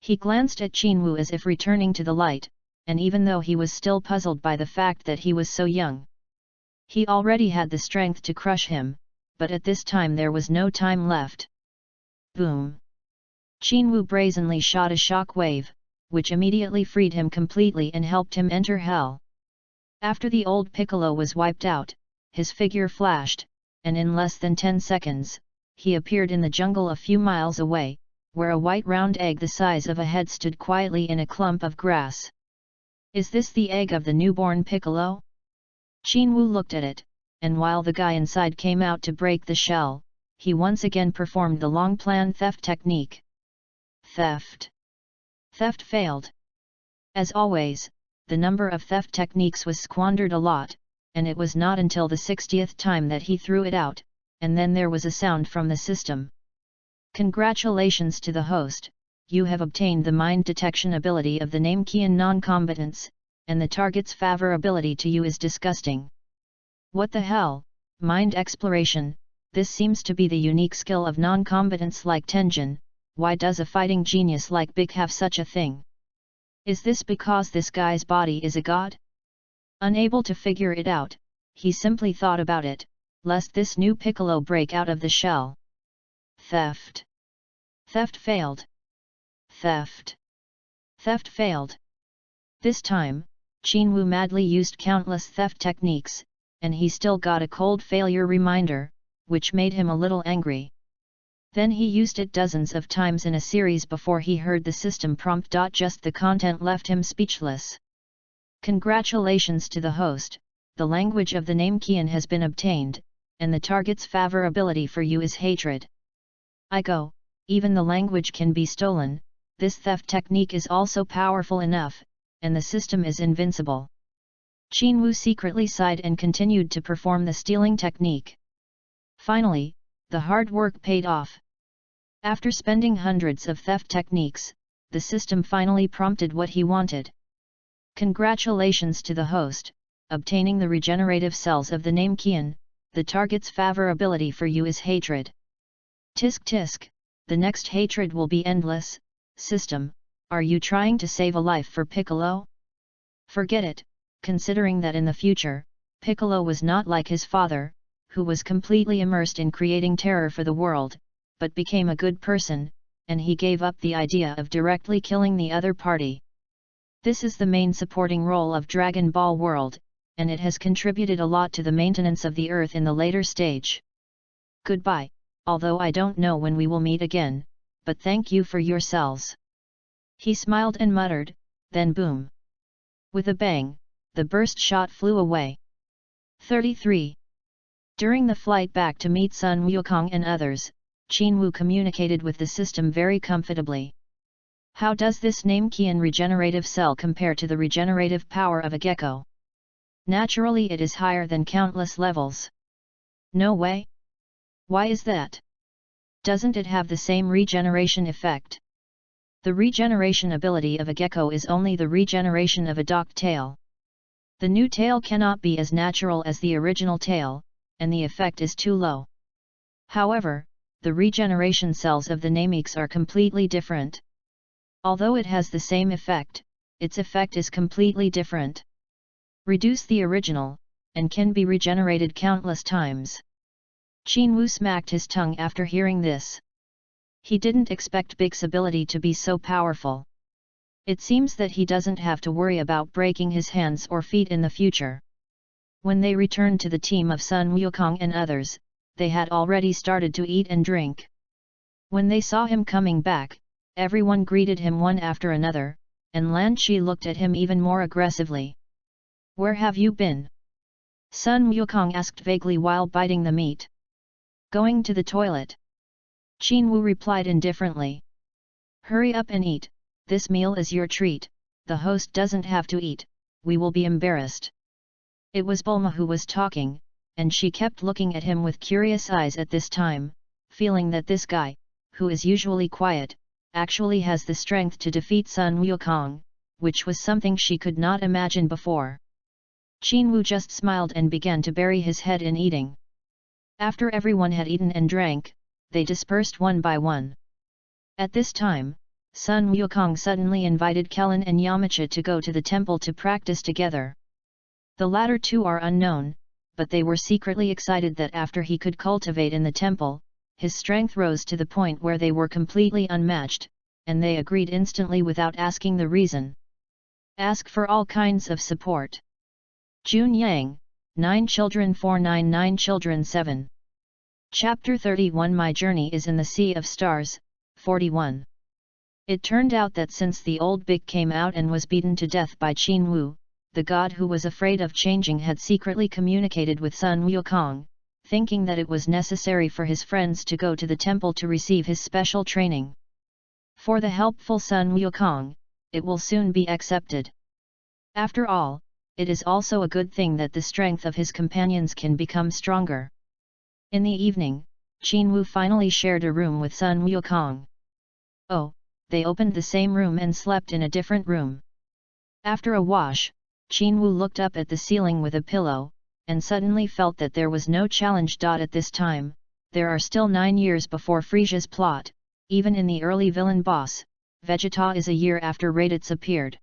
He glanced at Qinwu as if returning to the light, and even though he was still puzzled by the fact that he was so young, he already had the strength to crush him, but at this time there was no time left. Boom! Qinwu brazenly shot a shock wave, which immediately freed him completely and helped him enter hell. After the old Piccolo was wiped out, his figure flashed, and in less than 10 seconds, he appeared in the jungle a few miles away, where a white round egg the size of a head stood quietly in a clump of grass. "Is this the egg of the newborn Piccolo?" Qinwu looked at it, and while the guy inside came out to break the shell, he once again performed the long-planned theft technique. Theft failed. As always, the number of theft techniques was squandered a lot, and it was not until the 60th time that he threw it out, and then there was a sound from the system. Congratulations to the host, you have obtained the mind detection ability of the Namekian non-combatants, and the target's favorability to you is disgusting. What the hell, mind exploration, this seems to be the unique skill of non-combatants like Tenjin, why does a fighting genius like Big have such a thing? Is this because this guy's body is a god? Unable to figure it out, he simply thought about it, lest this new Piccolo break out of the shell. Theft. Theft failed. Theft. Theft failed. This time, Qinwu madly used countless theft techniques, and he still got a cold failure reminder, which made him a little angry. Then he used it dozens of times in a series before he heard the system prompt. Just the content left him speechless. Congratulations to the host, the language of the Namekian has been obtained, and the target's favorability for you is hatred. I go, even the language can be stolen, this theft technique is also powerful enough, and the system is invincible. Qinwu secretly sighed and continued to perform the stealing technique. Finally, the hard work paid off. After spending hundreds of theft techniques, the system finally prompted what he wanted. Congratulations to the host, obtaining the regenerative cells of the Namekian, the target's favorability for you is hatred. Tisk tisk, the next hatred will be endless. System, are you trying to save a life for Piccolo? Forget it, considering that in the future, Piccolo was not like his father, who was completely immersed in creating terror for the world, but became a good person, and he gave up the idea of directly killing the other party. This is the main supporting role of Dragon Ball World, and it has contributed a lot to the maintenance of the Earth in the later stage. Goodbye, although I don't know when we will meet again, but thank you for your cells. He smiled and muttered, then boom. With a bang, the burst shot flew away. 33. During the flight back to meet Sun Wukong and others, Qinwu communicated with the system very comfortably. How does this Namekian regenerative cell compare to the regenerative power of a gecko? Naturally it is higher than countless levels. No way? Why is that? Doesn't it have the same regeneration effect? The regeneration ability of a gecko is only the regeneration of a docked tail. The new tail cannot be as natural as the original tail, and the effect is too low. However, the regeneration cells of the Namekians are completely different. Although it has the same effect, its effect is completely different. Reduce the original, and can be regenerated countless times. Qinwu smacked his tongue after hearing this. He didn't expect Big's ability to be so powerful. It seems that he doesn't have to worry about breaking his hands or feet in the future. When they returned to the team of Sun Wukong and others, they had already started to eat and drink. When they saw him coming back, everyone greeted him one after another, and Lan Shi looked at him even more aggressively. Where have you been? Sun Wukong asked vaguely while biting the meat. Going to the toilet. Qinwu replied indifferently. Hurry up and eat, this meal is your treat, the host doesn't have to eat, we will be embarrassed. It was Bulma who was talking, and she kept looking at him with curious eyes at this time, feeling that this guy, who is usually quiet, actually has the strength to defeat Sun Wukong, which was something she could not imagine before. Qinwu just smiled and began to bury his head in eating. After everyone had eaten and drank, they dispersed one by one. At this time, Sun Wukong suddenly invited Kellen and Yamcha to go to the temple to practice together. The latter two are unknown, but they were secretly excited that after he could cultivate in the temple, his strength rose to the point where they were completely unmatched, and they agreed instantly without asking the reason. Ask for all kinds of support. Jun Yang, 9 Children 499 Children 7. Chapter 31 My Journey is in the Sea of Stars, 41. It turned out that since the old Big came out and was beaten to death by Qinwu, the god who was afraid of changing had secretly communicated with Sun Wukong, thinking that it was necessary for his friends to go to the temple to receive his special training. For the helpful Sun Wukong, it will soon be accepted. After all, it is also a good thing that the strength of his companions can become stronger. In the evening, Qin Wu finally shared a room with Sun Wukong. Oh, they opened the same room and slept in a different room. After a wash, Qin Wu looked up at the ceiling with a pillow, and suddenly felt that there was no challenge. At this time, there are still 9 years before Frisia's plot. Even in the early villain boss, Vegeta is a year after Raditz appeared.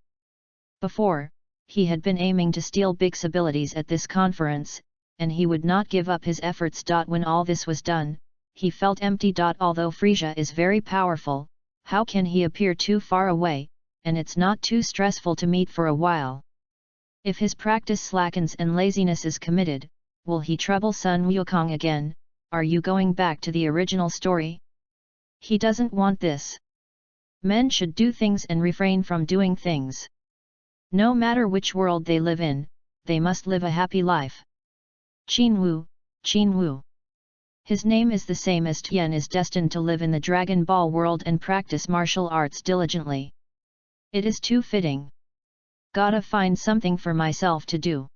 Before, he had been aiming to steal Big's abilities at this conference, and he would not give up his efforts. When all this was done, he felt empty. Although Frisia is very powerful, how can he appear too far away, and it's not too stressful to meet for a while? If his practice slackens and laziness is committed, will he trouble Sun Wukong again? Are you going back to the original story? He doesn't want this. Men should do things and refrain from doing things. No matter which world they live in, they must live a happy life. Qin Wu, Qin Wu. His name is the same as Tian is destined to live in the Dragon Ball world and practice martial arts diligently. It is too fitting. Gotta find something for myself to do.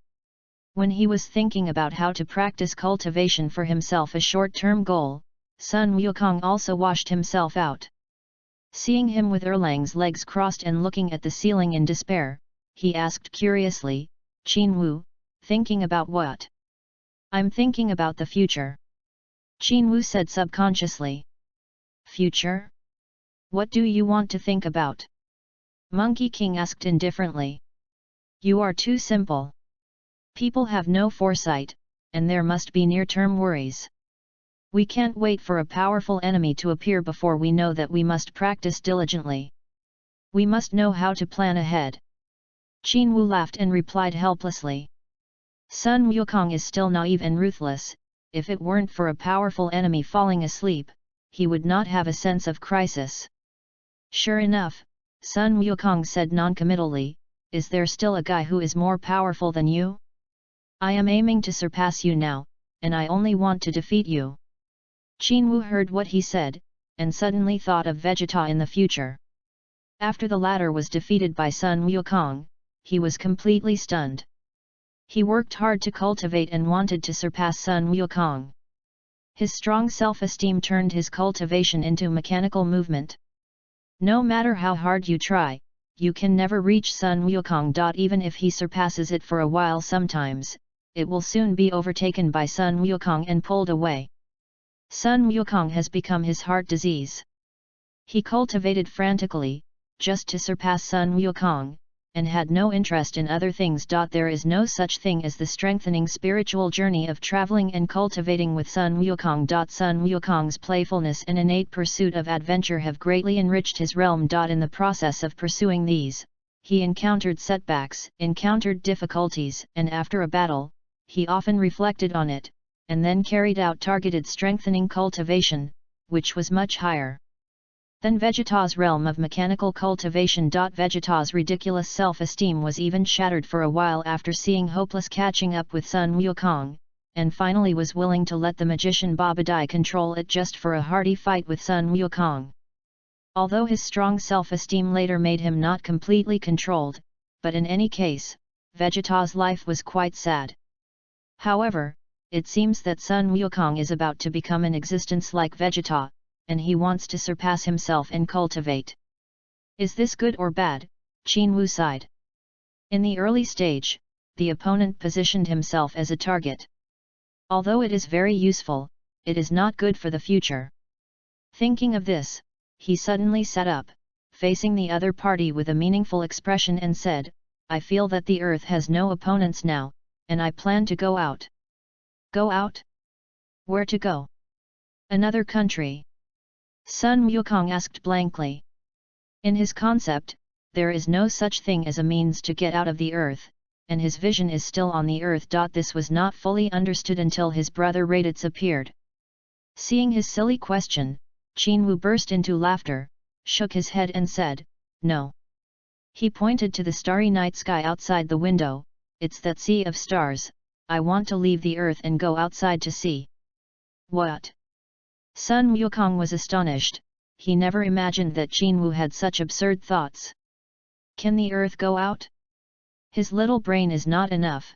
When he was thinking about how to practice cultivation for himself, a short-term goal, Sun Wukong also washed himself out. Seeing him with Erlang's legs crossed and looking at the ceiling in despair, he asked curiously, Qin Wu, thinking about what? I'm thinking about the future. Qin Wu said subconsciously. Future? What do you want to think about? Monkey King asked indifferently. You are too simple. People have no foresight, and there must be near-term worries. We can't wait for a powerful enemy to appear before we know that we must practice diligently. We must know how to plan ahead. Qin Wu laughed and replied helplessly. Sun Wukong is still naive and ruthless. If it weren't for a powerful enemy falling asleep, he would not have a sense of crisis. Sure enough, Sun Wukong said noncommittally, is there still a guy who is more powerful than you? I am aiming to surpass you now, and I only want to defeat you. Qin Wu heard what he said, and suddenly thought of Vegeta in the future. After the latter was defeated by Sun Wukong, he was completely stunned. He worked hard to cultivate and wanted to surpass Sun Wukong. His strong self-esteem turned his cultivation into mechanical movement. No matter how hard you try, you can never reach Sun Wukong. Even if he surpasses it for a while sometimes, it will soon be overtaken by Sun Wukong and pulled away. Sun Wukong has become his heart disease. He cultivated frantically, just to surpass Sun Wukong, and had no interest in other things. There is no such thing as the strengthening spiritual journey of traveling and cultivating with Sun Wukong. Sun Wukong's playfulness and innate pursuit of adventure have greatly enriched his realm. In the process of pursuing these, he encountered setbacks, encountered difficulties, and after a battle, he often reflected on it, and then carried out targeted strengthening cultivation, which was much higher than Vegeta's realm of mechanical cultivation. Vegeta's ridiculous self-esteem was even shattered for a while after seeing hopeless catching up with Sun Wukong, and finally was willing to let the magician Babadai control it just for a hearty fight with Sun Wukong. Although his strong self-esteem later made him not completely controlled, but in any case, Vegeta's life was quite sad. However, it seems that Sun Wukong is about to become an existence like Vegeta, and he wants to surpass himself and cultivate. Is this good or bad? Qin Wu sighed. In the early stage, the opponent positioned himself as a target. Although it is very useful, it is not good for the future. Thinking of this, he suddenly sat up, facing the other party with a meaningful expression and said, I feel that the earth has no opponents now, and I plan to go out. Go out? Where to go? Another country? Sun Wukong asked blankly. In his concept, there is no such thing as a means to get out of the earth, and his vision is still on the earth. This was not fully understood until his brother Raditz appeared. Seeing his silly question, Qin Wu burst into laughter, shook his head and said, No. He pointed to the starry night sky outside the window, it's that sea of stars, I want to leave the earth and go outside to see. What? Sun Wukong was astonished, he never imagined that Qin Wu had such absurd thoughts. Can the earth go out? His little brain is not enough.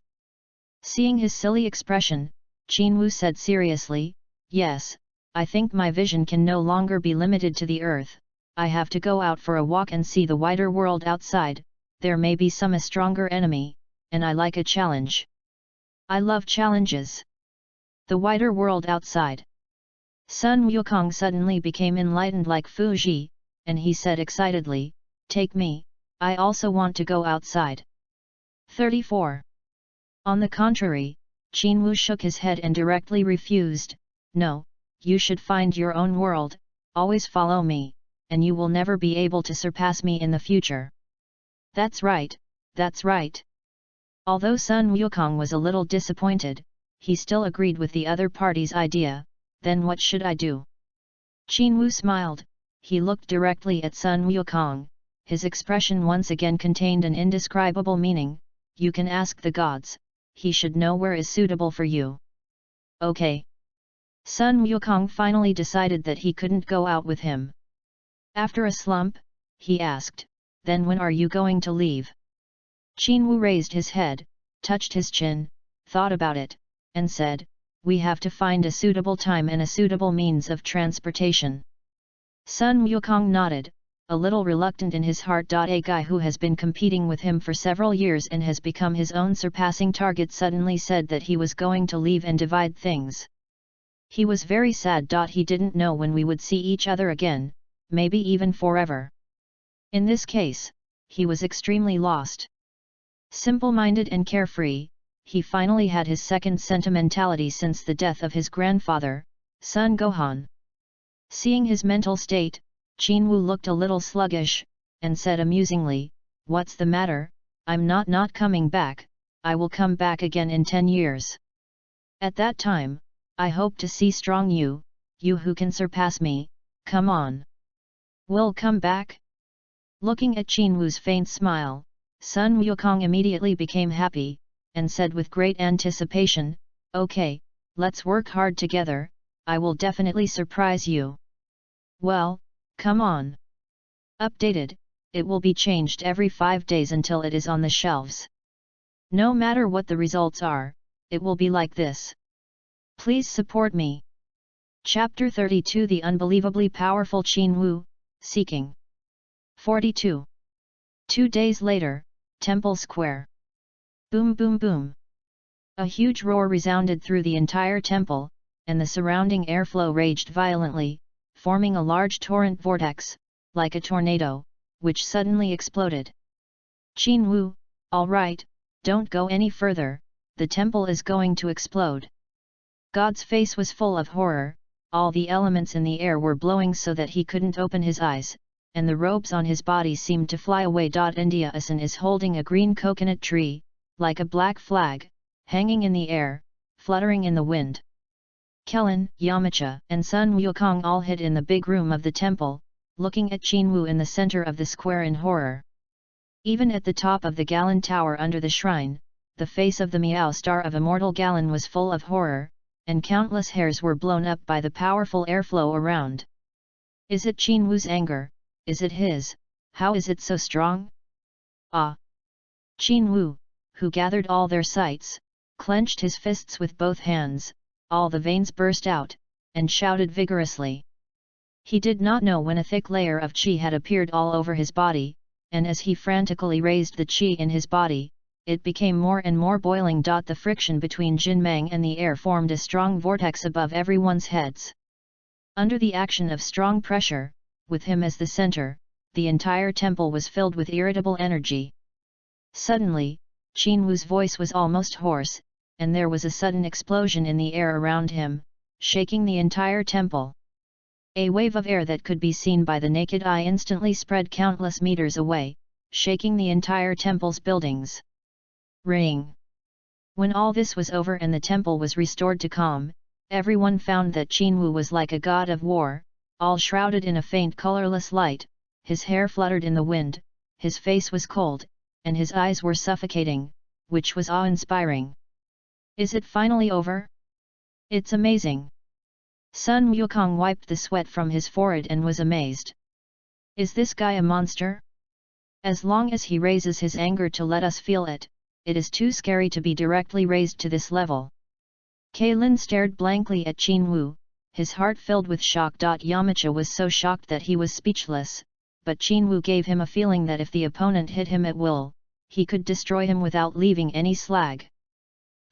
Seeing his silly expression, Qinwu said seriously, yes, I think my vision can no longer be limited to the earth. I have to go out for a walk and see the wider world outside. There may be a stronger enemy, and I like a challenge. I love challenges. The wider world outside. Sun Wukong suddenly became enlightened like Fu Ji, and he said excitedly, take me, I also want to go outside. 34. On the contrary, Qinwu shook his head and directly refused, no, you should find your own world, always follow me, and you will never be able to surpass me in the future. That's right, that's right. Although Sun Wukong was a little disappointed, he still agreed with the other party's idea. Then what should I do? Qinwu smiled, he looked directly at Sun Wukong, his expression once again contained an indescribable meaning, you can ask the gods, he should know where is suitable for you. Okay. Sun Wukong finally decided that he couldn't go out with him. After a slump, he asked, then when are you going to leave? Qinwu raised his head, touched his chin, thought about it, and said, we have to find a suitable time and a suitable means of transportation. Sun Wukong nodded, a little reluctant in his heart. A guy who has been competing with him for several years and has become his own surpassing target suddenly said that he was going to leave and divide things. He was very sad. He didn't know when we would see each other again, maybe even forever. In this case, he was extremely lost. Simple-minded and carefree, he finally had his second sentimentality since the death of his grandfather, Sun Gohan. Seeing his mental state, Qinwu looked a little sluggish, and said amusingly, what's the matter? I'm not coming back, I will come back again in 10 years. At that time, I hope to see strong you who can surpass me, come on. Will come back? Looking at Qinwu's faint smile, Sun Wukong immediately became happy, and said with great anticipation, okay, let's work hard together, I will definitely surprise you. Well, come on. Updated, it will be changed every 5 days until it is on the shelves. No matter what the results are, it will be like this. Please support me. Chapter 32 The Unbelievably Powerful Qinwu, Seeking. 42. 2 days later, Temple Square. Boom boom boom. A huge roar resounded through the entire temple, and the surrounding airflow raged violently, forming a large torrent vortex, like a tornado, which suddenly exploded. Qinwu, all right, don't go any further, the temple is going to explode. God's face was full of horror, all the elements in the air were blowing so that he couldn't open his eyes, and the robes on his body seemed to fly away. India Asan is holding a green coconut tree, like a black flag, hanging in the air, fluttering in the wind. Kellen, Yamcha, and Sun Wukong all hid in the big room of the temple, looking at Qinwu in the center of the square in horror. Even at the top of the Galan Tower under the shrine, the face of the Miao Star of Immortal Galan was full of horror, and countless hairs were blown up by the powerful airflow around. Is it Qinwu's anger? Is it his? How is it so strong? Ah! Qinwu, who gathered all their sights, clenched his fists with both hands, all the veins burst out, and shouted vigorously. He did not know when a thick layer of qi had appeared all over his body, and as he frantically raised the qi in his body, it became more and more boiling. The friction between Jinmang and the air formed a strong vortex above everyone's heads. Under the action of strong pressure, with him as the center, the entire temple was filled with irritable energy. Suddenly, Qinwu's voice was almost hoarse, and there was a sudden explosion in the air around him, shaking the entire temple. A wave of air that could be seen by the naked eye instantly spread countless meters away, shaking the entire temple's buildings. Ring! When all this was over and the temple was restored to calm, everyone found that Qinwu was like a god of war, all shrouded in a faint colorless light, his hair fluttered in the wind, his face was cold, and his eyes were suffocating, which was awe-inspiring. Is it finally over? It's amazing. Sun Wukong wiped the sweat from his forehead and was amazed. Is this guy a monster? As long as he raises his anger to let us feel it, it is too scary to be directly raised to this level. Kaylin stared blankly at Qin Wu, his heart filled with shock. Yamcha was so shocked that he was speechless, but Qin Wu gave him a feeling that if the opponent hit him at will, he could destroy him without leaving any slag.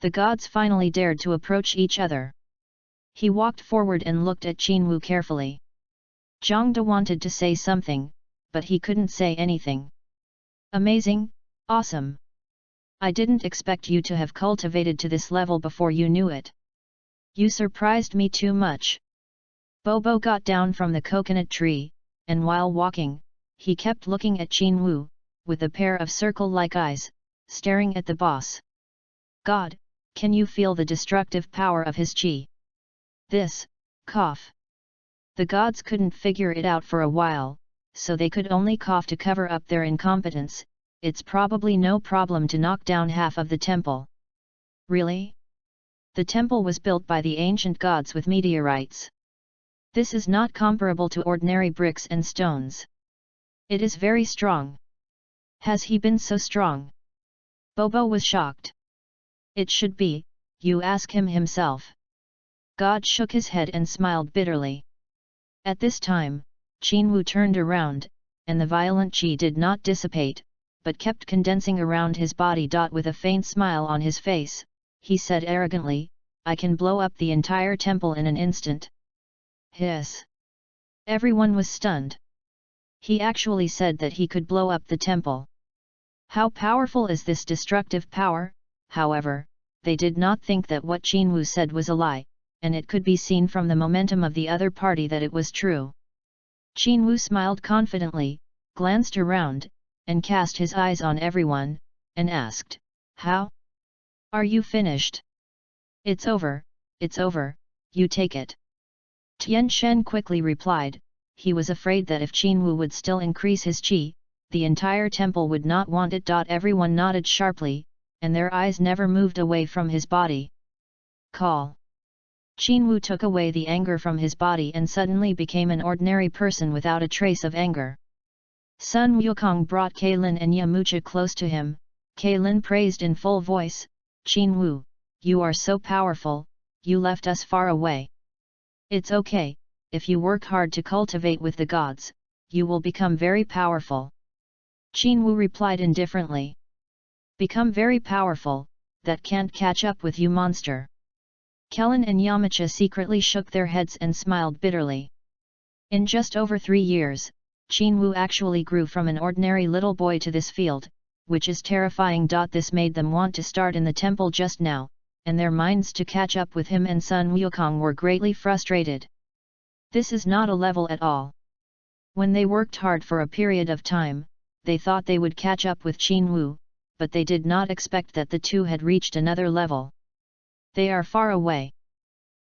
The gods finally dared to approach each other. He walked forward and looked at Qin Wu carefully. Zhang De wanted to say something, but he couldn't say anything. Amazing, awesome. I didn't expect you to have cultivated to this level before you knew it. You surprised me too much. Bobo got down from the coconut tree, and while walking, he kept looking at Qin Wu, with a pair of circle-like eyes, staring at the boss. God, can you feel the destructive power of his qi? This, cough. The gods couldn't figure it out for a while, so they could only cough to cover up their incompetence. It's probably no problem to knock down half of the temple. Really? The temple was built by the ancient gods with meteorites. This is not comparable to ordinary bricks and stones. It is very strong. Has he been so strong? Bobo was shocked. It should be, you ask him himself. God shook his head and smiled bitterly. At this time, Qin Wu turned around, and the violent qi did not dissipate, but kept condensing around his body. With a faint smile on his face, he said arrogantly, I can blow up the entire temple in an instant. Hiss! Everyone was stunned. He actually said that he could blow up the temple. How powerful is this destructive power? However, they did not think that what Qin Wu said was a lie, and it could be seen from the momentum of the other party that it was true. Qin Wu smiled confidently, glanced around, and cast his eyes on everyone, and asked, How? Are you finished? It's over, you take it. Tian Shen quickly replied. He was afraid that if Qin Wu would still increase his qi, the entire temple would not want it. Everyone nodded sharply, and their eyes never moved away from his body. Call. Qin Wu took away the anger from his body and suddenly became an ordinary person without a trace of anger. Sun Wukong brought Kaylin and Yamcha close to him. Kaylin praised in full voice, Qin Wu, you are so powerful, you left us far away. It's okay, if you work hard to cultivate with the gods, you will become very powerful. Qin Wu replied indifferently. Become very powerful, that can't catch up with you, monster. Kellen and Yamcha secretly shook their heads and smiled bitterly. In just over 3 years, Qin Wu actually grew from an ordinary little boy to this field, which is terrifying. This made them want to start in the temple just now, and their minds to catch up with him and Sun Wukong were greatly frustrated. This is not a level at all. When they worked hard for a period of time, they thought they would catch up with Qin Wu, but they did not expect that the two had reached another level. They are far away.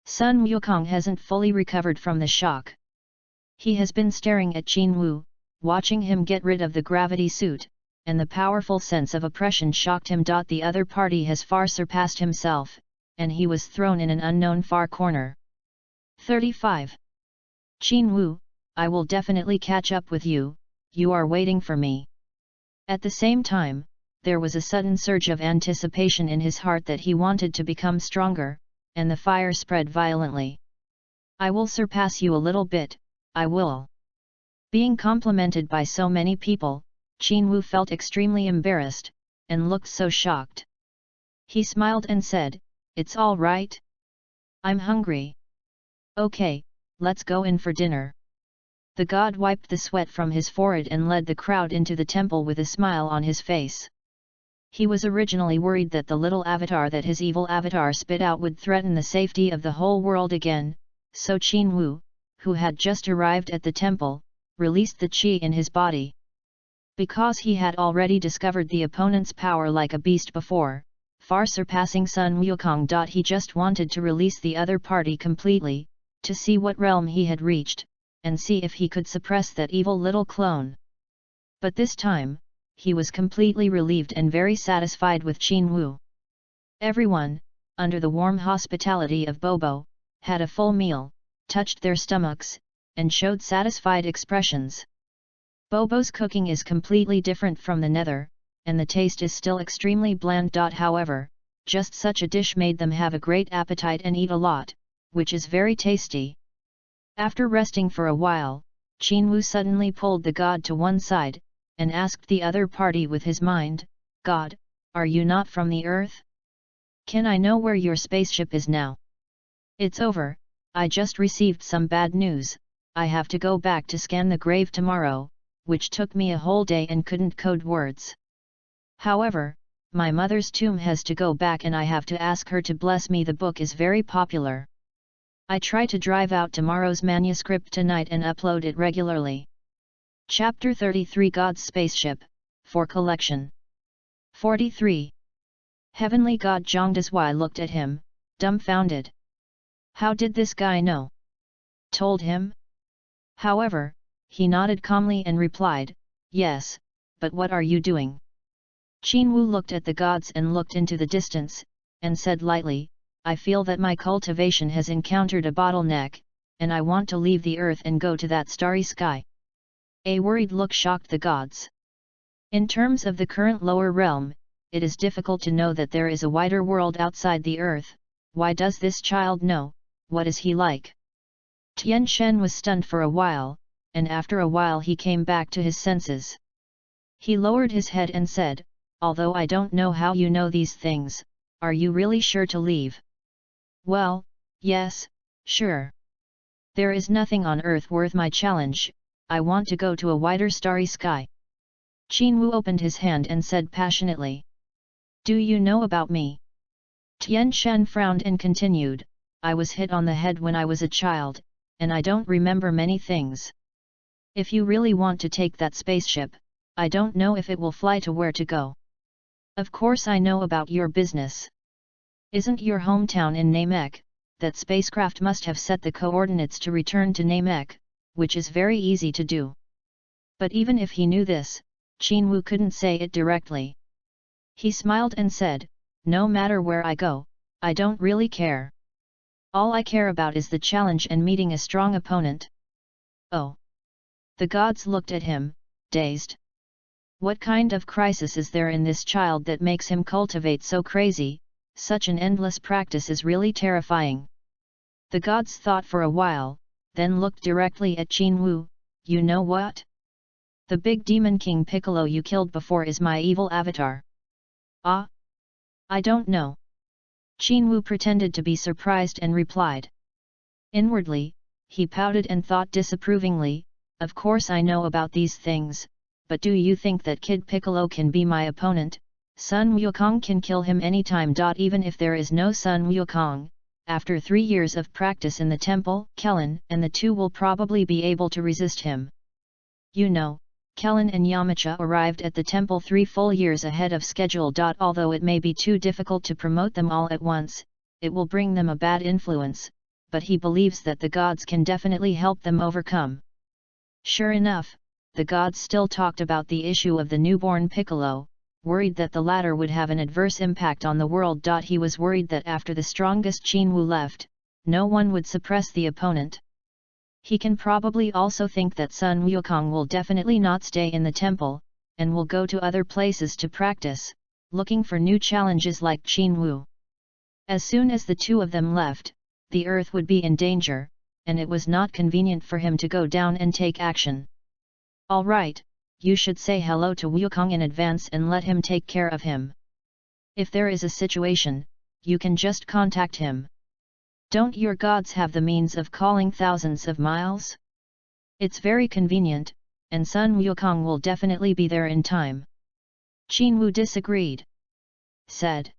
Sun Wukong hasn't fully recovered from the shock. He has been staring at Qin Wu, watching him get rid of the gravity suit, and the powerful sense of oppression shocked him. The other party has far surpassed himself, and he was thrown in an unknown far corner. 35. Qin Wu, I will definitely catch up with you, you are waiting for me. At the same time, there was a sudden surge of anticipation in his heart that he wanted to become stronger, and the fire spread violently. I will surpass you a little bit, I will. Being complimented by so many people, Qin Wu felt extremely embarrassed, and looked so shocked. He smiled and said, It's all right. I'm hungry. Okay, let's go in for dinner. The god wiped the sweat from his forehead and led the crowd into the temple with a smile on his face. He was originally worried that the little avatar that his evil avatar spit out would threaten the safety of the whole world again, so Qin Wu, who had just arrived at the temple, released the qi in his body. Because he had already discovered the opponent's power like a beast before, far surpassing Sun Wukong. He just wanted to release the other party completely, to see what realm he had reached, and see if he could suppress that evil little clone. But this time, he was completely relieved and very satisfied with Qin Wu. Everyone, under the warm hospitality of Bobo, had a full meal, touched their stomachs, and showed satisfied expressions. Bobo's cooking is completely different from the nether, and the taste is still extremely bland. However, just such a dish made them have a great appetite and eat a lot, which is very tasty. After resting for a while, Qinwu suddenly pulled the god to one side, and asked the other party with his mind, "God, are you not from the earth? Can I know where your spaceship is now?" "It's over, I just received some bad news, I have to go back to scan the grave tomorrow, which took me a whole day and couldn't code words. However, my mother's tomb has to go back and I have to ask her to bless me. The book is very popular. I try to drive out tomorrow's manuscript tonight and upload it regularly." Chapter 33 God's Spaceship, for Collection. 43. Heavenly God Zhongdazhuai looked at him, dumbfounded. How did this guy know? Told him? However, he nodded calmly and replied, "Yes, but what are you doing?" Qinwu looked at the gods and looked into the distance, and said lightly, "I feel that my cultivation has encountered a bottleneck, and I want to leave the earth and go to that starry sky." A worried look shocked the gods. In terms of the current lower realm, it is difficult to know that there is a wider world outside the earth. Why does this child know? What is he like? Tian Shen was stunned for a while, and after a while he came back to his senses. He lowered his head and said, "Although I don't know how you know these things, are you really sure to leave?" "Well, yes, sure. There is nothing on earth worth my challenge. I want to go to a wider starry sky." Qinwu opened his hand and said passionately, "Do you know about me?" Tian Shen frowned and continued, "I was hit on the head when I was a child, and I don't remember many things. If you really want to take that spaceship, I don't know if it will fly to where to go. Of course I know about your business. Isn't your hometown in Namek? That spacecraft must have set the coordinates to return to Namek, which is very easy to do." But even if he knew this, Qinwu couldn't say it directly. He smiled and said, "No matter where I go, I don't really care. All I care about is the challenge and meeting a strong opponent." "Oh." The gods looked at him, dazed. What kind of crisis is there in this child that makes him cultivate so crazy? Such an endless practice is really terrifying. The gods thought for a while, then looked directly at Qinwu. "You know what? The big demon king Piccolo you killed before is my evil avatar." "Ah? I don't know." Qinwu pretended to be surprised and replied. Inwardly, he pouted and thought disapprovingly, "Of course I know about these things, but do you think that Kid Piccolo can be my opponent? Sun Wukong can kill him anytime. Even if there is no Sun Wukong, after 3 years of practice in the temple, Kellen and the two will probably be able to resist him. You know, Kellen and Yamcha arrived at the temple 3 full years ahead of schedule. Although it may be too difficult to promote them all at once, it will bring them a bad influence, but he believes that the gods can definitely help them overcome." Sure enough, the gods still talked about the issue of the newborn Piccolo, worried that the latter would have an adverse impact on the world. He was worried that after the strongest Qinwu left, no one would suppress the opponent. He can probably also think that Sun Wukong will definitely not stay in the temple, and will go to other places to practice, looking for new challenges like Qinwu. As soon as the two of them left, the earth would be in danger, and it was not convenient for him to go down and take action. "All right, you should say hello to Wukong in advance and let him take care of him. If there is a situation, you can just contact him. Don't your gods have the means of calling thousands of miles? It's very convenient, and Sun Wukong will definitely be there in time." Qinwu disagreed. Said,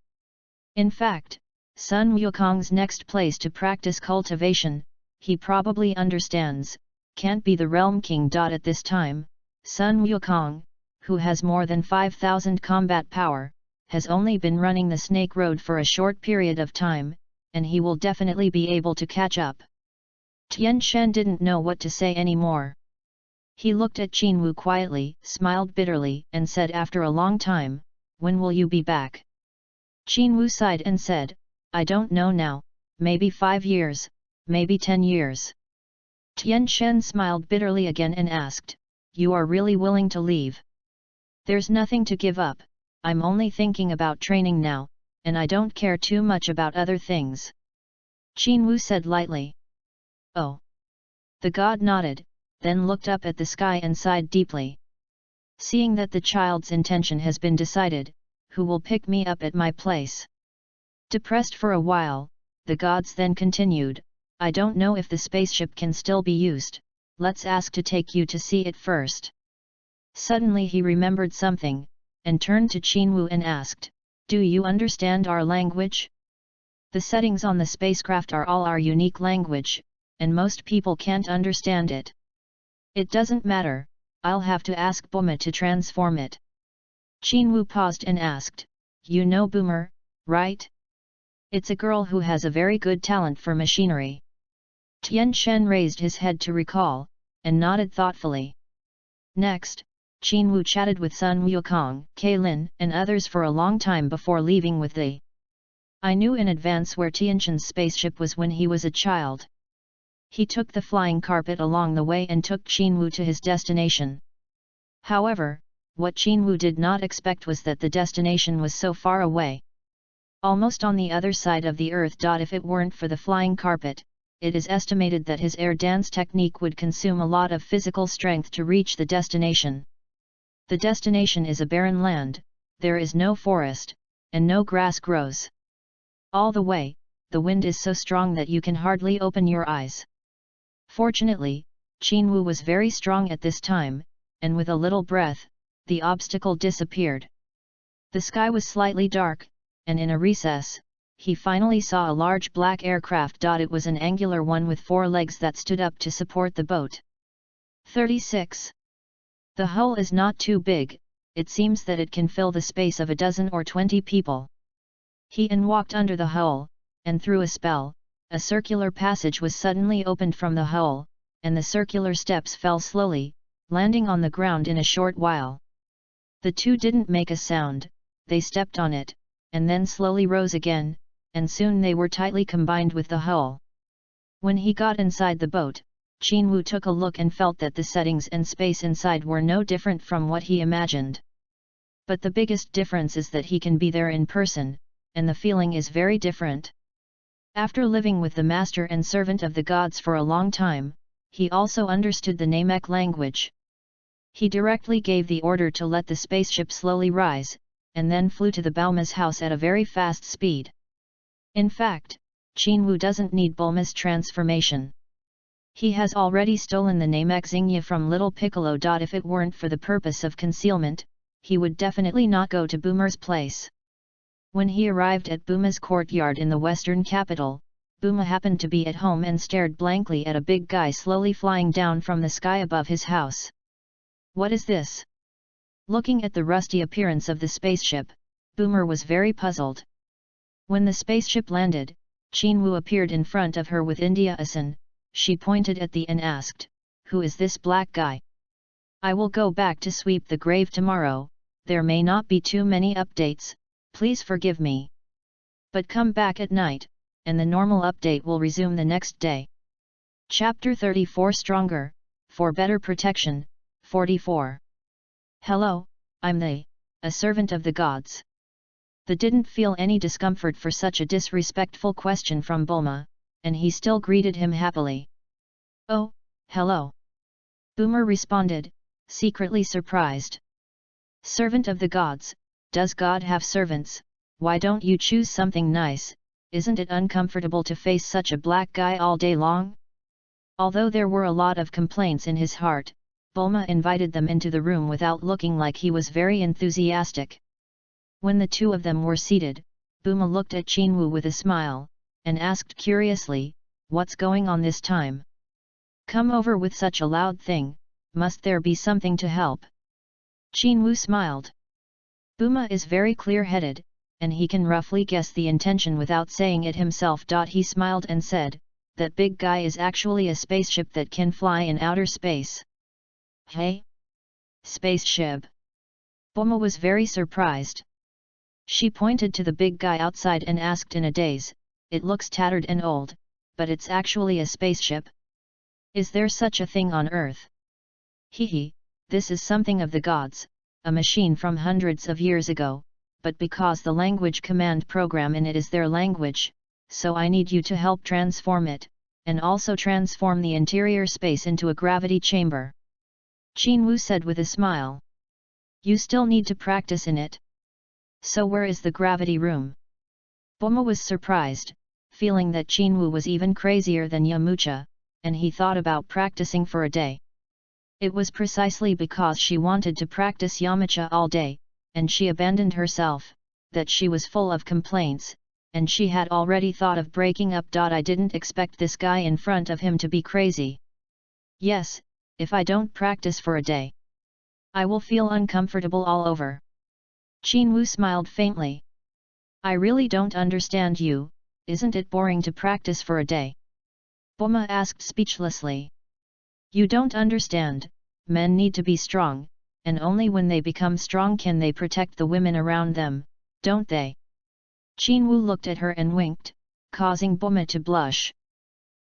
"In fact, Sun Wukong's next place to practice cultivation, he probably understands, can't be the Realm King. At this time, Sun Wukong, who has more than 5,000 combat power, has only been running the Snake Road for a short period of time, and he will definitely be able to catch up." Tian Shen didn't know what to say anymore. He looked at Qinwu quietly, smiled bitterly, and said after a long time, "When will you be back?" Qinwu sighed and said, "I don't know now, maybe 5 years, maybe 10 years. Tian Shen smiled bitterly again and asked, you are really willing to leave. There's nothing to give up, I'm only thinking about training now, and I don't care too much about other things. Qinwu said lightly. Oh. The god nodded, then looked up at the sky and sighed deeply. Seeing that the child's intention has been decided, who will pick me up at my place? Depressed for a while, the gods then continued, I don't know if the spaceship can still be used, let's ask to take you to see it first. Suddenly he remembered something, and turned to Qinwu and asked, do you understand our language? The settings on the spacecraft are all our unique language, and most people can't understand it. It doesn't matter, I'll have to ask Boma to transform it. Qinwu paused and asked, you know Boomer, right? It's a girl who has a very good talent for machinery. Tian Shen raised his head to recall, and nodded thoughtfully. Next, Qinwu chatted with Sun Wukong, Kailin, and others for a long time before leaving with the. I knew in advance where Tianshan's spaceship was when he was a child. He took the flying carpet along the way and took Qinwu to his destination. However, what Qinwu did not expect was that the destination was so far away. Almost on the other side of the earth. If it weren't for the flying carpet, it is estimated that his air dance technique would consume a lot of physical strength to reach the destination. The destination is a barren land, there is no forest, and no grass grows. All the way, the wind is so strong that you can hardly open your eyes. Fortunately, Qinwu was very strong at this time, and with a little breath, the obstacle disappeared. The sky was slightly dark, and in a recess, he finally saw a large black aircraft. It was an angular one with 4 legs that stood up to support the boat. 36. The hull is not too big, it seems that it can fill the space of a dozen or 20 people. He walked under the hull, and through a spell, a circular passage was suddenly opened from the hull, and the circular steps fell slowly, landing on the ground in a short while. The two didn't make a sound, they stepped on it, and then slowly rose again, and soon they were tightly combined with the hull. When he got inside the boat, Qinwu took a look and felt that the settings and space inside were no different from what he imagined. But the biggest difference is that he can be there in person, and the feeling is very different. After living with the master and servant of the gods for a long time, he also understood the Namek language. He directly gave the order to let the spaceship slowly rise, and then flew to the Bulma's house at a very fast speed. In fact, Qinwu doesn't need Bulma's transformation. He has already stolen the Namek Xingya from Little Piccolo. If it weren't for the purpose of concealment, he would definitely not go to Boomer's place. When he arrived at Booma's courtyard in the western capital, Booma happened to be at home and stared blankly at a big guy slowly flying down from the sky above his house. What is this? Looking at the rusty appearance of the spaceship, Boomer was very puzzled. When the spaceship landed, Qinwu appeared in front of her with India-san. She pointed at the and asked, who is this black guy? I will go back to sweep the grave tomorrow, there may not be too many updates, please forgive me. But come back at night, and the normal update will resume the next day. Chapter 34 Stronger, for Better Protection, 44. Hello, I'm a servant of the gods. The didn't feel any discomfort for such a disrespectful question from Bulma, and he still greeted him happily. Oh, hello. Boomer responded, secretly surprised. Servant of the gods, does God have servants? Why don't you choose something nice? Isn't it uncomfortable to face such a black guy all day long? Although there were a lot of complaints in his heart, Bulma invited them into the room without looking like he was very enthusiastic. When the two of them were seated, Bulma looked at Qinwu with a smile, and asked curiously, what's going on this time? Come over with such a loud thing, must there be something to help? Qinwu smiled. Bulma is very clear-headed, and he can roughly guess the intention without saying it himself. He smiled and said, that big guy is actually a spaceship that can fly in outer space. Hey? Spaceship? Bulma was very surprised. She pointed to the big guy outside and asked in a daze, it looks tattered and old, but it's actually a spaceship? Is there such a thing on Earth? Hee, this is something of the gods, a machine from hundreds of years ago, but because the language command program in it is their language, so I need you to help transform it, and also transform the interior space into a gravity chamber. Qin Wu said with a smile. You still need to practice in it. So where is the gravity room? Boma was surprised, feeling that Qin Wu was even crazier than Yamucha, and he thought about practicing for a day. It was precisely because she wanted to practice Yamucha all day, and she abandoned herself, that she was full of complaints, and she had already thought of breaking up. I didn't expect this guy in front of him to be crazy. Yes, if I don't practice for a day, I will feel uncomfortable all over. Qin Wu smiled faintly. I really don't understand you, isn't it boring to practice for a day? Boma asked speechlessly. You don't understand, men need to be strong, and only when they become strong can they protect the women around them, don't they? Qin Wu looked at her and winked, causing Boma to blush.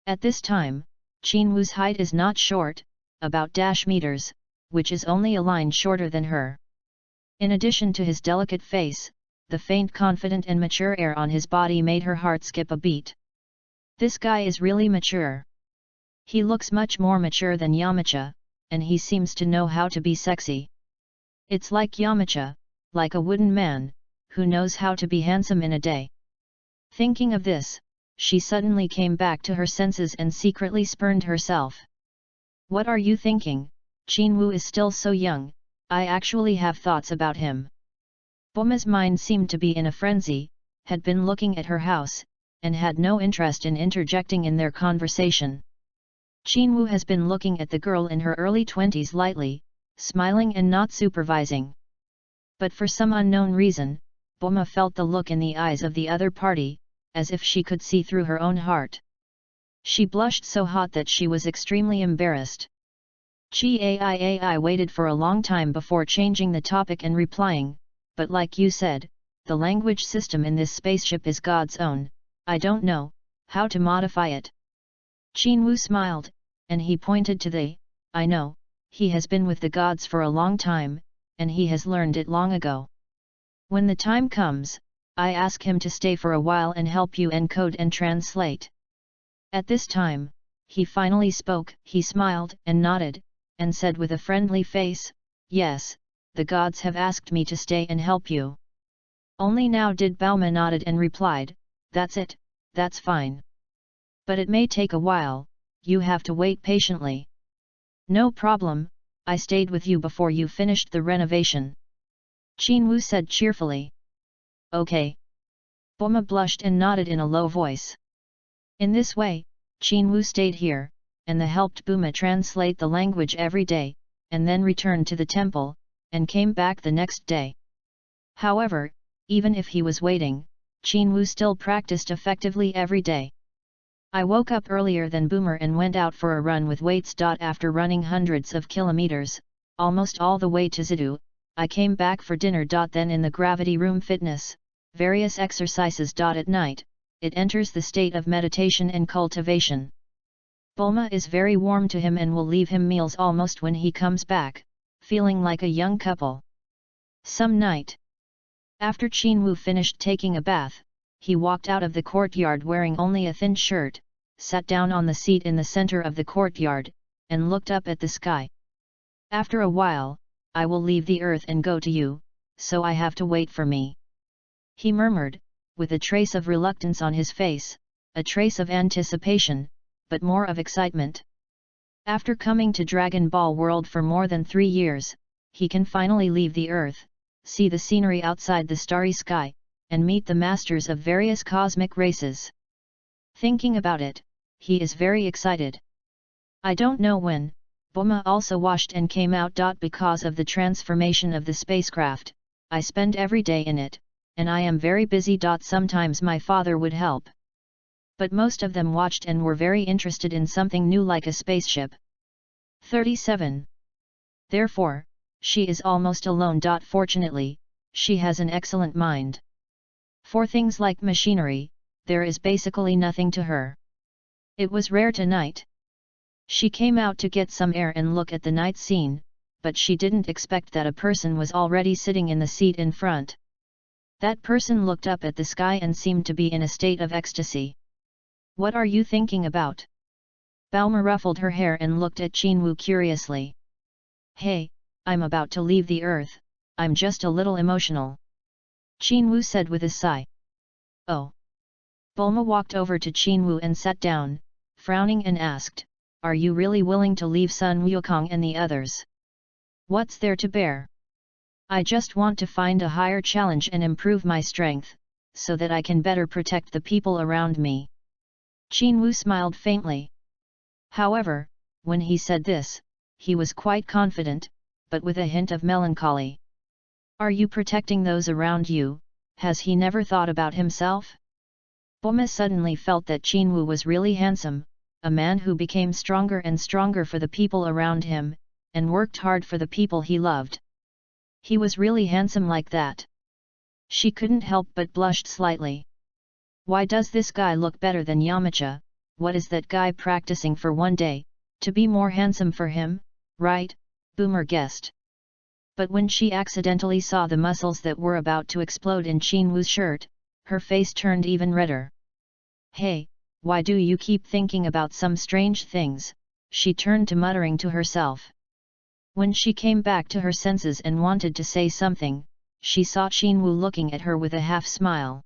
At this time, Qin Wu's height is not short, about -meters, which is only a line shorter than her. In addition to his delicate face, the faint confident and mature air on his body made her heart skip a beat. This guy is really mature. He looks much more mature than Yamucha, and he seems to know how to be sexy. It's like Yamucha, like a wooden man, who knows how to be handsome in a day. Thinking of this, she suddenly came back to her senses and secretly spurned herself. What are you thinking? Qin Wu is still so young, I actually have thoughts about him. Boma's mind seemed to be in a frenzy, had been looking at her house, and had no interest in interjecting in their conversation. Qin Wu has been looking at the girl in her early 20s lightly, smiling and not supervising. But for some unknown reason, Boma felt the look in the eyes of the other party, as if she could see through her own heart. She blushed so hot that she was extremely embarrassed. I waited for a long time before changing the topic and replying, but like you said, the language system in this spaceship is God's own, I don't know how to modify it. Qin Wu smiled, and he pointed to I know, he has been with the gods for a long time, and he has learned it long ago. When the time comes, I ask him to stay for a while and help you encode and translate. At this time, he finally spoke. He smiled and nodded, and said with a friendly face, yes, the gods have asked me to stay and help you. Only now did Bauma nodded and replied, that's it, that's fine. But it may take a while, you have to wait patiently. No problem, I stayed with you before you finished the renovation. Qin Wu said cheerfully. Okay. Boma blushed and nodded in a low voice. In this way, Qin Wu stayed here, and helped Boma translate the language every day, and then returned to the temple, and came back the next day. However, even if he was waiting, Qin Wu still practiced effectively every day. I woke up earlier than Boomer and went out for a run with weights. After running hundreds of kilometers, almost all the way to Zidu, I came back for dinner. Then in the gravity room fitness, various exercises. At night, it enters the state of meditation and cultivation. Bulma is very warm to him and will leave him meals almost when he comes back, feeling like a young couple. Some night, after Qin Wu finished taking a bath, he walked out of the courtyard wearing only a thin shirt, sat down on the seat in the center of the courtyard, and looked up at the sky. After a while, I will leave the earth and go to you, so I have to wait for me. He murmured, with a trace of reluctance on his face, a trace of anticipation, but more of excitement. After coming to Dragon Ball World for more than 3 years, he can finally leave the earth, see the scenery outside the starry sky, and meet the masters of various cosmic races. Thinking about it, he is very excited. I don't know when, Boma also washed and came out. Because of the transformation of the spacecraft, I spend every day in it, and I am very busy. Sometimes my father would help. But most of them watched and were very interested in something new like a spaceship. 37. Therefore, she is almost alone. Fortunately, she has an excellent mind. For things like machinery, there is basically nothing to her. It was rare tonight. She came out to get some air and look at the night scene, but she didn't expect that a person was already sitting in the seat in front. That person looked up at the sky and seemed to be in a state of ecstasy. "What are you thinking about?" Balma ruffled her hair and looked at Qinwu curiously. "Hey, I'm about to leave the earth, I'm just a little emotional," Qinwu said with a sigh. "Oh." Bulma walked over to Qinwu and sat down, frowning and asked, "Are you really willing to leave Sun Wukong and the others? What's there to bear?" "I just want to find a higher challenge and improve my strength, so that I can better protect the people around me." Qinwu smiled faintly. However, when he said this, he was quite confident, but with a hint of melancholy. "Are you protecting those around you? Has he never thought about himself?" Bulma suddenly felt that Qinwu was really handsome, a man who became stronger and stronger for the people around him, and worked hard for the people he loved. He was really handsome like that. She couldn't help but blushed slightly. Why does this guy look better than Yamcha? What is that guy practicing for one day, to be more handsome for him, right? Boomer guessed. But when she accidentally saw the muscles that were about to explode in Qinwu's shirt, her face turned even redder. "Hey, why do you keep thinking about some strange things?" she turned to muttering to herself. When she came back to her senses and wanted to say something, she saw Qinwu looking at her with a half-smile.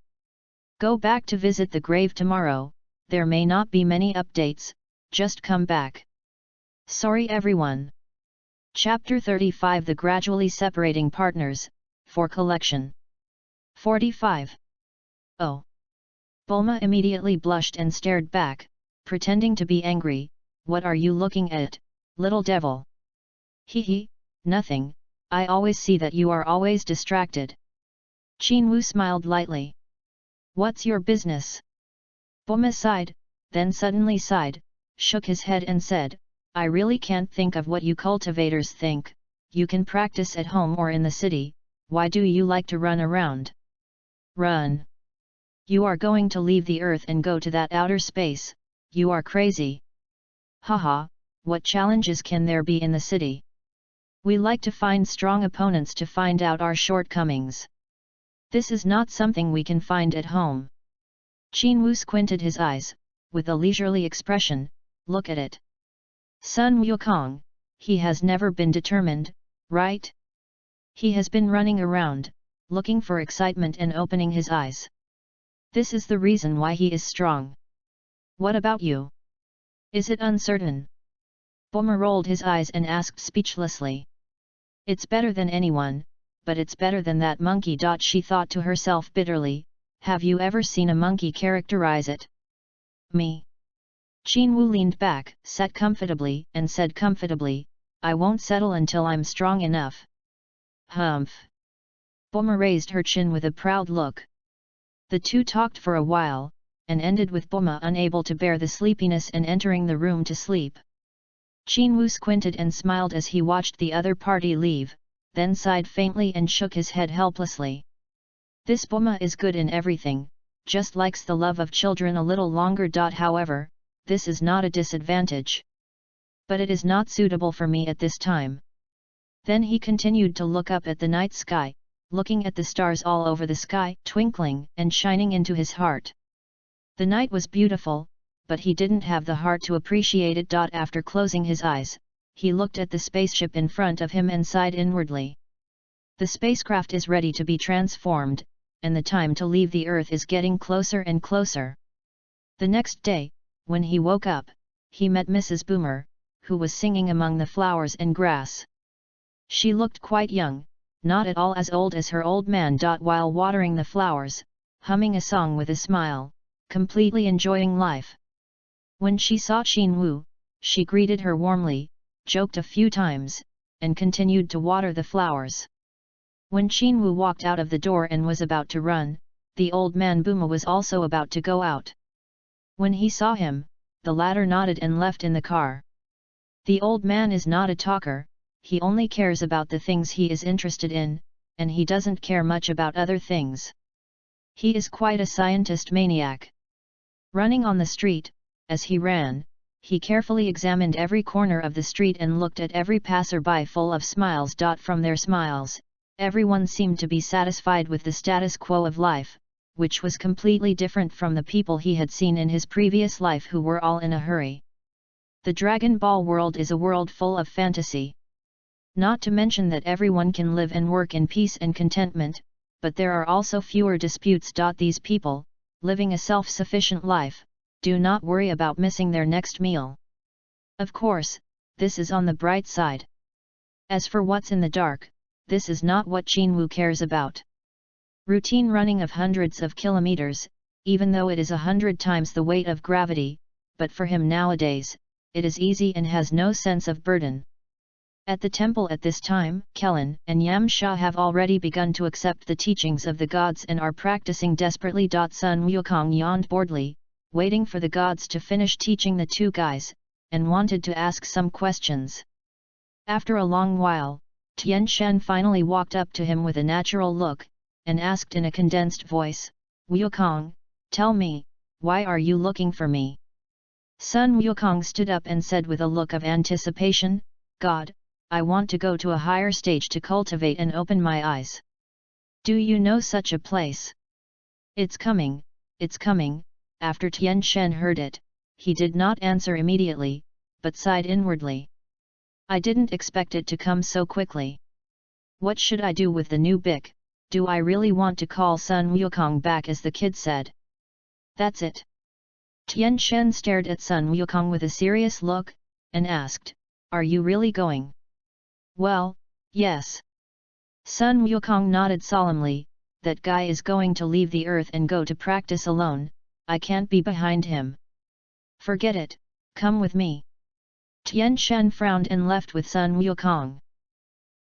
"Go back to visit the grave tomorrow, there may not be many updates, just come back. Sorry everyone." Chapter 35 The Gradually Separating Partners, for Collection. 45. Oh. Bulma immediately blushed and stared back, pretending to be angry. "What are you looking at, little devil?" "Hee, nothing, I always see that you are always distracted." Qinwu smiled lightly. "What's your business?" Bulma sighed, then suddenly sighed, shook his head and said, "I really can't think of what you cultivators think. You can practice at home or in the city, why do you like to run around? Run! You are going to leave the earth and go to that outer space, you are crazy. Haha, what challenges can there be in the city? We like to find strong opponents to find out our shortcomings. This is not something we can find at home." Qinwu squinted his eyes, with a leisurely expression, "Look at it. Sun Wukong, he has never been determined, right? He has been running around, looking for excitement and opening his eyes. This is the reason why he is strong. What about you? Is it uncertain?" Bulma rolled his eyes and asked speechlessly. "It's better than anyone, but it's better than that monkey." She thought to herself bitterly, "Have you ever seen a monkey characterize it?" "Me?" Qinwu leaned back, sat comfortably, and said comfortably, "I won't settle until I'm strong enough." "Humph!" Bulma raised her chin with a proud look. The two talked for a while, and ended with Bulma unable to bear the sleepiness and entering the room to sleep. Qinwu squinted and smiled as he watched the other party leave, then sighed faintly and shook his head helplessly. This Bulma is good in everything, just likes the love of children a little longer. However, this is not a disadvantage. But it is not suitable for me at this time. Then he continued to look up at the night sky, looking at the stars all over the sky, twinkling and shining into his heart. The night was beautiful, but he didn't have the heart to appreciate it. After closing his eyes, he looked at the spaceship in front of him and sighed inwardly. The spacecraft is ready to be transformed, and the time to leave the Earth is getting closer and closer. The next day, when he woke up, he met Mrs. Boomer, who was singing among the flowers and grass. She looked quite young, not at all as old as her old man. While watering the flowers, humming a song with a smile, completely enjoying life. When she saw Qinwu, she greeted her warmly, joked a few times, and continued to water the flowers. When Qinwu walked out of the door and was about to run, the old man Buma was also about to go out. When he saw him, the latter nodded and left in the car. The old man is not a talker, he only cares about the things he is interested in, and he doesn't care much about other things. He is quite a scientist maniac. Running on the street, as he ran, He carefully examined every corner of the street and looked at every passerby full of smiles. From their smiles, everyone seemed to be satisfied with the status quo of life, which was completely different from the people he had seen in his previous life who were all in a hurry. The Dragon Ball world is a world full of fantasy. Not to mention that everyone can live and work in peace and contentment, but there are also fewer disputes. These people, living a self-sufficient life, do not worry about missing their next meal. Of course, this is on the bright side. As for what's in the dark, this is not what Jinwoo cares about. Routine running of hundreds of kilometers, even though it is 100 times the weight of gravity, but for him nowadays, it is easy and has no sense of burden. At the temple at this time, Kellen and Yamcha have already begun to accept the teachings of the gods and are practicing desperately. Sun Wukong yawned boredly, waiting for the gods to finish teaching the two guys, and wanted to ask some questions. After a long while, Tian Shen finally walked up to him with a natural look, and asked in a condensed voice, "Wukong, tell me, why are you looking for me?" Sun Wukong stood up and said with a look of anticipation, "God, I want to go to a higher stage to cultivate and open my eyes. Do you know such a place?" It's coming, it's coming." After Tian Shen heard it, he did not answer immediately, but sighed inwardly. "I didn't expect it to come so quickly. What should I do with the new book? Do I really want to call Sun Wukong back as the kid said?" "That's it." Tian Shen stared at Sun Wukong with a serious look, and asked, "Are you really going?" "Well, yes." Sun Wukong nodded solemnly, "That guy is going to leave the earth and go to practice alone, I can't be behind him." "Forget it, come with me." Tian Shen frowned and left with Sun Wukong.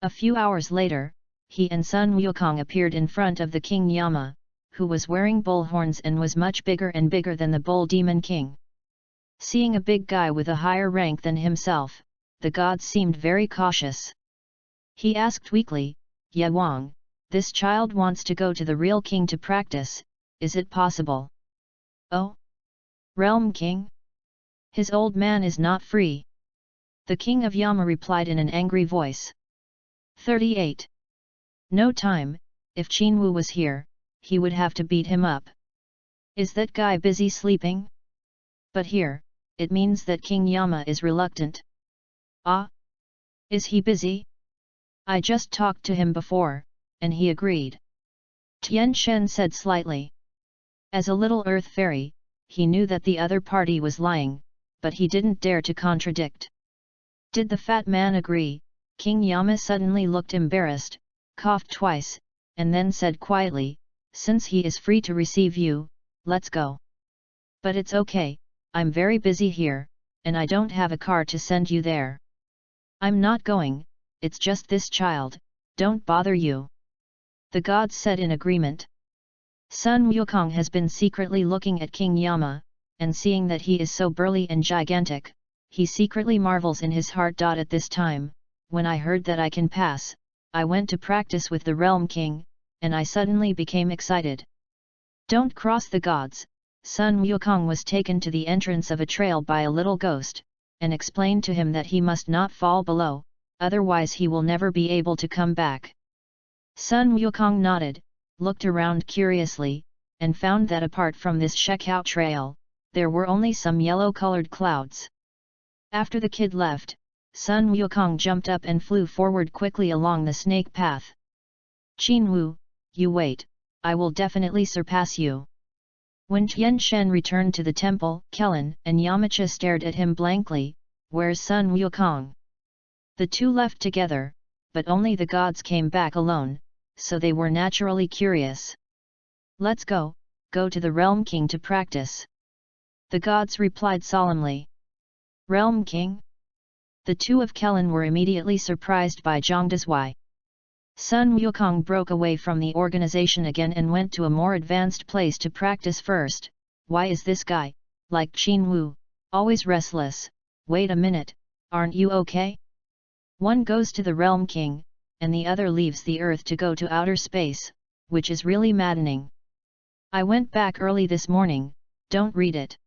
A few hours later, he and Sun Wukong appeared in front of the King Yama, who was wearing bull horns and was much bigger and bigger than the Bull Demon King. Seeing a big guy with a higher rank than himself, the gods seemed very cautious. He asked weakly, "Ye Wang, this child wants to go to the real king to practice, is it possible?" "Oh? Realm King? His old man is not free." The King of Yama replied in an angry voice. 38. No time, if Jinwoo was here, he would have to beat him up. "Is that guy busy sleeping?" But here, it means that King Yama is reluctant. "Ah? Is he busy? I just talked to him before, and he agreed." Tian Shen said slightly. As a little earth fairy, he knew that the other party was lying, but he didn't dare to contradict. "Did the fat man agree?" King Yama suddenly looked embarrassed, coughed twice, and then said quietly, "Since he is free to receive you, let's go." "But it's okay, I'm very busy here, and I don't have a car to send you there." "I'm not going, it's just this child, don't bother you." The gods said in agreement. Sun Wukong has been secretly looking at King Yama, and seeing that he is so burly and gigantic, he secretly marvels in his heart. At this time, when I heard that I can pass, I went to practice with the Realm King, and I suddenly became excited. "Don't cross the gods." Sun Wukong was taken to the entrance of a trail by a little ghost, and explained to him that he must not fall below, otherwise he will never be able to come back. Sun Wukong nodded, looked around curiously, and found that apart from this checkout trail, there were only some yellow-colored clouds. After the kid left, Sun Wukong jumped up and flew forward quickly along the snake path. "Jinwoo, you wait, I will definitely surpass you." When Tian Shen returned to the temple, Kellen and Yamcha stared at him blankly. "Where's Sun Wukong?" The two left together, but only the gods came back alone, so they were naturally curious. "Let's go to the Realm King to practice." The gods replied solemnly. "Realm King?" The two of Kellen were immediately surprised by Zhangda's why. Sun Wukong broke away from the organization again and went to a more advanced place to practice first. "Why is this guy, like Jinwoo, always restless? Wait a minute, aren't you okay?" One goes to the Realm King, and the other leaves the earth to go to outer space, which is really maddening. "I went back early this morning, don't read it."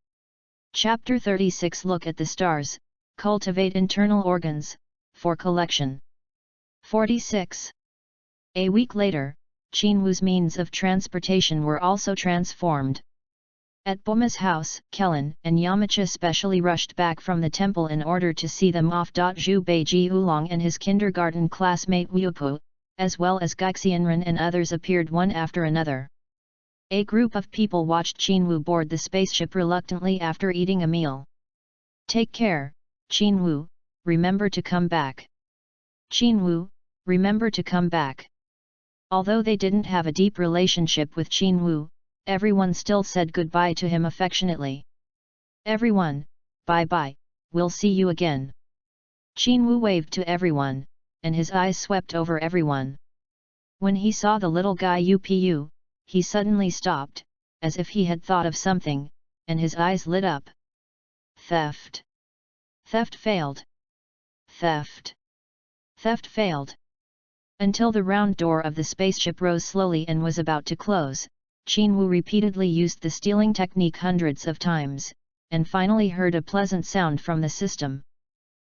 Chapter 36 Look at the stars, cultivate internal organs, for collection. 46. A week later, Qinwu's means of transportation were also transformed. At Boma's house, Kellen and Yamacha specially rushed back from the temple in order to see them off. Zhu Beiji Oolong and his kindergarten classmate Wupu, as well as Gaixianren and others appeared one after another. A group of people watched Qinwu board the spaceship reluctantly after eating a meal. Take care, Qinwu, remember to come back. Qinwu, remember to come back. Although they didn't have a deep relationship with Qinwu, everyone still said goodbye to him affectionately. Everyone, bye-bye, we'll see you again. Qinwu waved to everyone, and his eyes swept over everyone. When he saw the little guy Upu, he suddenly stopped, as if he had thought of something, and his eyes lit up. Theft. Theft failed. Theft. Theft failed. Until the round door of the spaceship rose slowly and was about to close, Qinwu repeatedly used the stealing technique hundreds of times, and finally heard a pleasant sound from the system.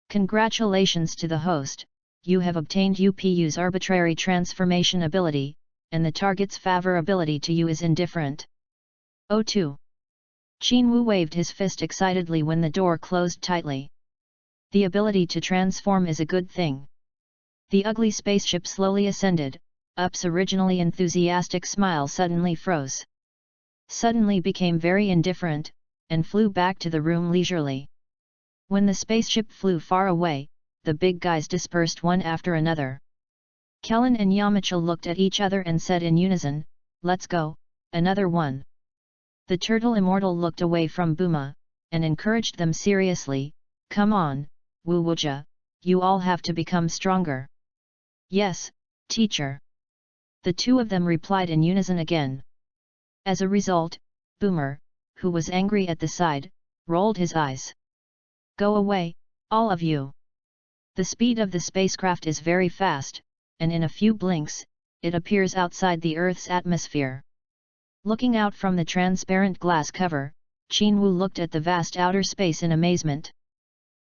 Congratulations to the host, you have obtained UPU's arbitrary transformation ability, and the target's favorability to you is indifferent. O2. Qinwu waved his fist excitedly when the door closed tightly. The ability to transform is a good thing. The ugly spaceship slowly ascended, Up's originally enthusiastic smile suddenly froze. Suddenly became very indifferent, and flew back to the room leisurely. When the spaceship flew far away, the big guys dispersed one after another. Kellen and Yamacha looked at each other and said in unison, "Let's go, another one." The turtle immortal looked away from Buma, and encouraged them seriously, "Come on, Wu Wuja, you all have to become stronger." "Yes, teacher." The two of them replied in unison again. As a result, Boomer, who was angry at the side, rolled his eyes. "Go away, all of you." The speed of the spacecraft is very fast, and in a few blinks, it appears outside the Earth's atmosphere. Looking out from the transparent glass cover, Qinwu looked at the vast outer space in amazement.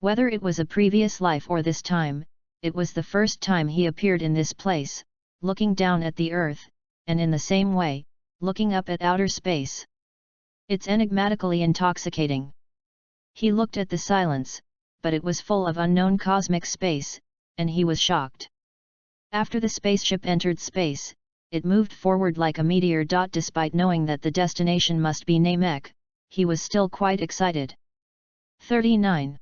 Whether it was a previous life or this time, it was the first time he appeared in this place, looking down at the Earth, and in the same way, looking up at outer space. It's enigmatically intoxicating. He looked at the silence, but it was full of unknown cosmic space, and he was shocked. After the spaceship entered space, it moved forward like a meteor. Despite knowing that the destination must be Namek, he was still quite excited. 39.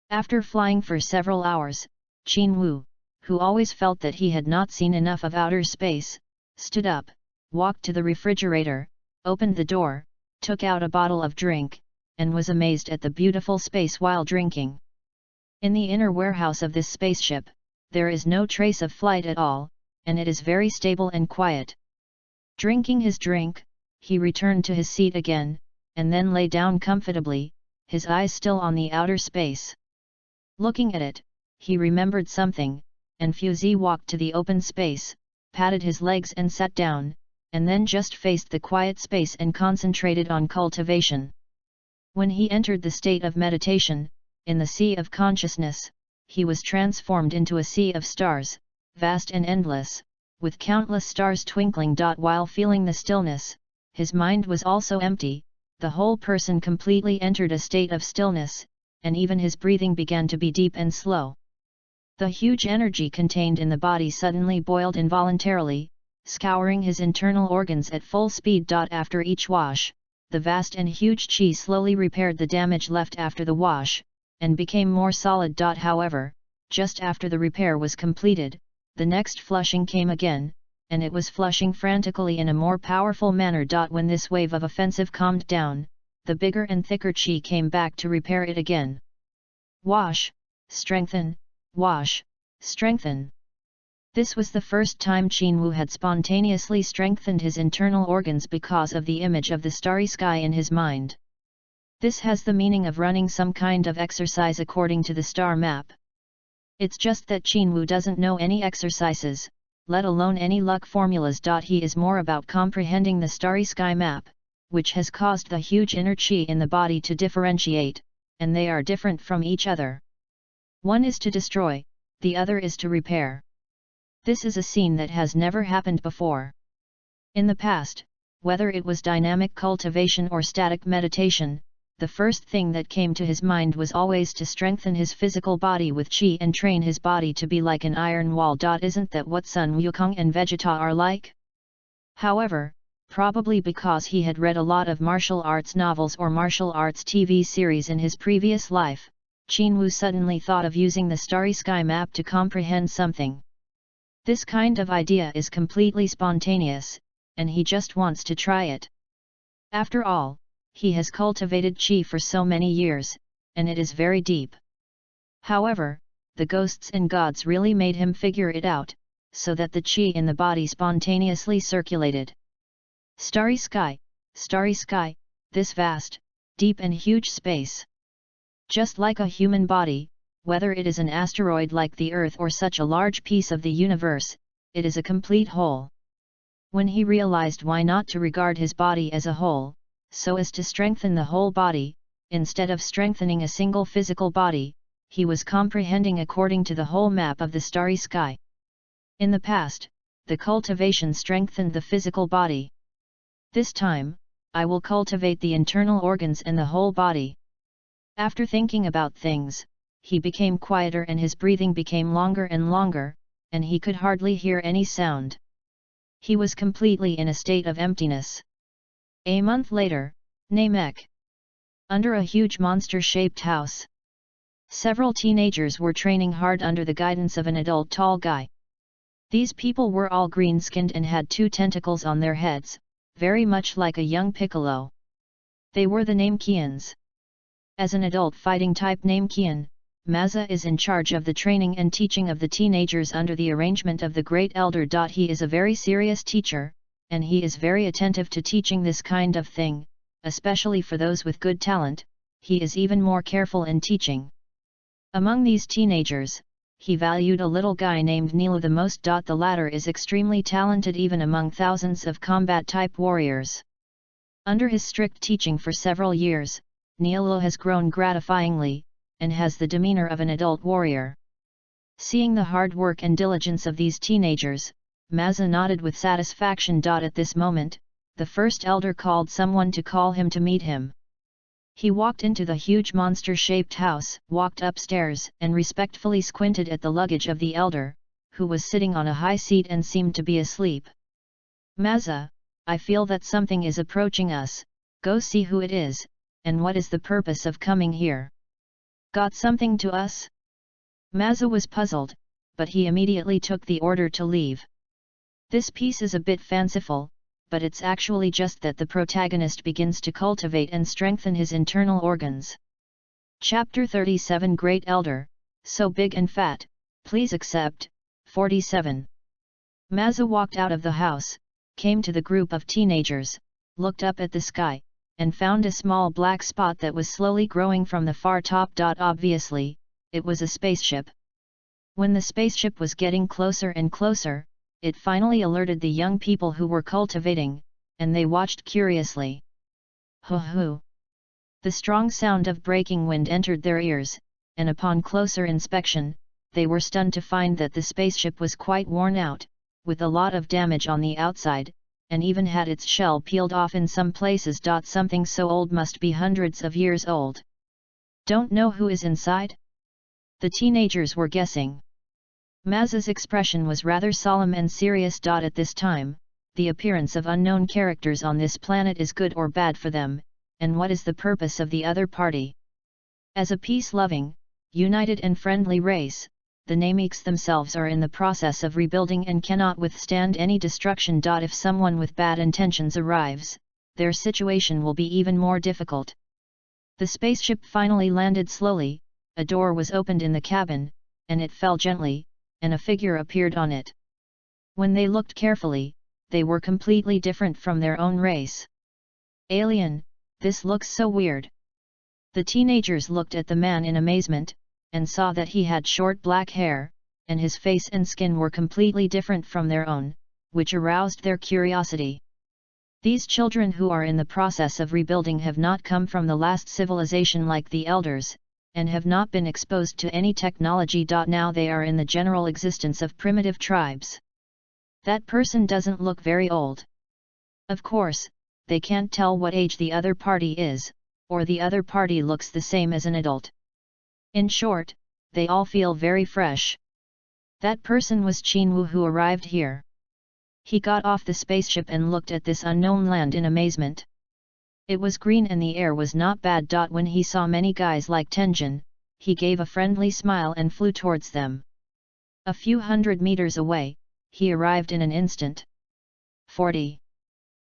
After flying for several hours, Qinwu, who always felt that he had not seen enough of outer space, stood up, walked to the refrigerator, opened the door, took out a bottle of drink, and was amazed at the beautiful space while drinking. In the inner warehouse of this spaceship, there is no trace of flight at all, and it is very stable and quiet. Drinking his drink, he returned to his seat again, and then lay down comfortably, his eyes still on the outer space. Looking at it, he remembered something, and Fuzzy walked to the open space, patted his legs and sat down, and then just faced the quiet space and concentrated on cultivation. When he entered the state of meditation, in the sea of consciousness, he was transformed into a sea of stars, vast and endless, with countless stars twinkling. While feeling the stillness, his mind was also empty, the whole person completely entered a state of stillness, and even his breathing began to be deep and slow. The huge energy contained in the body suddenly boiled involuntarily, scouring his internal organs at full speed. After each wash, the vast and huge qi slowly repaired the damage left after the wash, and became more solid. However, just after the repair was completed, the next flushing came again, and it was flushing frantically in a more powerful manner. When this wave of offensive calmed down, the bigger and thicker qi came back to repair it again. Wash, strengthen, wash, strengthen. This was the first time Qinwu had spontaneously strengthened his internal organs because of the image of the starry sky in his mind. This has the meaning of running some kind of exercise according to the star map. It's just that Qinwu doesn't know any exercises, let alone any luck formulas. He is more about comprehending the starry sky map, which has caused the huge inner chi in the body to differentiate, and they are different from each other. One is to destroy, the other is to repair. This is a scene that has never happened before. In the past, whether it was dynamic cultivation or static meditation, the first thing that came to his mind was always to strengthen his physical body with qi and train his body to be like an iron wall. Isn't that what Sun Wukong and Vegeta are like? However, probably because he had read a lot of martial arts novels or martial arts TV series in his previous life, Qin Wu suddenly thought of using the Starry Sky map to comprehend something. This kind of idea is completely spontaneous, and he just wants to try it. After all, he has cultivated qi for so many years, and it is very deep. However, the ghosts and gods really made him figure it out, so that the qi in the body spontaneously circulated. Starry sky, this vast, deep and huge space. Just like a human body, whether it is an asteroid like the Earth or such a large piece of the universe, it is a complete whole. When he realized why not to regard his body as a whole, so as to strengthen the whole body, instead of strengthening a single physical body, he was comprehending according to the whole map of the starry sky. In the past, the cultivation strengthened the physical body. This time, I will cultivate the internal organs and the whole body. After thinking about things, he became quieter and his breathing became longer and longer, and he could hardly hear any sound. He was completely in a state of emptiness. A month later, Namek. Under a huge monster-shaped house. Several teenagers were training hard under the guidance of an adult tall guy. These people were all green-skinned and had 2 tentacles on their heads, very much like a young Piccolo. They were the Namekians. As an adult fighting type Namekian, Mazza is in charge of the training and teaching of the teenagers under the arrangement of the Great Elder. He is a very serious teacher, and he is very attentive to teaching this kind of thing, especially for those with good talent. He is even more careful in teaching. Among these teenagers, he valued a little guy named Nilu the most. The latter is extremely talented even among thousands of combat-type warriors. Under his strict teaching for several years, Nilu has grown gratifyingly, and has the demeanor of an adult warrior. Seeing the hard work and diligence of these teenagers, Mazza nodded with satisfaction. At this moment, the first elder called someone to call him to meet him. He walked into the huge monster-shaped house, walked upstairs and respectfully squinted at the luggage of the elder, who was sitting on a high seat and seemed to be asleep. Mazza, I feel that something is approaching us, go see who it is, and what is the purpose of coming here. Got something to us? Mazza was puzzled, but he immediately took the order to leave. This piece is a bit fanciful, but it's actually just that the protagonist begins to cultivate and strengthen his internal organs. Chapter 37 Great Elder, so big and fat, please accept. 47. Mazza walked out of the house, came to the group of teenagers, looked up at the sky, and found a small black spot that was slowly growing from the far top. Obviously, it was a spaceship. When the spaceship was getting closer and closer, it finally alerted the young people who were cultivating, and they watched curiously. Hoo-hoo! The strong sound of breaking wind entered their ears, and upon closer inspection, they were stunned to find that the spaceship was quite worn out, with a lot of damage on the outside, and even had its shell peeled off in some places. Something so old must be hundreds of years old. Don't know who is inside? The teenagers were guessing. Mazza's expression was rather solemn and serious. At this time, the appearance of unknown characters on this planet is good or bad for them, and what is the purpose of the other party? As a peace-loving, united and friendly race, the Namekians themselves are in the process of rebuilding and cannot withstand any destruction. If someone with bad intentions arrives, their situation will be even more difficult. The spaceship finally landed slowly, a door was opened in the cabin, and it fell gently, and a figure appeared on it. When they looked carefully, they were completely different from their own race. Alien, this looks so weird. The teenagers looked at the man in amazement, and saw that he had short black hair, and his face and skin were completely different from their own, which aroused their curiosity. These children who are in the process of rebuilding have not come from the last civilization like the elders, and have not been exposed to any technology. Now they are in the general existence of primitive tribes. That person doesn't look very old. Of course, they can't tell what age the other party is, or the other party looks the same as an adult. In short, they all feel very fresh. That person was Qinwu, who arrived here. He got off the spaceship and looked at this unknown land in amazement. It was green and the air was not bad. When he saw many guys like Tenjin, he gave a friendly smile and flew towards them. A few hundred meters away, he arrived in an instant. 40.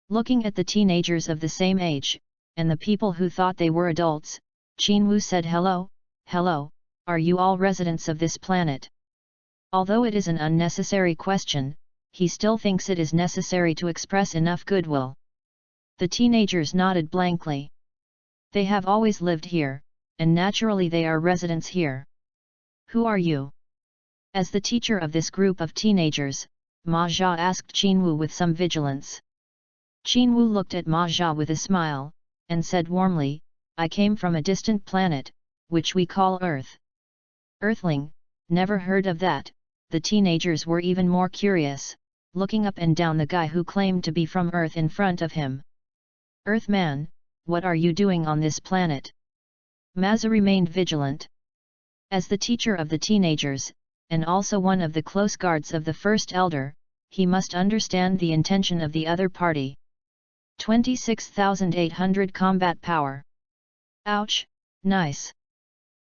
Looking at the teenagers of the same age, and the people who thought they were adults, Qinwu said, "Hello, hello, are you all residents of this planet?" Although it is an unnecessary question, he still thinks it is necessary to express enough goodwill. The teenagers nodded blankly. They have always lived here, and naturally they are residents here. Who are you? As the teacher of this group of teenagers, Ma Jia asked Qinwu with some vigilance. Qinwu looked at Ma Jia with a smile, and said warmly, "I came from a distant planet, which we call Earth." Earthling, never heard of that. The teenagers were even more curious, looking up and down the guy who claimed to be from Earth in front of him. "Earthman, what are you doing on this planet?" Mazza remained vigilant. As the teacher of the teenagers, and also one of the close guards of the first elder, he must understand the intention of the other party. 26,800 combat power. Ouch, nice.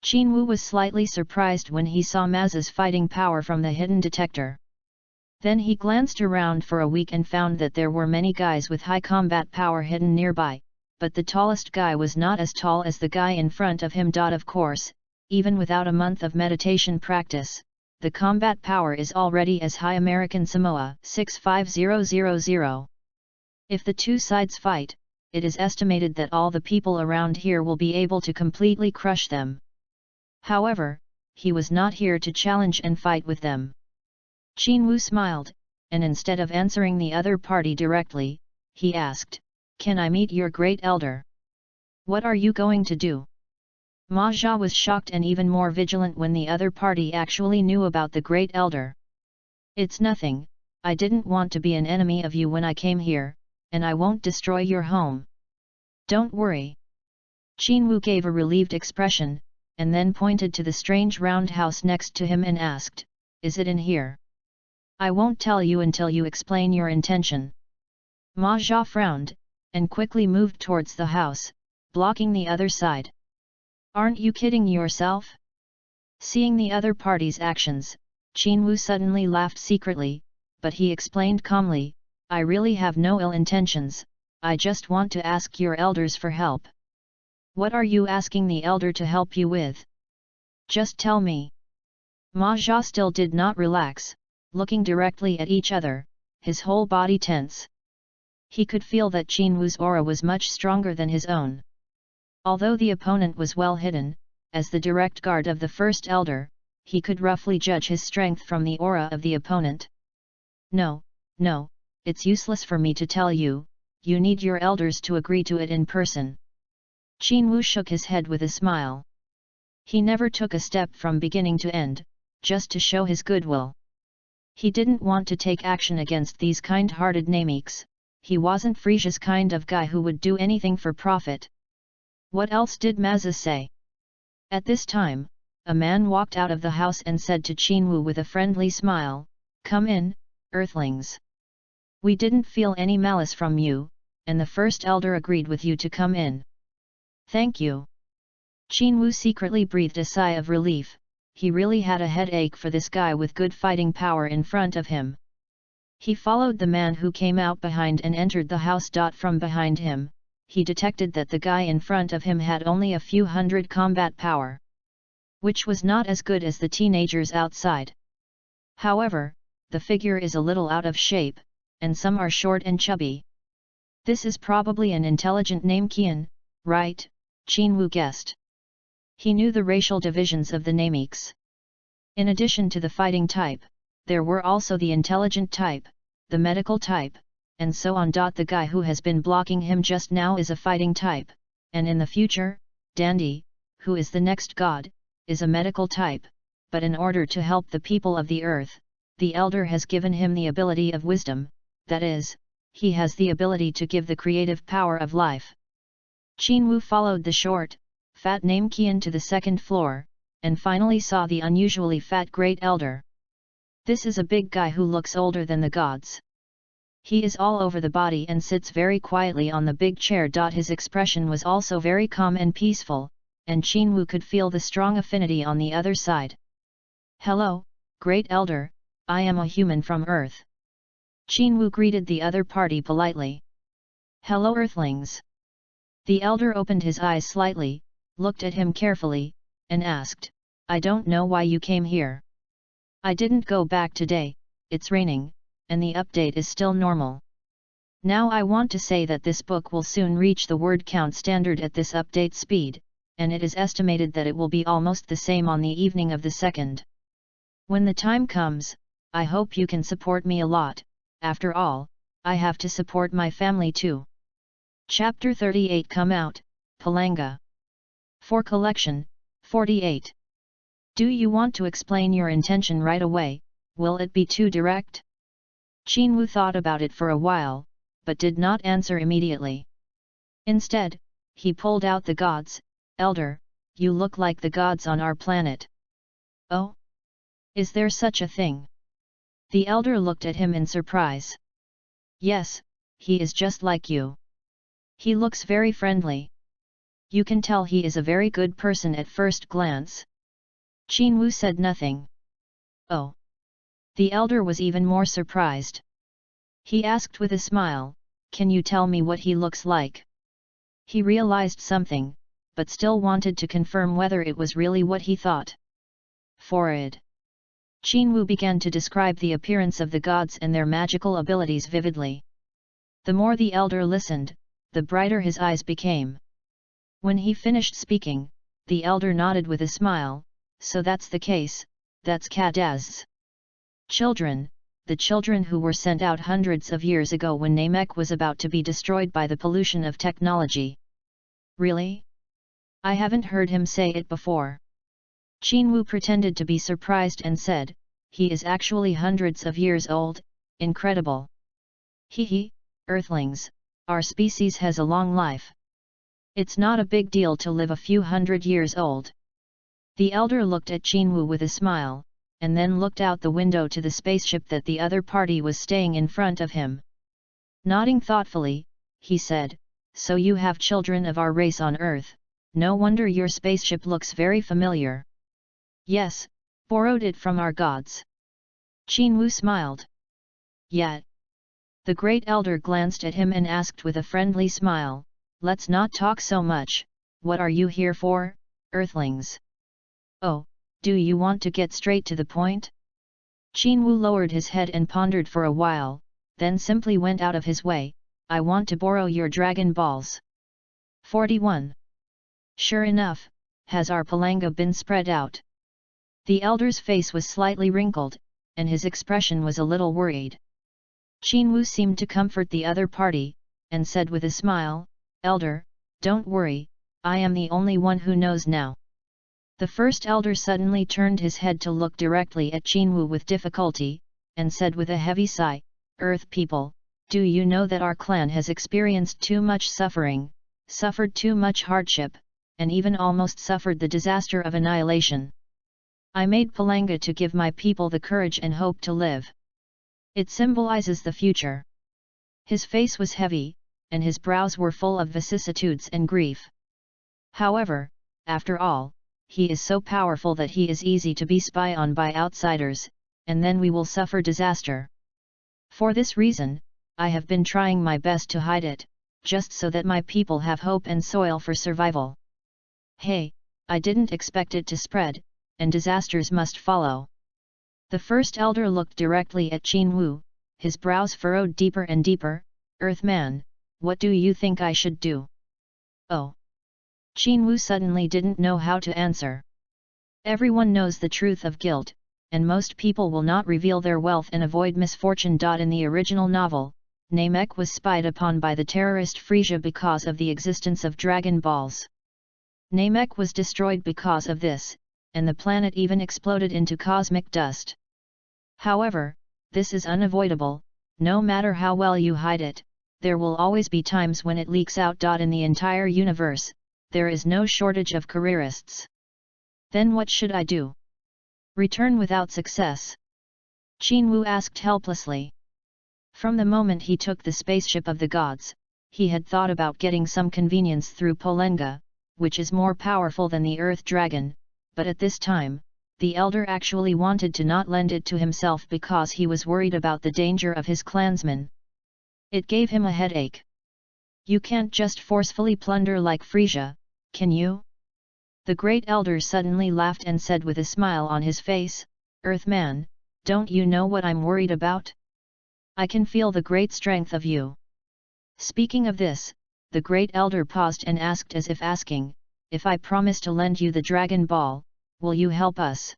Qinwu was slightly surprised when he saw Mazza's fighting power from the hidden detector. Then he glanced around for a week and found that there were many guys with high combat power hidden nearby, but the tallest guy was not as tall as the guy in front of him. Of course, even without a month of meditation practice, the combat power is already as high. American Samoa 65000. If the two sides fight, it is estimated that all the people around here will be able to completely crush them. However, he was not here to challenge and fight with them. Qinwu smiled, and instead of answering the other party directly, he asked, "Can I meet your great elder?" "What are you going to do?" Ma Jia was shocked and even more vigilant when the other party actually knew about the great elder. "It's nothing, I didn't want to be an enemy of you when I came here, and I won't destroy your home. Don't worry." Qinwu gave a relieved expression, and then pointed to the strange round house next to him and asked, "Is it in here?" "I won't tell you until you explain your intention." Ma Jia frowned, and quickly moved towards the house, blocking the other side. "Aren't you kidding yourself?" Seeing the other party's actions, Qinwu suddenly laughed secretly, but he explained calmly, "I really have no ill intentions, I just want to ask your elders for help." "What are you asking the elder to help you with? Just tell me." Ma Jia still did not relax, looking directly at each other, his whole body tense. He could feel that Qinwu's aura was much stronger than his own. Although the opponent was well hidden, as the direct guard of the first elder, he could roughly judge his strength from the aura of the opponent. No, it's useless for me to tell you, you need your elders to agree to it in person." Qinwu shook his head with a smile. He never took a step from beginning to end, just to show his goodwill. He didn't want to take action against these kind-hearted Nameks. He wasn't Frisia's kind of guy who would do anything for profit. What else did Mazza say? At this time, a man walked out of the house and said to Qinwu with a friendly smile, "Come in, Earthlings. We didn't feel any malice from you, and the first elder agreed with you to come in." "Thank you." Qinwu secretly breathed a sigh of relief. He really had a headache for this guy with good fighting power in front of him. He followed the man who came out behind and entered the house. From behind him, he detected that the guy in front of him had only a few hundred combat power, which was not as good as the teenagers outside. However, the figure is a little out of shape, and some are short and chubby. This is probably an intelligent Namekian, right? Qinwu guessed. He knew the racial divisions of the Nameks. In addition to the fighting type, there were also the intelligent type, the medical type, and so on. The guy who has been blocking him just now is a fighting type, and in the future, Dandy, who is the next god, is a medical type, but in order to help the people of the earth, the elder has given him the ability of wisdom, that is, he has the ability to give the creative power of life. Qinwu followed the short, fat name Qian to the second floor, and finally saw the unusually fat great elder. This is a big guy who looks older than the gods. He is all over the body and sits very quietly on the big chair. His expression was also very calm and peaceful, and Qinwu could feel the strong affinity on the other side. "Hello, great elder, I am a human from Earth." Qinwu greeted the other party politely. "Hello Earthlings." The elder opened his eyes slightly, looked at him carefully, and asked, "I don't know why you came here." "I didn't go back today, it's raining, and the update is still normal. Now I want to say that this book will soon reach the word count standard at this update speed, and it is estimated that it will be almost the same on the evening of the 2nd. When the time comes, I hope you can support me a lot. After all, I have to support my family too." Chapter 38 come out, Palanga. For collection, 48. Do you want to explain your intention right away? Will it be too direct? Qinwu thought about it for a while, but did not answer immediately. Instead, he pulled out the gods. "Elder, you look like the gods on our planet." "Oh? Is there such a thing?" The elder looked at him in surprise. "Yes, he is just like you. He looks very friendly. You can tell he is a very good person at first glance." Qinwu said nothing. "Oh." The elder was even more surprised. He asked with a smile, "Can you tell me what he looks like?" He realized something, but still wanted to confirm whether it was really what he thought. "Forehead." Qinwu began to describe the appearance of the gods and their magical abilities vividly. The more the elder listened, the brighter his eyes became. When he finished speaking, the elder nodded with a smile, "So that's the case, that's Kadaz's children, the children who were sent out hundreds of years ago when Namek was about to be destroyed by the pollution of technology." "Really? I haven't heard him say it before." Qinwu pretended to be surprised and said, "He is actually hundreds of years old, incredible." "Hee, Earthlings, our species has a long life. It's not a big deal to live a few hundred years old." The elder looked at Qinwu with a smile, and then looked out the window to the spaceship that the other party was staying in front of him. Nodding thoughtfully, he said, "So you have children of our race on Earth, no wonder your spaceship looks very familiar." "Yes, borrowed it from our gods." Qinwu smiled. "Yet." The great elder glanced at him and asked with a friendly smile, "Let's not talk so much, what are you here for, Earthlings?" "Oh, do you want to get straight to the point?" Qinwu lowered his head and pondered for a while, then simply went out of his way, "I want to borrow your Dragon Balls." 41. Sure enough, has our palanga been spread out? The elder's face was slightly wrinkled, and his expression was a little worried. Qinwu seemed to comfort the other party, and said with a smile, "Elder, don't worry, I am the only one who knows now." The first elder suddenly turned his head to look directly at Qinwu with difficulty, and said with a heavy sigh, "Earth people, do you know that our clan has experienced too much suffering, suffered too much hardship, and even almost suffered the disaster of annihilation? I made Palanga to give my people the courage and hope to live. It symbolizes the future." His face was heavy, and his brows were full of vicissitudes and grief. "However, after all, he is so powerful that he is easy to be spied on by outsiders, and then we will suffer disaster. For this reason, I have been trying my best to hide it, just so that my people have hope and soil for survival. Hey, I didn't expect it to spread, and disasters must follow." The first elder looked directly at Qinwu, his brows furrowed deeper and deeper. "Earthman, what do you think I should do?" "Oh." Qinwu suddenly didn't know how to answer. Everyone knows the truth of guilt, and most people will not reveal their wealth and avoid misfortune. In the original novel, Namek was spied upon by the terrorist Frisia because of the existence of Dragon Balls. Namek was destroyed because of this, and the planet even exploded into cosmic dust. However, this is unavoidable. No matter how well you hide it, there will always be times when it leaks out. In the entire universe, there is no shortage of careerists. Then what should I do? Return without success? Qin Wu asked helplessly. From the moment he took the spaceship of the gods, he had thought about getting some convenience through Polenga, which is more powerful than the Earth Dragon, but at this time, the elder actually wanted to not lend it to himself because he was worried about the danger of his clansmen. It gave him a headache. You can't just forcefully plunder like Frisia, can you? The great elder suddenly laughed and said with a smile on his face, Earthman, don't you know what I'm worried about? I can feel the great strength of you. Speaking of this, the great elder paused and asked as if asking, if I promise to lend you the Dragon Ball, will you help us?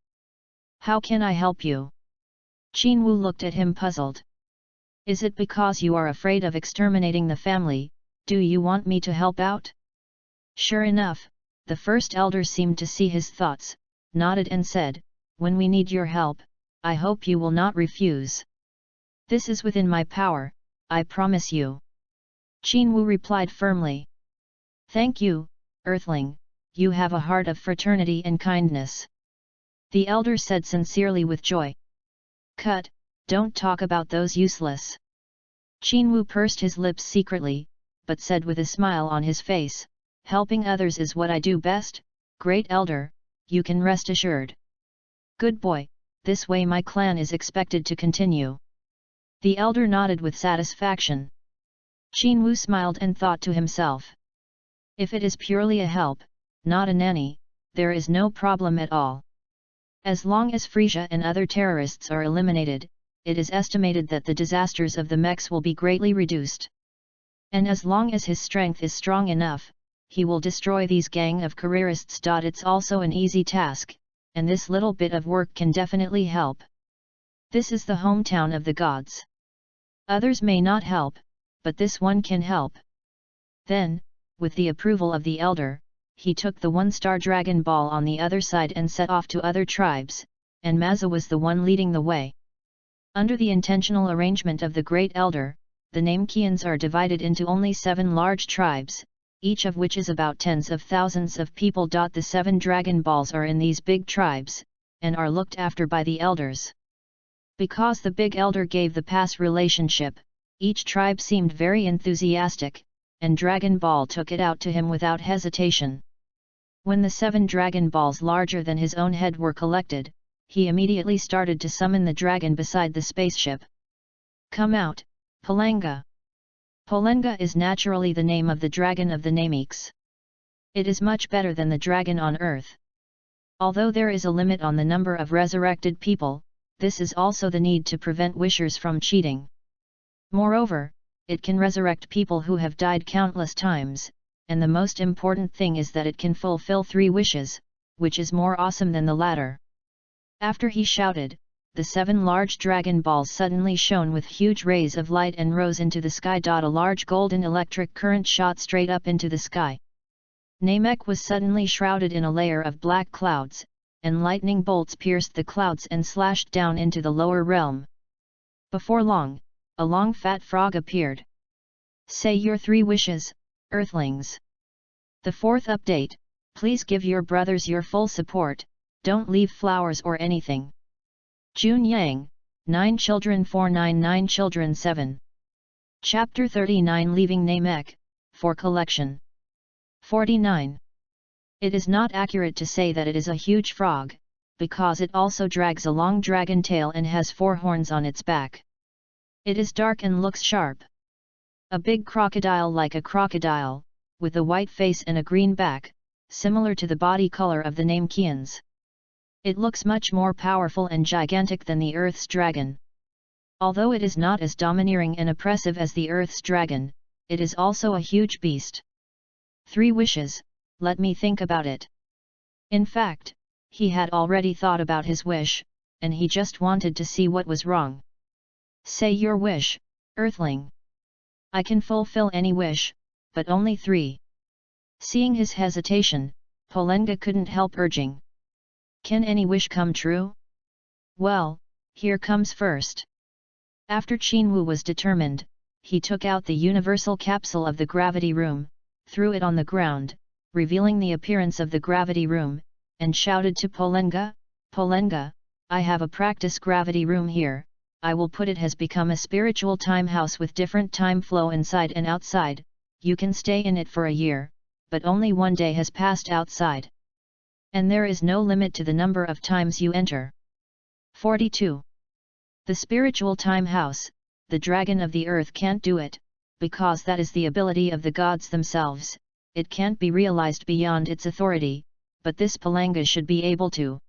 How can I help you? Qin Wu looked at him puzzled. Is it because you are afraid of exterminating the family? Do you want me to help out? Sure enough, the first elder seemed to see his thoughts, nodded and said, when we need your help, I hope you will not refuse. This is within my power, I promise you. Qin Wu replied firmly. Thank you, Earthling, you have a heart of fraternity and kindness. The elder said sincerely with joy. Cut, don't talk about those useless. Qin Wu pursed his lips secretly, but said with a smile on his face, helping others is what I do best, great elder, you can rest assured. Good boy, this way my clan is expected to continue. The elder nodded with satisfaction. Qin Wu smiled and thought to himself. If it is purely a help, not a nanny, there is no problem at all. As long as Frisia and other terrorists are eliminated, it is estimated that the disasters of the mechs will be greatly reduced. And as long as his strength is strong enough, he will destroy these gang of careerists. It's also an easy task, and this little bit of work can definitely help. This is the hometown of the gods. Others may not help, but this one can help. Then, with the approval of the elder, he took the one-star Dragon Ball on the other side and set off to other tribes, and Maza was the one leading the way. Under the intentional arrangement of the great elder, the Namekians are divided into only 7 large tribes, each of which is about tens of thousands of people. The 7 Dragon Balls are in these big tribes, and are looked after by the elders. Because the big elder gave the pass relationship, each tribe seemed very enthusiastic, and Dragon Ball took it out to him without hesitation. When the 7 Dragon Balls larger than his own head were collected, he immediately started to summon the dragon beside the spaceship. Come out, Polenga! Polenga is naturally the name of the dragon of the Nameeks. It is much better than the dragon on Earth. Although there is a limit on the number of resurrected people, this is also the need to prevent wishers from cheating. Moreover, it can resurrect people who have died countless times, and the most important thing is that it can fulfill 3 wishes, which is more awesome than the latter. After he shouted, the 7 large Dragon Balls suddenly shone with huge rays of light and rose into the sky. A large golden electric current shot straight up into the sky. Namek was suddenly shrouded in a layer of black clouds, and lightning bolts pierced the clouds and slashed down into the lower realm. Before long, a long fat frog appeared. Say your 3 wishes, Earthlings. The 4th update, please give your brothers your full support, don't leave flowers or anything. Jun Yang, 9 children 499 children 7. Chapter 39 Leaving Namek, for collection. 49. It is not accurate to say that it is a huge frog, because it also drags a long dragon tail and has 4 horns on its back. It is dark and looks sharp. A big crocodile like a crocodile, with a white face and a green back, similar to the body color of the Namekians. It looks much more powerful and gigantic than the Earth's dragon. Although it is not as domineering and oppressive as the Earth's dragon, it is also a huge beast. 3 wishes, let me think about it. In fact, he had already thought about his wish, and he just wanted to see what was wrong. Say your wish, Earthling. I can fulfill any wish, but only 3. Seeing his hesitation, Polenga couldn't help urging. Can any wish come true? Well, here comes first. After Qinwu was determined, he took out the universal capsule of the gravity room, threw it on the ground, revealing the appearance of the gravity room, and shouted to Polenga, Polenga, I have a practice gravity room here. I will put it has become a spiritual time house with different time flow inside and outside. You can stay in it for a year, but only 1 day has passed outside. And there is no limit to the number of times you enter. 42. The spiritual time house, the dragon of the earth can't do it, because that is the ability of the gods themselves. It can't be realized beyond its authority, but this Polenga should be able to.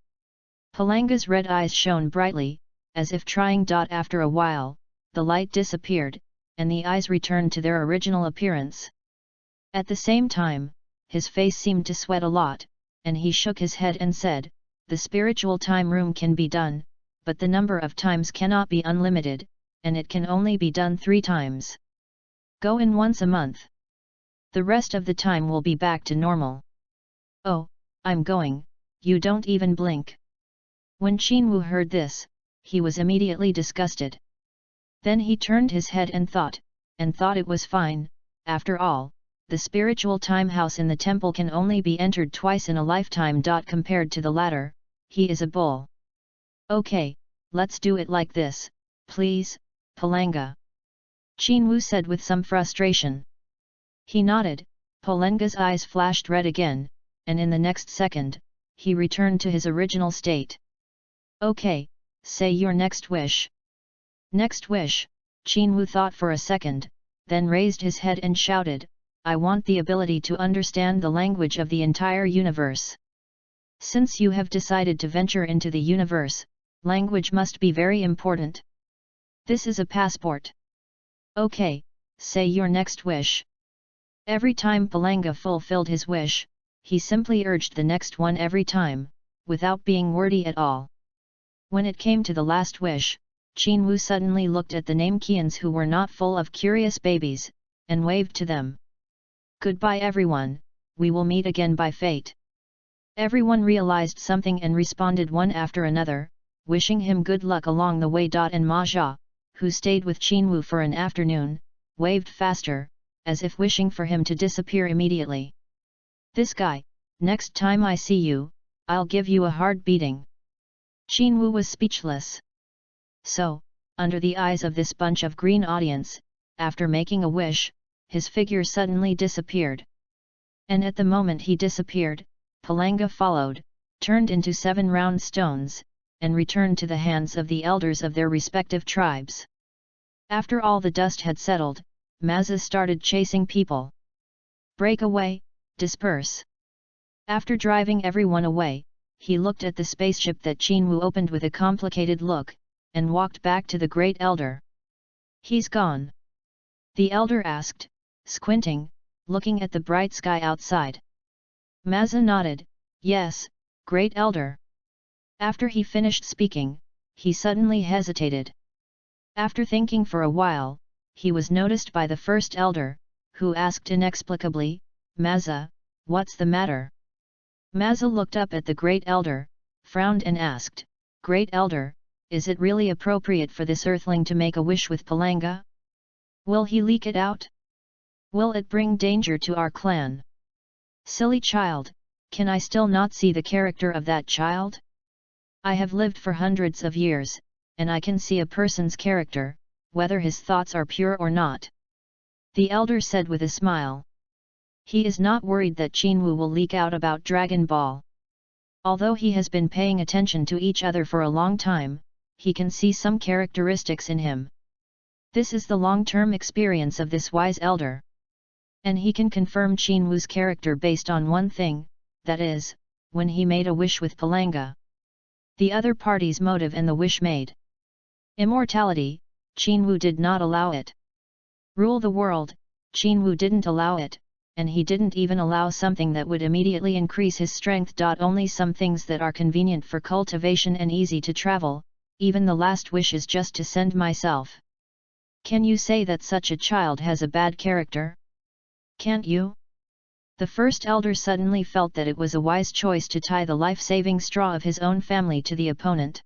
Polenga's red eyes shone brightly, as if trying. After a while, the light disappeared, and the eyes returned to their original appearance. At the same time, his face seemed to sweat a lot, and he shook his head and said, the spiritual time room can be done, but the number of times cannot be unlimited, and it can only be done 3 times. Go in once a month. The rest of the time will be back to normal. Oh, I'm going, you don't even blink. When Qinwu heard this, he was immediately disgusted. Then he turned his head and thought it was fine. After all, the spiritual time house in the temple can only be entered twice in a lifetime. Compared to the latter, he is a bull. Okay, let's do it like this, please, Polenga. Qinwu said with some frustration. He nodded, Polenga's eyes flashed red again, and in the next second, he returned to his original state. Okay, say your next wish. Next wish, Qinwu thought for a second, then raised his head and shouted, I want the ability to understand the language of the entire universe. Since you have decided to venture into the universe, language must be very important. This is a passport. Okay, say your next wish. Every time Polenga fulfilled his wish, he simply urged the next one every time, without being wordy at all. When it came to the last wish, Qinwu suddenly looked at the Namekians who were not full of curious babies, and waved to them. Goodbye everyone, we will meet again by fate. Everyone realized something and responded one after another, wishing him good luck along the way. And Ma Jia, who stayed with Qinwu for an afternoon, waved faster, as if wishing for him to disappear immediately. This guy, next time I see you, I'll give you a hard beating. Qinwu was speechless. So, under the eyes of this bunch of green audience, after making a wish, his figure suddenly disappeared. And at the moment he disappeared, Polenga followed, turned into 7 round stones, and returned to the hands of the elders of their respective tribes. After all the dust had settled, Mazza started chasing people. Break away, disperse. After driving everyone away, he looked at the spaceship that Qinwu opened with a complicated look, and walked back to the great elder. He's gone. The elder asked, squinting, looking at the bright sky outside. Mazza nodded, yes, great elder. After he finished speaking, he suddenly hesitated. After thinking for a while, he was noticed by the first elder, who asked inexplicably, Mazza, what's the matter? Mazza looked up at the great elder, frowned and asked, Great elder, is it really appropriate for this earthling to make a wish with Polenga? Will he leak it out? Will it bring danger to our clan? Silly child, can I still not see the character of that child? I have lived for hundreds of years, and I can see a person's character, whether his thoughts are pure or not. The elder said with a smile. He is not worried that Qinwu will leak out about Dragon Ball. Although he has been paying attention to each other for a long time, he can see some characteristics in him. This is the long-term experience of this wise elder. And he can confirm Qinwu's character based on one thing, that is, when he made a wish with Polenga. The other party's motive and the wish made. Immortality, Qinwu did not allow it. Rule the world, Qinwu didn't allow it, and he didn't even allow something that would immediately increase his strength. Only some things that are convenient for cultivation and easy to travel, even the last wish is just to send myself. Can you say that such a child has a bad character? Can't you? The first elder suddenly felt that it was a wise choice to tie the life-saving straw of his own family to the opponent.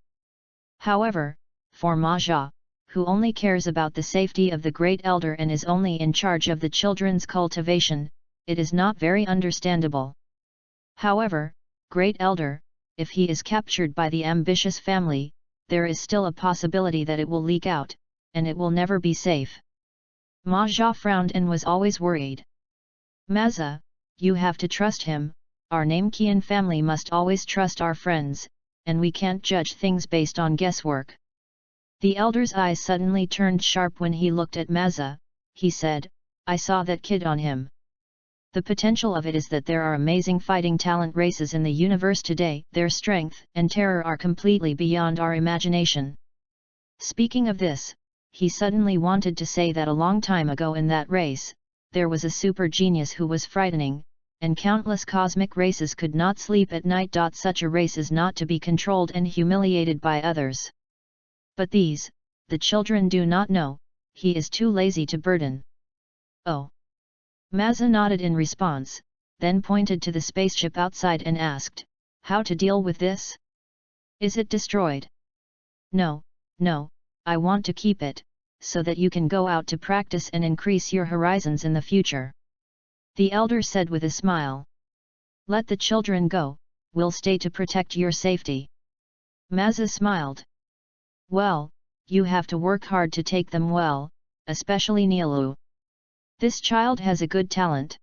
However, for Ma Jia, who only cares about the safety of the great elder and is only in charge of the children's cultivation, it is not very understandable. However, great elder, if he is captured by the ambitious family, there is still a possibility that it will leak out, and it will never be safe. Ma Jia frowned and was always worried. Maza, you have to trust him, our Namekian family must always trust our friends, and we can't judge things based on guesswork. The elder's eyes suddenly turned sharp when he looked at Maza. He said, I saw that kid on him. The potential of it is that there are amazing fighting talent races in the universe today, their strength and terror are completely beyond our imagination. Speaking of this, he suddenly wanted to say that a long time ago in that race, there was a super genius who was frightening, and countless cosmic races could not sleep at night. Such a race is not to be controlled and humiliated by others. But these, the children do not know, he is too lazy to burden. Oh! Maza nodded in response, then pointed to the spaceship outside and asked, how to deal with this? Is it destroyed? No, I want to keep it, so that you can go out to practice and increase your horizons in the future. The elder said with a smile. Let the children go, we'll stay to protect your safety. Maza smiled. Well, you have to work hard to take them well, especially Nilu. This child has a good talent.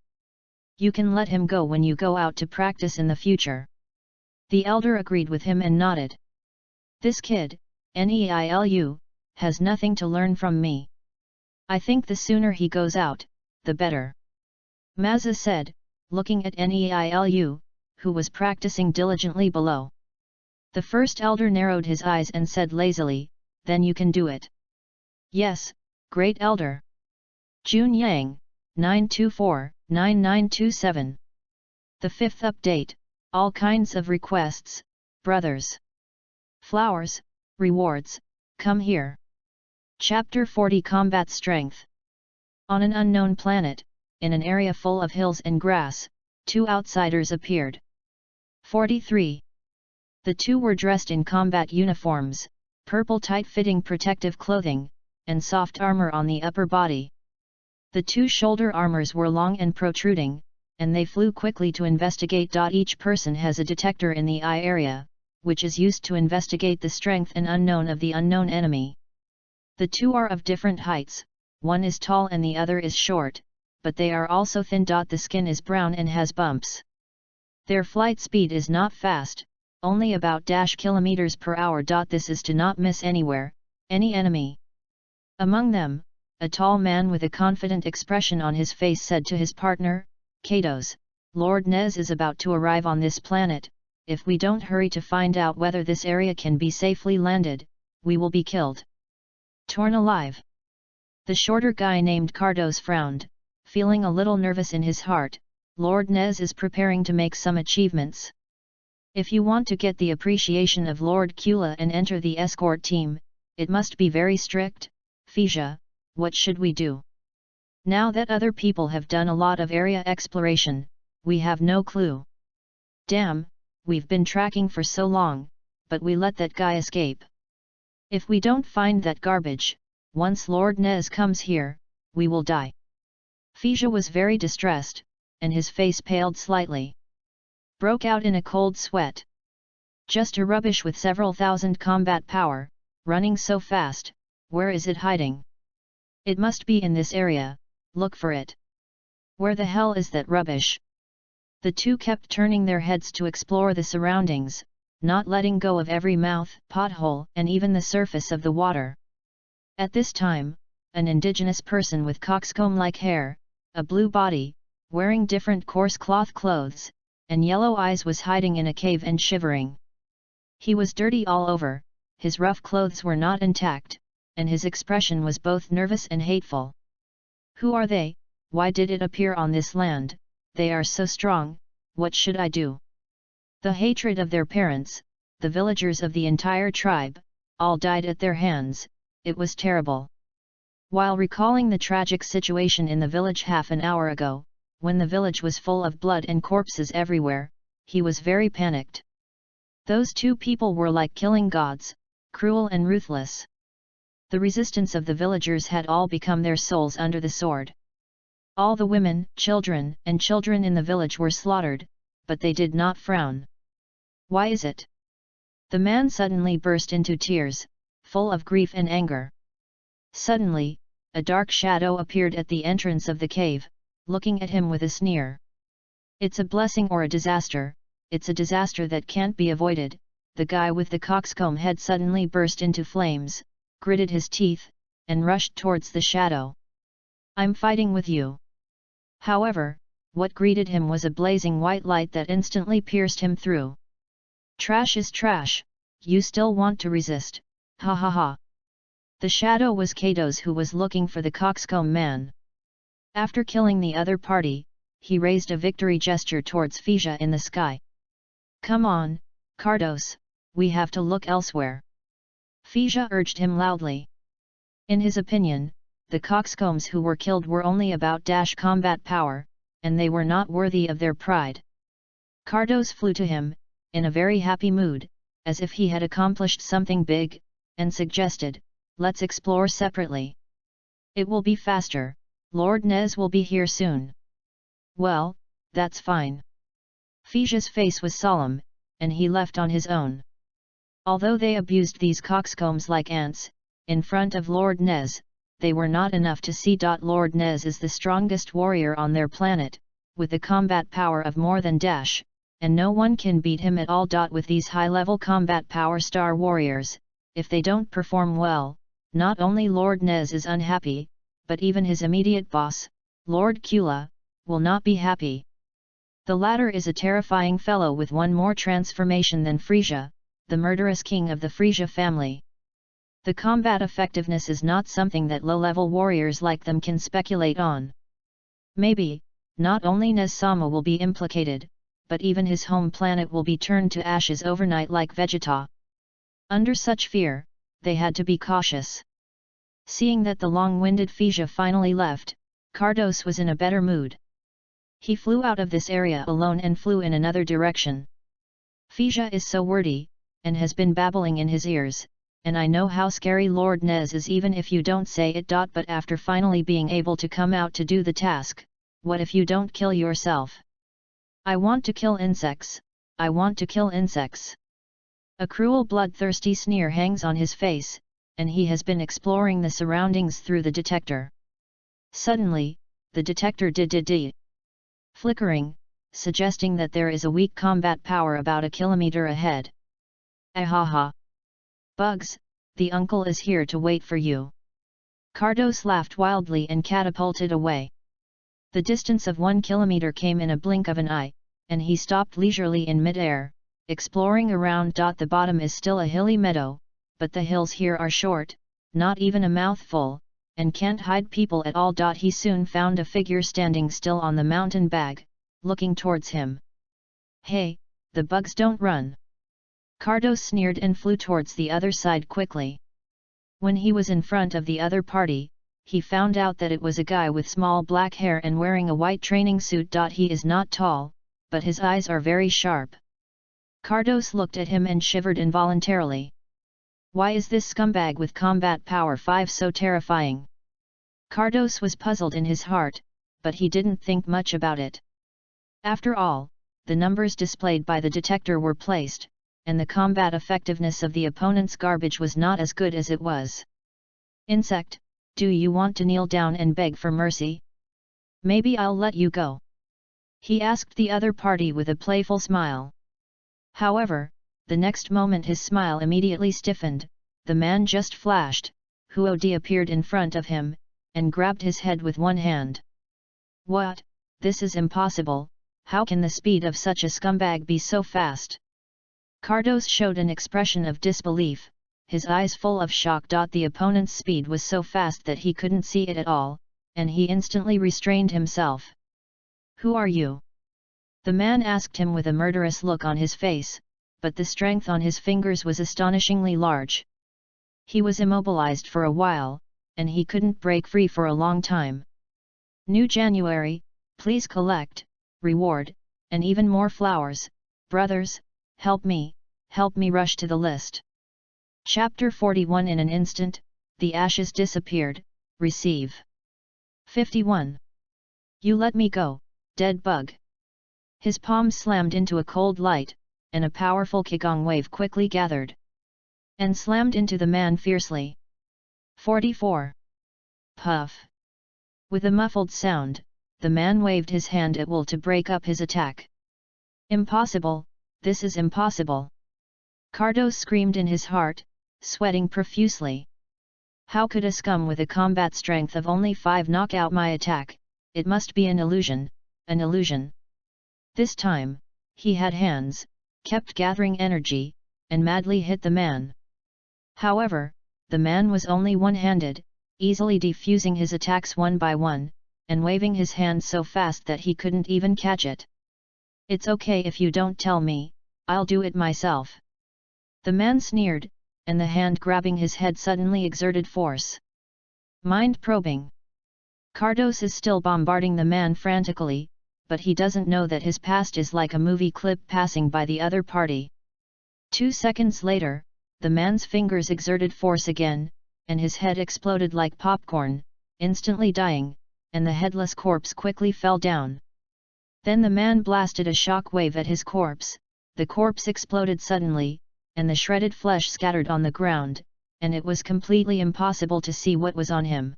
You can let him go when you go out to practice in the future. The elder agreed with him and nodded. This kid, Neilu, has nothing to learn from me. I think the sooner he goes out, the better. Maza said, looking at Neilu, who was practicing diligently below. The first elder narrowed his eyes and said lazily, then you can do it. Yes, great elder. Jun Yang, 924-9927. The fifth update, all kinds of requests, brothers. Flowers, rewards, come here. Chapter 40 Combat Strength. On an unknown planet, in an area full of hills and grass, two outsiders appeared. 43. The two were dressed in combat uniforms, purple tight-fitting protective clothing, and soft armor on the upper body. The two shoulder armors were long and protruding, and they flew quickly to investigate. Each person has a detector in the eye area, which is used to investigate the strength and unknown of the unknown enemy. The two are of different heights, one is tall and the other is short, but they are also thin. The skin is brown and has bumps. Their flight speed is not fast, only about kilometers per hour. This is to not miss anywhere, any enemy. Among them, a tall man with a confident expression on his face said to his partner, Kados, Lord Nez is about to arrive on this planet. If we don't hurry to find out whether this area can be safely landed, we will be killed. Torn alive. The shorter guy named Cardos frowned, feeling a little nervous in his heart. Lord Nez is preparing to make some achievements. If you want to get the appreciation of Lord Kula and enter the escort team, it must be very strict. Fija, what should we do? Now that other people have done a lot of area exploration, we have no clue. Damn, we've been tracking for so long, but we let that guy escape. If we don't find that garbage, once Lord Nez comes here, we will die. Fija was very distressed, and his face paled slightly. Broke out in a cold sweat. Just a rubbish with several thousand combat power, running so fast, where is it hiding? It must be in this area, look for it. Where the hell is that rubbish? The two kept turning their heads to explore the surroundings, not letting go of every mouth, pothole, and even the surface of the water. At this time, an indigenous person with coxcomb-like hair, a blue body, wearing different coarse cloth clothes, and yellow eyes was hiding in a cave and shivering. He was dirty all over, his rough clothes were not intact, and his expression was both nervous and hateful. Who are they? Why did it appear on this land? They are so strong, what should I do? The hatred of their parents, the villagers of the entire tribe, all died at their hands, it was terrible. While recalling the tragic situation in the village half an hour ago, when the village was full of blood and corpses everywhere, he was very panicked. Those two people were like killing gods, cruel and ruthless. The resistance of the villagers had all become their souls under the sword. All the women, children in the village were slaughtered, but they did not frown. Why is it? The man suddenly burst into tears, full of grief and anger. Suddenly, a dark shadow appeared at the entrance of the cave, looking at him with a sneer. It's a blessing or a disaster, it's a disaster that can't be avoided. The guy with the coxcomb head suddenly burst into flames, gritted his teeth, and rushed towards the shadow. I'm fighting with you. However, what greeted him was a blazing white light that instantly pierced him through. Trash is trash, you still want to resist, ha ha ha. The shadow was Kato's, who was looking for the coxcomb man. After killing the other party, he raised a victory gesture towards Phaesia in the sky. Come on, Cardos, we have to look elsewhere. Phaesia urged him loudly. In his opinion, the coxcombs who were killed were only about combat power, and they were not worthy of their pride. Cardos flew to him, in a very happy mood, as if he had accomplished something big, and suggested, let's explore separately. It will be faster, Lord Nez will be here soon. Well, that's fine. Phaesia's face was solemn, and he left on his own. Although they abused these coxcombs like ants, in front of Lord Nez, they were not enough to see. Lord Nez is the strongest warrior on their planet, with the combat power of more than and no one can beat him at all. With these high-level combat power star warriors, if they don't perform well, not only Lord Nez is unhappy, but even his immediate boss, Lord Kula, will not be happy. The latter is a terrifying fellow with one more transformation than Frisia, the murderous king of the Frisia family. The combat effectiveness is not something that low-level warriors like them can speculate on. Maybe, not only Nez Sama will be implicated, but even his home planet will be turned to ashes overnight like Vegeta. Under such fear, they had to be cautious. Seeing that the long-winded Phaesia finally left, Cardos was in a better mood. He flew out of this area alone and flew in another direction. Phaesia is so wordy, and has been babbling in his ears, and I know how scary Lord Nez is even if you don't say it. But after finally being able to come out to do the task, what if you don't kill yourself? I want to kill insects, I want to kill insects. A cruel bloodthirsty sneer hangs on his face, and he has been exploring the surroundings through the detector. Suddenly, the detector did flickering, suggesting that there is a weak combat power about a kilometer ahead. Ahaha! Bugs, the uncle is here to wait for you. Cardos laughed wildly and catapulted away. The distance of 1 kilometer came in a blink of an eye, and he stopped leisurely in mid-air, exploring around. The bottom is still a hilly meadow, but the hills here are short, not even a mouthful, and can't hide people at all. He soon found a figure standing still on the mountain bag, looking towards him. Hey, the bugs don't run. Cardos sneered and flew towards the other side quickly. When he was in front of the other party, he found out that it was a guy with small black hair and wearing a white training suit. He is not tall, but his eyes are very sharp. Cardos looked at him and shivered involuntarily. Why is this scumbag with combat power 5 so terrifying? Cardos was puzzled in his heart, but he didn't think much about it. After all, the numbers displayed by the detector were placed, and the combat effectiveness of the opponent's garbage was not as good as it was. Insect, do you want to kneel down and beg for mercy? Maybe I'll let you go. He asked the other party with a playful smile. However, the next moment his smile immediately stiffened. The man just flashed, Huodi appeared in front of him, and grabbed his head with one hand. What? This is impossible, how can the speed of such a scumbag be so fast? Cardos showed an expression of disbelief, his eyes full of shock. The opponent's speed was so fast that he couldn't see it at all, and he instantly restrained himself. Who are you? The man asked him with a murderous look on his face, but the strength on his fingers was astonishingly large. He was immobilized for a while, and he couldn't break free for a long time. New January, please collect, reward, and even more flowers, brothers, help me rush to the list. Chapter 41. In an instant, the ashes disappeared, receive. 51. You let me go, dead bug. His palms slammed into a cold light, and a powerful Qigong wave quickly gathered and slammed into the man fiercely. 44. Puff. With a muffled sound, the man waved his hand at will to break up his attack. Impossible, this is impossible. Cardos screamed in his heart, sweating profusely. How could a scum with a combat strength of only 5 knock out my attack? It must be an illusion, an illusion. This time, he had hands, kept gathering energy, and madly hit the man. However, the man was only one-handed, easily defusing his attacks one by one, and waving his hand so fast that he couldn't even catch it. It's okay if you don't tell me, I'll do it myself. The man sneered, and the hand grabbing his head suddenly exerted force. Mind-probing. Cardos is still bombarding the man frantically, but he doesn't know that his past is like a movie clip passing by the other party. 2 seconds later, the man's fingers exerted force again, and his head exploded like popcorn, instantly dying, and the headless corpse quickly fell down. Then the man blasted a shock wave at his corpse, the corpse exploded suddenly, and the shredded flesh scattered on the ground, and it was completely impossible to see what was on him.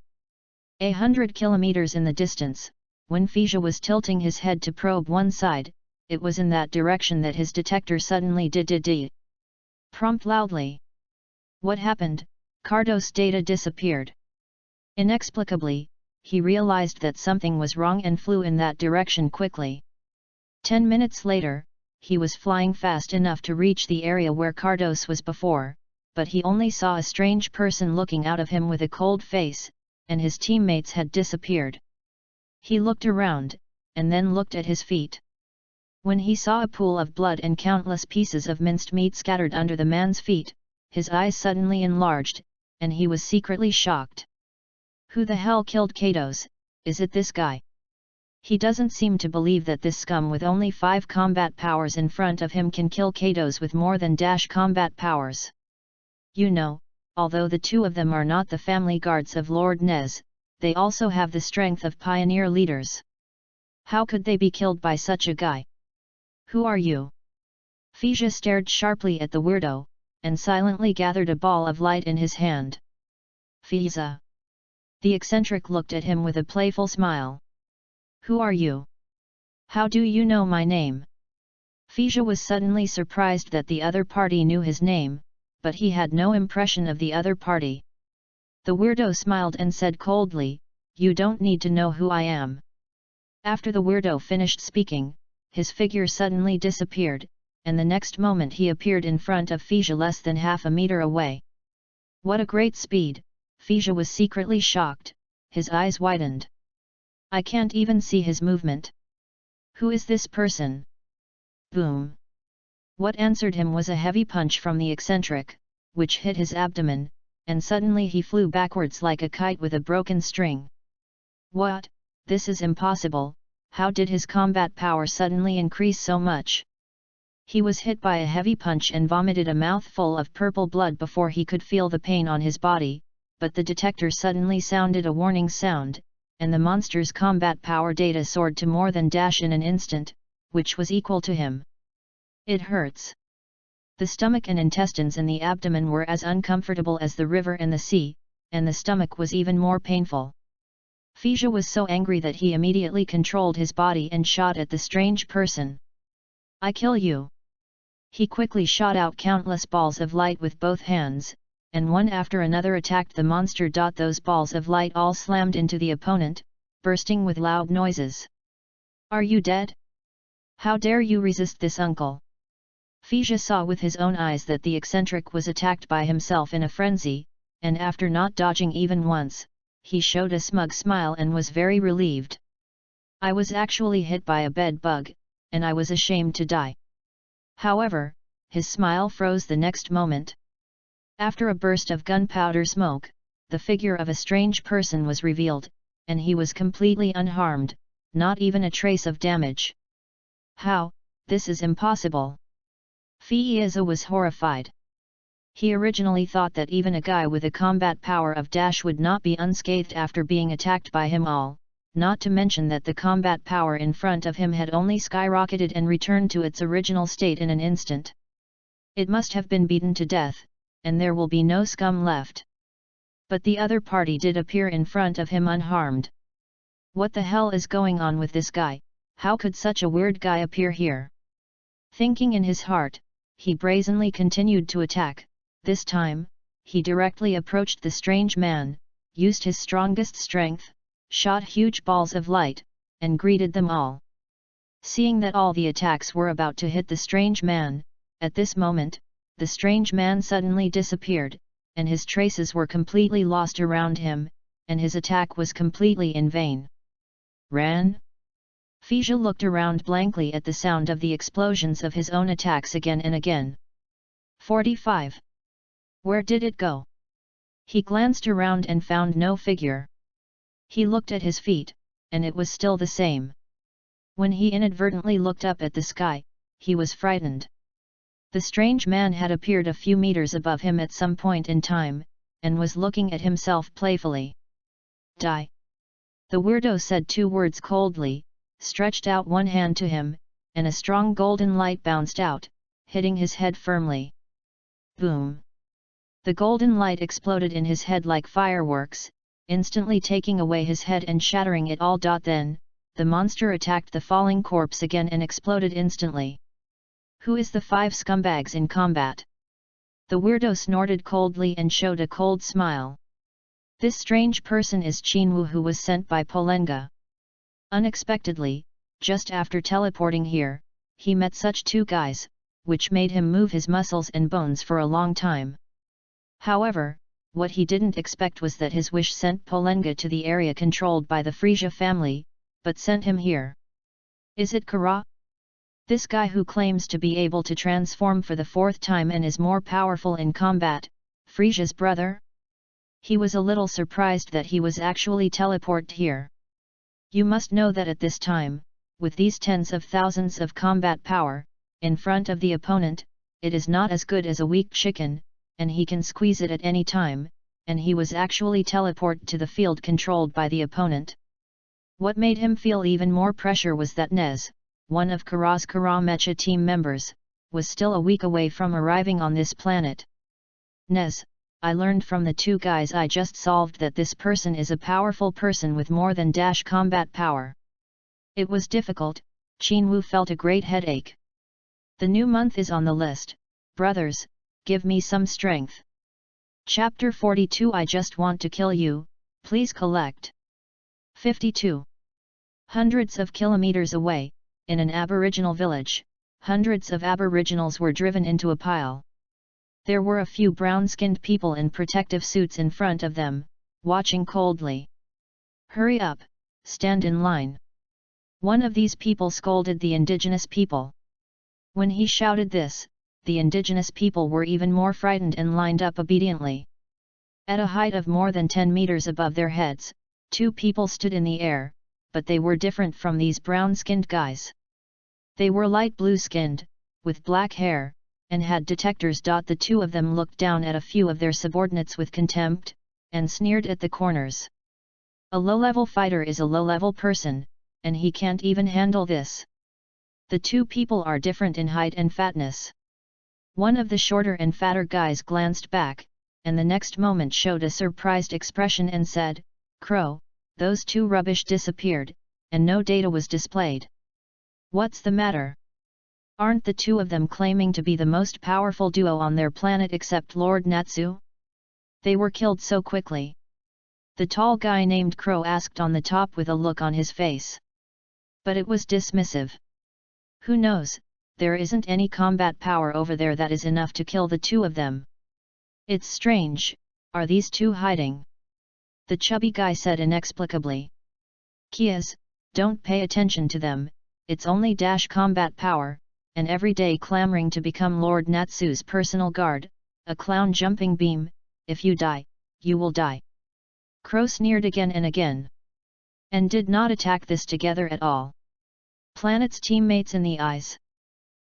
100 kilometers in the distance, when Fija was tilting his head to probe one side, it was in that direction that his detector suddenly did. Prompt loudly. What happened? Cardos' data disappeared. Inexplicably, he realized that something was wrong and flew in that direction quickly. 10 minutes later, he was flying fast enough to reach the area where Cardos was before, but he only saw a strange person looking out of him with a cold face, and his teammates had disappeared. He looked around, and then looked at his feet. When he saw a pool of blood and countless pieces of minced meat scattered under the man's feet, his eyes suddenly enlarged, and he was secretly shocked. Who the hell killed Cardos? Is it this guy? He doesn't seem to believe that this scum with only 5 combat powers in front of him can kill Cardos with more than combat powers. You know, although the two of them are not the family guards of Lord Nez, they also have the strength of pioneer leaders. How could they be killed by such a guy? Who are you? Fija stared sharply at the weirdo, and silently gathered a ball of light in his hand. Fija. The eccentric looked at him with a playful smile. Who are you? How do you know my name? Fija was suddenly surprised that the other party knew his name, but he had no impression of the other party. The weirdo smiled and said coldly, You don't need to know who I am. After the weirdo finished speaking, his figure suddenly disappeared, and the next moment he appeared in front of Fija less than half a meter away. What a great speed! Fija was secretly shocked, his eyes widened. I can't even see his movement. Who is this person? Boom! What answered him was a heavy punch from the eccentric, which hit his abdomen, and suddenly he flew backwards like a kite with a broken string. What? This is impossible. How did his combat power suddenly increase so much? He was hit by a heavy punch and vomited a mouthful of purple blood before he could feel the pain on his body, but the detector suddenly sounded a warning sound, and the monster's combat power data soared to more than in an instant, which was equal to him. It hurts. The stomach and intestines in the abdomen were as uncomfortable as the river and the sea, and the stomach was even more painful. Fija was so angry that he immediately controlled his body and shot at the strange person. I kill you! He quickly shot out countless balls of light with both hands, and one after another attacked the monster. Those balls of light all slammed into the opponent, bursting with loud noises. Are you dead? How dare you resist this, uncle? Fija saw with his own eyes that the eccentric was attacked by himself in a frenzy, and after not dodging even once, he showed a smug smile and was very relieved. I was actually hit by a bed bug, and I was ashamed to die. However, his smile froze the next moment. After a burst of gunpowder smoke, the figure of a strange person was revealed, and he was completely unharmed, not even a trace of damage. How? This is impossible. Feiza was horrified. He originally thought that even a guy with a combat power of dash would not be unscathed after being attacked by him all, not to mention that the combat power in front of him had only skyrocketed and returned to its original state in an instant. It must have been beaten to death, and there will be no scum left. But the other party did appear in front of him unharmed. What the hell is going on with this guy? How could such a weird guy appear here? Thinking in his heart, he brazenly continued to attack. This time, he directly approached the strange man, used his strongest strength, shot huge balls of light, and greeted them all. Seeing that all the attacks were about to hit the strange man, at this moment, the strange man suddenly disappeared, and his traces were completely lost around him, and his attack was completely in vain. Ran? Feiza looked around blankly at the sound of the explosions of his own attacks again and again. 45. Where did it go? He glanced around and found no figure. He looked at his feet, and it was still the same. When he inadvertently looked up at the sky, he was frightened. The strange man had appeared a few meters above him at some point in time, and was looking at himself playfully. Die! The weirdo said 2 words coldly, stretched out one hand to him, and a strong golden light bounced out, hitting his head firmly. Boom! The golden light exploded in his head like fireworks, instantly taking away his head and shattering it all. Then, the monster attacked the falling corpse again and exploded instantly. Who is the 5 scumbags in combat? The weirdo snorted coldly and showed a cold smile. This strange person is Qinwu, who was sent by Polenga. Unexpectedly, just after teleporting here, he met such 2 guys, which made him move his muscles and bones for a long time. However, what he didn't expect was that his wish sent Polenga to the area controlled by the Frisia family, but sent him here. Is it Kara? This guy who claims to be able to transform for the 4th time and is more powerful in combat, Frisia's brother? He was a little surprised that he was actually teleported here. You must know that at this time, with these tens of thousands of combat power, in front of the opponent, it is not as good as a weak chicken, and he can squeeze it at any time, and he was actually teleported to the field controlled by the opponent. What made him feel even more pressure was that Nez, one of Kara's Kara Mecha team members, was still a week away from arriving on this planet. Nez, I learned from the 2 guys I just solved that this person is a powerful person with more than dash combat power. It was difficult. Qinwu felt a great headache. The new month is on the list. Brothers, give me some strength. Chapter 42. I just want to kill you, please collect. 52. Hundreds of kilometers away, in an Aboriginal village, hundreds of Aboriginals were driven into a pile. There were a few brown-skinned people in protective suits in front of them, watching coldly. Hurry up, stand in line. One of these people scolded the indigenous people. When he shouted this, the indigenous people were even more frightened and lined up obediently. At a height of more than 10 meters above their heads, 2 people stood in the air, but they were different from these brown-skinned guys. They were light blue-skinned, with black hair, and had detectors. The 2 of them looked down at a few of their subordinates with contempt, and sneered at the corners. A low-level fighter is a low-level person, and he can't even handle this. The 2 people are different in height and fatness. One of the shorter and fatter guys glanced back, and the next moment showed a surprised expression and said, "Crow, those 2 rubbish disappeared, and no data was displayed. What's the matter? Aren't the 2 of them claiming to be the most powerful duo on their planet except Lord Natsu? They were killed so quickly." The tall guy named Crow asked on the top with a look on his face. But it was dismissive. Who knows, there isn't any combat power over there that is enough to kill the 2 of them. It's strange, are these 2 hiding? The chubby guy said inexplicably. Kias, don't pay attention to them, it's only dash combat power, and every day clamoring to become Lord Natsu's personal guard, a clown jumping beam. If you die, you will die. Crow sneered again and again, and did not attack this together at all. Planet's teammates in the eyes.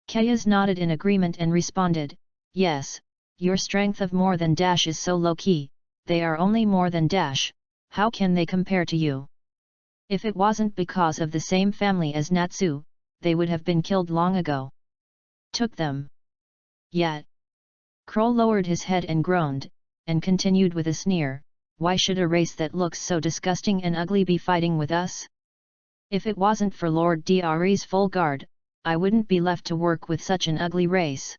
Kayas nodded in agreement and responded, yes, your strength of more than dash is so low-key, they are only more than dash, how can they compare to you? If it wasn't because of the same family as Natsu, they would have been killed long ago. Took them. Yet. Crow lowered his head and groaned, and continued with a sneer, why should a race that looks so disgusting and ugly be fighting with us? If it wasn't for Lord Dre's full guard, I wouldn't be left to work with such an ugly race.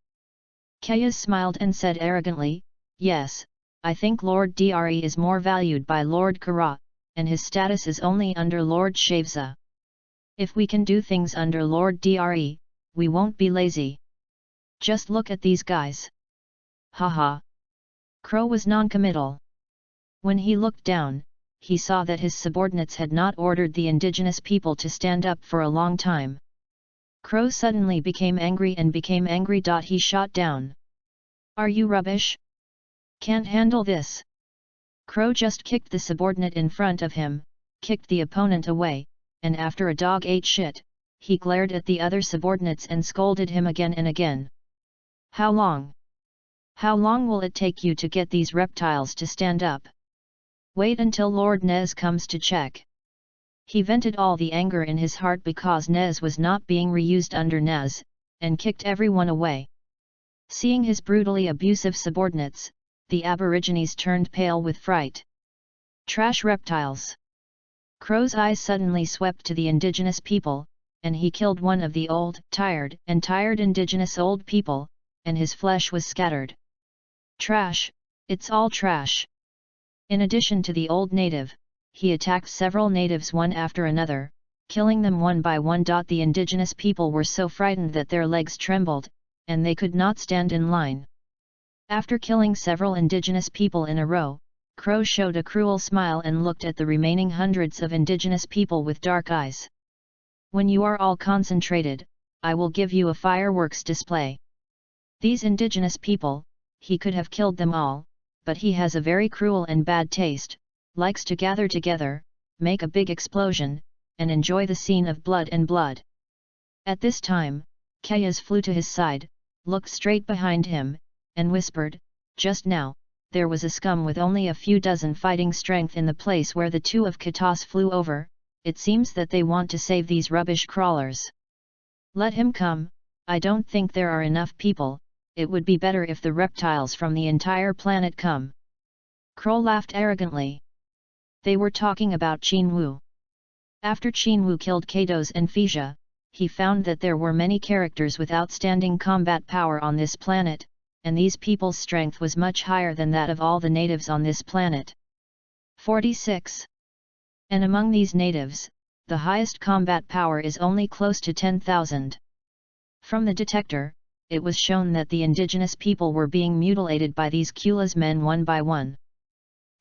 Kayas smiled and said arrogantly, yes, I think Lord Dre is more valued by Lord Kara, and his status is only under Lord Shavza. If we can do things under Lord Dre, we won't be lazy. Just look at these guys. Haha. Crow was non-committal. When he looked down, he saw that his subordinates had not ordered the indigenous people to stand up for a long time. Crow suddenly became angry. He shot down. Are you rubbish? Can't handle this. Crow just kicked the subordinate in front of him, kicked the opponent away, and after a dog ate shit, he glared at the other subordinates and scolded him again and again. How long? How long will it take you to get these reptiles to stand up? Wait until Lord Nez comes to check. He vented all the anger in his heart because Nez was not being reused under Nez, and kicked everyone away. Seeing his brutally abusive subordinates, the Aborigines turned pale with fright. Trash reptiles! Crow's eyes suddenly swept to the indigenous people, and he killed one of the old, tired indigenous old people, and his flesh was scattered. Trash, it's all trash! In addition to the old native, he attacked several natives one after another, killing them one by one. The indigenous people were so frightened that their legs trembled, and they could not stand in line. After killing several indigenous people in a row, Crow showed a cruel smile and looked at the remaining hundreds of indigenous people with dark eyes. When you are all concentrated, I will give you a fireworks display. These indigenous people, he could have killed them all, but he has a very cruel and bad taste, likes to gather together, make a big explosion, and enjoy the scene of blood and blood. At this time, Kayas flew to his side, looked straight behind him, and whispered, just now, there was a scum with only a few dozen fighting strength in the place where the two of Katas flew over, it seems that they want to save these rubbish crawlers. Let him come, I don't think there are enough people, it would be better if the reptiles from the entire planet come. Crow laughed arrogantly. They were talking about Qin Wu. After Qin Wu killed Katos and Fisia, he found that there were many characters with outstanding combat power on this planet, and these people's strength was much higher than that of all the natives on this planet. 46. And among these natives, the highest combat power is only close to 10,000. From the detector, it was shown that the indigenous people were being mutilated by these Kula's men one by one.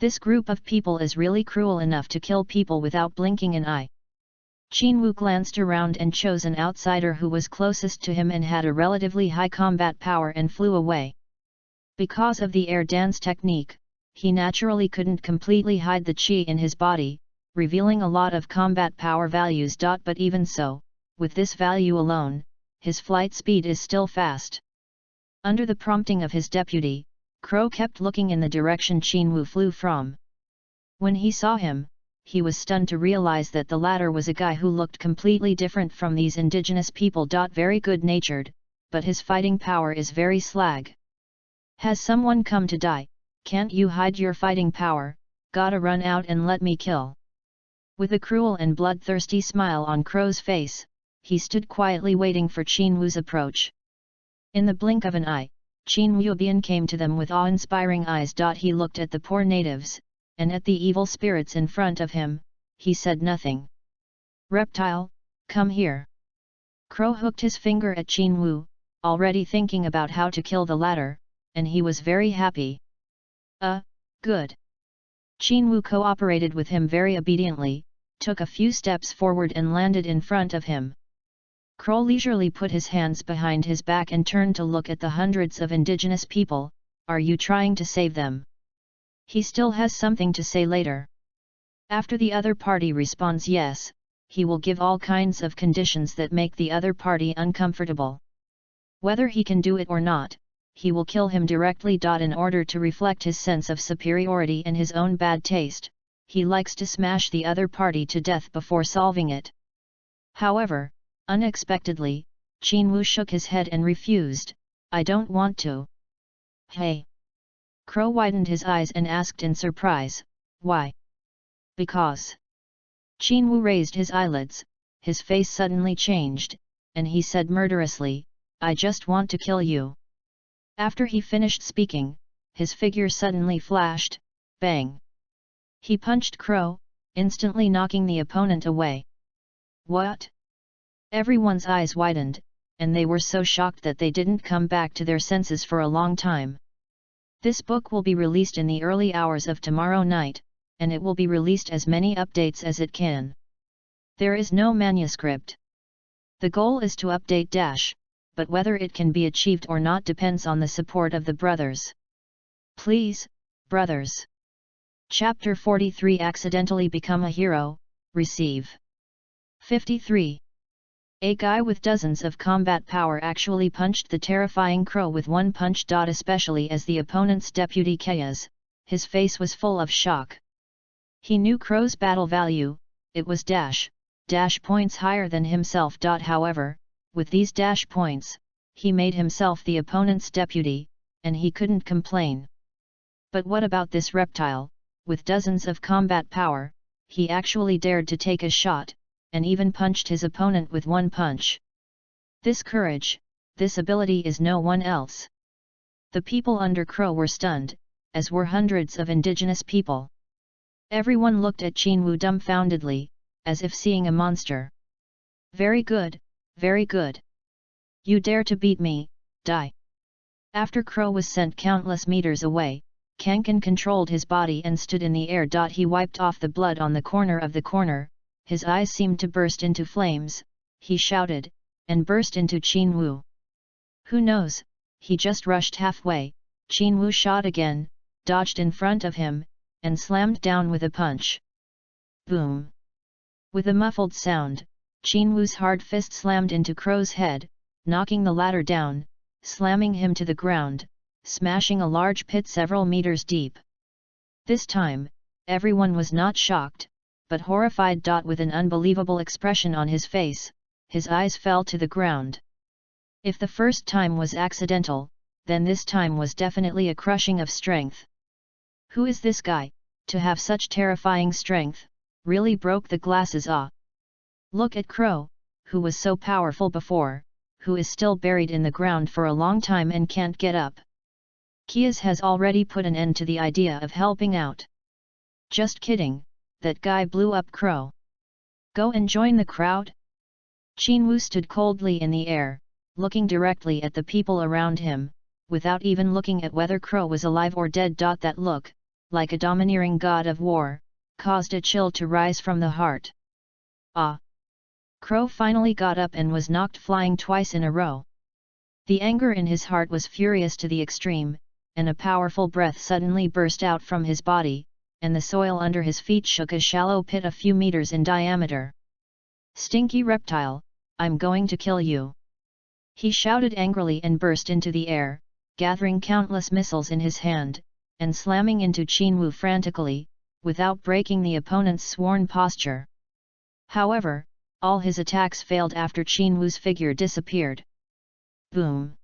This group of people is really cruel enough to kill people without blinking an eye. Qin Wu glanced around and chose an outsider who was closest to him and had a relatively high combat power and flew away. Because of the air dance technique, he naturally couldn't completely hide the chi in his body, revealing a lot of combat power values. But even so, with this value alone, his flight speed is still fast. Under the prompting of his deputy, Crow kept looking in the direction Qin Wu flew from. When he saw him, he was stunned to realize that the latter was a guy who looked completely different from these indigenous people. Very good-natured, but his fighting power is very slag. Has someone come to die? Can't you hide your fighting power? Gotta run out and let me kill. With a cruel and bloodthirsty smile on Crow's face, he stood quietly waiting for Qin Wu's approach. In the blink of an eye, Qin Wu came to them with awe-inspiring eyes. He looked at the poor natives, and at the evil spirits in front of him, he said nothing. Reptile, come here. Crow hooked his finger at Qin Wu, already thinking about how to kill the latter, and he was very happy. Good. Qin Wu cooperated with him very obediently, took a few steps forward and landed in front of him. Crow leisurely put his hands behind his back and turned to look at the hundreds of indigenous people. Are you trying to save them? He still has something to say later. After the other party responds yes, he will give all kinds of conditions that make the other party uncomfortable. Whether he can do it or not, he will kill him directly. In order to reflect his sense of superiority and his own bad taste, he likes to smash the other party to death before solving it. However, unexpectedly, Qin shook his head and refused. I don't want to. Hey! Crow widened his eyes and asked in surprise, why? Because. Qin raised his eyelids, his face suddenly changed, and he said murderously, I just want to kill you. After he finished speaking, his figure suddenly flashed, bang! He punched Crow, instantly knocking the opponent away. What? Everyone's eyes widened, and they were so shocked that they didn't come back to their senses for a long time. This book will be released in the early hours of tomorrow night, and it will be released as many updates as it can. There is no manuscript. The goal is to update but whether it can be achieved or not depends on the support of the brothers. Please, brothers. Chapter 43 Accidentally Become a Hero, Receive. 53. A guy with dozens of combat power actually punched the terrifying Crow with one punch. Especially as the opponent's deputy chaos, his face was full of shock. He knew Crow's battle value, it was dash points higher than himself. However, with these dash points, he made himself the opponent's deputy, and he couldn't complain. But what about this reptile? With dozens of combat power, he actually dared to take a shot, and even punched his opponent with one punch. This courage, this ability is no one else. The people under Crow were stunned, as were hundreds of indigenous people. Everyone looked at Qin dumbfoundedly, as if seeing a monster. Very good, very good. You dare to beat me, die. After Crow was sent countless meters away, Kankan controlled his body and stood in the air. He wiped off the blood on the corner, his eyes seemed to burst into flames, he shouted, and burst into Qin Wu. Who knows, he just rushed halfway, Qin Wu shot again, dodged in front of him, and slammed down with a punch. Boom! With a muffled sound, Qin Wu's hard fist slammed into Crow's head, knocking the latter down, slamming him to the ground, smashing a large pit several meters deep. This time, everyone was not shocked, but horrified. With an unbelievable expression on his face, his eyes fell to the ground. If the first time was accidental, then this time was definitely a crushing of strength. Who is this guy, to have such terrifying strength? Really broke the glasses. Look at Crow, who was so powerful before, who is still buried in the ground for a long time and can't get up. Kias has already put an end to the idea of helping out. Just kidding, that guy blew up Crow. Go and join the crowd? Qin Wu stood coldly in the air, looking directly at the people around him, without even looking at whether Crow was alive or dead. That look, like a domineering god of war, caused a chill to rise from the heart. Crow finally got up and was knocked flying twice in a row. The anger in his heart was furious to the extreme, and a powerful breath suddenly burst out from his body, and the soil under his feet shook a shallow pit a few meters in diameter. Stinky reptile, I'm going to kill you! He shouted angrily and burst into the air, gathering countless missiles in his hand, and slamming into Qin Wu frantically, without breaking the opponent's sworn posture. However, all his attacks failed after Qin Wu's figure disappeared. Boom!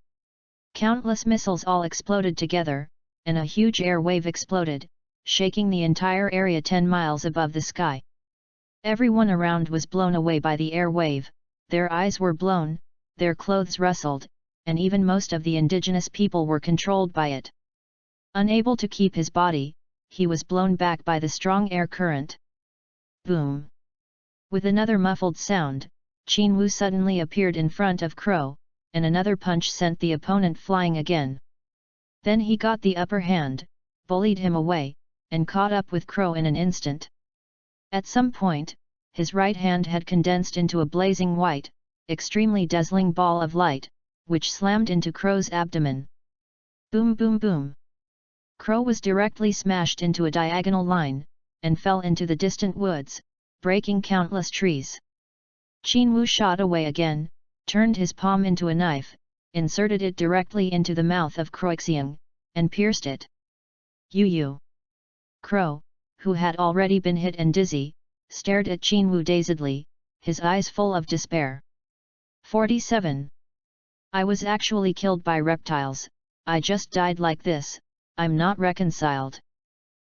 Countless missiles all exploded together, and a huge air wave exploded, shaking the entire area 10 miles above the sky. Everyone around was blown away by the air wave, their eyes were blown, their clothes rustled, and even most of the indigenous people were controlled by it. Unable to keep his body, he was blown back by the strong air current. Boom! With another muffled sound, Qin Wu suddenly appeared in front of Crow, and another punch sent the opponent flying again. Then he got the upper hand, bullied him away, and caught up with Crow in an instant. At some point, his right hand had condensed into a blazing white, extremely dazzling ball of light, which slammed into Crow's abdomen. Boom boom boom! Crow was directly smashed into a diagonal line, and fell into the distant woods, breaking countless trees. Qin Wu shot away again, turned his palm into a knife, inserted it directly into the mouth of Croixiang, and pierced it. Yu. Crow, who had already been hit and dizzy, stared at Qin Wu dazedly, his eyes full of despair. 47. I was actually killed by reptiles, I just died like this, I'm not reconciled.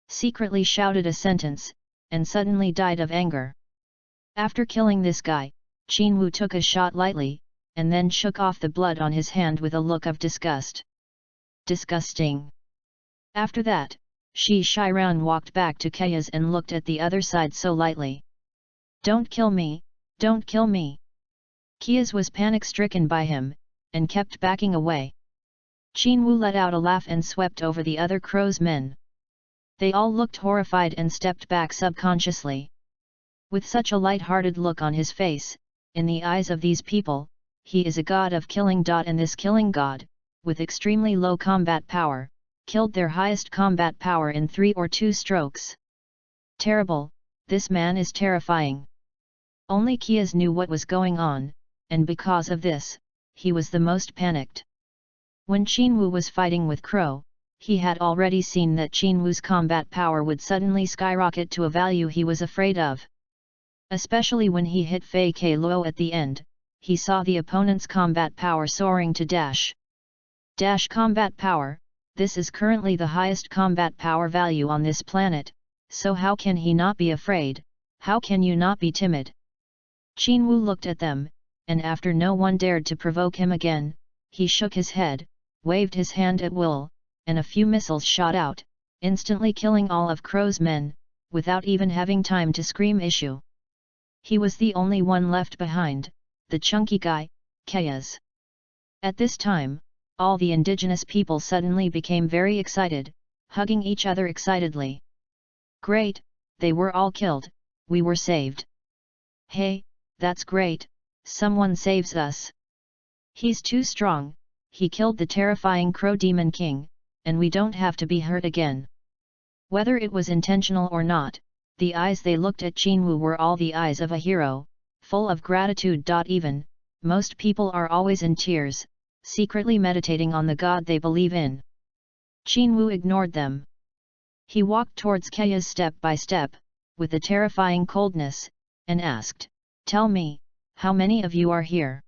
Secretly shouted a sentence, and suddenly died of anger. After killing this guy, Qin Wu took a shot lightly, and then shook off the blood on his hand with a look of disgust. Disgusting. After that, Shi Shiran walked back to Kayas and looked at the other side so lightly. Don't kill me, don't kill me. Kayas was panic-stricken by him, and kept backing away. Qin Wu let out a laugh and swept over the other crow's men. They all looked horrified and stepped back subconsciously. With such a light-hearted look on his face, in the eyes of these people, he is a god of killing. And this killing god, with extremely low combat power, killed their highest combat power in 3 or 2 strokes. Terrible, this man is terrifying. Only Kayas knew what was going on, and because of this, he was the most panicked. When Qin Wu was fighting with Crow, he had already seen that Qin Wu's combat power would suddenly skyrocket to a value he was afraid of. Especially when he hit Fei Ke Luo at the end, he saw the opponent's combat power soaring to dash combat power. This is currently the highest combat power value on this planet, so how can he not be afraid, how can you not be timid? Qin Wu looked at them, and after no one dared to provoke him again, he shook his head, waved his hand at will, and a few missiles shot out, instantly killing all of Crow's men, without even having time to scream issue. He was the only one left behind, the chunky guy, Kayas. At this time, all the indigenous people suddenly became very excited, hugging each other excitedly. Great, they were all killed, we were saved. Hey, that's great, someone saves us. He's too strong, he killed the terrifying Crow Demon King, and we don't have to be hurt again. Whether it was intentional or not, the eyes they looked at Qin Wu were all the eyes of a hero, full of gratitude. Even, most people are always in tears, secretly meditating on the god they believe in. Qin Wu ignored them. He walked towards Kayas step by step, with a terrifying coldness, and asked, "Tell me, how many of you are here?"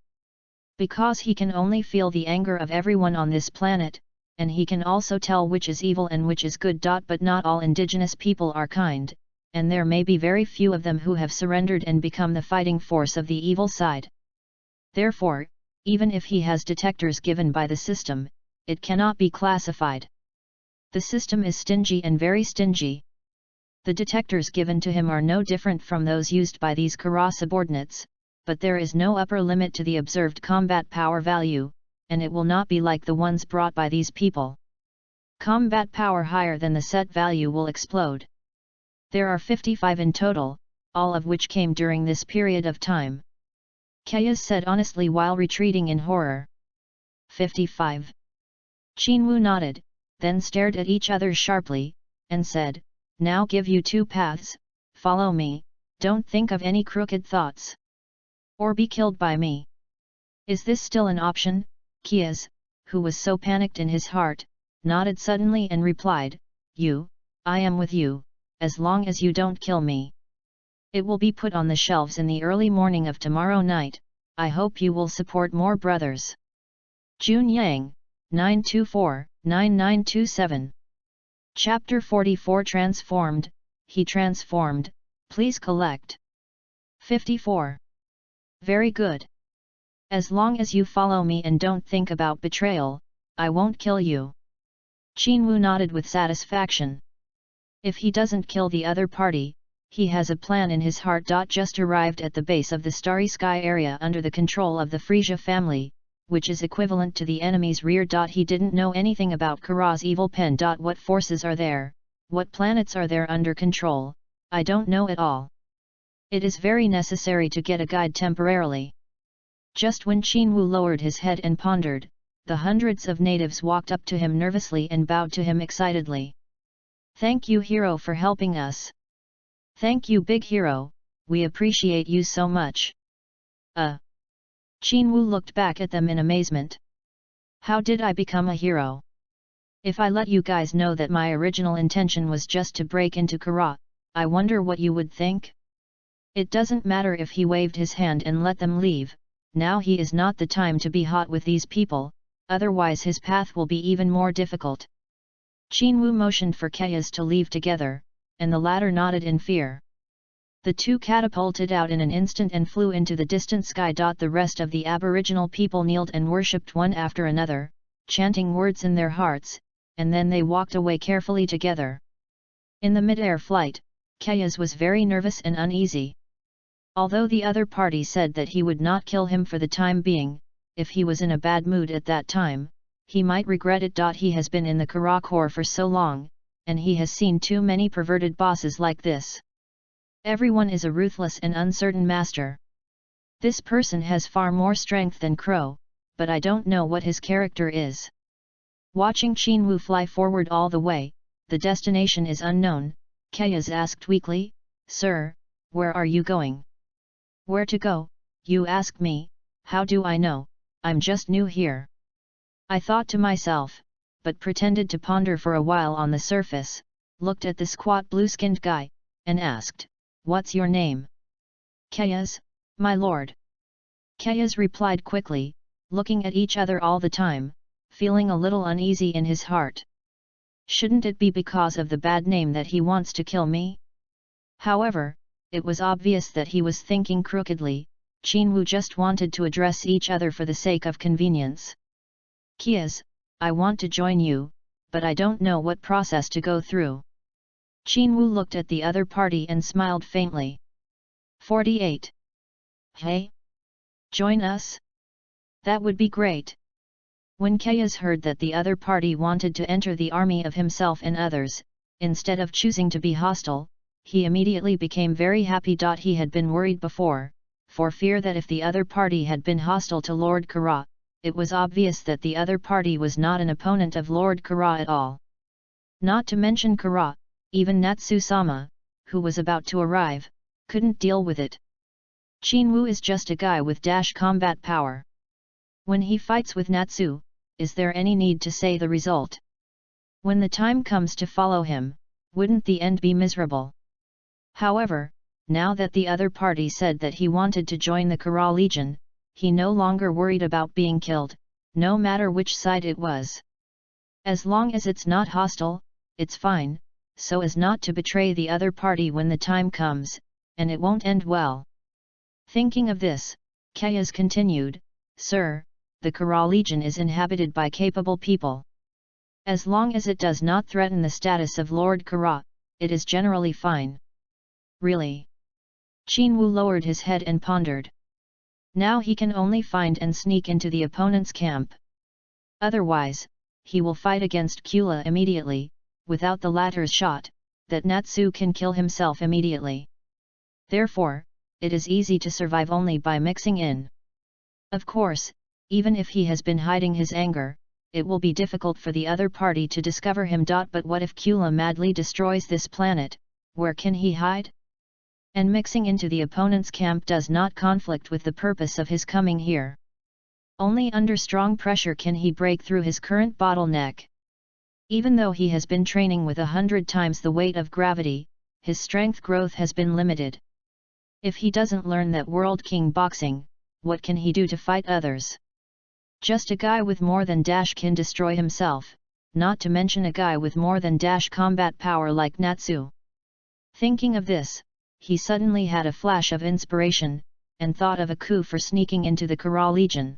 Because he can only feel the anger of everyone on this planet, and he can also tell which is evil and which is good. But not all indigenous people are kind, and there may be very few of them who have surrendered and become the fighting force of the evil side. Therefore, even if he has detectors given by the system, it cannot be classified. The system is stingy and very stingy. The detectors given to him are no different from those used by these Kara subordinates, but there is no upper limit to the observed combat power value, and it will not be like the ones brought by these people. Combat power higher than the set value will explode. There are 55 in total, all of which came during this period of time. Kayas said honestly while retreating in horror. 55. Qin Wu nodded, then stared at each other sharply, and said, "Now give you 2 paths, follow me, don't think of any crooked thoughts. Or be killed by me." Is this still an option? Kayas, who was so panicked in his heart, nodded suddenly and replied, I am with you, as long as you don't kill me. It will be put on the shelves in the early morning of tomorrow night, I hope you will support more brothers. Jun Yang, 924-9927. Chapter 44 Transformed, he transformed, please collect. 54. Very good. As long as you follow me and don't think about betrayal, I won't kill you. Qin Wu nodded with satisfaction. If he doesn't kill the other party, he has a plan in his heart. Just arrived at the base of the Starry Sky area under the control of the Frisia family, which is equivalent to the enemy's rear. He didn't know anything about Kara's evil pen. What forces are there, what planets are there under control, I don't know at all. It is very necessary to get a guide temporarily. Just when Qin Wu lowered his head and pondered, the hundreds of natives walked up to him nervously and bowed to him excitedly. "Thank you, hero, for helping us. Thank you, big hero, we appreciate you so much. Qinwu looked back at them in amazement. How did I become a hero? If I let you guys know that my original intention was just to break into Kara, I wonder what you would think? It doesn't matter if he waved his hand and let them leave, now he is not the time to be hot with these people, otherwise his path will be even more difficult. Qinwu motioned for Kayas to leave together, and the latter nodded in fear. The two catapulted out in an instant and flew into the distant sky. The rest of the aboriginal people kneeled and worshipped one after another, chanting words in their hearts, and then they walked away carefully together. In the mid-air flight, Kayas was very nervous and uneasy. Although the other party said that he would not kill him for the time being, if he was in a bad mood at that time, he might regret it. He has been in the Kara Corps for so long, and he has seen too many perverted bosses like this. Everyone is a ruthless and uncertain master. This person has far more strength than Crow, but I don't know what his character is. Watching Qinwu fly forward all the way, the destination is unknown, Kayas asked weakly, Sir, where are you going? Where to go, you ask me, how do I know, I'm just new here. I thought to myself, but pretended to ponder for a while on the surface, looked at the squat blue-skinned guy, and asked, What's your name? Kayas, my lord. Kayas replied quickly, looking at each other all the time, feeling a little uneasy in his heart. Shouldn't it be because of the bad name that he wants to kill me? However, it was obvious that he was thinking crookedly. Qinwu just wanted to address each other for the sake of convenience. Kayas, I want to join you, but I don't know what process to go through. Qinwu looked at the other party and smiled faintly. 48. Hey? Join us? That would be great. When Kayas heard that the other party wanted to enter the army of himself and others, instead of choosing to be hostile, he immediately became very happy. He had been worried before, for fear that if the other party had been hostile to Lord Kara, it was obvious that the other party was not an opponent of Lord Kara at all. Not to mention Kara, even Natsu-sama, who was about to arrive, couldn't deal with it. Qinwu is just a guy with combat power. When he fights with Natsu, is there any need to say the result? When the time comes to follow him, wouldn't the end be miserable? However, now that the other party said that he wanted to join the Kara Legion, he no longer worried about being killed, no matter which side it was. As long as it's not hostile, it's fine, so as not to betray the other party when the time comes, and it won't end well. Thinking of this, Kayas continued, Sir, the Kara Legion is inhabited by capable people. As long as it does not threaten the status of Lord Kara, it is generally fine. Really? Qinwu lowered his head and pondered. Now he can only find and sneak into the opponent's camp. Otherwise, he will fight against Kula immediately, without the latter's shot, that Natsu can kill himself immediately. Therefore, it is easy to survive only by mixing in. Of course, even if he has been hiding his anger, it will be difficult for the other party to discover him. But what if Kula madly destroys this planet, where can he hide? And mixing into the opponent's camp does not conflict with the purpose of his coming here. Only under strong pressure can he break through his current bottleneck. Even though he has been training with 100 times the weight of gravity, his strength growth has been limited. If he doesn't learn that World King boxing, what can he do to fight others? Just a guy with more than can destroy himself, not to mention a guy with more than combat power like Natsu. Thinking of this, he suddenly had a flash of inspiration, and thought of a coup for sneaking into the Kara Legion.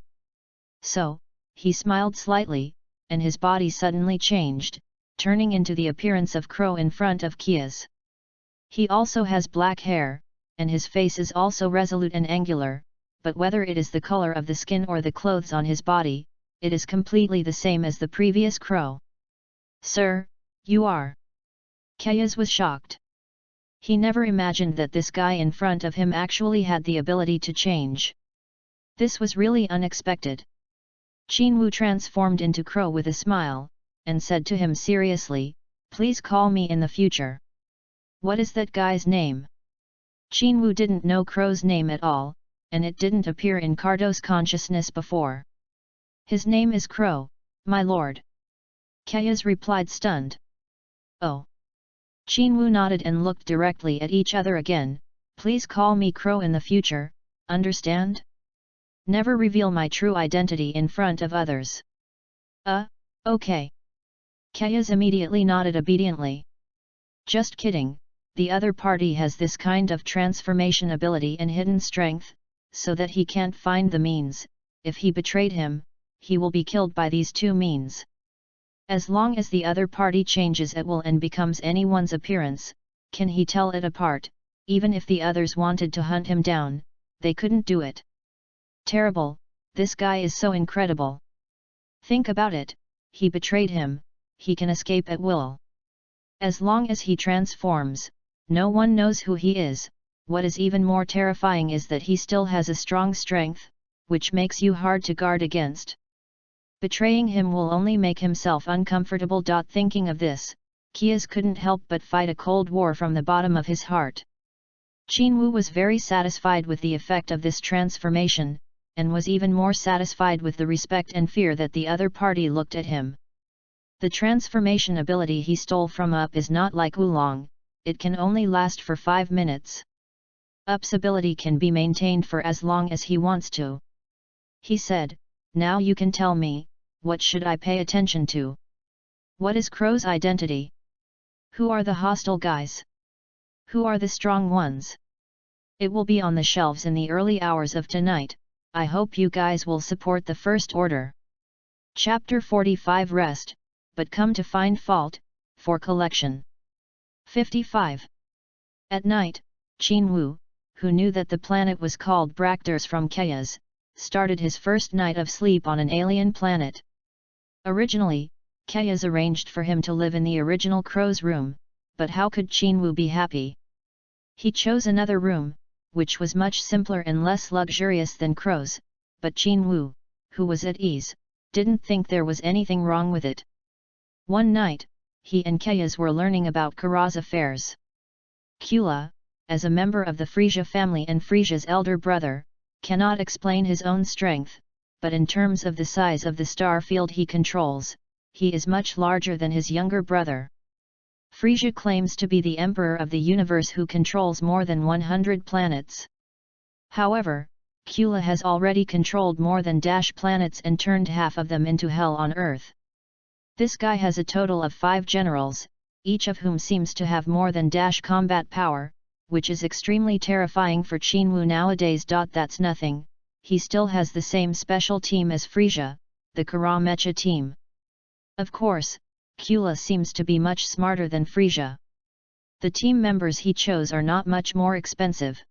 So, he smiled slightly, and his body suddenly changed, turning into the appearance of Crow in front of Kayas. He also has black hair, and his face is also resolute and angular, but whether it is the color of the skin or the clothes on his body, it is completely the same as the previous Crow. Sir, you are. Kayas was shocked. He never imagined that this guy in front of him actually had the ability to change. This was really unexpected. Qinwu transformed into Crow with a smile, and said to him seriously, Please call me in the future. What is that guy's name? Qinwu didn't know Crow's name at all, and it didn't appear in Cardo's consciousness before. His name is Crow, my lord. Kayas replied stunned. Oh. Qinwu nodded and looked directly at each other again. Please call me Crow in the future, understand? Never reveal my true identity in front of others. Okay. Kayas immediately nodded obediently. Just kidding, the other party has this kind of transformation ability and hidden strength, so that he can't find the means. If he betrayed him, he will be killed by these two means. As long as the other party changes at will and becomes anyone's appearance, can he tell it apart? Even if the others wanted to hunt him down, they couldn't do it. Terrible, this guy is so incredible. Think about it, he betrayed him, he can escape at will. As long as he transforms, no one knows who he is. What is even more terrifying is that he still has a strong strength, which makes you hard to guard against. Betraying him will only make himself uncomfortable. Thinking of this, Kayas couldn't help but fight a cold war from the bottom of his heart. Qinwu was very satisfied with the effect of this transformation, and was even more satisfied with the respect and fear that the other party looked at him. The transformation ability he stole from Up is not like Oolong, it can only last for 5 minutes. Up's ability can be maintained for as long as he wants to. He said, now you can tell me, what should I pay attention to? What is Crow's identity? Who are the hostile guys? Who are the strong ones? It will be on the shelves in the early hours of tonight. I hope you guys will support the first order. Chapter 45 Rest, but come to find fault, for collection. 55. At night, Qinwu, who knew that the planet was called Bractors from Kayas, started his first night of sleep on an alien planet. Originally, Kayas arranged for him to live in the original Crow's room, but how could Qinwu be happy? He chose another room, which was much simpler and less luxurious than Crow's, but Qinwu, who was at ease, didn't think there was anything wrong with it. One night, he and Kayas were learning about Kara's affairs. Kula, as a member of the Frisia family and Frisia's elder brother, cannot explain his own strength, but in terms of the size of the star field he controls, he is much larger than his younger brother. Frisia claims to be the emperor of the universe who controls more than 100 planets. However, Kula has already controlled more than planets and turned half of them into hell on Earth. This guy has a total of 5 generals, each of whom seems to have more than combat power, which is extremely terrifying for Qinwu nowadays. That's nothing, he still has the same special team as Frisia, the Kara Mecha team. Of course, Kula seems to be much smarter than Frisia. The team members he chose are not much more expensive.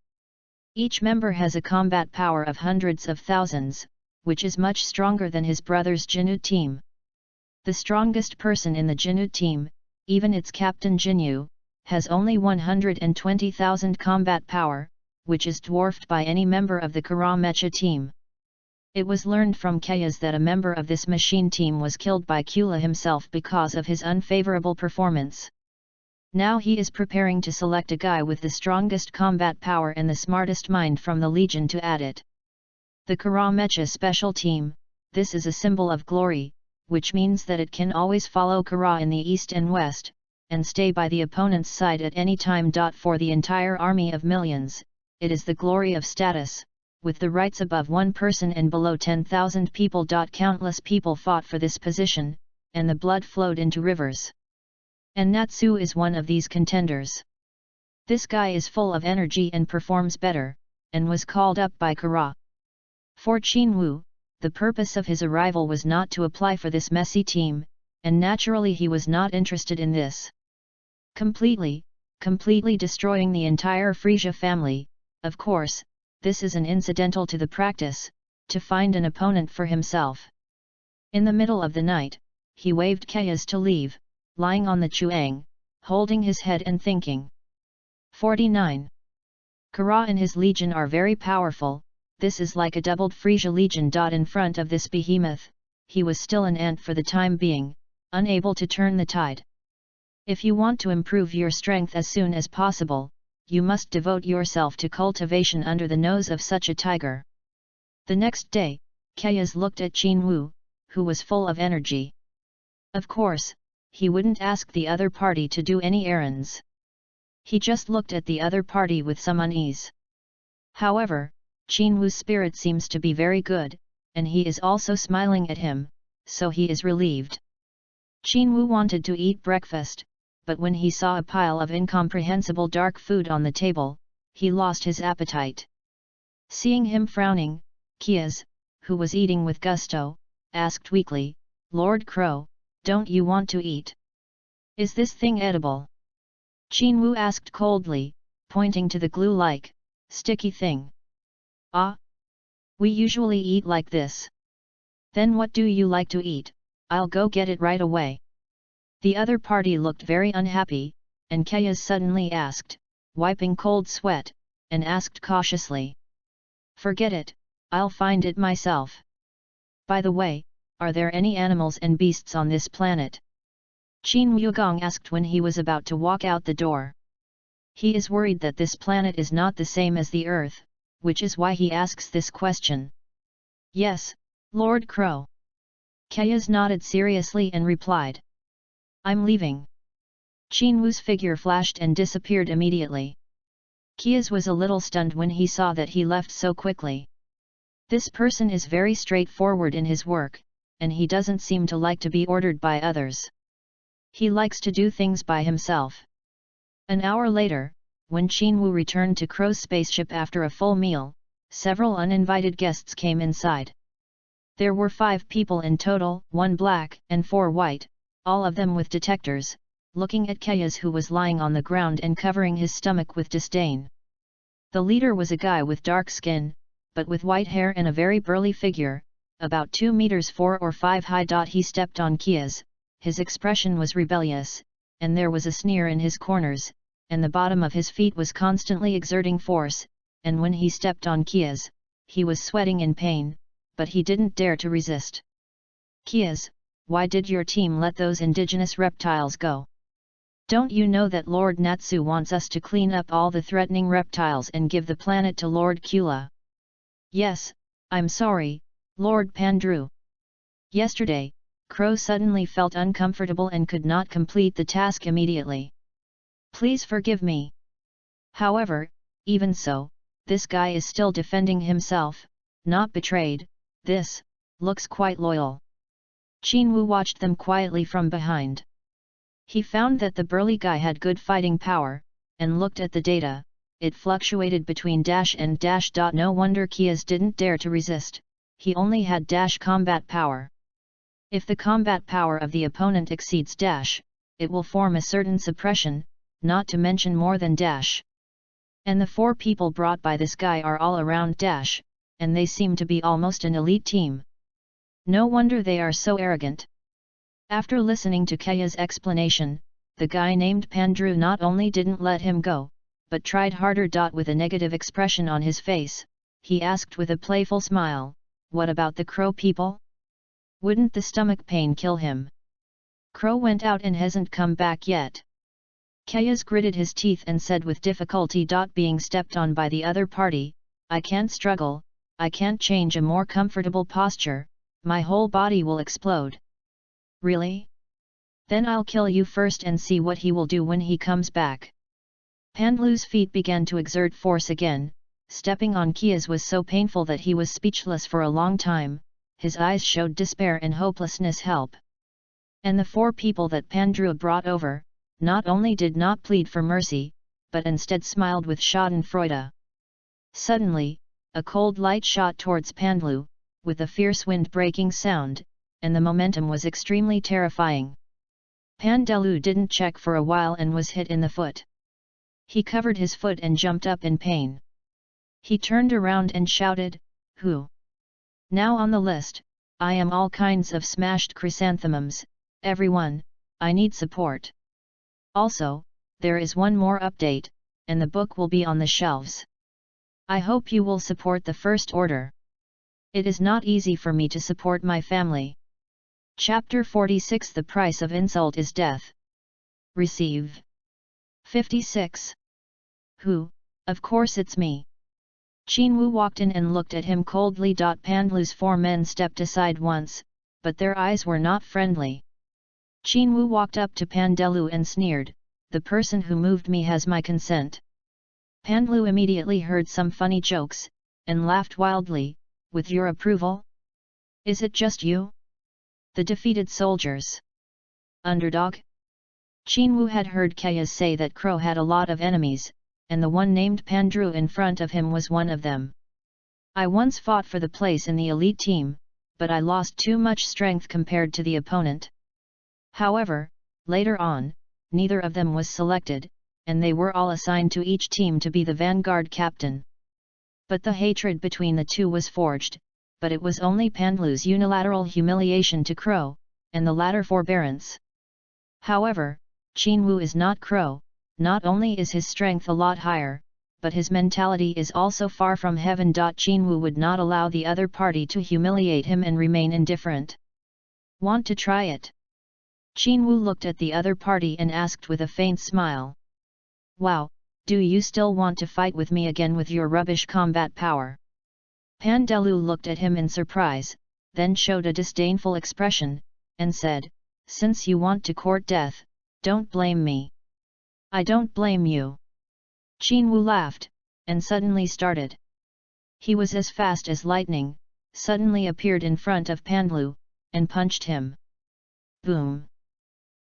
Each member has a combat power of hundreds of thousands, which is much stronger than his brother's Jinnu team. The strongest person in the Jinnu team, even its captain Jinyu, has only 120,000 combat power, which is dwarfed by any member of the Kara Mecha team. It was learned from Kayas that a member of this machine team was killed by Kula himself because of his unfavorable performance. Now he is preparing to select a guy with the strongest combat power and the smartest mind from the Legion to add it. The Kara Mecha special team, this is a symbol of glory, which means that it can always follow Kara in the east and west, and stay by the opponent's side at any time. For the entire army of millions, it is the glory of status, with the rights above 1 person and below 10,000 people. Countless people fought for this position, and the blood flowed into rivers. And Natsu is one of these contenders. This guy is full of energy and performs better, and was called up by Kara. For Qinwu, the purpose of his arrival was not to apply for this messy team, and naturally he was not interested in this. Completely destroying the entire Frisia family, of course, this is an incidental to the practice, to find an opponent for himself. In the middle of the night, he waved Kayas to leave, lying on the chuang, holding his head and thinking. 49. Kara and his legion are very powerful, this is like a doubled Frisia legion. In front of this behemoth, he was still an ant for the time being, unable to turn the tide. If you want to improve your strength as soon as possible, you must devote yourself to cultivation under the nose of such a tiger. The next day, Kayas looked at Qin Wu, who was full of energy. Of course, he wouldn't ask the other party to do any errands. He just looked at the other party with some unease. However, Qin Wu's spirit seems to be very good, and he is also smiling at him, so he is relieved. Qin Wu wanted to eat breakfast, but when he saw a pile of incomprehensible dark food on the table, he lost his appetite. Seeing him frowning, Kayas, who was eating with gusto, asked weakly, "Lord Crow, don't you want to eat? Is this thing edible?" Qin Wu asked coldly, pointing to the glue-like, sticky thing. "Ah! We usually eat like this." "Then what do you like to eat? I'll go get it right away." The other party looked very unhappy, and Kayas suddenly asked, wiping cold sweat, and asked cautiously. "Forget it, I'll find it myself. By the way, are there any animals and beasts on this planet?" Qin Wugong asked when he was about to walk out the door. He is worried that this planet is not the same as the Earth, which is why he asks this question. "Yes, Lord Crow." Kayas nodded seriously and replied. "I'm leaving." Qin Wu's figure flashed and disappeared immediately. Kayas was a little stunned when he saw that he left so quickly. This person is very straightforward in his work, and he doesn't seem to like to be ordered by others. He likes to do things by himself. An hour later, when Qin Wu returned to Crow's spaceship after a full meal, several uninvited guests came inside. There were 5 people in total, 1 black and 4 white, all of them with detectors, looking at Kayas, who was lying on the ground and covering his stomach with disdain. The leader was a guy with dark skin, but with white hair and a very burly figure, about 2 meters 4 or 5 high. He stepped on Kayas, his expression was rebellious, and there was a sneer in his corners, and the bottom of his feet was constantly exerting force, and when he stepped on Kayas, he was sweating in pain, but he didn't dare to resist. "Kayas, why did your team let those indigenous reptiles go? Don't you know that Lord Natsu wants us to clean up all the threatening reptiles and give the planet to Lord Kula?" "Yes, I'm sorry, Lord Pandru." Yesterday, Crow suddenly felt uncomfortable and could not complete the task immediately. "Please forgive me." However, even so, this guy is still defending himself, not betrayed. This looks quite loyal. Qin Wu watched them quietly from behind. He found that the burly guy had good fighting power, and looked at the data, it fluctuated between dash and dash. No wonder Kayas didn't dare to resist, he only had dash combat power. If the combat power of the opponent exceeds dash, it will form a certain suppression, not to mention more than dash. And the 4 people brought by this guy are all around dash, and they seem to be almost an elite team. No wonder they are so arrogant. After listening to Kayas' explanation, the guy named Pandru not only didn't let him go, but tried harder. With a negative expression on his face, he asked with a playful smile, "What about the Crow people? Wouldn't the stomach pain kill him? Crow went out and hasn't come back yet." Kayas gritted his teeth and said with difficulty. Being stepped on by the other party, "I can't struggle, I can't change a more comfortable posture, my whole body will explode." "Really? Then I'll kill you first and see what he will do when he comes back." Pandlu's feet began to exert force again, stepping on Kayas was so painful that he was speechless for a long time, his eyes showed despair and hopelessness. "Help!" And the 4 people that Pandru brought over, not only did not plead for mercy, but instead smiled with schadenfreude. Suddenly, a cold light shot towards Pandlu, with a fierce wind-breaking sound, and the momentum was extremely terrifying. Pandelu didn't check for a while and was hit in the foot. He covered his foot and jumped up in pain. He turned around and shouted, "Who? Now on the list, I am all kinds of smashed chrysanthemums, everyone, I need support. Also, there is one more update, and the book will be on the shelves. I hope you will support the First Order. It is not easy for me to support my family." Chapter 46 The price of insult is death. Receive. 56. Who? Of course it's me. Qinwu walked in and looked at him coldly. Panlu's 4 men stepped aside once, but their eyes were not friendly. Qinwu walked up to Pandelu and sneered, "The person who moved me has my consent." Pandlu immediately heard some funny jokes, and laughed wildly, "With your approval? Is it just you? The defeated soldiers? Underdog?" Qinwu had heard Kayas say that Crow had a lot of enemies, and the one named Pandru in front of him was one of them. "I once fought for the place in the elite team, but I lost too much strength compared to the opponent. However, later on, neither of them was selected, and they were all assigned to each team to be the vanguard captain. But the hatred between the two was forged, but it was only Pandlu's unilateral humiliation to Crow, and the latter forbearance. However, Qinwu is not Crow. Not only is his strength a lot higher, but his mentality is also far from heaven. Qinwu would not allow the other party to humiliate him and remain indifferent. "Want to try it?" Qinwu looked at the other party and asked with a faint smile. "Wow, do you still want to fight with me again with your rubbish combat power?" Pandelu looked at him in surprise, then showed a disdainful expression, and said, "Since you want to court death, don't blame me." "I don't blame you." Qinwu laughed, and suddenly started. He was as fast as lightning, suddenly appeared in front of Pandlu, and punched him. Boom!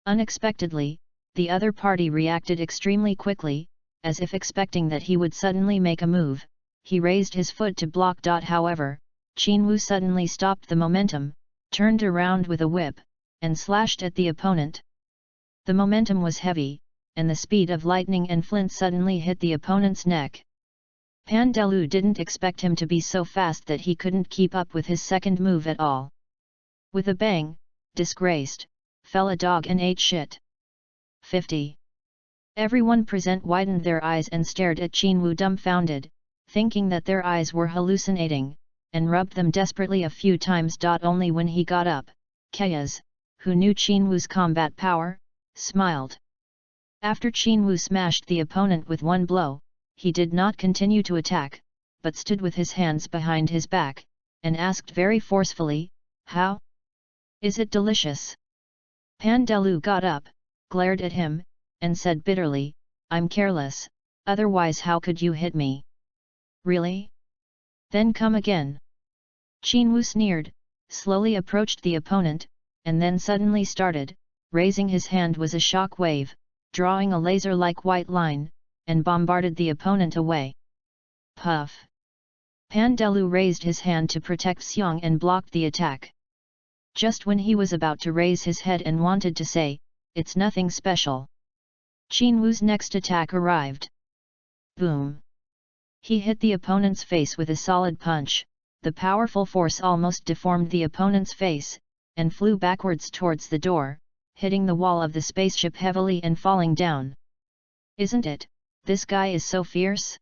Unexpectedly, the other party reacted extremely quickly, as if expecting that he would suddenly make a move. He raised his foot to block. However, Qinwu suddenly stopped the momentum, turned around with a whip, and slashed at the opponent. The momentum was heavy, and the speed of lightning and flint suddenly hit the opponent's neck. Pandelu didn't expect him to be so fast that he couldn't keep up with his second move at all. With a bang, disgraced, fell a dog and ate shit. 50. Everyone present widened their eyes and stared at Qinwu dumbfounded, thinking that their eyes were hallucinating, and rubbed them desperately a few times. Only when he got up, Kayas, who knew Qinwu's combat power, smiled. After Qinwu smashed the opponent with one blow, he did not continue to attack, but stood with his hands behind his back, and asked very forcefully, "How? Is it delicious?" Pandelu got up, glared at him, and said bitterly, "I'm careless, otherwise how could you hit me?" "Really? Then come again." Qinwu sneered, slowly approached the opponent, and then suddenly started, raising his hand was a shock wave, drawing a laser-like white line, and bombarded the opponent away. Puff! Pandelu raised his hand to protect Xiong and blocked the attack. Just when he was about to raise his head and wanted to say, "It's nothing special," Qinwu's next attack arrived. Boom! He hit the opponent's face with a solid punch. The powerful force almost deformed the opponent's face, and flew backwards towards the door, hitting the wall of the spaceship heavily and falling down. "Isn't it? This guy is so fierce?"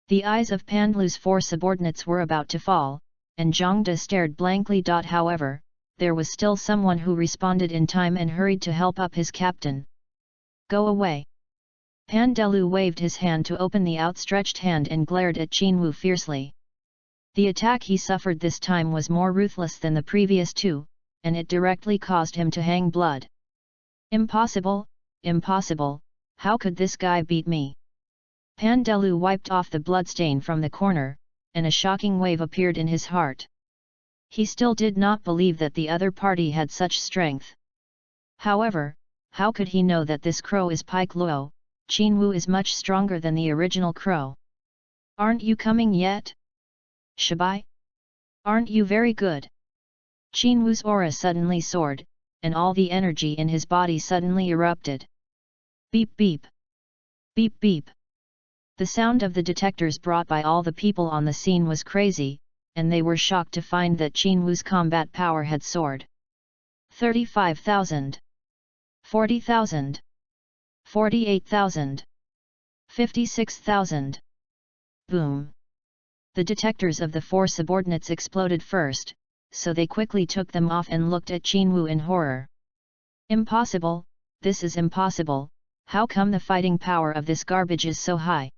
The eyes of Pandlu's 4 subordinates were about to fall, and Zhangde stared blankly. However, there was still someone who responded in time and hurried to help up his captain. "Go away!" Pandelu waved his hand to open the outstretched hand and glared at Qinwu fiercely. The attack he suffered this time was more ruthless than the previous 2, and it directly caused him to hang blood. "Impossible, impossible, how could this guy beat me?" Pandelu wiped off the bloodstain from the corner, and a shocking wave appeared in his heart. He still did not believe that the other party had such strength. However, how could he know that this crow is Pike Luo? Qinwu is much stronger than the original crow. "Aren't you coming yet? Shabai? Aren't you very good?" Qinwu's aura suddenly soared, and all the energy in his body suddenly erupted. Beep beep! Beep beep! The sound of the detectors brought by all the people on the scene was crazy, and they were shocked to find that Qinwu's combat power had soared. 35,000. 40,000. 48,000. 56,000. Boom! The detectors of the 4 subordinates exploded first, so they quickly took them off and looked at Qinwu in horror. "Impossible, this is impossible, how come the fighting power of this garbage is so high?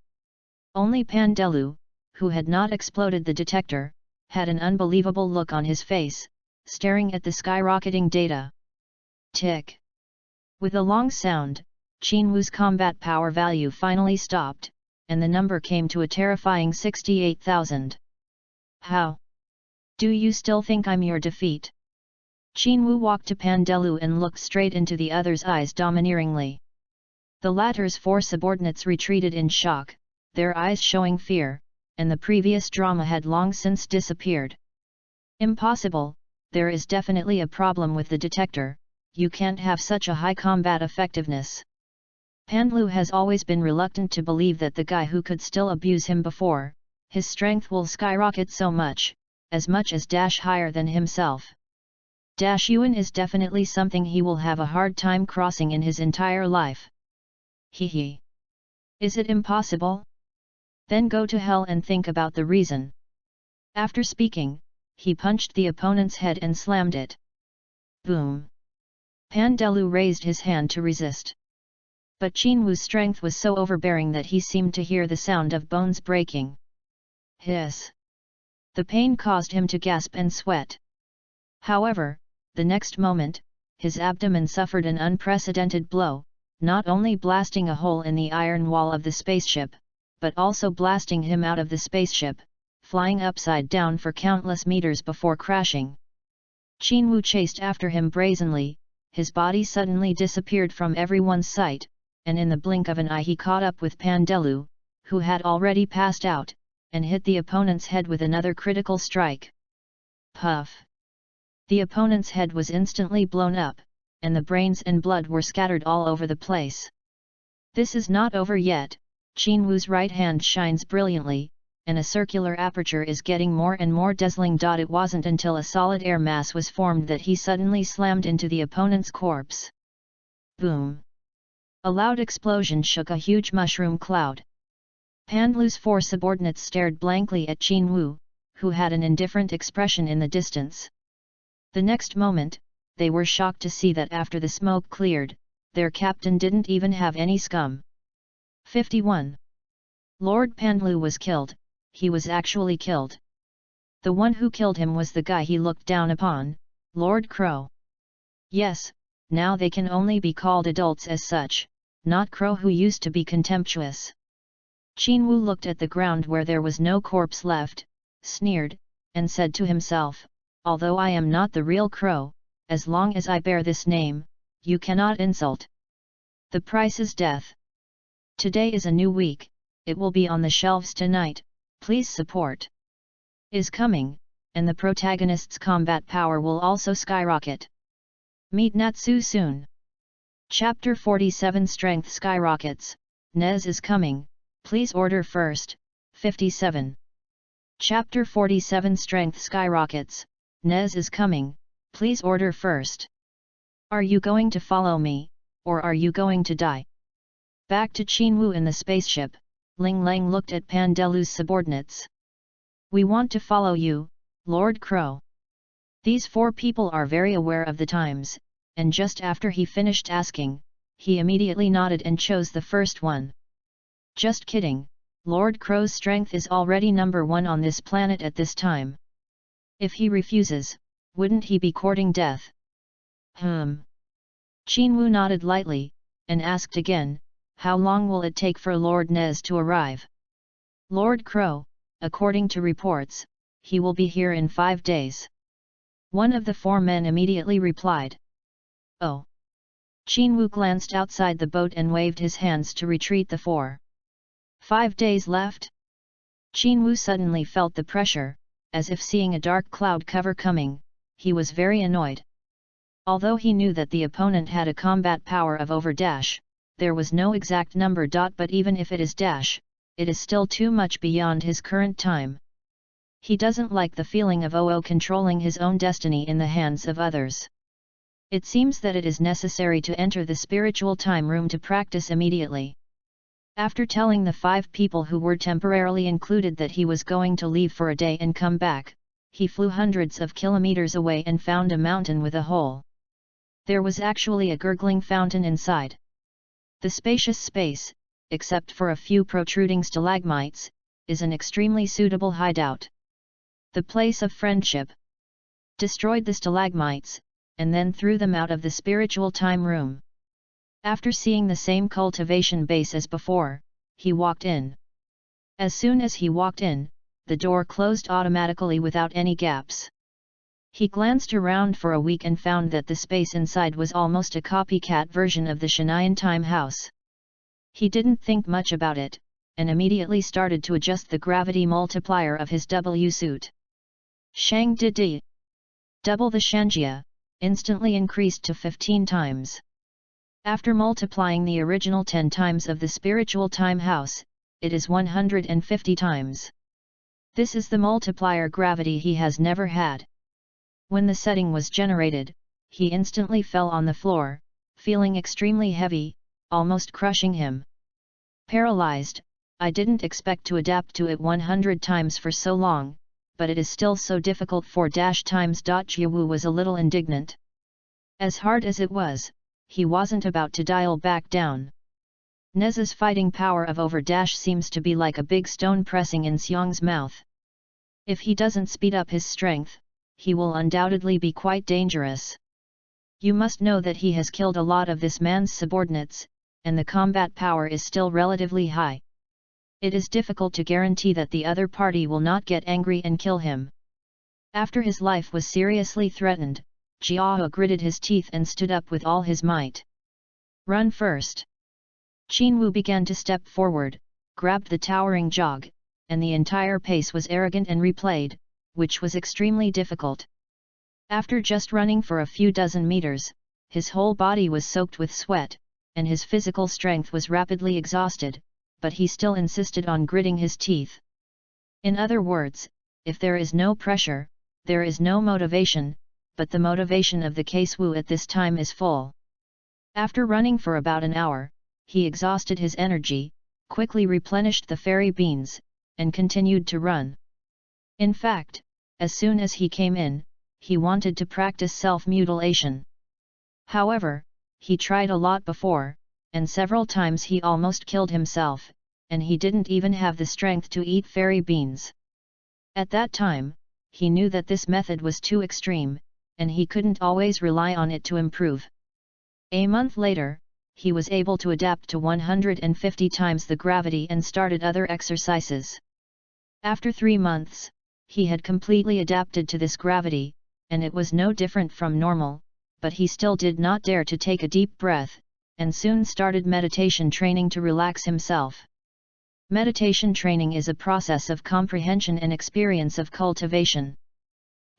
Only Pandelu, who had not exploded the detector, had an unbelievable look on his face, staring at the skyrocketing data. Tick. With a long sound, Qinwu's combat power value finally stopped, and the number came to a terrifying 68,000. How? Do you still think I'm your defeat? Qinwu walked to Pandelu and looked straight into the other's eyes domineeringly. The latter's 4 subordinates retreated in shock, their eyes showing fear, and the previous drama had long since disappeared. Impossible, there is definitely a problem with the detector, you can't have such a high combat effectiveness. Pandelu has always been reluctant to believe that the guy who could still abuse him before, his strength will skyrocket so much as dash higher than himself. Yuan is definitely something he will have a hard time crossing in his entire life. Hehe. Is it impossible? Then go to hell and think about the reason. After speaking, he punched the opponent's head and slammed it. Boom. Pandelu raised his hand to resist. But Qinwu's strength was so overbearing that he seemed to hear the sound of bones breaking. Hiss. The pain caused him to gasp and sweat. However, the next moment, his abdomen suffered an unprecedented blow, not only blasting a hole in the iron wall of the spaceship, but also blasting him out of the spaceship, flying upside down for countless meters before crashing. Qinwu chased after him brazenly, his body suddenly disappeared from everyone's sight, and in the blink of an eye he caught up with Pandelu, who had already passed out, and hit the opponent's head with another critical strike. Puff! The opponent's head was instantly blown up, and the brains and blood were scattered all over the place. This is not over yet, Qinwu's right hand shines brilliantly, and a circular aperture is getting more and more dazzling. It wasn't until a solid air mass was formed that he suddenly slammed into the opponent's corpse. Boom! A loud explosion shook a huge mushroom cloud. Pandelu's 4 subordinates stared blankly at Qinwu, who had an indifferent expression in the distance. The next moment, they were shocked to see that after the smoke cleared, their captain didn't even have any scum. 51. Lord Pandelu was killed, he was actually killed. The one who killed him was the guy he looked down upon, Lord Crow. Yes, now they can only be called adults as such, not Crow who used to be contemptuous. Qinwu looked at the ground where there was no corpse left, sneered, and said to himself, although I am not the real Crow, as long as I bear this name, you cannot insult. The price is death. Today is a new week, it will be on the shelves tonight, please support. Is coming, and the protagonist's combat power will also skyrocket. Meet Natsu soon. Chapter 47 Strength Skyrockets, Nez is coming, please order first, 57. Chapter 47 Strength Skyrockets, Nez is coming, please order first. Are you going to follow me, or are you going to die? Back to Qinwu in the spaceship, Ling Lang looked at Pandelu's subordinates. We want to follow you, Lord Crow. These 4 people are very aware of the times, and just after he finished asking, he immediately nodded and chose the first one. Just kidding, Lord Crow's strength is already number 1 on this planet at this time. If he refuses, wouldn't he be courting death? Qinwu nodded lightly, and asked again, how long will it take for Lord Nez to arrive? Lord Crow, according to reports, he will be here in 5 days. One of the 4 men immediately replied. Oh! Qinwu glanced outside the boat and waved his hands to retreat the 4. 5 days left? Qinwu suddenly felt the pressure, as if seeing a dark cloud cover coming, he was very annoyed. Although he knew that the opponent had a combat power of over dash, there was no exact number. But even if it is dash, it is still too much beyond his current time. He doesn't like the feeling of controlling his own destiny in the hands of others. It seems that it is necessary to enter the spiritual time room to practice immediately. After telling the 5 people who were temporarily included that he was going to leave for a day and come back, he flew hundreds of kilometers away and found a mountain with a hole. There was actually a gurgling fountain inside. The spacious space, except for a few protruding stalagmites, is an extremely suitable hideout. The place of friendship. Destroyed the stalagmites, and then threw them out of the spiritual time room. After seeing the same cultivation base as before, he walked in. As soon as he walked in, the door closed automatically without any gaps. He glanced around for a week and found that the space inside was almost a copycat version of the Shanayan time house. He didn't think much about it, and immediately started to adjust the gravity multiplier of his W suit. Shang Di. Double the Shangjia, instantly increased to 15 times. After multiplying the original 10 times of the spiritual time house, it is 150 times. This is the multiplier gravity he has never had. When the setting was generated, he instantly fell on the floor, feeling extremely heavy, almost crushing him. Paralyzed, I didn't expect to adapt to it 100 times for so long, but it is still so difficult for times. Jiawu was a little indignant. As hard as it was, he wasn't about to dial back down. Nez's fighting power of over seems to be like a big stone pressing in Xiong's mouth. If he doesn't speed up his strength, he will undoubtedly be quite dangerous. You must know that he has killed a lot of this man's subordinates, and the combat power is still relatively high. It is difficult to guarantee that the other party will not get angry and kill him. After his life was seriously threatened, Jiao gritted his teeth and stood up with all his might. Run first. Qinwu began to step forward, grabbed the towering jog, and the entire pace was arrogant and replayed, which was extremely difficult. After just running for a few dozen meters, his whole body was soaked with sweat, and his physical strength was rapidly exhausted, but he still insisted on gritting his teeth. In other words, if there is no pressure, there is no motivation, but the motivation of the Casewu at this time is full. After running for about an hour, he exhausted his energy, quickly replenished the fairy beans, and continued to run. In fact, as soon as he came in, he wanted to practice self-mutilation. However, he tried a lot before, and several times he almost killed himself, and he didn't even have the strength to eat fairy beans. At that time, he knew that this method was too extreme, and he couldn't always rely on it to improve. A month later, he was able to adapt to 150 times the gravity and started other exercises. After 3 months, he had completely adapted to this gravity, and it was no different from normal, but he still did not dare to take a deep breath, and soon started meditation training to relax himself. Meditation training is a process of comprehension and experience of cultivation.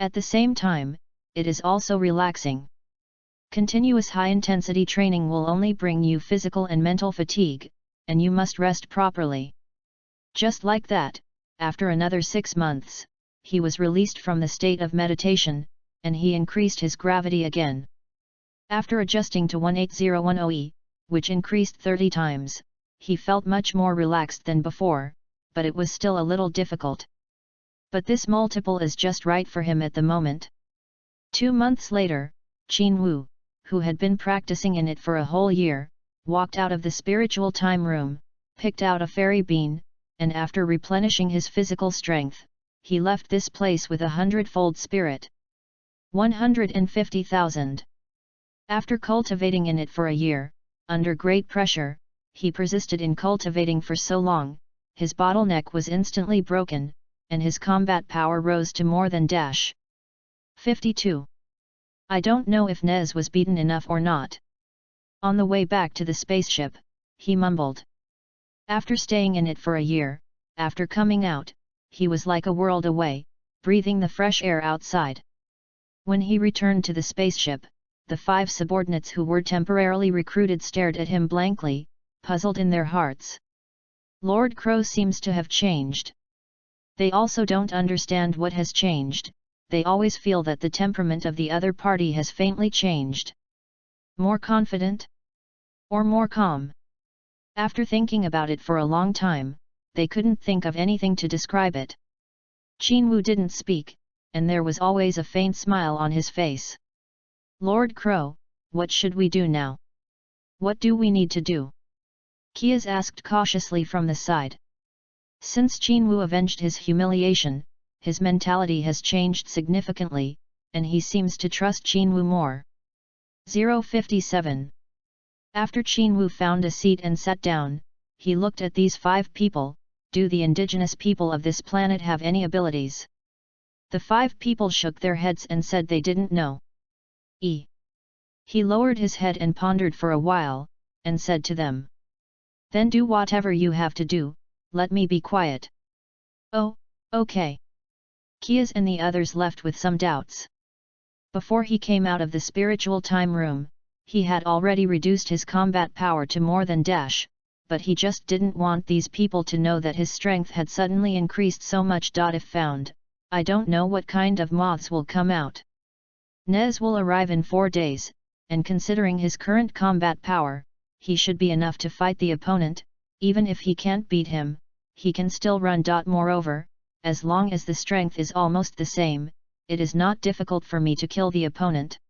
At the same time, it is also relaxing. Continuous high-intensity training will only bring you physical and mental fatigue, and you must rest properly. Just like that, after another 6 months, he was released from the state of meditation, and he increased his gravity again. After adjusting to 18010E, which increased 30 times, he felt much more relaxed than before, but it was still a little difficult. But this multiple is just right for him at the moment. 2 months later, Qinwu, who had been practicing in it for a whole year, walked out of the spiritual time room, picked out a fairy bean, and after replenishing his physical strength, he left this place with 100-fold spirit. 150,000. After cultivating in it for a year, under great pressure, he persisted in cultivating for so long, his bottleneck was instantly broken, and his combat power rose to more than 52. I don't know if Nez was beaten enough or not. On the way back to the spaceship, he mumbled. After staying in it for a year, after coming out, he was like a world away, breathing the fresh air outside. When he returned to the spaceship, the 5 subordinates who were temporarily recruited stared at him blankly, puzzled in their hearts. Lord Crow seems to have changed. They also don't understand what has changed, they always feel that the temperament of the other party has faintly changed. More confident? Or more calm? After thinking about it for a long time, they couldn't think of anything to describe it. Qinwu didn't speak, and there was always a faint smile on his face. Lord Crow, what should we do now? What do we need to do? Kias asked cautiously from the side. Since Qinwu avenged his humiliation, his mentality has changed significantly, and he seems to trust Qinwu more. 057. After Qinwu found a seat and sat down, he looked at these 5 people. Do the indigenous people of this planet have any abilities? The 5 people shook their heads and said they didn't know. He lowered his head and pondered for a while, and said to them. Then do whatever you have to do, let me be quiet. Oh, okay. Kias and the others left with some doubts. Before he came out of the spiritual time room, he had already reduced his combat power to more than dash, but he just didn't want these people to know that his strength had suddenly increased so much. If found, I don't know what kind of moths will come out. Nez will arrive in 4 days, and considering his current combat power, he should be enough to fight the opponent. Even if he can't beat him, he can still run. Moreover, as long as the strength is almost the same, it is not difficult for me to kill the opponent.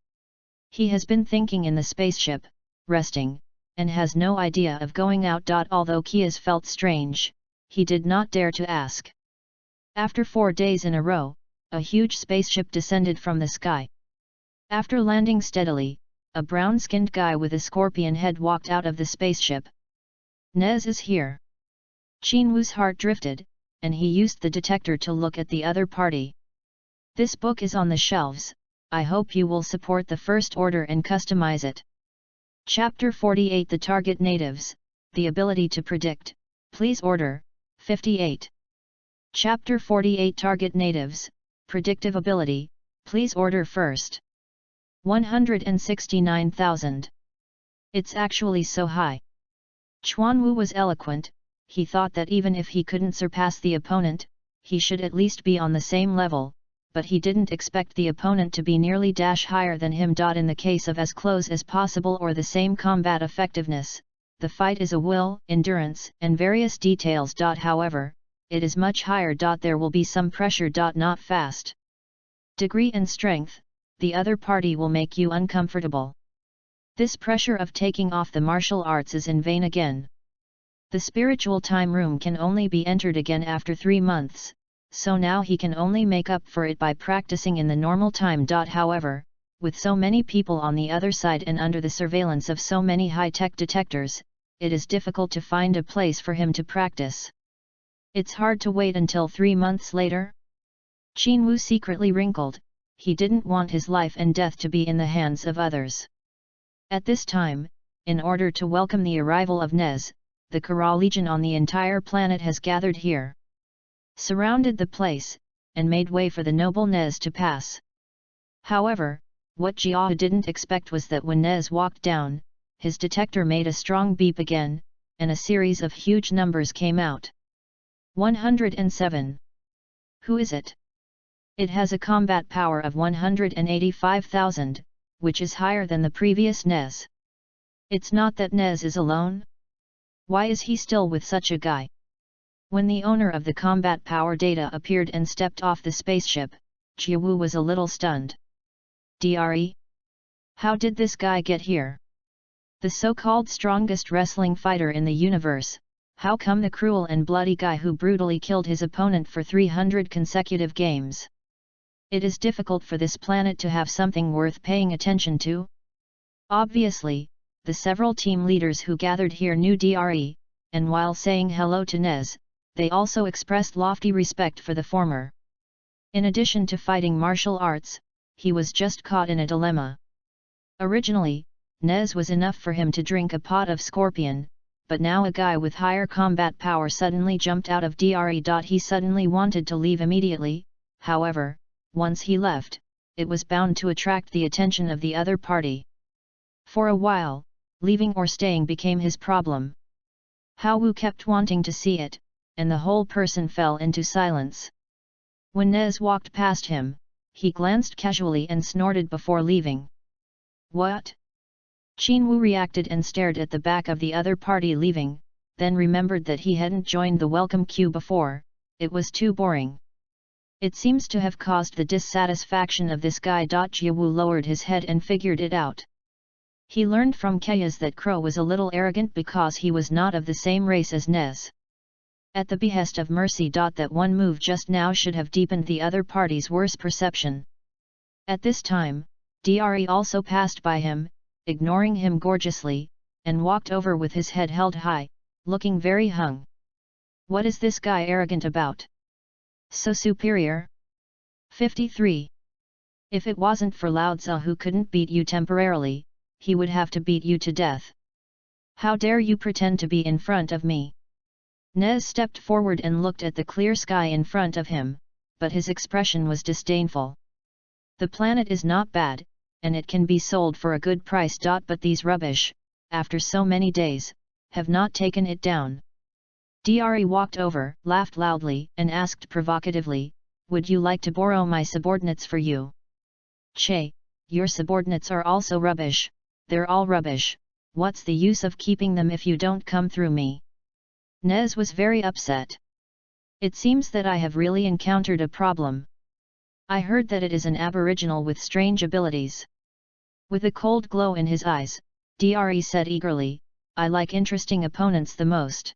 He has been thinking in the spaceship, resting, and has no idea of going out. Although Kias felt strange, he did not dare to ask. After 4 days in a row, a huge spaceship descended from the sky. After landing steadily, a brown-skinned guy with a scorpion head walked out of the spaceship. Nez is here. Qinwu's heart drifted, and he used the detector to look at the other party. This book is on the shelves. I hope you will support the First Order and customize it. Chapter 48 The Target Natives, the ability to predict, please order, 58. Chapter 48 Target Natives, predictive ability, please order first. 169,000. It's actually so high. Chuanwu was eloquent. He thought that even if he couldn't surpass the opponent, he should at least be on the same level, but he didn't expect the opponent to be nearly higher than him. In the case of as close as possible or the same combat effectiveness, the fight is a will, endurance, and various details. However, it is much higher. There will be some pressure. Not fast. Degree and strength, the other party will make you uncomfortable. This pressure of taking off the martial arts is in vain again. The spiritual time room can only be entered again after 3 months, so now he can only make up for it by practicing in the normal time. However, with so many people on the other side and under the surveillance of so many high-tech detectors, it is difficult to find a place for him to practice. It's hard to wait until 3 months later. Qinwu secretly wrinkled. He didn't want his life and death to be in the hands of others. At this time, in order to welcome the arrival of Nez, the Kara Legion on the entire planet has gathered here, surrounded the place, and made way for the noble Nez to pass. However, what Jiahu didn't expect was that when Nez walked down, his detector made a strong beep again, and a series of huge numbers came out. 107. Who is it? It has a combat power of 185,000, which is higher than the previous Nez. It's not that Nez is alone? Why is he still with such a guy? When the owner of the combat power data appeared and stepped off the spaceship, Jiawu was a little stunned. Dre? How did this guy get here? The so-called strongest wrestling fighter in the universe, how come the cruel and bloody guy who brutally killed his opponent for 300 consecutive games? It is difficult for this planet to have something worth paying attention to. Obviously, the several team leaders who gathered here knew Dre, and while saying hello to Nez, they also expressed lofty respect for the former. In addition to fighting martial arts, he was just caught in a dilemma. Originally, Nez was enough for him to drink a pot of scorpion, but now a guy with higher combat power suddenly jumped out of Dre. He suddenly wanted to leave immediately. However, once he left, it was bound to attract the attention of the other party. For a while, leaving or staying became his problem. Hao Wu kept wanting to see it, and the whole person fell into silence. When Nez walked past him, he glanced casually and snorted before leaving. What? Qinwu reacted and stared at the back of the other party leaving, then remembered that he hadn't joined the welcome queue before. It was too boring. It seems to have caused the dissatisfaction of this guy. Jiawu lowered his head and figured it out. He learned from Kayas that Crow was a little arrogant because he was not of the same race as Nez. At the behest of Mercy. That one move just now should have deepened the other party's worse perception. At this time, Dre also passed by him, ignoring him gorgeously, and walked over with his head held high, looking very hung. What is this guy arrogant about? So superior? 53. If it wasn't for Lao Tzu who couldn't beat you temporarily, he would have to beat you to death. How dare you pretend to be in front of me? Nez stepped forward and looked at the clear sky in front of him, but his expression was disdainful. The planet is not bad, and it can be sold for a good price. But these rubbish, after so many days, have not taken it down. Dre walked over, laughed loudly, and asked provocatively, "Would you like to borrow my subordinates for you?" "Che, your subordinates are also rubbish, they're all rubbish, what's the use of keeping them if you don't come through me?" Nez was very upset. "It seems that I have really encountered a problem. I heard that it is an aboriginal with strange abilities." With a cold glow in his eyes, Dre said eagerly, "I like interesting opponents the most.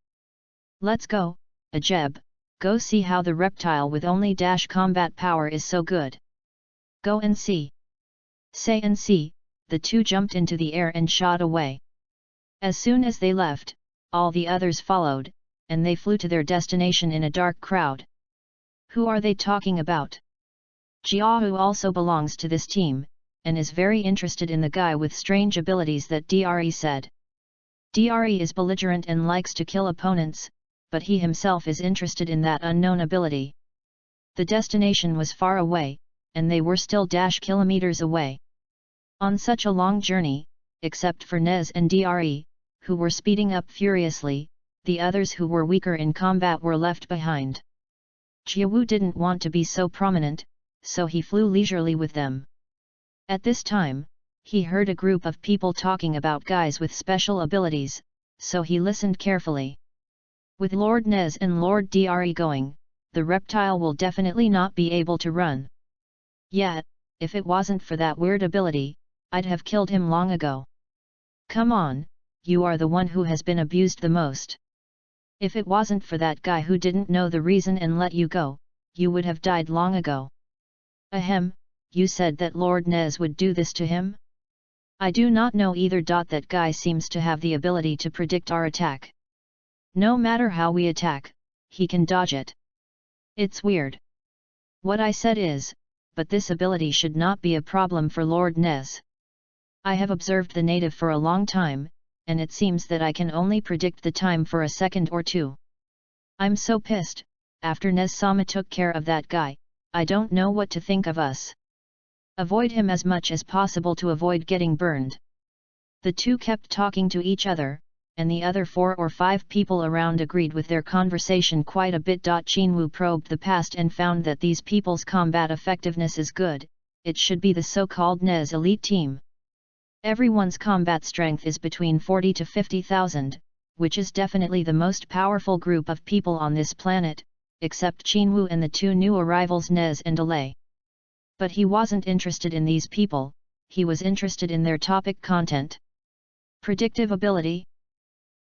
Let's go, Ajeb, go see how the reptile with only combat power is so good. Go and see." Say and see, the two jumped into the air and shot away. As soon as they left, all the others followed, and they flew to their destination in a dark crowd. Who are they talking about? Jiahu also belongs to this team, and is very interested in the guy with strange abilities that Dre said. Dre is belligerent and likes to kill opponents, but he himself is interested in that unknown ability. The destination was far away, and they were still kilometers away. On such a long journey, except for Nez and Dre, who were speeding up furiously, the others who were weaker in combat were left behind. Jiawu didn't want to be so prominent, so he flew leisurely with them. At this time, he heard a group of people talking about guys with special abilities, so he listened carefully. With Lord Nez and Lord Dre going, the reptile will definitely not be able to run. Yet, if it wasn't for that weird ability, I'd have killed him long ago. Come on, you are the one who has been abused the most. If it wasn't for that guy who didn't know the reason and let you go, you would have died long ago. Ahem, you said that Lord Nez would do this to him? I do not know either. That guy seems to have the ability to predict our attack. No matter how we attack, he can dodge it. It's weird. What I said is, but this ability should not be a problem for Lord Nez. I have observed the native for a long time, and it seems that I can only predict the time for a second or two. I'm so pissed, after Nez-sama took care of that guy, I don't know what to think of us. Avoid him as much as possible to avoid getting burned. The two kept talking to each other, and the other 4 or 5 people around agreed with their conversation quite a bit. Chinwu probed the past and found that these people's combat effectiveness is good, it should be the so-called Nez elite team. Everyone's combat strength is between 40 to 50,000, which is definitely the most powerful group of people on this planet, except Chinwu and the 2 new arrivals Nez and Alay. But he wasn't interested in these people, he was interested in their topic content. Predictive ability?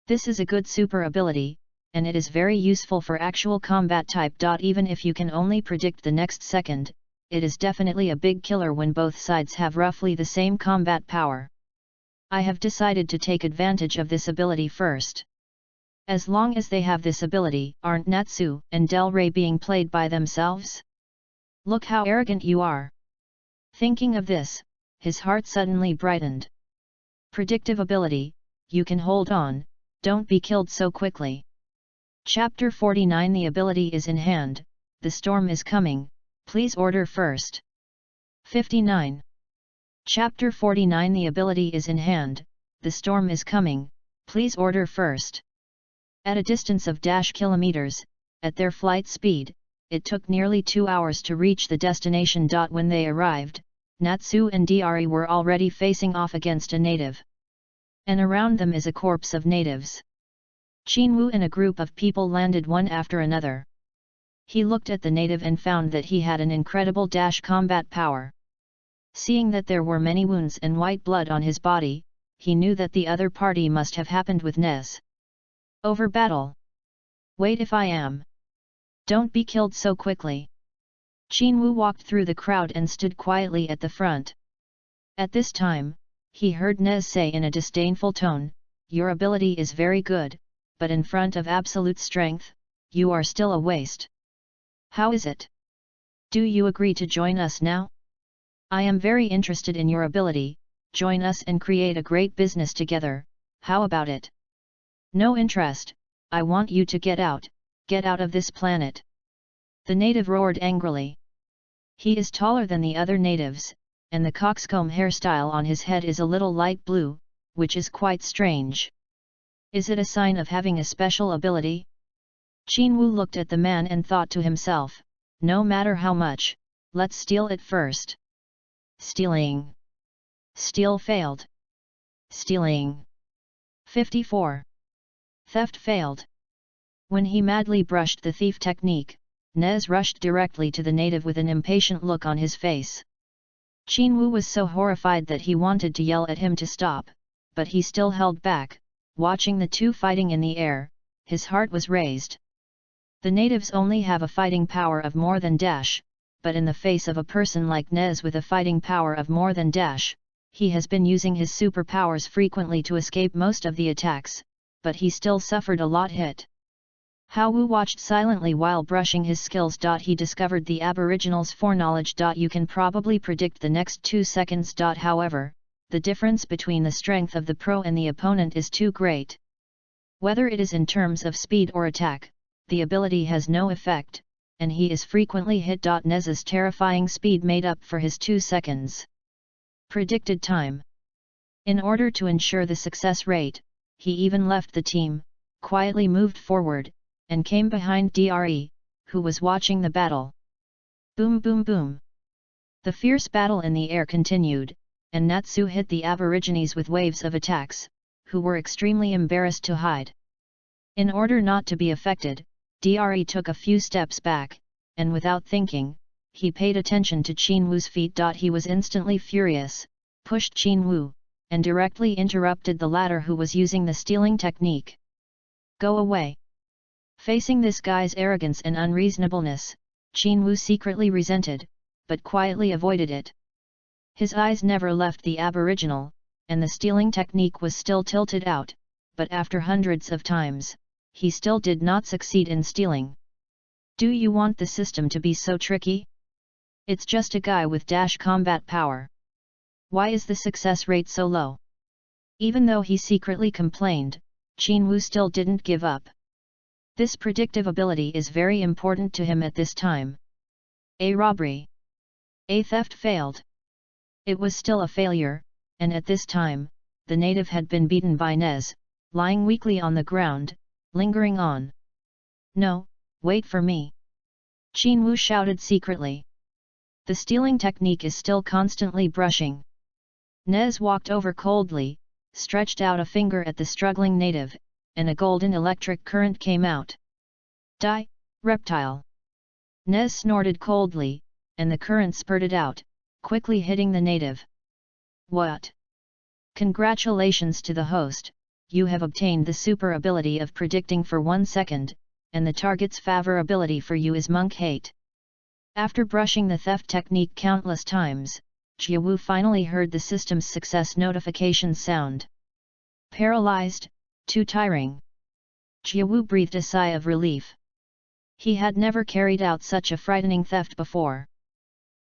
This is a good super ability, and it is very useful for actual combat type. Even if you can only predict the next second, it is definitely a big killer when both sides have roughly the same combat power. I have decided to take advantage of this ability first. As long as they have this ability, aren't Natsu and Del Rey being played by themselves? Look how arrogant you are. Thinking of this, his heart suddenly brightened. Predictive ability, you can hold on, don't be killed so quickly. Chapter 49. The ability is in hand, the storm is coming, please order first. 59. Chapter 49. The ability is in hand, the storm is coming, please order first. At a distance of kilometers, at their flight speed, it took nearly 2 hours to reach the destination. When they arrived, Natsu and Dre were already facing off against a native. And around them is a corpse of natives. Chinwu and a group of people landed one after another. He looked at the native and found that he had an incredible combat power. Seeing that there were many wounds and white blood on his body, he knew that the other party must have happened with Nez. Over battle. Wait, if I am. Don't be killed so quickly. Qinwu walked through the crowd and stood quietly at the front. At this time, he heard Nez say in a disdainful tone, "Your ability is very good, but in front of absolute strength, you are still a waste. How is it? Do you agree to join us now? I am very interested in your ability, join us and create a great business together, how about it?" "No interest, I want you to get out of this planet." The native roared angrily. He is taller than the other natives, and the coxcomb hairstyle on his head is a little light blue, which is quite strange. Is it a sign of having a special ability? Qinwu looked at the man and thought to himself, no matter how much, let's steal it first. Stealing. Steal failed. Stealing. 54. Theft failed. When he madly brushed the thief technique, Nez rushed directly to the native with an impatient look on his face. Qinwu was so horrified that he wanted to yell at him to stop, but he still held back. Watching the two fighting in the air, his heart was raised. The natives only have a fighting power of more than dash, but in the face of a person like Nez with a fighting power of more than dash, he has been using his superpowers frequently to escape most of the attacks, but he still suffered a lot hit. Hao Wu watched silently while brushing his skills. He discovered the Aboriginal's foreknowledge. You can probably predict the next 2 seconds. However, the difference between the strength of the pro and the opponent is too great. Whether it is in terms of speed or attack, the ability has no effect, and he is frequently hit. Nez's terrifying speed made up for his 2 seconds. Predicted time. In order to ensure the success rate, he even left the team, quietly moved forward, and came behind Dre, who was watching the battle. Boom boom boom. The fierce battle in the air continued, and Natsu hit the Aborigines with waves of attacks, who were extremely embarrassed to hide. In order not to be affected, Dre took a few steps back, and without thinking, he paid attention to Qinwu's feet. He was instantly furious, pushed Qinwu, and directly interrupted the latter who was using the stealing technique. Go away. Facing this guy's arrogance and unreasonableness, Qinwu secretly resented, but quietly avoided it. His eyes never left the Aboriginal, and the stealing technique was still tilted out, but after hundreds of times, he still did not succeed in stealing. Do you want the system to be so tricky? It's just a guy with dash combat power. Why is the success rate so low? Even though he secretly complained, Qinwu still didn't give up. This predictive ability is very important to him at this time. A robbery. A theft failed. It was still a failure, and at this time, the native had been beaten by Nez, lying weakly on the ground, lingering on. No, wait for me. Qinwu shouted secretly. The stealing technique is still constantly brushing. Nez walked over coldly, stretched out a finger at the struggling native, and a golden electric current came out. Die, reptile! Nez snorted coldly, and the current spurted out, quickly hitting the native. What? Congratulations to the host, you have obtained the super ability of predicting for 1 second, and the target's favorability for you is monk hate. After brushing the theft technique countless times, Jiawu finally heard the system's success notification sound. Paralyzed, too tiring. Jiawu breathed a sigh of relief. He had never carried out such a frightening theft before.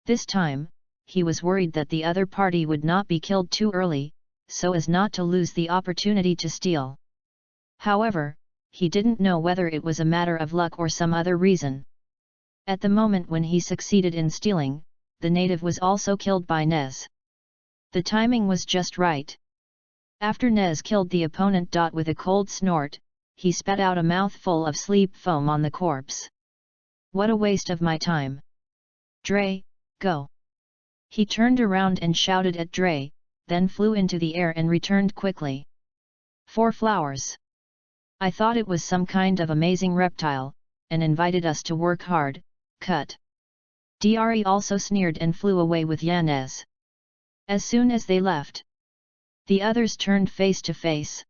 This time, he was worried that the other party would not be killed too early, so as not to lose the opportunity to steal. However, he didn't know whether it was a matter of luck or some other reason. At the moment when he succeeded in stealing, the native was also killed by Nez. The timing was just right. After Nez killed the opponent. With a cold snort, he spat out a mouthful of sleep foam on the corpse. What a waste of my time. Dre, go. He turned around and shouted at Dre, then flew into the air and returned quickly. 4 flowers. I thought it was some kind of amazing reptile, and invited us to work hard, cut. Dre also sneered and flew away with Yanez. As soon as they left, The others turned face to face.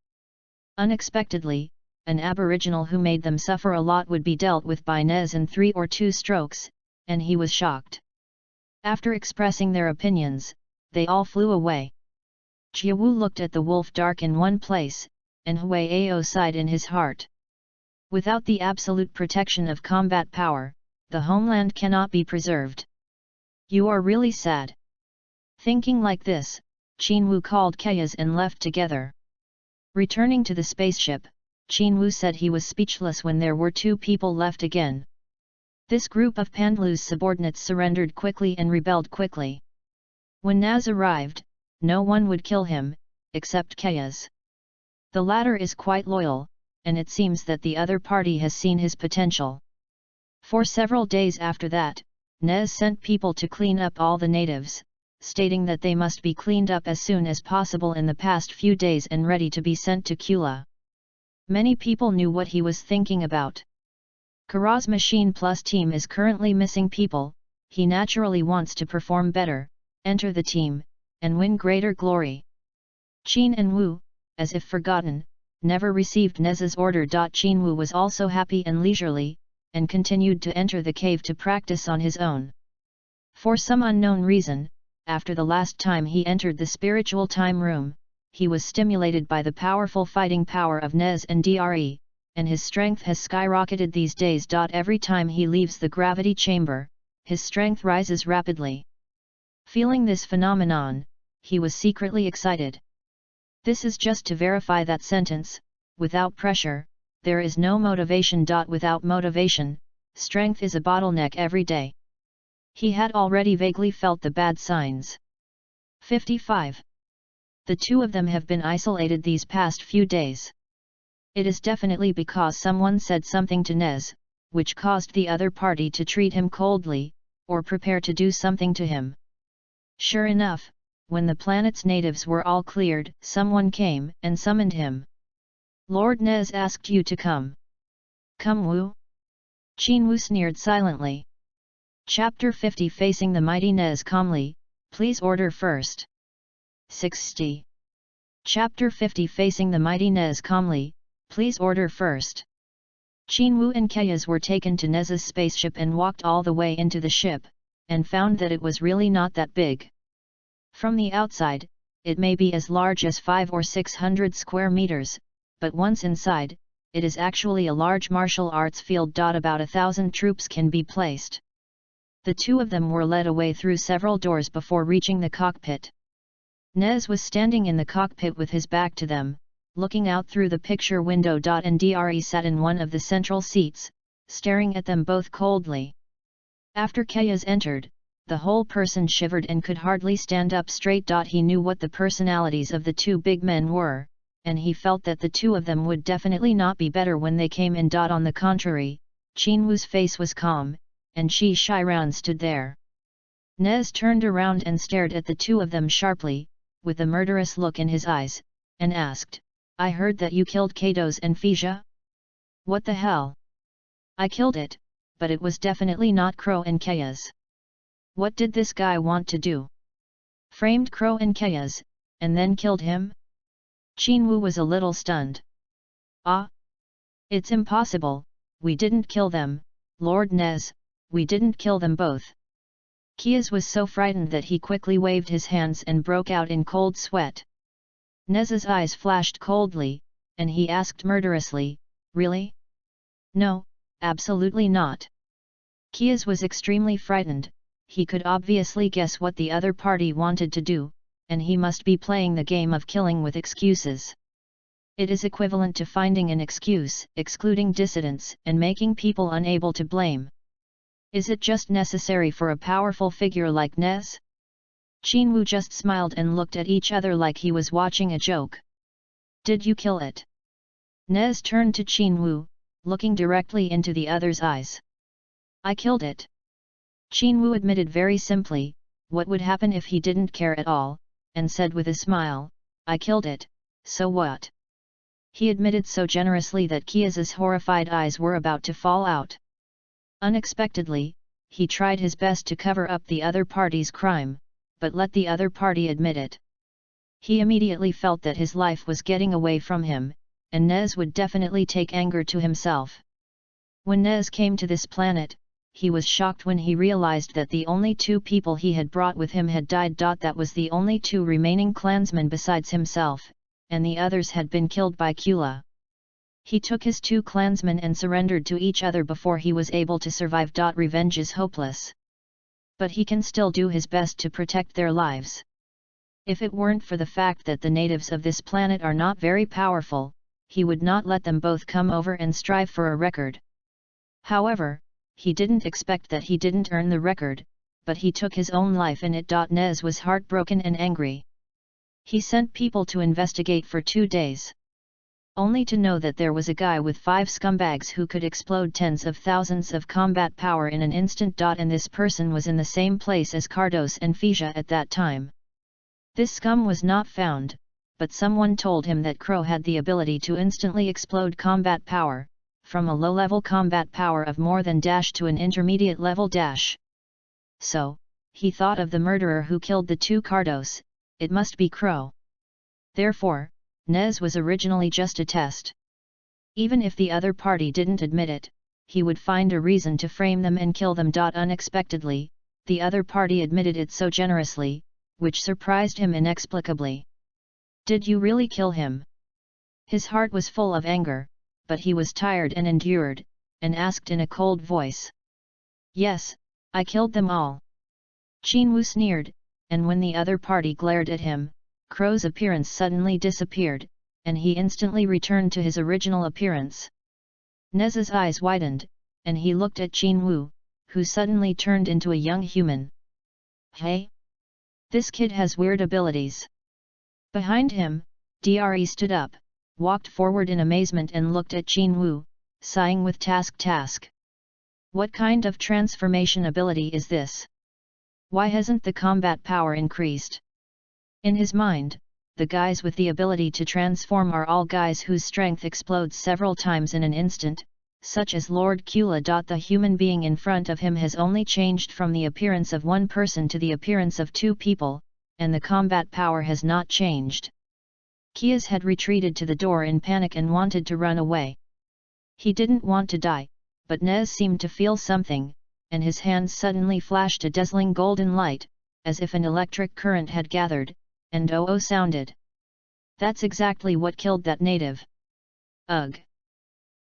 Unexpectedly, an aboriginal who made them suffer a lot would be dealt with by Nez in 3 or 2 strokes, and he was shocked. After expressing their opinions, they all flew away. Jiawu looked at the wolf dark in one place, and Huayao sighed in his heart. Without the absolute protection of combat power, the homeland cannot be preserved. You are really sad. Thinking like this, Qinwu called Kayas and left together. Returning to the spaceship, Qinwu said he was speechless when there were 2 people left again. This group of Pandlu's subordinates surrendered quickly and rebelled quickly. When Naz arrived, no one would kill him, except Kayas. The latter is quite loyal, and it seems that the other party has seen his potential. For several days after that, Nez sent people to clean up all the natives, stating that they must be cleaned up as soon as possible in the past few days and ready to be sent to Kula. Many people knew what he was thinking about. Kara's Machine Plus team is currently missing people, he naturally wants to perform better, enter the team, and win greater glory. Qin and Wu, as if forgotten, never received Nez's order. Qin Wu was also happy and leisurely, and continued to enter the cave to practice on his own. For some unknown reason, after the last time he entered the spiritual time room, he was stimulated by the powerful fighting power of Nez and Dre, and his strength has skyrocketed these days. Every time he leaves the gravity chamber, his strength rises rapidly. Feeling this phenomenon, he was secretly excited. This is just to verify that sentence, without pressure, there is no motivation. Without motivation, strength is a bottleneck every day. He had already vaguely felt the bad signs. 55. The 2 of them have been isolated these past few days. It is definitely because someone said something to Nez, which caused the other party to treat him coldly, or prepare to do something to him. Sure enough, when the planet's natives were all cleared, someone came and summoned him. Lord Nez asked you to come. Come, Wu? Qin Wu sneered silently. Chapter 50. Facing the mighty Nez calmly, please order first. 60. Chapter 50. Facing the mighty Nez calmly, please order first. Qin Wu and Kayas were taken to Nez's spaceship and walked all the way into the ship, and found that it was really not that big. From the outside, it may be as large as 500 or 600 square meters, but once inside, it is actually a large martial arts field. About 1,000 troops can be placed. The 2 of them were led away through several doors before reaching the cockpit. Nez was standing in the cockpit with his back to them, looking out through the picture window. And Dre sat in one of the central seats, staring at them both coldly. After Kayas entered, the whole person shivered and could hardly stand up straight. He knew what the personalities of the 2 big men were, and he felt that the 2 of them would definitely not be better when they came in. On the contrary, Qin Wu's face was calm, and Shi Shiran stood there. Nez turned around and stared at the 2 of them sharply, with a murderous look in his eyes, and asked, I heard that you killed Katos and Fisia? What the hell? I killed it, but it was definitely not Crow and Kayas. What did this guy want to do? Framed Crow and Kayas, and then killed him? Qin Wu was a little stunned. Ah! It's impossible, we didn't kill them, Lord Nez, we didn't kill them both. Kayas was so frightened that he quickly waved his hands and broke out in cold sweat. Nez's eyes flashed coldly, and he asked murderously, Really? No, absolutely not. Kayas was extremely frightened. He could obviously guess what the other party wanted to do, and he must be playing the game of killing with excuses. It is equivalent to finding an excuse, excluding dissidents, and making people unable to blame. Is it just necessary for a powerful figure like Nez? Qin Wu just smiled and looked at each other like he was watching a joke. Did you kill it? Nez turned to Qin Wu, looking directly into the other's eyes. I killed it. Qin Wu admitted very simply, what would happen if he didn't care at all, and said with a smile, I killed it, so what? He admitted so generously that Kayas's horrified eyes were about to fall out. Unexpectedly, he tried his best to cover up the other party's crime, but let the other party admit it. He immediately felt that his life was getting away from him, and Nez would definitely take anger to himself. When Nez came to this planet, he was shocked when he realized that the only 2 people he had brought with him had died. That was the only 2 remaining clansmen besides himself, and the others had been killed by Kula. He took his 2 clansmen and surrendered to each other before he was able to survive. Revenge is hopeless. But he can still do his best to protect their lives. If it weren't for the fact that the natives of this planet are not very powerful, he would not let them both come over and strive for a record. However, he didn't expect that he didn't earn the record, but he took his own life in it. Nez was heartbroken and angry. He sent people to investigate for 2 days. Only to know that there was a guy with 5 scumbags who could explode tens of thousands of combat power in an instant. And this person was in the same place as Cardos and Phasia at that time. This scum was not found, but someone told him that Crow had the ability to instantly explode combat power, from a low-level combat power of more than dash to an intermediate level dash. So, he thought of the murderer who killed the 2 Cardos, it must be Crow. Therefore, Nez was originally just a test. Even if the other party didn't admit it, he would find a reason to frame them and kill them. Unexpectedly, the other party admitted it so generously, which surprised him inexplicably. Did you really kill him? His heart was full of anger, but he was tired and endured, and asked in a cold voice. Yes, I killed them all. Qinwu sneered, and when the other party glared at him, Crow's appearance suddenly disappeared, and he instantly returned to his original appearance. Nez's eyes widened, and he looked at Qinwu, who suddenly turned into a young human. Hey? This kid has weird abilities. Behind him, Dre stood up, walked forward in amazement and looked at Qinwu, sighing with task. What kind of transformation ability is this? Why hasn't the combat power increased? In his mind, the guys with the ability to transform are all guys whose strength explodes several times in an instant, such as Lord Kula. The human being in front of him has only changed from the appearance of 1 person to the appearance of 2 people, and the combat power has not changed. Kias had retreated to the door in panic and wanted to run away. He didn't want to die, but Nez seemed to feel something, and his hands suddenly flashed a dazzling golden light, as if an electric current had gathered, and oh sounded. That's exactly what killed that native. Ugh!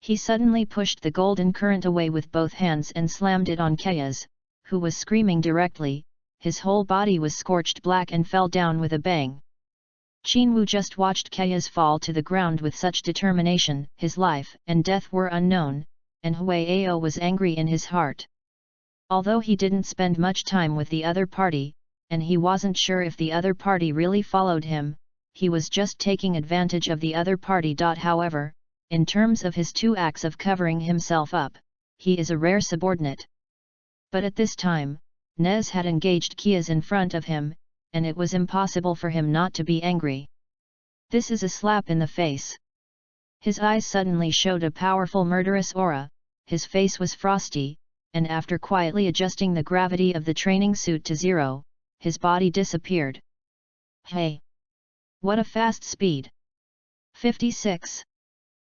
He suddenly pushed the golden current away with both hands and slammed it on Kayas, who was screaming directly. His whole body was scorched black and fell down with a bang. Qinwu just watched Kayas fall to the ground with such determination. His life and death were unknown, and Huayao was angry in his heart. Although he didn't spend much time with the other party, and he wasn't sure if the other party really followed him, he was just taking advantage of the other party. However, in terms of his 2 acts of covering himself up, he is a rare subordinate. But at this time, Nez had engaged Kias in front of him, and it was impossible for him not to be angry. This is a slap in the face. His eyes suddenly showed a powerful murderous aura, his face was frosty, and after quietly adjusting the gravity of the training suit to 0, his body disappeared. Hey! What a fast speed! 56.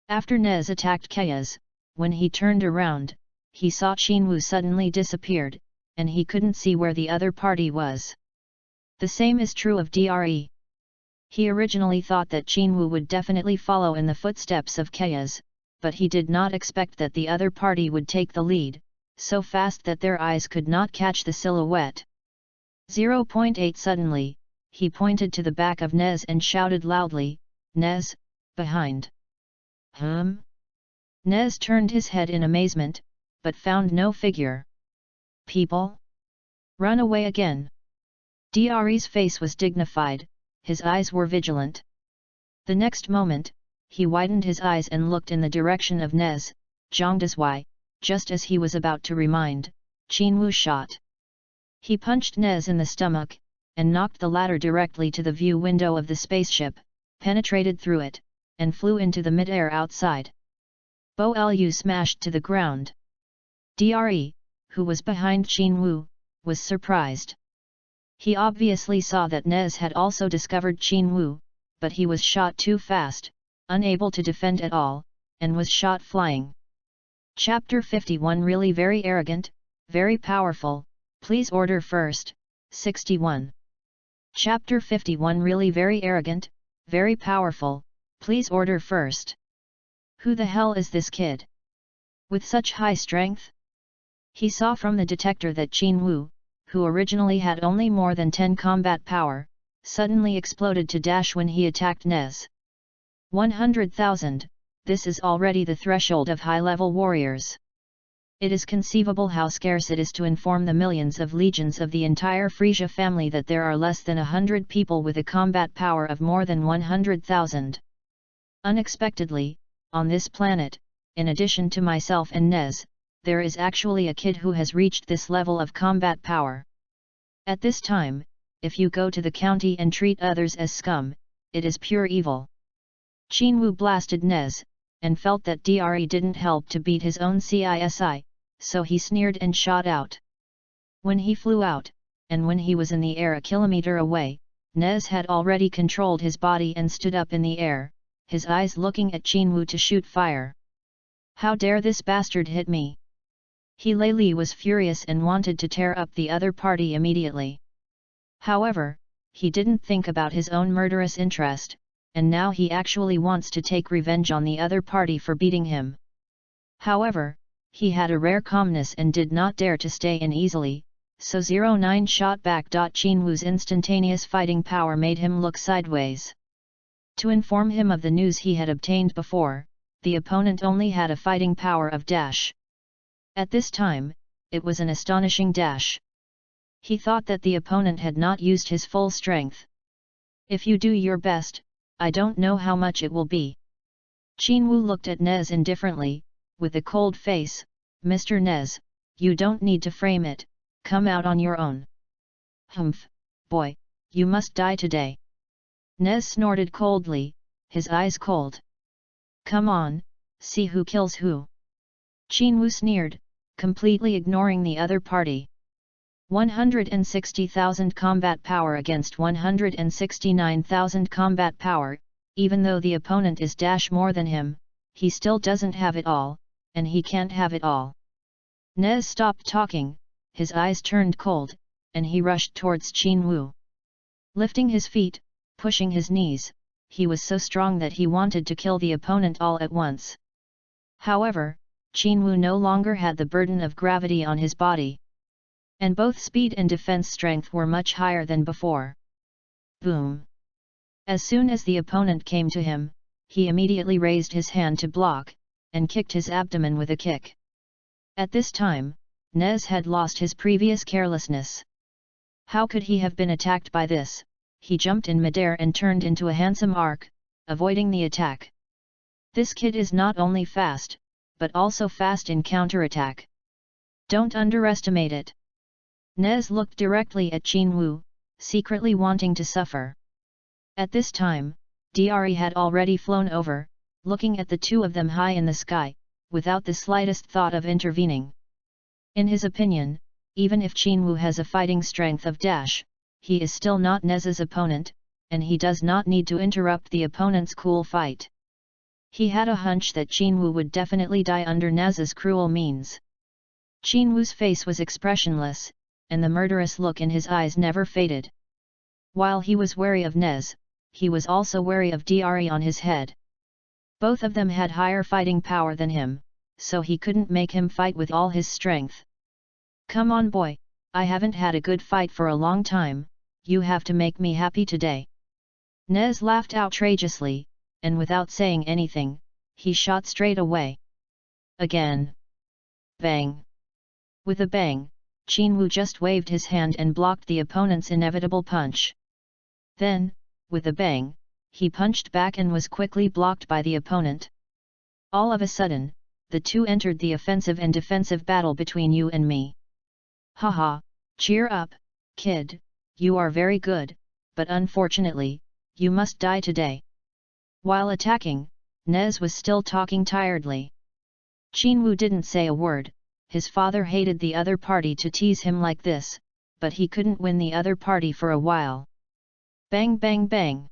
After Nez attacked Kayas, when he turned around, he saw Qinwu suddenly disappeared, and he couldn't see where the other party was. The same is true of Dre. He originally thought that Qinwu would definitely follow in the footsteps of Kayas, but he did not expect that the other party would take the lead, so fast that their eyes could not catch the silhouette. 0.8 Suddenly, he pointed to the back of Nez and shouted loudly, Nez, behind. Nez turned his head in amazement, but found no figure. People? Run away again. Dre's face was dignified, his eyes were vigilant. The next moment, he widened his eyes and looked in the direction of Nez, Zhongdazwai, just as he was about to remind, Qinwu shot. He punched Nez in the stomach, and knocked the latter directly to the view window of the spaceship, penetrated through it, and flew into the mid-air outside. Bo Lu smashed to the ground. Dre, who was behind Qinwu, was surprised. He obviously saw that Nez had also discovered Qin Wu, but he was shot too fast, unable to defend at all, and was shot flying. Chapter 51 Really very arrogant, very powerful, please order first, 61. Chapter 51 Really very arrogant, very powerful, please order first. Who the hell is this kid? With such high strength? He saw from the detector that Qin Wu, who originally had only more than 10 combat power, suddenly exploded to dash when he attacked Nez. 100,000, this is already the threshold of high-level warriors. It is conceivable how scarce it is to inform the millions of legions of the entire Frisia family that there are less than 100 people with a combat power of more than 100,000. Unexpectedly, on this planet, in addition to myself and Nez, there is actually a kid who has reached this level of combat power. At this time, if you go to the county and treat others as scum, it is pure evil. Qin Wu blasted Nez, and felt that Dre didn't help to beat his own CISI, so he sneered and shot out. When he flew out, and when he was in the air a kilometer away, Nez had already controlled his body and stood up in the air, his eyes looking at Qin Wu to shoot fire. How dare this bastard hit me? He Li was furious and wanted to tear up the other party immediately. However, he didn't think about his own murderous interest, and now he actually wants to take revenge on the other party for beating him. However, he had a rare calmness and did not dare to stay in easily, so 09 shot back. Qin Wu's instantaneous fighting power made him look sideways. To inform him of the news he had obtained before, the opponent only had a fighting power of dash. At this time, it was an astonishing dash. He thought that the opponent had not used his full strength. If you do your best, I don't know how much it will be. Qin Wu looked at Nez indifferently, with a cold face. Mr. Nez, you don't need to frame it, come out on your own. Humph, boy, you must die today. Nez snorted coldly, his eyes cold. Come on, see who kills who. Qin Wu sneered, completely ignoring the other party. 160,000 combat power against 169,000 combat power, even though the opponent is dash more than him, he still doesn't have it all, and he can't have it all. Nez stopped talking, his eyes turned cold, and he rushed towards Qin Wu. Lifting his feet, pushing his knees, he was so strong that he wanted to kill the opponent all at once. However, Qin Wu no longer had the burden of gravity on his body. And both speed and defense strength were much higher than before. Boom! As soon as the opponent came to him, he immediately raised his hand to block, and kicked his abdomen with a kick. At this time, Nez had lost his previous carelessness. How could he have been attacked by this? He jumped in midair and turned into a handsome arc, avoiding the attack. This kid is not only fast, but also fast in counterattack. Don't underestimate it. Nez looked directly at Qin Wu, secretly wanting to suffer. At this time, Dre had already flown over, looking at the two of them high in the sky, without the slightest thought of intervening. In his opinion, even if Qin Wu has a fighting strength of dash, he is still not Nez's opponent, and he does not need to interrupt the opponent's cool fight. He had a hunch that Qin Wu would definitely die under Nez's cruel means. Qin Wu's face was expressionless, and the murderous look in his eyes never faded. While he was wary of Nez, he was also wary of Dre on his head. Both of them had higher fighting power than him, so he couldn't make him fight with all his strength. Come on boy, I haven't had a good fight for a long time, you have to make me happy today. Nez laughed outrageously, and without saying anything, he shot straight away. Again. Bang! With a bang, Qin Wu just waved his hand and blocked the opponent's inevitable punch. Then, with a bang, he punched back and was quickly blocked by the opponent. All of a sudden, the two entered the offensive and defensive battle between you and me. Haha, cheer up, kid, you are very good, but unfortunately, you must die today. While attacking, Nez was still talking tiredly. Qin Wu didn't say a word. His father hated the other party to tease him like this, but he couldn't win the other party for a while. Bang bang bang!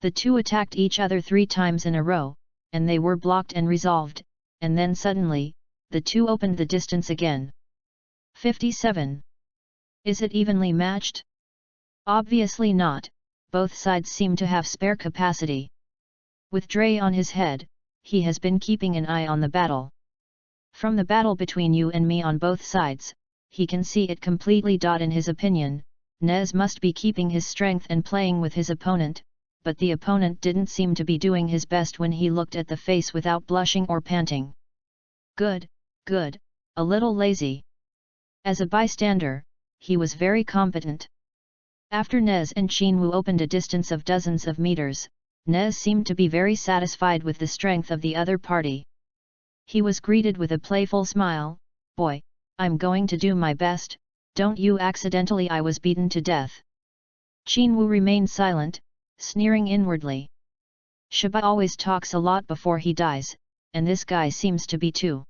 The two attacked each other 3 times in a row, and they were blocked and resolved, and then suddenly, the two opened the distance again. 57. Is it evenly matched? Obviously not, both sides seem to have spare capacity. With Dre on his head, he has been keeping an eye on the battle. From the battle between you and me on both sides, he can see it completely. In his opinion, Nez must be keeping his strength and playing with his opponent, but the opponent didn't seem to be doing his best when he looked at the face without blushing or panting. Good, good, a little lazy. As a bystander, he was very competent. After Nez and Qinwu opened a distance of dozens of meters, Nez seemed to be very satisfied with the strength of the other party. He was greeted with a playful smile. Boy, I'm going to do my best, don't you accidentally. I was beaten to death. Qinwu remained silent, sneering inwardly. Shiba always talks a lot before he dies, and this guy seems to be too.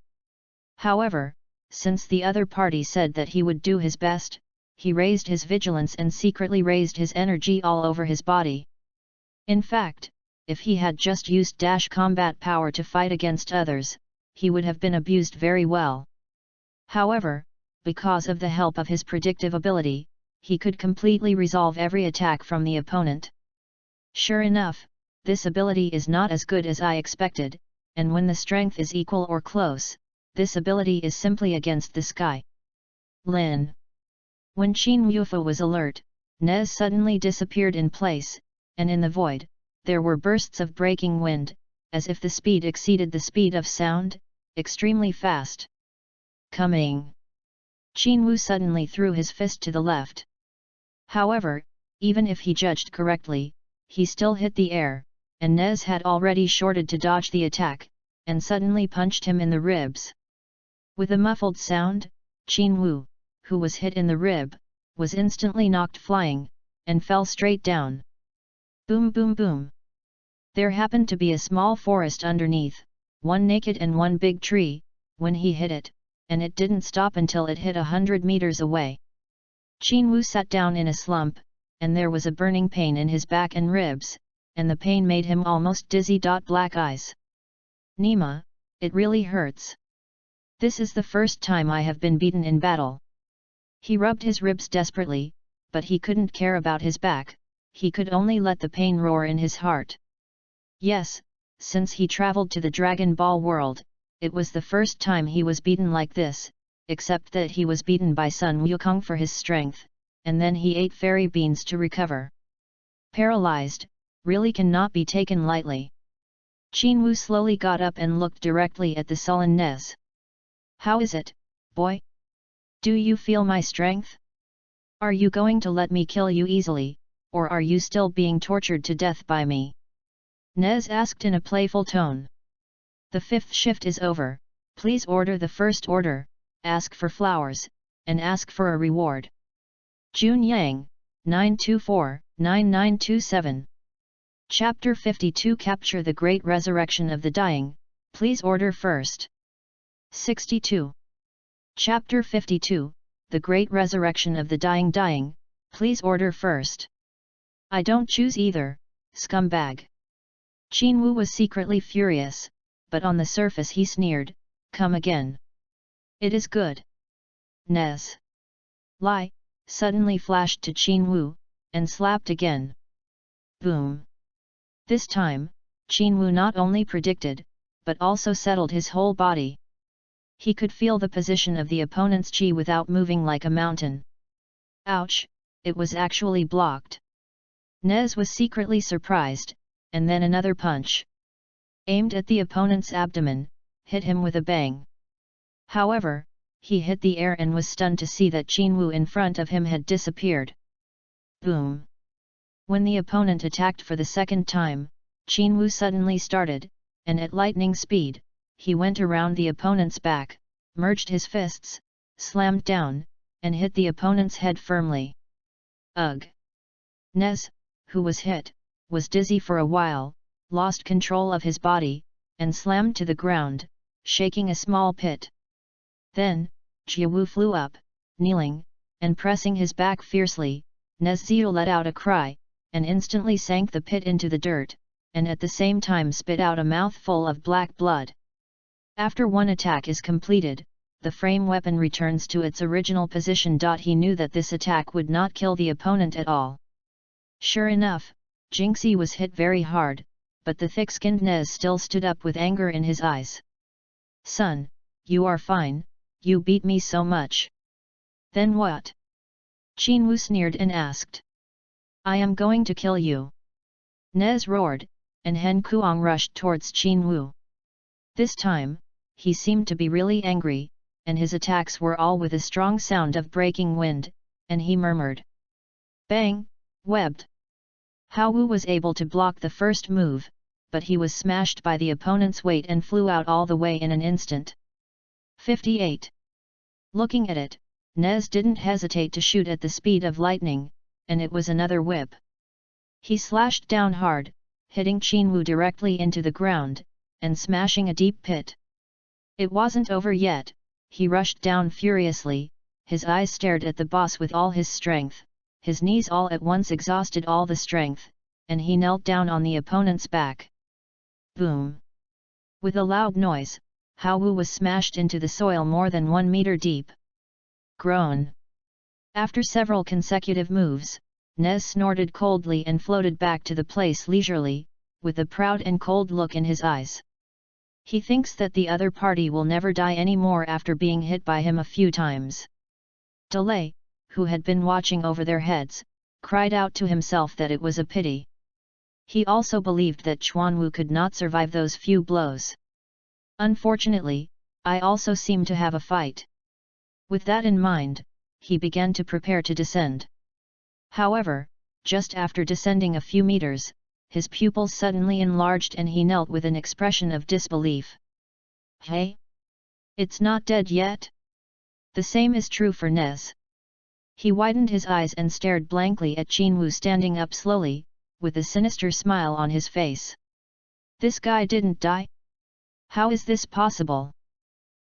However, since the other party said that he would do his best, he raised his vigilance and secretly raised his energy all over his body. In fact, if he had just used combat power to fight against others, he would have been abused very well. However, because of the help of his predictive ability, he could completely resolve every attack from the opponent. Sure enough, this ability is not as good as I expected, and when the strength is equal or close, this ability is simply against the sky. Lin. When Qin Wufu was alert, Nez suddenly disappeared in place, and in the void, there were bursts of breaking wind, as if the speed exceeded the speed of sound, extremely fast. Coming! Qinwu suddenly threw his fist to the left. However, even if he judged correctly, he still hit the air, and Nez had already shorted to dodge the attack, and suddenly punched him in the ribs. With a muffled sound, Qinwu, who was hit in the rib, was instantly knocked flying, and fell straight down. Boom boom boom! There happened to be a small forest underneath, one naked and one big tree, when he hit it, and it didn't stop until it hit 100 meters away. Qinwu sat down in a slump, and there was a burning pain in his back and ribs, and the pain made him almost dizzy. Black eyes. Nima, it really hurts. This is the first time I have been beaten in battle. He rubbed his ribs desperately, but he couldn't care about his back, he could only let the pain roar in his heart. Yes, since he traveled to the Dragon Ball world, it was the first time he was beaten like this, except that he was beaten by Sun Wukong for his strength, and then he ate fairy beans to recover. Paralyzed, really cannot be taken lightly. Qinwu slowly got up and looked directly at the sullen Nez. How is it, boy? Do you feel my strength? Are you going to let me kill you easily, or are you still being tortured to death by me? Nez asked in a playful tone. The 5th shift is over, please order the first order, ask for flowers, and ask for a reward. Jun Yang, 924-9927. Chapter 52 Capture the Great Resurrection of the Dying, please order first. 62. Chapter 52, The Great Resurrection of the Dying, please order first. I don't choose either, scumbag. Qinwu was secretly furious, but on the surface he sneered, come again. It is good. Nez. Lie, suddenly flashed to Qinwu, and slapped again. Boom. This time, Qinwu not only predicted, but also settled his whole body. He could feel the position of the opponent's chi without moving like a mountain. Ouch, it was actually blocked. Nez was secretly surprised, and then another punch. Aimed at the opponent's abdomen, hit him with a bang. However, he hit the air and was stunned to see that Qinwu in front of him had disappeared. Boom! When the opponent attacked for the second time, Qinwu suddenly started, and at lightning speed, he went around the opponent's back, merged his fists, slammed down, and hit the opponent's head firmly. Ugh! Nez, who was hit, was dizzy for a while, lost control of his body, and slammed to the ground, shaking a small pit. Then, Jiawu flew up, kneeling, and pressing his back fiercely, Nezio let out a cry, and instantly sank the pit into the dirt, and at the same time spit out a mouthful of black blood. After one attack is completed, the frame weapon returns to its original position. He knew that this attack would not kill the opponent at all. Sure enough, Jinxie was hit very hard, but the thick-skinned Nez still stood up with anger in his eyes. "Son, you are fine, you beat me so much. Then what?" Qinwu sneered and asked. "I am going to kill you." Nez roared, and Hen Kuang rushed towards Qinwu. This time, he seemed to be really angry, and his attacks were all with a strong sound of breaking wind, and he murmured. "Bang, webbed." Hao Wu was able to block the first move, but he was smashed by the opponent's weight and flew out all the way in an instant. 58. Looking at it, Nez didn't hesitate to shoot at the speed of lightning, and it was another whip. He slashed down hard, hitting Qinwu directly into the ground, and smashing a deep pit. It wasn't over yet. He rushed down furiously, his eyes stared at the boss with all his strength, his knees all at once exhausted all the strength, and he knelt down on the opponent's back. Boom! With a loud noise, Hao Wu was smashed into the soil more than 1 meter deep. Groan! After several consecutive moves, Nez snorted coldly and floated back to the place leisurely, with a proud and cold look in his eyes. He thinks that the other party will never die anymore after being hit by him a few times. Delay, who had been watching over their heads, cried out to himself that it was a pity. He also believed that Chuanwu could not survive those few blows. "Unfortunately, I also seem to have a fight." With that in mind, he began to prepare to descend. However, just after descending a few meters, his pupils suddenly enlarged and he knelt with an expression of disbelief. "Hey? It's not dead yet?" The same is true for Nez. He widened his eyes and stared blankly at Qinwu standing up slowly, with a sinister smile on his face. "This guy didn't die? How is this possible?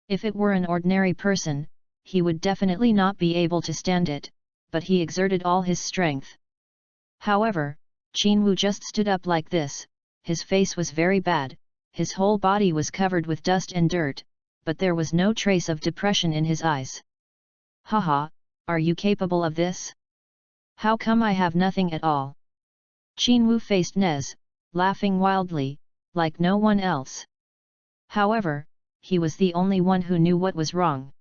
If it were an ordinary person, he would definitely not be able to stand it, but he exerted all his strength." However, Qinwu just stood up like this, his face was very bad, his whole body was covered with dust and dirt, but there was no trace of depression in his eyes. "Haha, are you capable of this? How come I have nothing at all?" Qinwu faced Nez, laughing wildly, like no one else. However, he was the only one who knew what was wrong.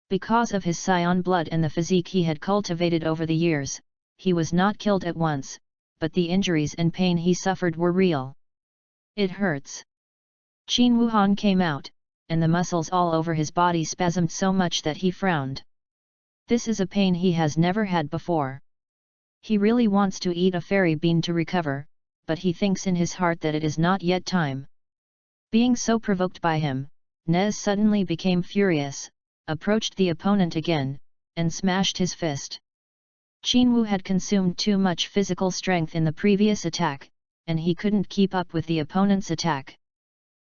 Because of his scion blood and the physique he had cultivated over the years, he was not killed at once, but the injuries and pain he suffered were real. "It hurts." Qinwu Han came out, and the muscles all over his body spasmed so much that he frowned. This is a pain he has never had before. He really wants to eat a fairy bean to recover, but he thinks in his heart that it is not yet time. Being so provoked by him, Nez suddenly became furious, approached the opponent again, and smashed his fist. Qinwu had consumed too much physical strength in the previous attack, and he couldn't keep up with the opponent's attack.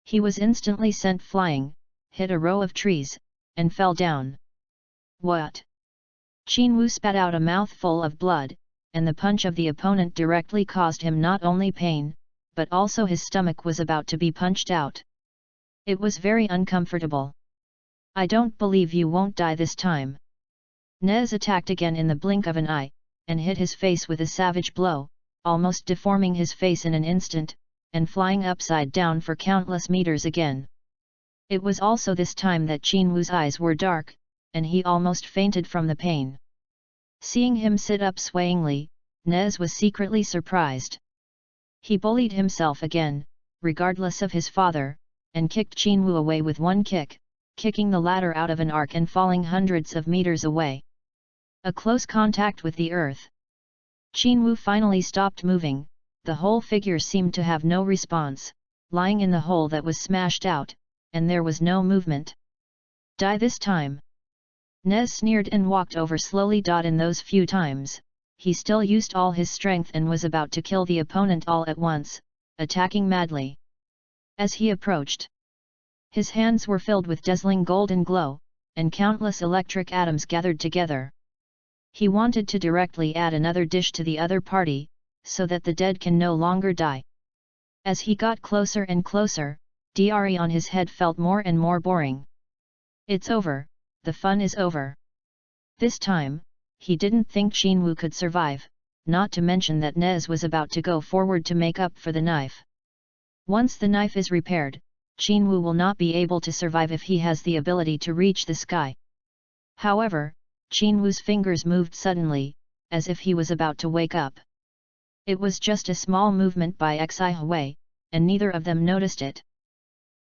He was instantly sent flying, hit a row of trees, and fell down. "What?" Qinwu spat out a mouthful of blood, and the punch of the opponent directly caused him not only pain, but also his stomach was about to be punched out. It was very uncomfortable. "I don't believe you won't die this time." Nez attacked again in the blink of an eye, and hit his face with a savage blow, almost deforming his face in an instant, and flying upside down for countless meters again. It was also this time that Qinwu's eyes were dark, and he almost fainted from the pain. Seeing him sit up swayingly, Nez was secretly surprised. He bullied himself again, regardless of his father, and kicked Qinwu away with one kick, kicking the latter out of an arc and falling hundreds of meters away. A close contact with the earth. Qinwu finally stopped moving, the whole figure seemed to have no response, lying in the hole that was smashed out, and there was no movement. "Die this time." Nez sneered and walked over slowly. In those few times, he still used all his strength and was about to kill the opponent all at once, attacking madly. As he approached, his hands were filled with dazzling golden glow, and countless electric atoms gathered together. He wanted to directly add another dish to the other party, so that the dead can no longer die. As he got closer and closer, Dre on his head felt more and more boring. It's over, the fun is over. This time, he didn't think Qinwu could survive, not to mention that Nez was about to go forward to make up for the knife. Once the knife is repaired, Qinwu will not be able to survive if he has the ability to reach the sky. However, Qinwu's fingers moved suddenly, as if he was about to wake up. It was just a small movement by Xi Hui, and neither of them noticed it.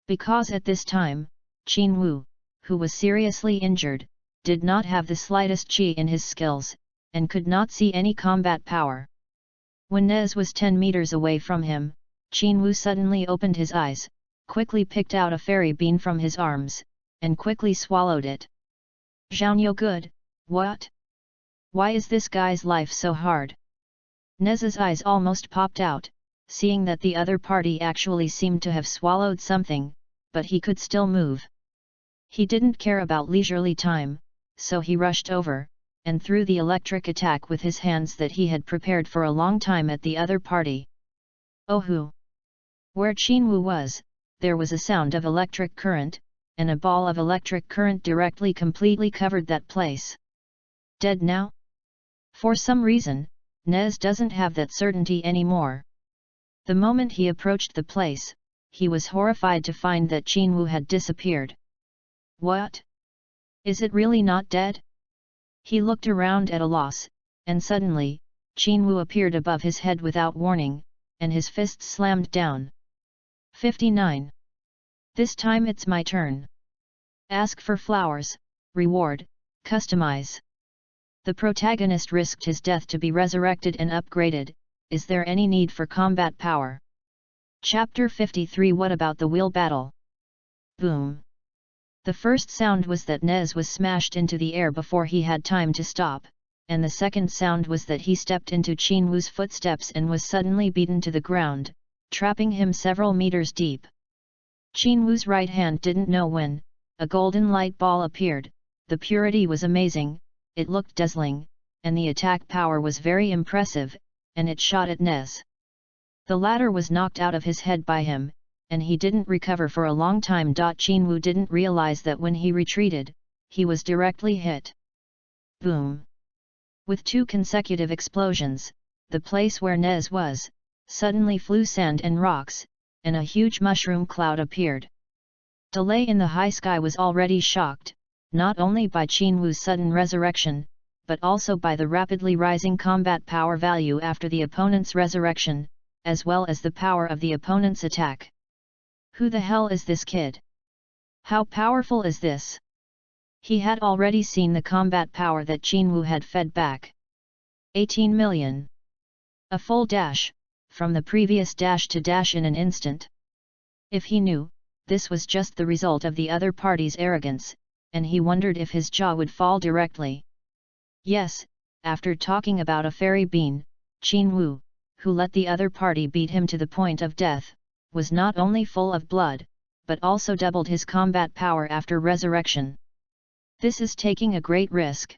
Because at this time, Qinwu, who was seriously injured, did not have the slightest qi in his skills, and could not see any combat power. When Nez was 10 meters away from him, Qinwu suddenly opened his eyes, quickly picked out a fairy bean from his arms, and quickly swallowed it. Zhao good, what? Why is this guy's life so hard? Nez's eyes almost popped out, seeing that the other party actually seemed to have swallowed something, but he could still move. He didn't care about leisurely time, so he rushed over, and threw the electric attack with his hands that he had prepared for a long time at the other party. Oh hoo! Where Qinwu was, there was a sound of electric current, and a ball of electric current directly completely covered that place. Dead now? For some reason, Nez doesn't have that certainty anymore. The moment he approached the place, he was horrified to find that Qinwu had disappeared. What? Is it really not dead? He looked around at a loss, and suddenly, Qinwu appeared above his head without warning, and his fists slammed down. 59. This time it's my turn. Ask for flowers, reward, customize. The protagonist risked his death to be resurrected and upgraded. Is there any need for combat power? Chapter 53. What about the wheel battle? Boom. The first sound was that Nez was smashed into the air before he had time to stop, and the second sound was that he stepped into Qinwu's footsteps and was suddenly beaten to the ground, trapping him several meters deep. Qinwu's right hand didn't know when. A golden light ball appeared. The purity was amazing, it looked dazzling, and the attack power was very impressive, and it shot at Nez. The latter was knocked out of his head by him, and he didn't recover for a long time. Qinwu didn't realize that when he retreated, he was directly hit. Boom! With 2 consecutive explosions, the place where Nez was, suddenly flew sand and rocks, and a huge mushroom cloud appeared. Delay in the high sky was already shocked, not only by Qinwu's sudden resurrection, but also by the rapidly rising combat power value after the opponent's resurrection, as well as the power of the opponent's attack. Who the hell is this kid? How powerful is this? He had already seen the combat power that Qinwu had fed back. 18 million. A full dash, from the previous dash to dash in an instant. If he knew, this was just the result of the other party's arrogance, and he wondered if his jaw would fall directly. Yes, after talking about a fairy bean, Qinwu, who let the other party beat him to the point of death, was not only full of blood, but also doubled his combat power after resurrection. This is taking a great risk.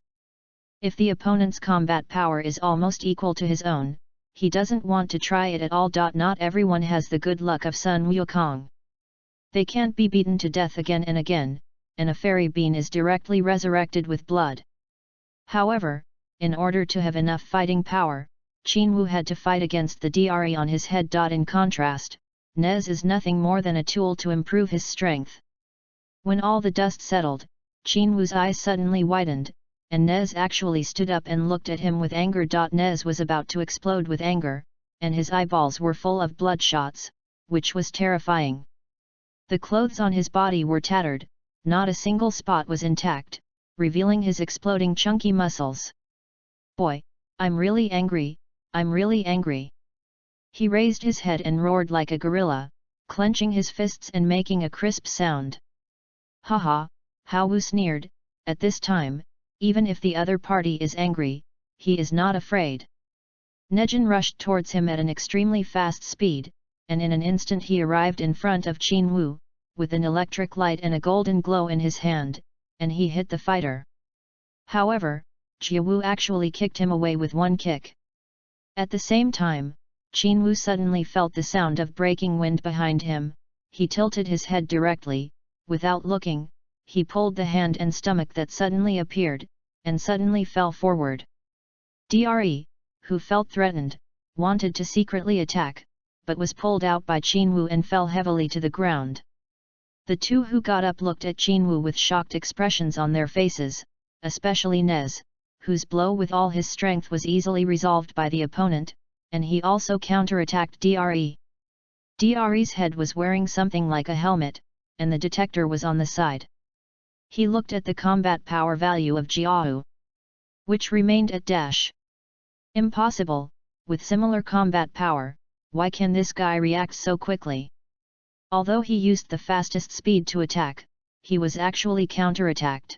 If the opponent's combat power is almost equal to his own, he doesn't want to try it at all. Not everyone has the good luck of Sun Wukong. They can't be beaten to death again and again, and a fairy bean is directly resurrected with blood. However, in order to have enough fighting power, Qinwu had to fight against the Dre on his head. In contrast, Nez is nothing more than a tool to improve his strength. When all the dust settled, Qinwu's eyes suddenly widened, and Nez actually stood up and looked at him with anger. Nez was about to explode with anger, and his eyeballs were full of bloodshots, which was terrifying. The clothes on his body were tattered, not a single spot was intact, revealing his exploding chunky muscles. Boy, I'm really angry, I'm really angry. He raised his head and roared like a gorilla, clenching his fists and making a crisp sound. Haha, Hao Wu sneered, at this time, even if the other party is angry, he is not afraid. Nejin rushed towards him at an extremely fast speed, and in an instant he arrived in front of Qinwu, with an electric light and a golden glow in his hand, and he hit the fighter. However, Jiawu actually kicked him away with one kick. At the same time, Qinwu suddenly felt the sound of breaking wind behind him. He tilted his head directly, without looking, he pulled the hand and stomach that suddenly appeared, and suddenly fell forward. Dre, who felt threatened, wanted to secretly attack, but was pulled out by Qinwu and fell heavily to the ground. The two who got up looked at Qinwu with shocked expressions on their faces, especially Nez, whose blow with all his strength was easily resolved by the opponent, and he also counterattacked Dre. Dre's head was wearing something like a helmet, and the detector was on the side. He looked at the combat power value of Jiawu, which remained at dash. Impossible, with similar combat power, why can this guy react so quickly? Although he used the fastest speed to attack, he was actually counterattacked.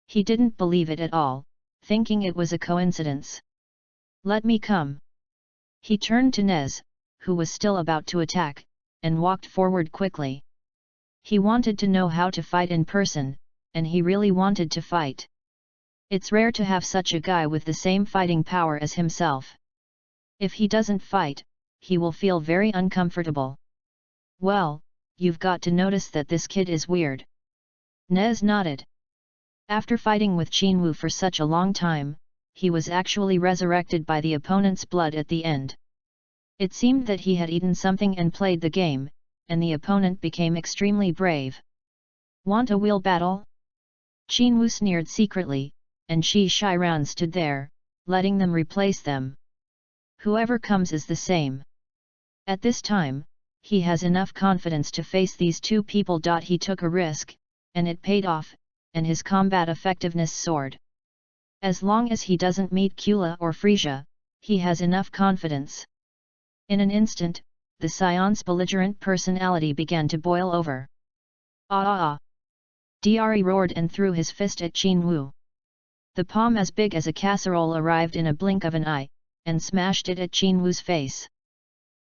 He didn't believe it at all, thinking it was a coincidence. Let me come. He turned to Nez, who was still about to attack, and walked forward quickly. He wanted to know how to fight in person, and he really wanted to fight. It's rare to have such a guy with the same fighting power as himself. If he doesn't fight, he will feel very uncomfortable. Well, you've got to notice that this kid is weird. Nez nodded. After fighting with Qinwu for such a long time, he was actually resurrected by the opponent's blood at the end. It seemed that he had eaten something and played the game, and the opponent became extremely brave. Want a wheel battle? Qinwu sneered secretly, and Shiran stood there, letting them replace them. Whoever comes is the same. At this time, he has enough confidence to face these two people. He took a risk, and it paid off, and his combat effectiveness soared. As long as he doesn't meet Kula or Frisia, he has enough confidence. In an instant, the Scion's belligerent personality began to boil over. Ah! Dre roared and threw his fist at Qinwu. The palm as big as a casserole arrived in a blink of an eye, and smashed it at Qinwu's face.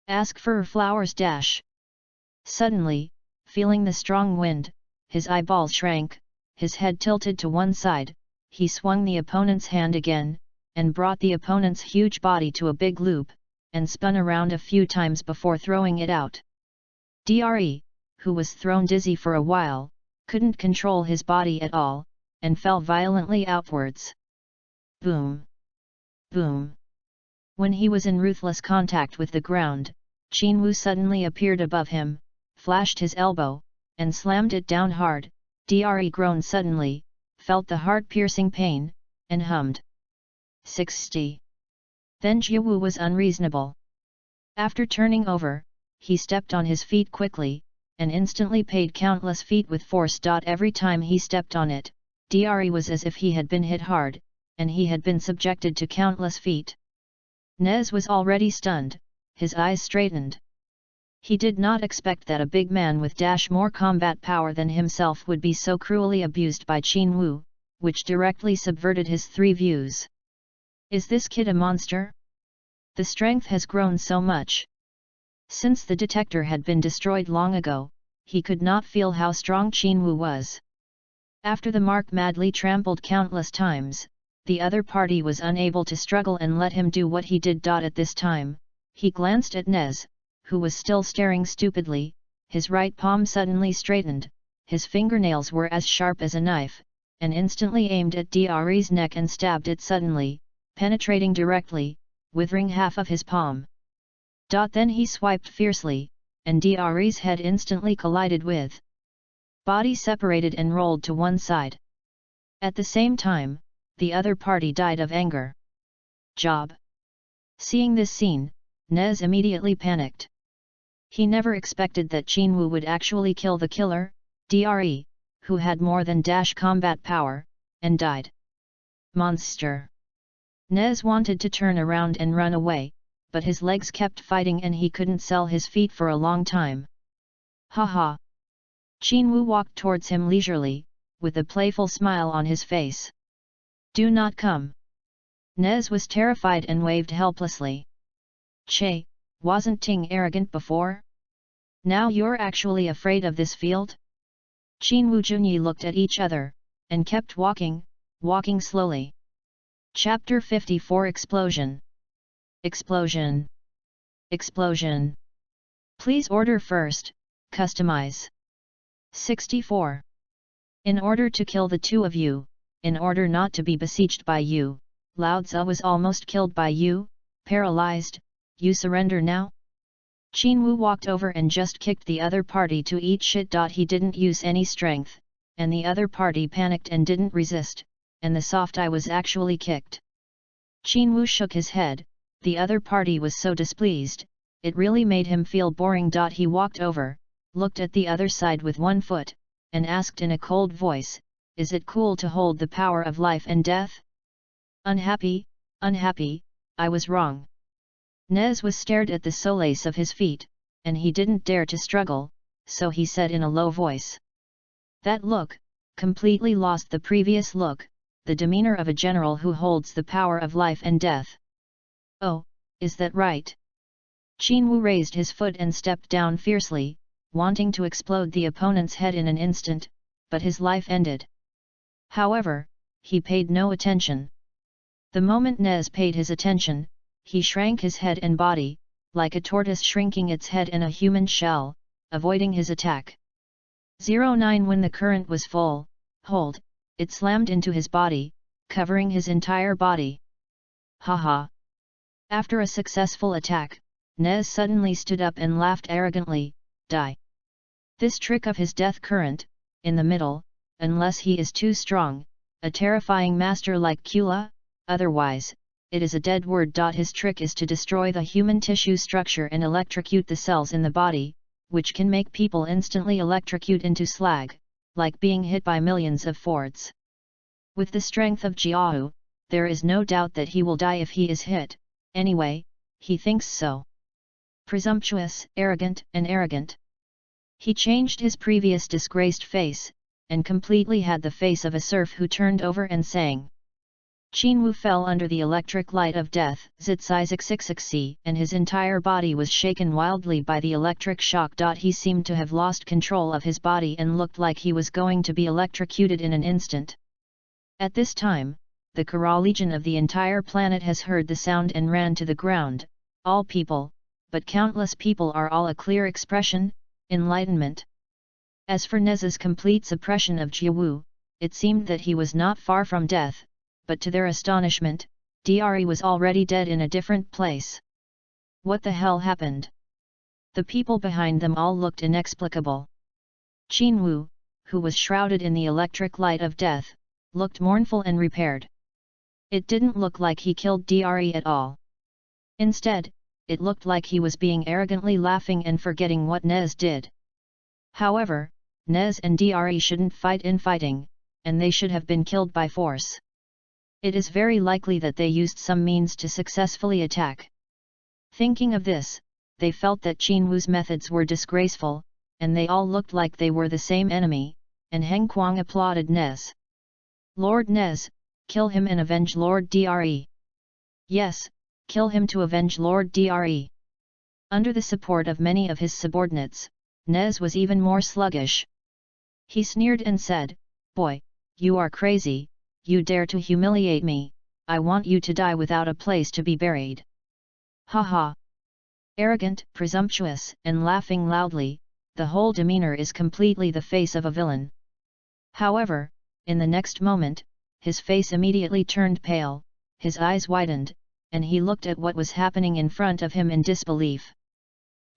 Ask for flowers. Suddenly, feeling the strong wind, his eyeballs shrank, his head tilted to one side, he swung the opponent's hand again, and brought the opponent's huge body to a big loop, and spun around a few times before throwing it out. Dre, who was thrown dizzy for a while, couldn't control his body at all, and fell violently outwards. Boom! Boom! When he was in ruthless contact with the ground, Qinwu suddenly appeared above him, flashed his elbow, and slammed it down hard. Dre groaned suddenly, felt the heart-piercing pain, and hummed. 60. Then Jiawu was unreasonable. After turning over, he stepped on his feet quickly, and instantly paid countless feet with force. Every time he stepped on it, Dre was as if he had been hit hard, and he had been subjected to countless feet. Nez was already stunned, his eyes straightened. He did not expect that a big man with more combat power than himself would be so cruelly abused by Qinwu, which directly subverted his three views. Is this kid a monster? The strength has grown so much. Since the detector had been destroyed long ago, he could not feel how strong Qinwu was. After the mark madly trampled countless times, the other party was unable to struggle and let him do what he did. At this time, he glanced at Nez, who was still staring stupidly. His right palm suddenly straightened, his fingernails were as sharp as a knife, and instantly aimed at Dre's neck and stabbed it suddenly, penetrating directly, withering half of his palm. Then he swiped fiercely, and Dre's head instantly collided with body, separated and rolled to one side. At the same time, the other party died of anger. Job. Seeing this scene, Nez immediately panicked. He never expected that Qinwu would actually kill the killer, Dre, who had more than combat power, and died. Monster. Nez wanted to turn around and run away, but his legs kept fighting and he couldn't sell his feet for a long time. Ha! Qinwu walked towards him leisurely, with a playful smile on his face. Do not come. Nez was terrified and waved helplessly. Che, wasn't Ting arrogant before? Now you're actually afraid of this field? Qinwu Junyi looked at each other, and kept walking slowly. Chapter 54 Explosion. Explosion. Explosion. Please order first, customize. 64. In order to kill the two of you, in order not to be besieged by you, Lao Tzu was almost killed by you, paralyzed, you surrender now? Qin Wu walked over and just kicked the other party to eat shit. He didn't use any strength, and the other party panicked and didn't resist, and the soft eye was actually kicked. Qin Wu shook his head, the other party was so displeased, it really made him feel boring. He walked over, looked at the other side with one foot, and asked in a cold voice, is it cool to hold the power of life and death? Unhappy, unhappy, I was wrong. Nez was stared at the soles of his feet, and he didn't dare to struggle, so he said in a low voice. That look, completely lost the previous look, the demeanor of a general who holds the power of life and death. Oh, is that right? Qin Wu raised his foot and stepped down fiercely, wanting to explode the opponent's head in an instant, but his life ended. However, he paid no attention. The moment Nez paid his attention, he shrank his head and body, like a tortoise shrinking its head in a human shell, avoiding his attack. 09 When the current was full, hold, it slammed into his body, covering his entire body. Haha! After a successful attack, Nez suddenly stood up and laughed arrogantly, die. This trick of his death current, in the middle, unless he is too strong, a terrifying master like Kula, otherwise, it is a dead word. His trick is to destroy the human tissue structure and electrocute the cells in the body, which can make people instantly electrocute into slag, like being hit by millions of Fords. With the strength of Jiao, there is no doubt that he will die if he is hit, anyway, he thinks so. Presumptuous, arrogant, and arrogant. He changed his previous disgraced face, and completely had the face of a serf who turned over and sang. Qin Wu fell under the electric light of death, zit-si-zig-zig-zig, and his entire body was shaken wildly by the electric shock. He seemed to have lost control of his body and looked like he was going to be electrocuted in an instant. At this time, the Kara Legion of the entire planet has heard the sound and ran to the ground. All people, but countless people, are all a clear expression, enlightenment. As for Nez's complete suppression of Jiawu, it seemed that he was not far from death, but to their astonishment, Dre was already dead in a different place. What the hell happened? The people behind them all looked inexplicable. Qin Wu, who was shrouded in the electric light of death, looked mournful and repaired. It didn't look like he killed Dre at all. Instead, it looked like he was being arrogantly laughing and forgetting what Nez did. However, Nez and Dre shouldn't fight in fighting, and they should have been killed by force. It is very likely that they used some means to successfully attack. Thinking of this, they felt that Qin Wu's methods were disgraceful, and they all looked like they were the same enemy, and Heng Kuang applauded Nez. Lord Nez, kill him and avenge Lord Dre. Yes, kill him to avenge Lord Dre. Under the support of many of his subordinates, Nez was even more sluggish. He sneered and said, boy, you are crazy, you dare to humiliate me, I want you to die without a place to be buried. Ha ha! Arrogant, presumptuous, and laughing loudly, the whole demeanor is completely the face of a villain. However, in the next moment, his face immediately turned pale, his eyes widened, and he looked at what was happening in front of him in disbelief.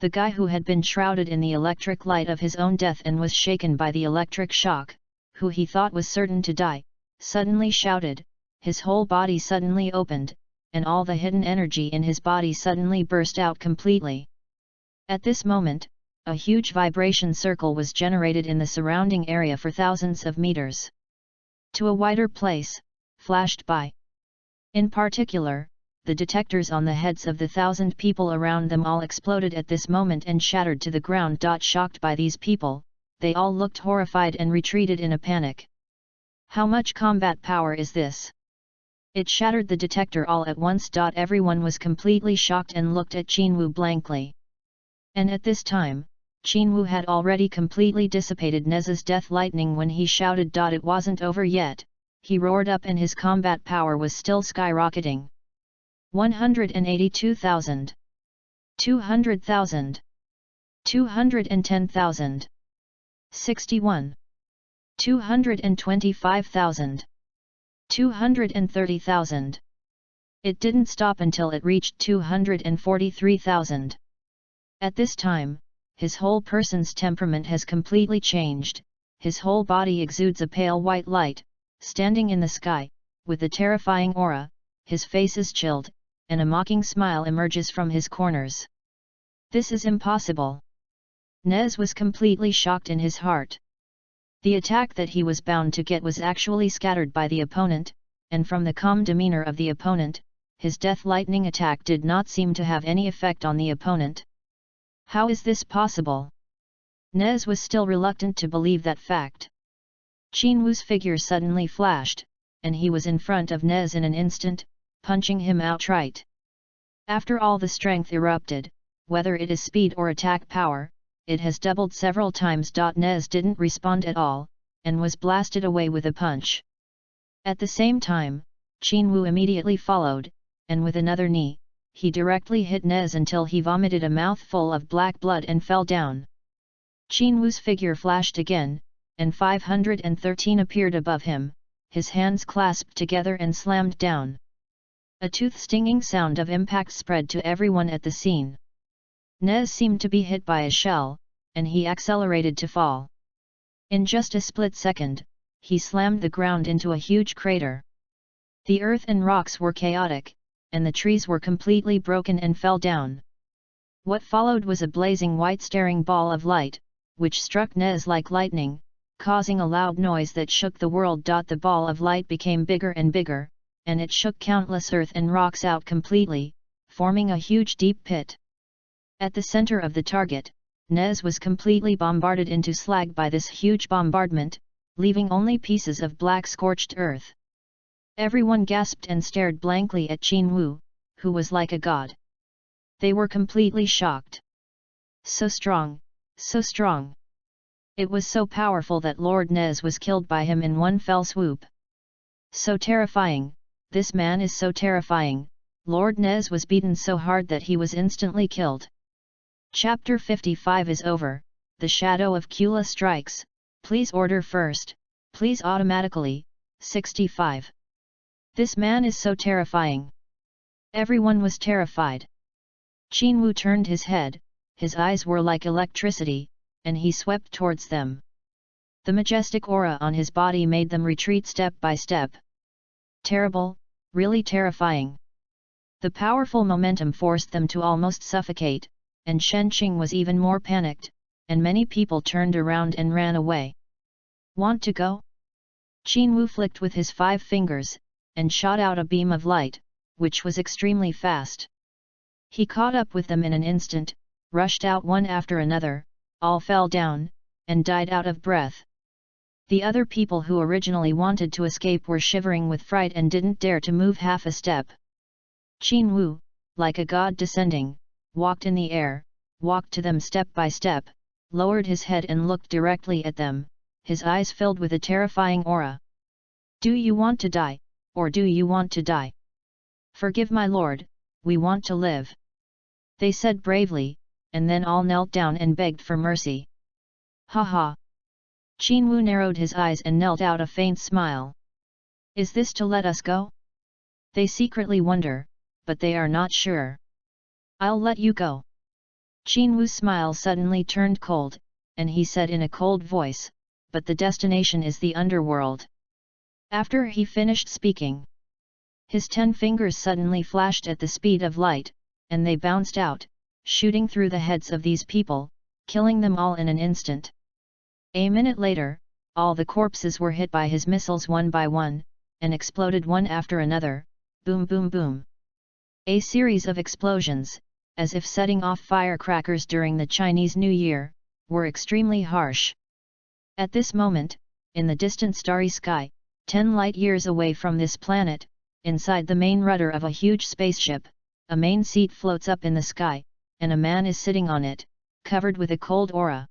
The guy who had been shrouded in the electric light of his own death and was shaken by the electric shock, who he thought was certain to die, suddenly shouted, his whole body suddenly opened, and all the hidden energy in his body suddenly burst out completely. At this moment, a huge vibration circle was generated in the surrounding area for thousands of meters. To a wider place, flashed by. In particular, the detectors on the heads of the 1,000 people around them all exploded at this moment and shattered to the ground. Shocked by these people, they all looked horrified and retreated in a panic. How much combat power is this? It shattered the detector all at once. Everyone was completely shocked and looked at Qin Wu blankly. And at this time, Qin Wu had already completely dissipated Nez's death lightning when he shouted. It wasn't over yet, he roared up and his combat power was still skyrocketing. 182,000. 200,000. 210,000. 61. 225,000. 230,000. It didn't stop until it reached 243,000. At this time, his whole person's temperament has completely changed, his whole body exudes a pale white light, standing in the sky, with a terrifying aura, his face is chilled, and a mocking smile emerges from his corners. This is impossible. Nez was completely shocked in his heart. The attack that he was bound to get was actually scattered by the opponent, and from the calm demeanor of the opponent, his death lightning attack did not seem to have any effect on the opponent. How is this possible? Nez was still reluctant to believe that fact. Qin Wu's figure suddenly flashed, and he was in front of Nez in an instant, punching him outright. After all the strength erupted, whether it is speed or attack power, it has doubled several times. Nez didn't respond at all, and was blasted away with a punch. At the same time, Qin Wu immediately followed, and with another knee, he directly hit Nez until he vomited a mouthful of black blood and fell down. Qin Wu's figure flashed again, and 513 appeared above him, his hands clasped together and slammed down. A tooth-stinging sound of impact spread to everyone at the scene. Nez seemed to be hit by a shell, and he accelerated to fall. In just a split second, he slammed the ground into a huge crater. The earth and rocks were chaotic, and the trees were completely broken and fell down. What followed was a blazing white staring ball of light, which struck Nez like lightning, causing a loud noise that shook the world. The ball of light became bigger and bigger, and it shook countless earth and rocks out completely, forming a huge deep pit. At the center of the target, Nez was completely bombarded into slag by this huge bombardment, leaving only pieces of black scorched earth. Everyone gasped and stared blankly at Qin Wu, who was like a god. They were completely shocked. So strong, so strong. It was so powerful that Lord Nez was killed by him in one fell swoop. So terrifying, this man is so terrifying. Lord Nez was beaten so hard that he was instantly killed. Chapter 55 is over. The shadow of Kula strikes. Please order first. Please automatically. 65. This man is so terrifying. Everyone was terrified. Qin Wu turned his head, his eyes were like electricity, and he swept towards them. The majestic aura on his body made them retreat step by step. Terrible, really terrifying. The powerful momentum forced them to almost suffocate, and Shen Qing was even more panicked, and many people turned around and ran away. Want to go? Qin Wu flicked with his 5 fingers, and shot out a beam of light, which was extremely fast. He caught up with them in an instant, rushed out one after another, all fell down, and died out of breath. The other people who originally wanted to escape were shivering with fright and didn't dare to move half a step. Qin Wu, like a god descending, walked in the air, walked to them step by step, lowered his head and looked directly at them, his eyes filled with a terrifying aura. Do you want to die, or do you want to die? Forgive my lord, we want to live. They said bravely, and then all knelt down and begged for mercy. Ha ha! Qin Wu narrowed his eyes and knelt out a faint smile. Is this to let us go? They secretly wonder, but they are not sure. I'll let you go. Qin Wu's smile suddenly turned cold, and he said in a cold voice, but the destination is the underworld. After he finished speaking, his 10 fingers suddenly flashed at the speed of light, and they bounced out, shooting through the heads of these people, killing them all in an instant. A minute later, all the corpses were hit by his missiles one by one, and exploded one after another, boom boom boom. A series of explosions, as if setting off firecrackers during the Chinese New Year, were extremely harsh. At this moment, in the distant starry sky, 10 light-years away from this planet, inside the main rudder of a huge spaceship, a main seat floats up in the sky, and a man is sitting on it, covered with a cold aura.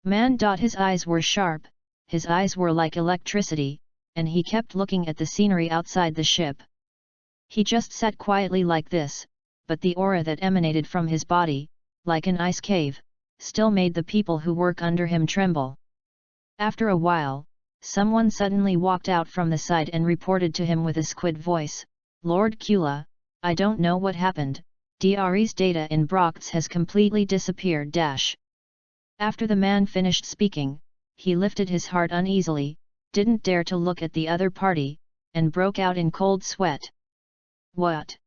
His eyes were sharp, his eyes were like electricity, and he kept looking at the scenery outside the ship. He just sat quietly like this, but the aura that emanated from his body, like an ice cave, still made the people who work under him tremble. After a while, someone suddenly walked out from the side and reported to him with a squid voice, "Lord Kula, I don't know what happened, Dre's data in Brock's has completely disappeared." After the man finished speaking, he lifted his heart uneasily, didn't dare to look at the other party, and broke out in cold sweat. "What?"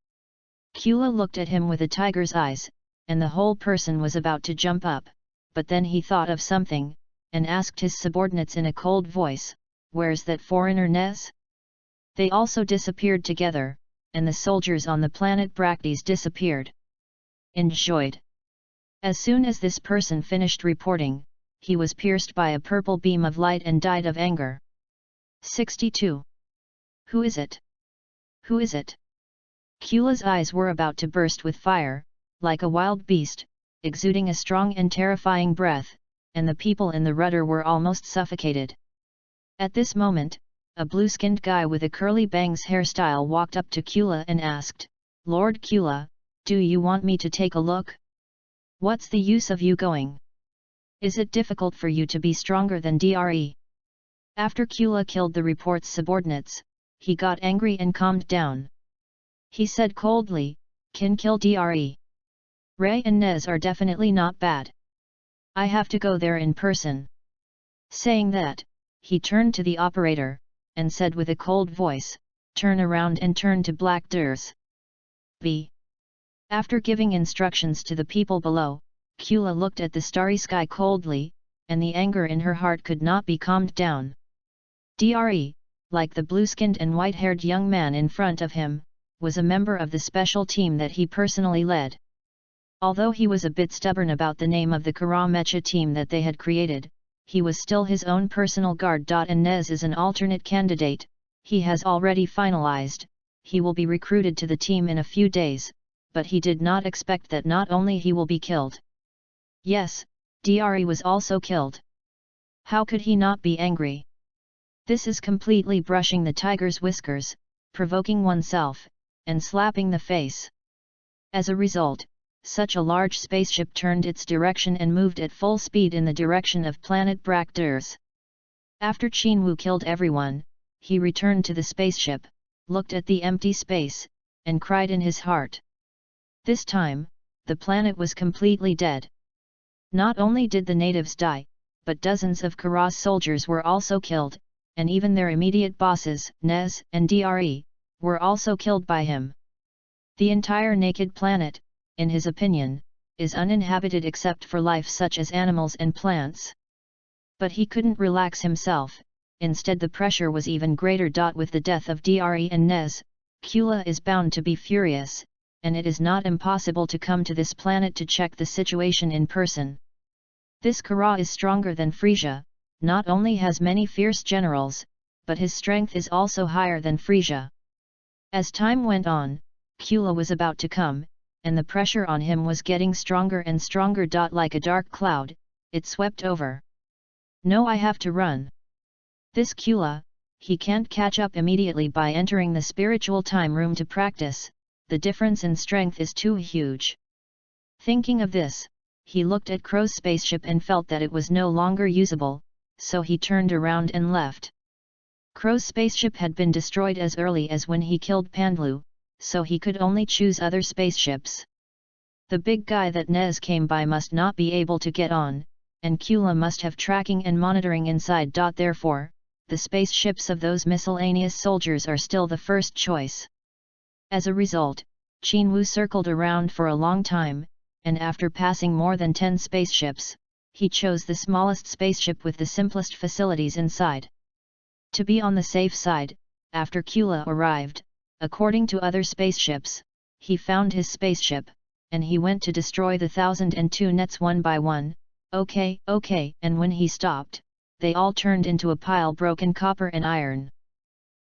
Kula looked at him with a tiger's eyes, and the whole person was about to jump up, but then he thought of something, and asked his subordinates in a cold voice, "Where's that foreigner Nez?" They also disappeared together, and the soldiers on the planet Bractes disappeared. Enjoyed. As soon as this person finished reporting, he was pierced by a purple beam of light and died of anger. 62. Who is it? Who is it? Kula's eyes were about to burst with fire, like a wild beast, exuding a strong and terrifying breath, and the people in the rudder were almost suffocated. At this moment, a blue-skinned guy with a curly bangs hairstyle walked up to Kula and asked, "Lord Kula, do you want me to take a look? What's the use of you going? Is it difficult for you to be stronger than Dre?" After Kula killed the report's subordinates, he got angry and calmed down. He said coldly, "Can kill Dre. Ray and Nez are definitely not bad. I have to go there in person." Saying that, he turned to the operator, and said with a cold voice, "Turn around and turn to Black Doors. B." After giving instructions to the people below, Kula looked at the starry sky coldly, and the anger in her heart could not be calmed down. Dre, like the blue-skinned and white-haired young man in front of him, was a member of the special team that he personally led. Although he was a bit stubborn about the name of the Kara Mecha team that they had created, he was still his own personal guard. And Nez is an alternate candidate, he has already finalized, he will be recruited to the team in a few days, but he did not expect that not only he will be killed. Yes, Dre was also killed. How could he not be angry? This is completely brushing the tiger's whiskers, provoking oneself, and slapping the face. As a result, such a large spaceship turned its direction and moved at full speed in the direction of planet Bractes. After Chinwu killed everyone, he returned to the spaceship, looked at the empty space, and cried in his heart. This time, the planet was completely dead. Not only did the natives die, but dozens of Kara's soldiers were also killed, and even their immediate bosses, Nez and Dre, were also killed by him. The entire naked planet, in his opinion, is uninhabited except for life such as animals and plants. But he couldn't relax himself, instead the pressure was even greater. With the death of Dre and Nez, Kula is bound to be furious, and it is not impossible to come to this planet to check the situation in person. This Kara is stronger than Frisia, not only has many fierce generals, but his strength is also higher than Frisia. As time went on, Kula was about to come, and the pressure on him was getting stronger and stronger. Like a dark cloud, it swept over. "No, I have to run. This Kula, he can't catch up immediately by entering the spiritual time room to practice, the difference in strength is too huge." Thinking of this, he looked at Crow's spaceship and felt that it was no longer usable, so he turned around and left. Crow's spaceship had been destroyed as early as when he killed Pandlu, so he could only choose other spaceships. The big guy that Nez came by must not be able to get on, and Kula must have tracking and monitoring inside. Therefore, the spaceships of those miscellaneous soldiers are still the first choice. As a result, Chinwu circled around for a long time, and after passing more than 10 spaceships, he chose the smallest spaceship with the simplest facilities inside. To be on the safe side, after Kula arrived, according to other spaceships, he found his spaceship, and he went to destroy the 1002 nets one by one. Okay, and when he stopped, they all turned into a pile broken copper and iron.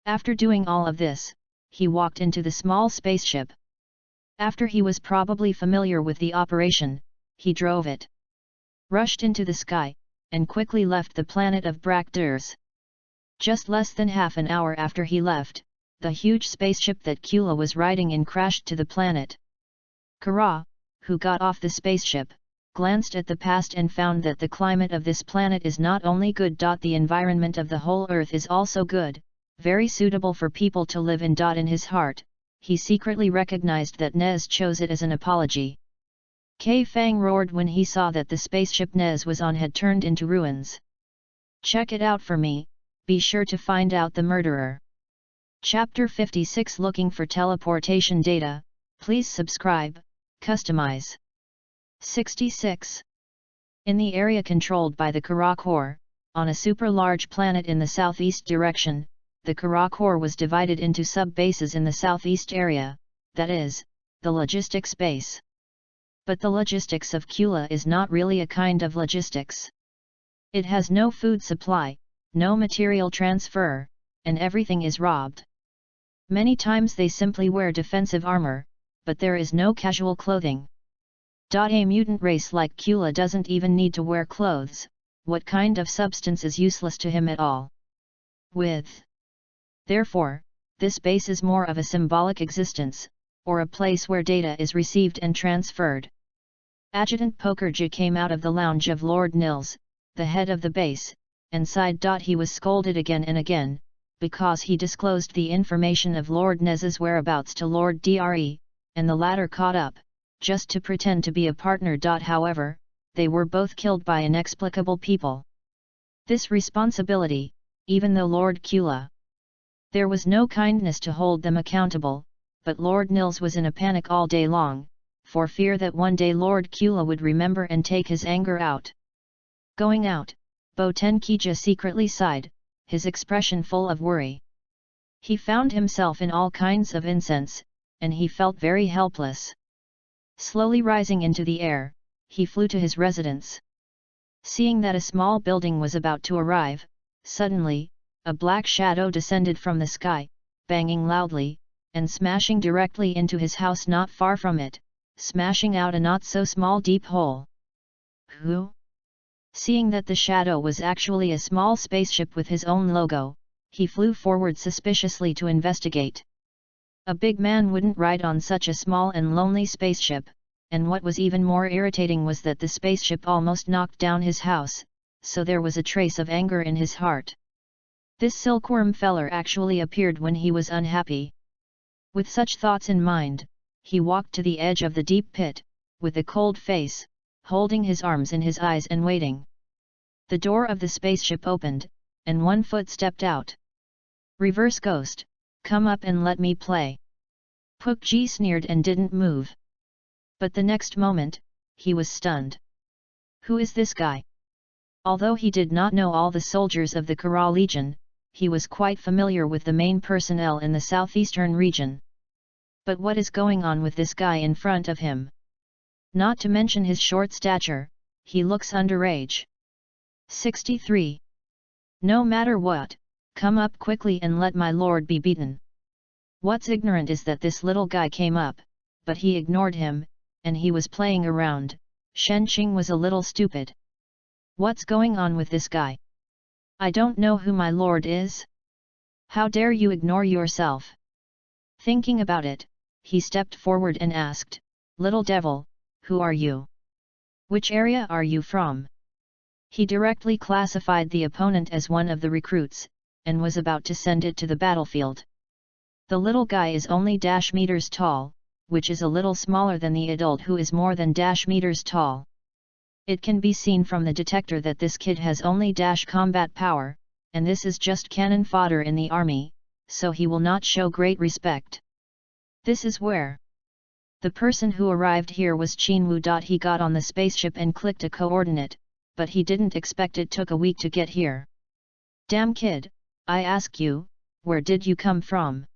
After doing all of this, he walked into the small spaceship. After he was probably familiar with the operation, he drove it, rushed into the sky, and quickly left the planet of Bractes. Just less than half an hour after he left, the huge spaceship that Kula was riding in crashed to the planet. Kara, who got off the spaceship, glanced at the past and found that the climate of this planet is not only good. The environment of the whole Earth is also good, very suitable for people to live in. In his heart, he secretly recognized that Nez chose it as an apology. Kai Fang roared when he saw that the spaceship Nez was on had turned into ruins. Check it out for me, be sure to find out the murderer. Chapter 56 Looking for teleportation data, please subscribe, customize. 66. In the area controlled by the Kara Core, on a super-large planet in the southeast direction, the Kara Core was divided into sub-bases in the southeast area, that is, the logistics base. But the logistics of Kula is not really a kind of logistics. It has no food supply, no material transfer, and everything is robbed. Many times they simply wear defensive armor, but there is no casual clothing. A mutant race like Kula doesn't even need to wear clothes. What kind of substance is useless to him at all? Therefore, this base is more of a symbolic existence, or a place where data is received and transferred. Adjutant Pokerja came out of the lounge of Lord Nils, the head of the base, and sighed. He was scolded again and again, because he disclosed the information of Lord Nez's whereabouts to Lord Dre, and the latter caught up, just to pretend to be a partner. However, they were both killed by inexplicable people. This responsibility, even though Lord Kula. There was no kindness to hold them accountable, but Lord Nils was in a panic all day long, for fear that one day Lord Kula would remember and take his anger out. Going out, Botenkija secretly sighed, his expression full of worry. He found himself in all kinds of incense, and he felt very helpless. Slowly rising into the air, he flew to his residence. Seeing that a small building was about to arrive, suddenly, a black shadow descended from the sky, banging loudly, and smashing directly into his house not far from it, smashing out a not-so-small deep hole. Who? Seeing that the shadow was actually a small spaceship with his own logo, he flew forward suspiciously to investigate. A big man wouldn't ride on such a small and lonely spaceship, and what was even more irritating was that the spaceship almost knocked down his house, so there was a trace of anger in his heart. This silkworm feller actually appeared when he was unhappy. With such thoughts in mind, he walked to the edge of the deep pit, with a cold face, holding his arms in his eyes and waiting. The door of the spaceship opened, and one foot stepped out. Reverse Ghost, come up and let me play. Pukji sneered and didn't move. But the next moment, he was stunned. Who is this guy? Although he did not know all the soldiers of the Kara Legion, he was quite familiar with the main personnel in the southeastern region. But what is going on with this guy in front of him? Not to mention his short stature, he looks underage. 63. No matter what, come up quickly and let my lord be beaten. What's ignorant is that this little guy came up, but he ignored him, and he was playing around. Shen Qing was a little stupid. What's going on with this guy? I don't know who my lord is. How dare you ignore yourself? Thinking about it, he stepped forward and asked, Little devil, who are you? Which area are you from? He directly classified the opponent as one of the recruits, and was about to send it to the battlefield. The little guy is only -meters tall, which is a little smaller than the adult who is more than -meters tall. It can be seen from the detector that this kid has only combat power, and this is just cannon fodder in the army, so he will not show great respect. This is where. The person who arrived here was Qinwu. He got on the spaceship and clicked a coordinate, but he didn't expect it took a week to get here. Damn kid, I ask you, where did you come from?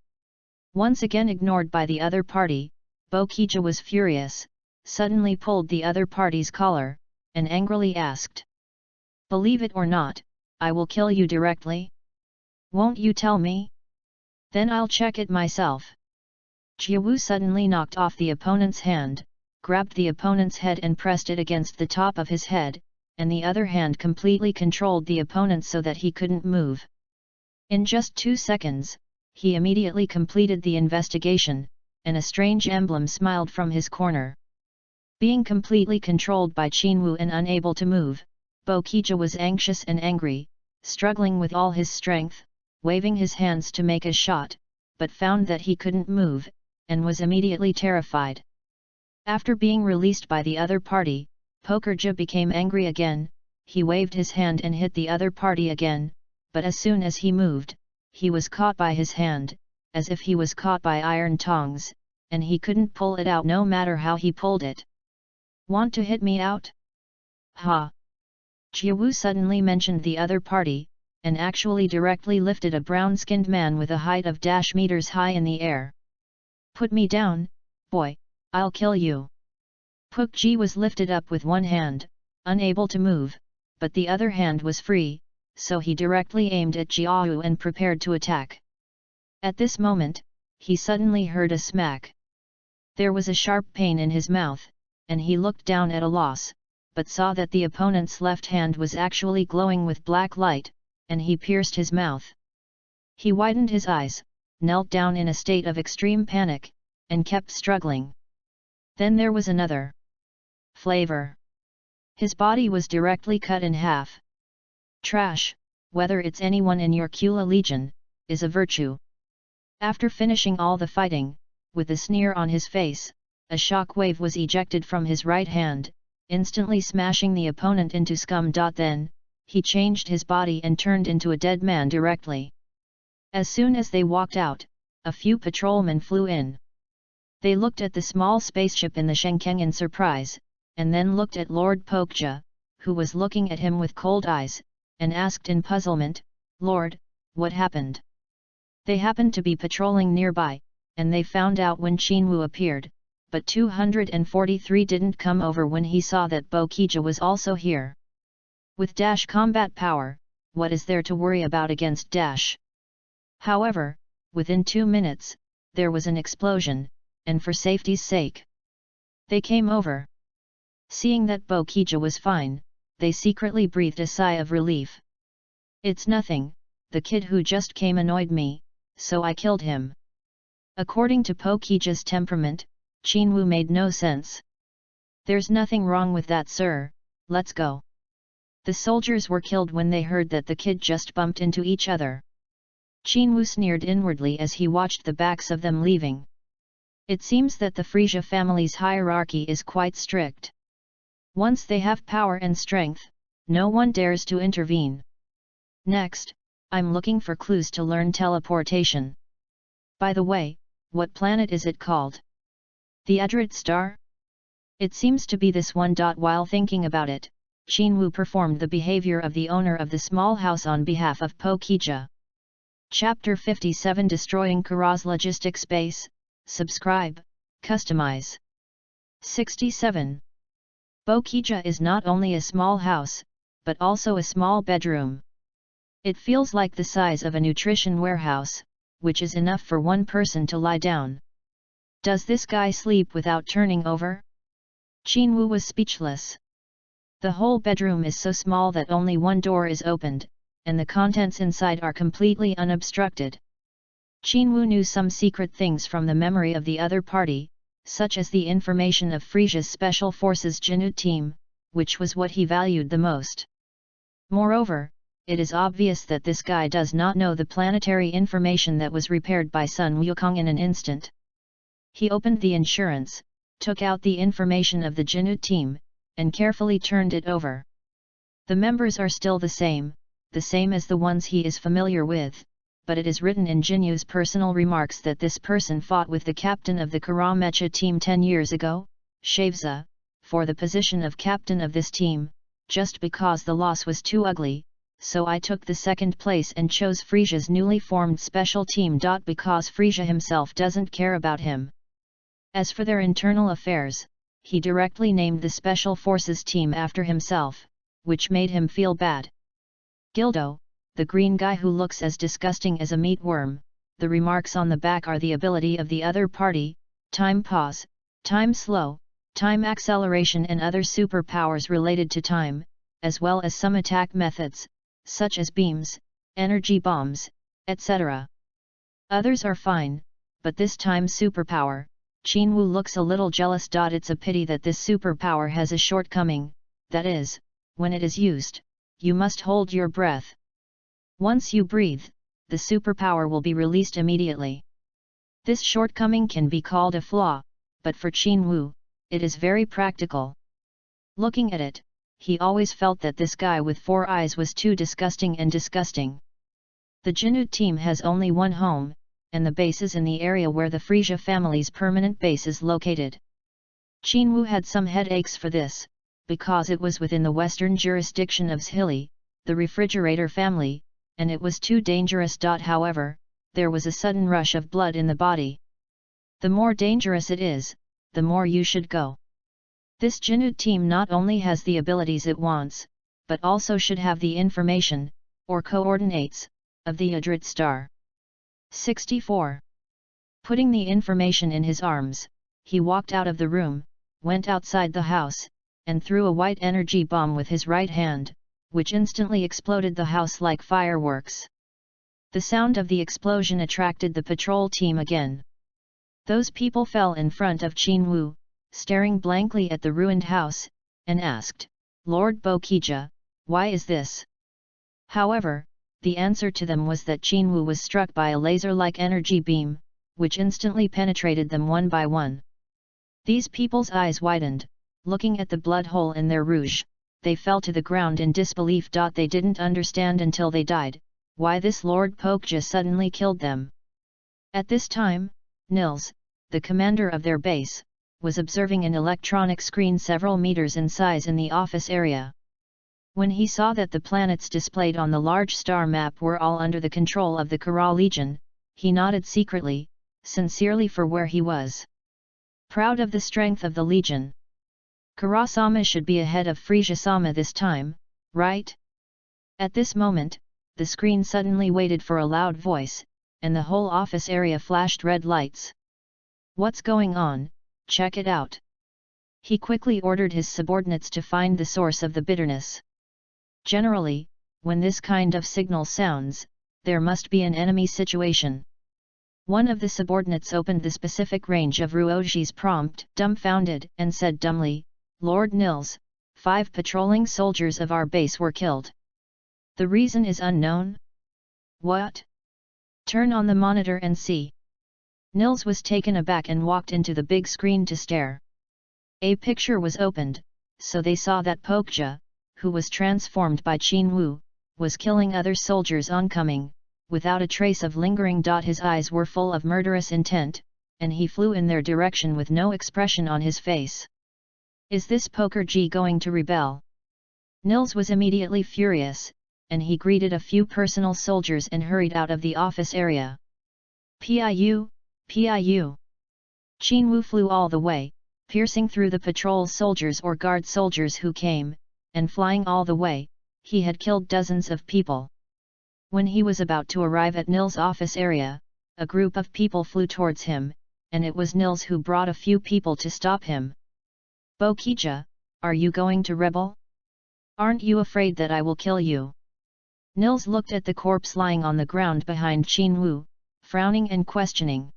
Once again ignored by the other party, Bokija was furious, suddenly pulled the other party's collar, and angrily asked. Believe it or not, I will kill you directly. Won't you tell me? Then I'll check it myself. Jiawu suddenly knocked off the opponent's hand, grabbed the opponent's head and pressed it against the top of his head, and the other hand completely controlled the opponent so that he couldn't move. In just 2 seconds, he immediately completed the investigation, and a strange emblem smiled from his corner. Being completely controlled by Qinwu and unable to move, Bokija was anxious and angry, struggling with all his strength, waving his hands to make a shot, but found that he couldn't move, and was immediately terrified. After being released by the other party, Pokerja became angry again. He waved his hand and hit the other party again, but as soon as he moved, he was caught by his hand, as if he was caught by iron tongs, and he couldn't pull it out no matter how he pulled it. "Want to hit me out?" "Ha!" Jiawu suddenly mentioned the other party, and actually directly lifted a brown-skinned man with a height of -meters high in the air. "Put me down, boy, I'll kill you." Pukji was lifted up with one hand, unable to move, but the other hand was free, so he directly aimed at Jiawu and prepared to attack. At this moment, he suddenly heard a smack. There was a sharp pain in his mouth, and he looked down at a loss, but saw that the opponent's left hand was actually glowing with black light, and he pierced his mouth. He widened his eyes, knelt down in a state of extreme panic, and kept struggling. Then there was another flavor. His body was directly cut in half. Trash, whether it's anyone in your Kula Legion, is a virtue. After finishing all the fighting, with a sneer on his face, a shock wave was ejected from his right hand, instantly smashing the opponent into scum. Then, he changed his body and turned into a dead man directly. As soon as they walked out, a few patrolmen flew in. They looked at the small spaceship in the Shenkeng in surprise, and then looked at Lord Pokja, who was looking at him with cold eyes, and asked in puzzlement, "Lord, what happened?" They happened to be patrolling nearby, and they found out when Qinwu appeared, but 243 didn't come over when he saw that Bokija was also here. With Dash combat power, what is there to worry about against Dash? However, within 2 minutes, there was an explosion, and for safety's sake, they came over. Seeing that Bokija was fine, they secretly breathed a sigh of relief. "It's nothing, the kid who just came annoyed me, so I killed him." According to Pokija's temperament, Qinwu made no sense. "There's nothing wrong with that, sir, let's go." The soldiers were killed when they heard that the kid just bumped into each other. Qinwu sneered inwardly as he watched the backs of them leaving. It seems that the Frisia family's hierarchy is quite strict. Once they have power and strength, no one dares to intervene. Next, I'm looking for clues to learn teleportation. By the way, what planet is it called? The Adrit star? It seems to be this one. While thinking about it, Qinwu performed the behavior of the owner of the small house on behalf of Pokija. Chapter 57 Destroying Kara's Logistics Base. Subscribe, customize. 67. Bokija is not only a small house, but also a small bedroom. It feels like the size of a nutrition warehouse, which is enough for one person to lie down. Does this guy sleep without turning over? Qinwu was speechless. The whole bedroom is so small that only one door is opened, and the contents inside are completely unobstructed. Qinwu knew some secret things from the memory of the other party, such as the information of Frisia's Special Forces Jinut team, which was what he valued the most. Moreover, it is obvious that this guy does not know the planetary information that was repaired by Sun Wukong in an instant. He opened the insurance, took out the information of the Jinut team, and carefully turned it over. The members are still the same as the ones he is familiar with, but it is written in Jinu's personal remarks that this person fought with the captain of the Kara Mecha team 10 years ago, Shavza, for the position of captain of this team, just because the loss was too ugly, so I took the second place and chose Frisia's newly formed special team. Because Frisia himself doesn't care about him. As for their internal affairs, he directly named the Special Forces team after himself, which made him feel bad. Gildo, the green guy who looks as disgusting as a meatworm, the remarks on the back are the ability of the other party, time pause, time slow, time acceleration and other superpowers related to time, as well as some attack methods, such as beams, energy bombs, etc. Others are fine, but this time superpower, Qinwu looks a little jealous. It's a pity that this superpower has a shortcoming, that is, when it is used, you must hold your breath. Once you breathe, the superpower will be released immediately. This shortcoming can be called a flaw, but for Qinwu, it is very practical. Looking at it, he always felt that this guy with 4 eyes was too disgusting and disgusting. The Jinnu team has only one home, and the base is in the area where the Frisia family's permanent base is located. Qinwu had some headaches for this, because it was within the western jurisdiction of Zhili, the refrigerator family, and it was too dangerous. However, there was a sudden rush of blood in the body. The more dangerous it is, the more you should go. This Jinnu team not only has the abilities it wants, but also should have the information, or coordinates, of the Adrit star. 64. Putting the information in his arms, he walked out of the room, went outside the house, and threw a white energy bomb with his right hand, which instantly exploded the house like fireworks. The sound of the explosion attracted the patrol team again. Those people fell in front of Qinwu, staring blankly at the ruined house, and asked, "Lord Bokija, why is this?" However, the answer to them was that Qinwu was struck by a laser-like energy beam, which instantly penetrated them one by one. These people's eyes widened, looking at the blood hole in their rouge, they fell to the ground in disbelief. They didn't understand until they died, why this Lord Pokja suddenly killed them. At this time, Nils, the commander of their base, was observing an electronic screen several meters in size in the office area. When he saw that the planets displayed on the large star map were all under the control of the Kara Legion, he nodded secretly, sincerely for where he was. Proud of the strength of the Legion. Kara-sama should be ahead of Frisia-sama this time, right? At this moment, the screen suddenly waited for a loud voice, and the whole office area flashed red lights. "What's going on? Check it out." He quickly ordered his subordinates to find the source of the bitterness. Generally, when this kind of signal sounds, there must be an enemy situation. One of the subordinates opened the specific range of Ruoji's prompt, dumbfounded, and said dumbly, "Lord Nils, 5 patrolling soldiers of our base were killed. The reason is unknown?" "What? Turn on the monitor and see." Nils was taken aback and walked into the big screen to stare. A picture was opened, so they saw that Pokja, who was transformed by Qinwu, was killing other soldiers oncoming, without a trace of lingering. His eyes were full of murderous intent, and he flew in their direction with no expression on his face. Is this Pokerji going to rebel? Nils was immediately furious, and he greeted a few personal soldiers and hurried out of the office area. Piu, Piu. Qinwu flew all the way, piercing through the patrol soldiers or guard soldiers who came, and flying all the way, he had killed dozens of people. When he was about to arrive at Nils' office area, a group of people flew towards him, and it was Nils who brought a few people to stop him. "Bokija, are you going to rebel? Aren't you afraid that I will kill you?" Nils looked at the corpse lying on the ground behind Qinwu, frowning and questioning.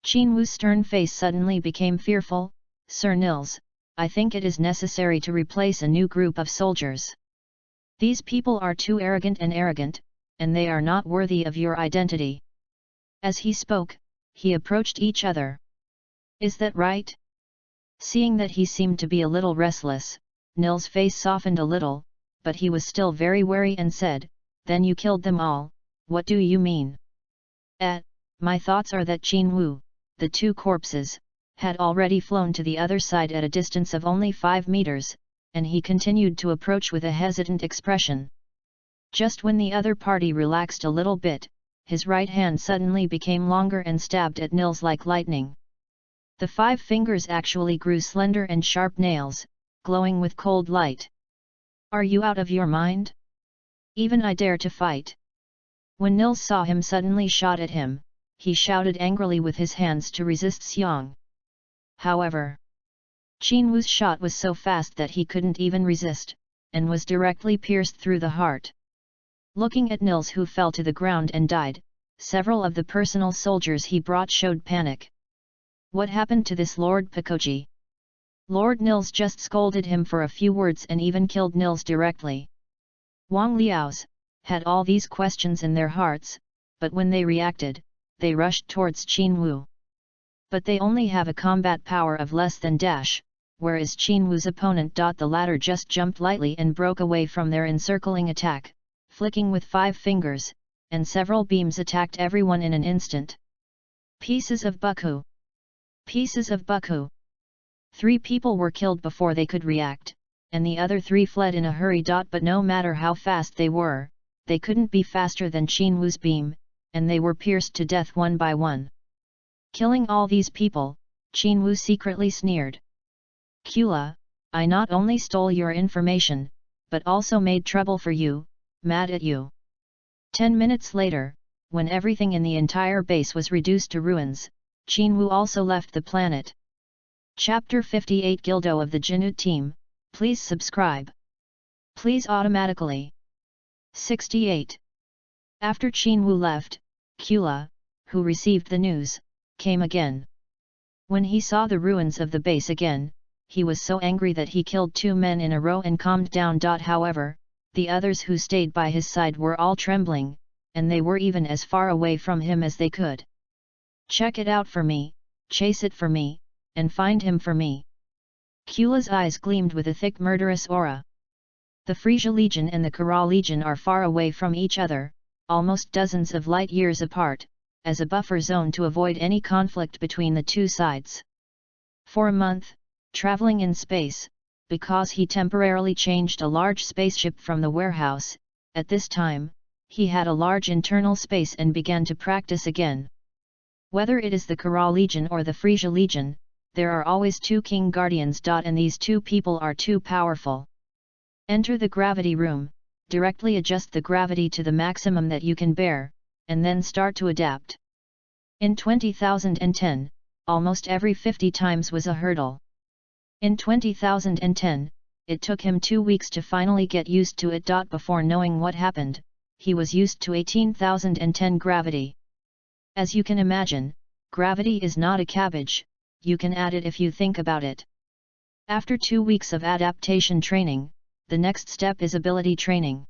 Qinwu's stern face suddenly became fearful. "Sir Nils, I think it is necessary to replace a new group of soldiers. These people are too arrogant, and they are not worthy of your identity." As he spoke, he approached each other. "Is that right?" Seeing that he seemed to be a little restless, Nils' face softened a little, but he was still very wary and said, "Then you killed them all, what do you mean?" My thoughts are that Qinwu, the 2 corpses, had already flown to the other side at a distance of only 5 meters, and he continued to approach with a hesitant expression. Just when the other party relaxed a little bit, his right hand suddenly became longer and stabbed at Nils like lightning. The 5 fingers actually grew slender and sharp nails, glowing with cold light. "Are you out of your mind? Even I dare to fight?" When Nils saw him suddenly shot at him, he shouted angrily with his hands to resist Xiang. However, Qinwu's shot was so fast that he couldn't even resist, and was directly pierced through the heart. Looking at Nils, who fell to the ground and died, several of the personal soldiers he brought showed panic. What happened to this Lord Pikoji? Lord Nils just scolded him for a few words and even killed Nils directly. Wang Liao's had all these questions in their hearts, but when they reacted, they rushed towards Qin Wu. But they only have a combat power of less than dash, whereas Qin Wu's opponent. The latter just jumped lightly and broke away from their encircling attack, flicking with 5 fingers, and several beams attacked everyone in an instant. Pieces of Buku! Pieces of Buku! 3 people were killed before they could react, and the other 3 fled in a hurry. But no matter how fast they were, they couldn't be faster than Qin Wu's beam, and they were pierced to death one by one. Killing all these people, Qin Wu secretly sneered. Kula, I not only stole your information, but also made trouble for you, mad at you. 10 minutes later, when everything in the entire base was reduced to ruins, Qin Wu also left the planet. Chapter 58 Gildo of the Jinnu Team, please subscribe. Please automatically. 68. After Qin Wu left, Kula, who received the news, came again. When he saw the ruins of the base again, he was so angry that he killed 2 men in a row and calmed down. However, the others who stayed by his side were all trembling, and they were even as far away from him as they could. Check it out for me, chase it for me, and find him for me. Kula's eyes gleamed with a thick murderous aura. The Frisia Legion and the Kara Legion are far away from each other, almost dozens of light years apart, as a buffer zone to avoid any conflict between the two sides. For a month, traveling in space, because he temporarily changed a large spaceship from the warehouse, at this time, he had a large internal space and began to practice again. Whether it is the Kara Legion or the Frisia Legion, there are always 2 King Guardians. And these 2 people are too powerful. Enter the gravity room, directly adjust the gravity to the maximum that you can bear, and then start to adapt. In 2010, almost every 50 times was a hurdle. In 2010, it took him 2 weeks to finally get used to it. Before knowing what happened, he was used to 18,010 gravity. As you can imagine, gravity is not a cabbage, you can add it if you think about it. After 2 weeks of adaptation training, the next step is ability training.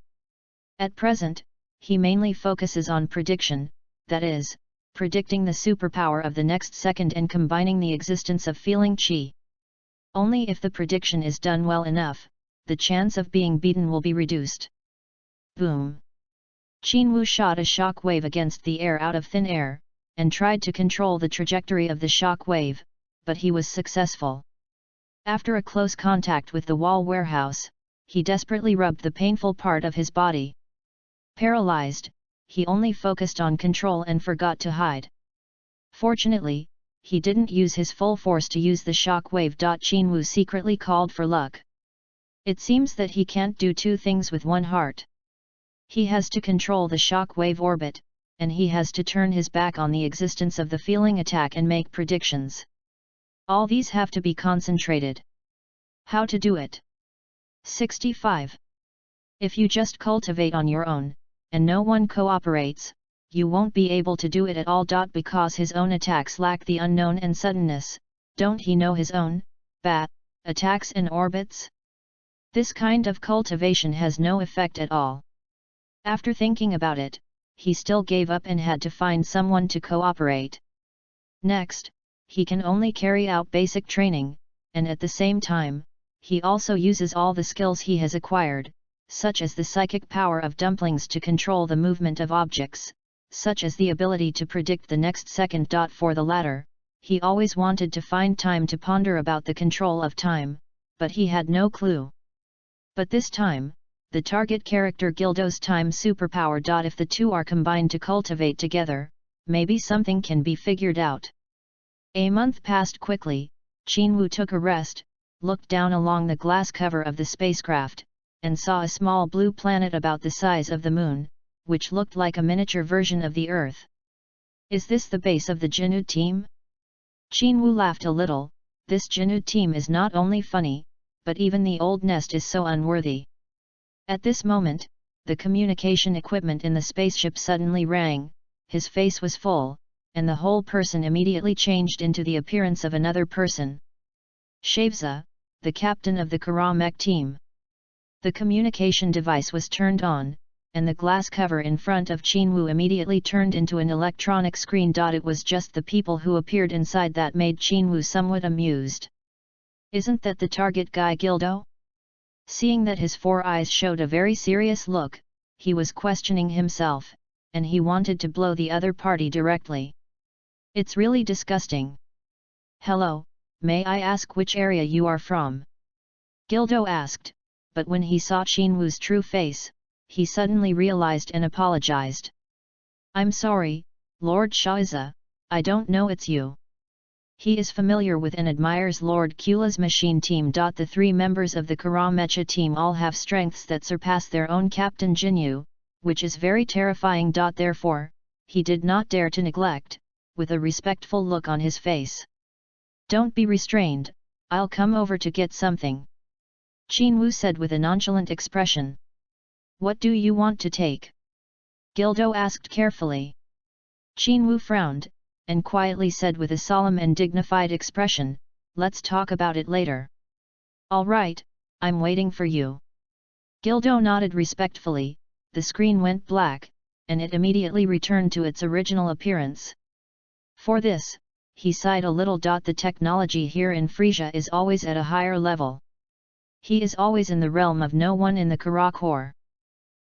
At present, he mainly focuses on prediction, that is, predicting the superpower of the next second and combining the existence of feeling chi. Only if the prediction is done well enough, the chance of being beaten will be reduced. Boom! Qin Wu shot a shock wave against the air out of thin air, and tried to control the trajectory of the shock wave, but he was successful. After a close contact with the wall warehouse, he desperately rubbed the painful part of his body. Paralyzed, he only focused on control and forgot to hide. Fortunately, he didn't use his full force to use the shock wave. Qin Wu secretly called for luck. It seems that he can't do 2 things with one heart. He has to control the shock wave orbit, and he has to turn his back on the existence of the feeling attack and make predictions. All these have to be concentrated. How to do it? 65. If you just cultivate on your own, and no one cooperates, you won't be able to do it at all. Because his own attacks lack the unknown and suddenness, don't he know his own attacks and orbits? This kind of cultivation has no effect at all. After thinking about it, he still gave up and had to find someone to cooperate. Next, he can only carry out basic training, and at the same time, he also uses all the skills he has acquired, such as the psychic power of dumplings to control the movement of objects, such as the ability to predict the next second. For the latter, he always wanted to find time to ponder about the control of time, but he had no clue. But this time, the target character Gildo's time superpower. If the 2 are combined to cultivate together, maybe something can be figured out. A month passed quickly. Qin Wu took a rest, looked down along the glass cover of the spacecraft, and saw a small blue planet about the size of the moon, which looked like a miniature version of the Earth. Is this the base of the Jinnu team? Qin Wu laughed a little. This Jinnu team is not only funny, but even the old nest is so unworthy. At this moment, the communication equipment in the spaceship suddenly rang, his face was full, and the whole person immediately changed into the appearance of another person. Shavza, the captain of the Karamek team. The communication device was turned on, and the glass cover in front of Chinwoo immediately turned into an electronic screen. It was just the people who appeared inside that made Chinwoo somewhat amused. Isn't that the target guy Gildo? Seeing that his 4 eyes showed a very serious look, he was questioning himself, and he wanted to blow the other party directly. It's really disgusting. Hello, may I ask which area you are from? Gildo asked, but when he saw Chinwoo's true face, he suddenly realized and apologized. I'm sorry, Lord Shaiza, I don't know it's you. He is familiar with and admires Lord Kula's machine team. The 3 members of the Karamecha team all have strengths that surpass their own Captain Jinyu, which is very terrifying. Therefore, he did not dare to neglect, with a respectful look on his face. Don't be restrained, I'll come over to get something. Chinwoo said with a nonchalant expression. What do you want to take? Gildo asked carefully. Chinwoo frowned, and quietly said with a solemn and dignified expression, let's talk about it later. All right, I'm waiting for you. Gildo nodded respectfully, the screen went black, and it immediately returned to its original appearance. For this, he sighed a little. The technology here in Frisia is always at a higher level. He is always in the realm of no one in the Kara Corps.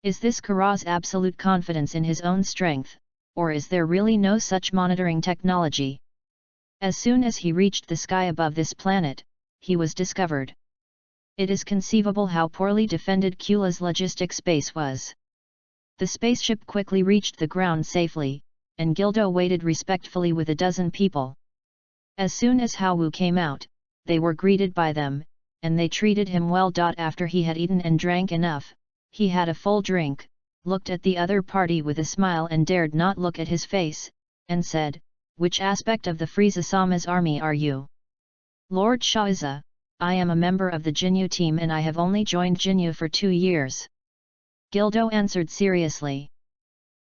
Is this Kara's absolute confidence in his own strength, or is there really no such monitoring technology? As soon as he reached the sky above this planet, he was discovered. It is conceivable how poorly defended Kula's logistics base was. The spaceship quickly reached the ground safely, and Gildo waited respectfully with a dozen people. As soon as Haowu came out, they were greeted by them, and they treated him well. After he had eaten and drank enough, he had a full drink, looked at the other party with a smile and dared not look at his face, and said, which aspect of the Frieza-sama's army are you? Lord Shaiza, I am a member of the Jinyu team and I have only joined Jinyu for 2 years. Gildo answered seriously.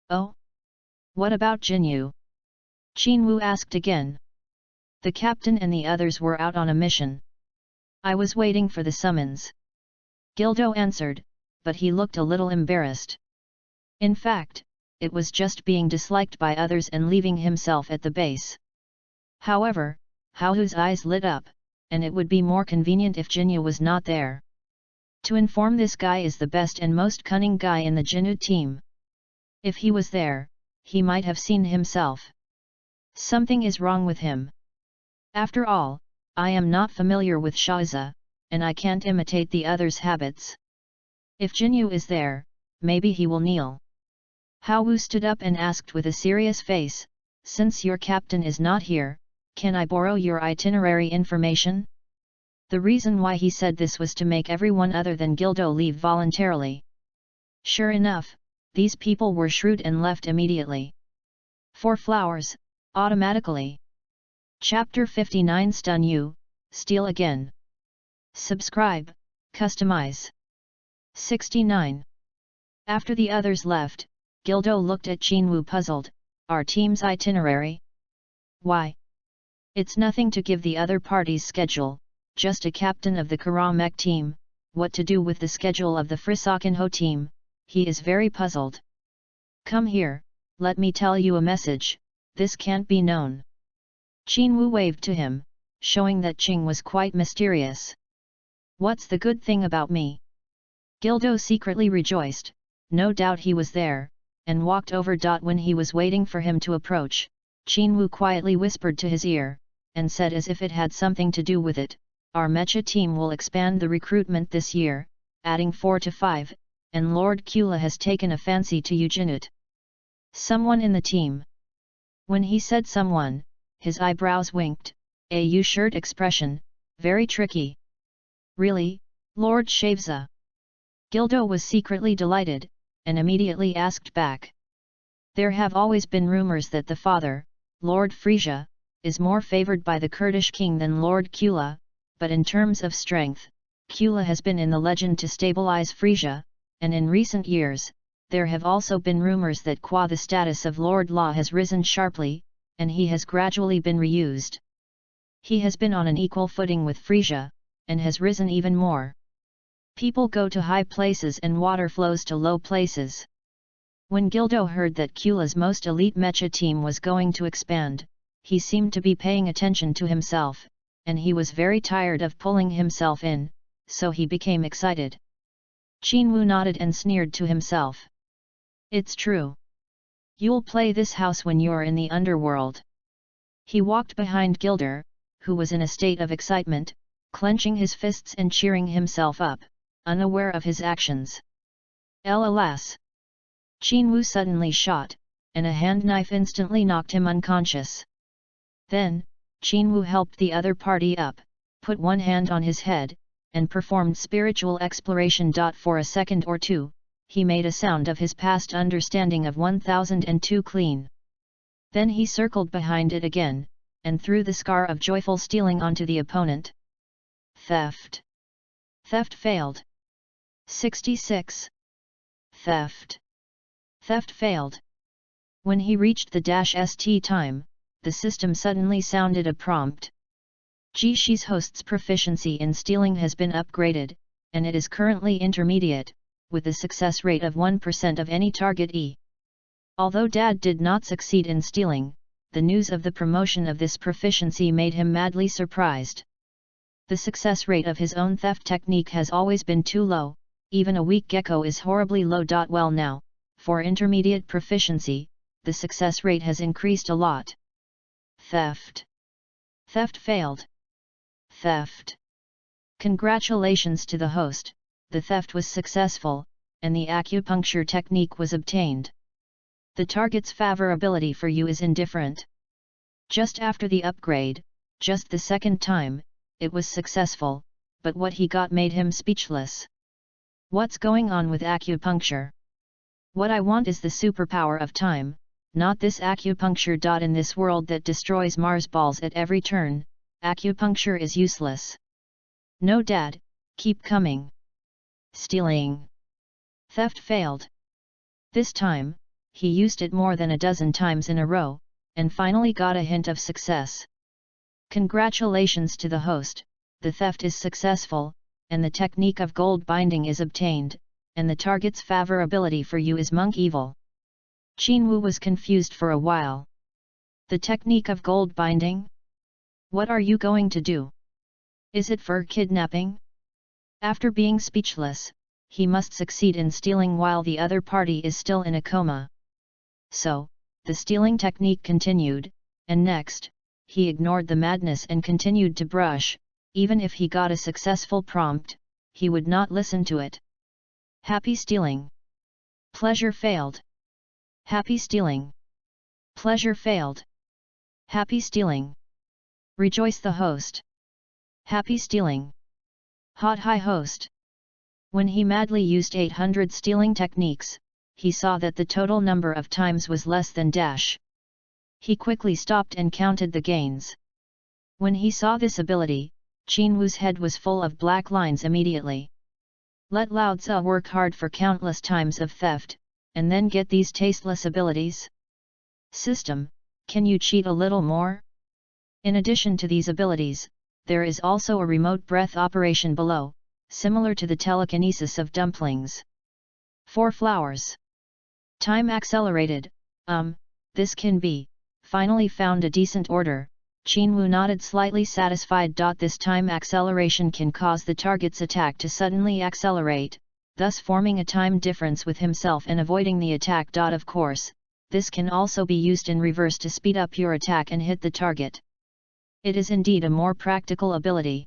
Oh? What about Jinyu? Chinwoo asked again. The captain and the others were out on a mission. I was waiting for the summons. Gildo answered, but he looked a little embarrassed. In fact, it was just being disliked by others and leaving himself at the base. However, Haowu's eyes lit up, and it would be more convenient if Jinyu was not there. To inform this guy is the best and most cunning guy in the Jinyu team. If he was there, he might have seen himself. Something is wrong with him. After all, I am not familiar with Shaiza, and I can't imitate the others' habits. If Jinyu is there, maybe he will kneel. Haowu stood up and asked with a serious face, since your captain is not here, can I borrow your itinerary information? The reason why he said this was to make everyone other than Gildo leave voluntarily. Sure enough, these people were shrewd and left immediately. 4 flowers, automatically. Chapter 59 Stun You, Steal Again. Subscribe, Customize. 69. After the others left, Gildo looked at Chinwoo puzzled, our team's itinerary? Why? It's nothing to give the other party's schedule, just a captain of the Karamek team, what to do with the schedule of the Frisakenho team, he is very puzzled. Come here, let me tell you a message, this can't be known. Chinwoo waved to him, showing that Ching was quite mysterious. What's the good thing about me? Gildo secretly rejoiced, no doubt he was there, and walked over. When he was waiting for him to approach, Chinwoo quietly whispered to his ear, and said as if it had something to do with it, our mecha team will expand the recruitment this year, adding 4 to 5, and Lord Kula has taken a fancy to you Jinut. Someone in the team. When he said someone, his eyebrows winked, a U-shirt expression, very tricky. Really, Lord Shavza? Gildo was secretly delighted, and immediately asked back. There have always been rumors that the father, Lord Frisia, is more favored by the Kurdish king than Lord Kula, but in terms of strength, Kula has been in the legend to stabilize Frisia, and in recent years, There have also been rumors that the status of Lord Law has risen sharply, and he has gradually been reused. He has been on an equal footing with Frisia, and has risen even more. People go to high places and water flows to low places. When Gildo heard that Cula's most elite mecha team was going to expand, he seemed to be paying attention to himself, and he was very tired of pulling himself in, so he became excited. Qinwu nodded and sneered to himself. It's true. You'll play this house when you're in the underworld. He walked behind Gilder, who was in a state of excitement, clenching his fists and cheering himself up, unaware of his actions. Alas! Qinwu suddenly shot, and a hand knife instantly knocked him unconscious. Then, Qinwu helped the other party up, put one hand on his head, and performed spiritual exploration. For a second or two, he made a sound of his past understanding of 1002 clean. Then he circled behind it again, and threw the scar of joyful stealing onto the opponent. Theft. Theft failed. 66. Theft. Theft failed. When he reached the -st time, the system suddenly sounded a prompt. Jishi's host's proficiency in stealing has been upgraded, and it is currently intermediate, with a success rate of 1% of any target E. Although Dad did not succeed in stealing, the news of the promotion of this proficiency made him madly surprised. The success rate of his own theft technique has always been too low, even a weak gecko is horribly low. Well now, for intermediate proficiency, the success rate has increased a lot. Theft. Theft failed. Theft. Congratulations to the host, the theft was successful, and the acupuncture technique was obtained. The target's favorability for you is indifferent. Just after the upgrade, just the second time, it was successful, but what he got made him speechless. What's going on with acupuncture? What I want is the superpower of time, not this acupuncture. In this world that destroys Mars balls at every turn, acupuncture is useless. No, Dad, keep coming. Stealing. Theft failed. This time, he used it more than a dozen times in a row, and finally got a hint of success. Congratulations to the host, the theft is successful, and the technique of gold binding is obtained, and the target's favorability for you is monk evil. Qinwu was confused for a while. The technique of gold binding? What are you going to do? Is it for kidnapping? After being speechless, he must succeed in stealing while the other party is still in a coma. So, the stealing technique continued, and next, he ignored the madness and continued to brush. Even if he got a successful prompt, he would not listen to it. Happy stealing. Pleasure failed. Happy stealing. Pleasure failed. Happy stealing. Rejoice the host. Happy stealing. Hot high host. When he madly used 800 stealing techniques, he saw that the total number of times was less than dash. He quickly stopped and counted the gains. When he saw this ability, Qinwu's head was full of black lines immediately. Let Lao Tzu work hard for countless times of theft, and then get these tasteless abilities? System, can you cheat a little more? In addition to these abilities, there is also a remote breath operation below, similar to the telekinesis of dumplings. 4 flowers. Time accelerated, this can be, finally found a decent order. Qinwu nodded slightly satisfied. This time acceleration can cause the target's attack to suddenly accelerate, thus forming a time difference with himself and avoiding the attack. Of course, this can also be used in reverse to speed up your attack and hit the target. It is indeed a more practical ability.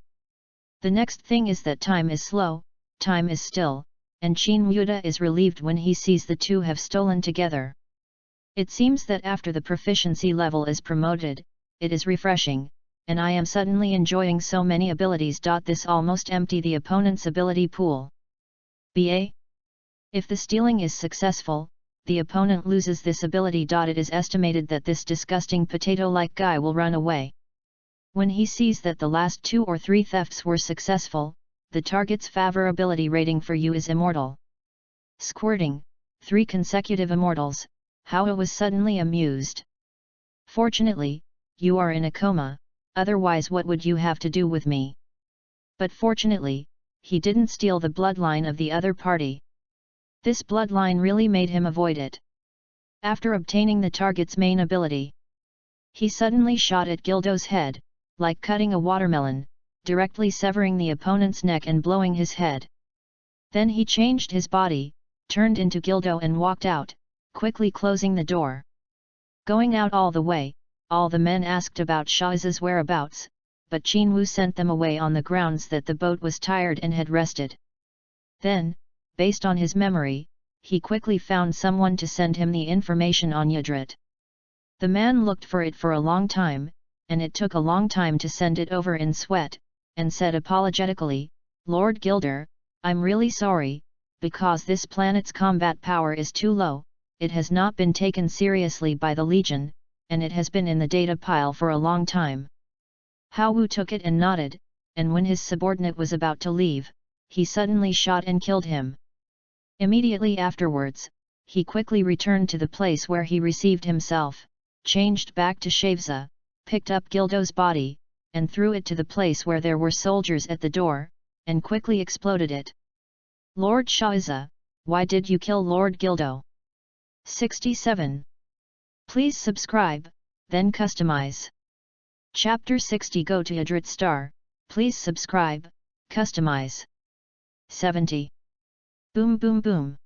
The next thing is that time is slow, time is still, and Qinwu is relieved when he sees the two have stolen together. It seems that after the proficiency level is promoted, it is refreshing, and I am suddenly enjoying so many abilities. This almost empty the opponent's ability pool. BA? If the stealing is successful, the opponent loses this ability. It is estimated that this disgusting potato-like guy will run away. When he sees that the last 2 or 3 thefts were successful, the target's favorability rating for you is immortal. Squirting, 3 consecutive immortals, Hao was suddenly amused. Fortunately, you are in a coma, otherwise what would you have to do with me? But fortunately, he didn't steal the bloodline of the other party. This bloodline really made him avoid it. After obtaining the target's main ability, he suddenly shot at Gildo's head, like cutting a watermelon, directly severing the opponent's neck and blowing his head. Then he changed his body, turned into Gildo and walked out, quickly closing the door. Going out all the way, all the men asked about Shao's whereabouts, but Qin Wu sent them away on the grounds that the boat was tired and had rested. Then, based on his memory, he quickly found someone to send him the information on Yadrit. The man looked for it for a long time, and it took a long time to send it over in sweat, and said apologetically, "Lord Gilder, I'm really sorry, because this planet's combat power is too low, it has not been taken seriously by the Legion, and it has been in the data pile for a long time." Hao Wu took it and nodded, and when his subordinate was about to leave, he suddenly shot and killed him. Immediately afterwards, he quickly returned to the place where he received himself, changed back to Shavza, picked up Gildo's body, and threw it to the place where there were soldiers at the door, and quickly exploded it. "Lord Shavza, why did you kill Lord Gildo?" 67. Please subscribe, then customize. Chapter 60. Go to Yadrit Star, please subscribe, customize. 70. Boom boom boom.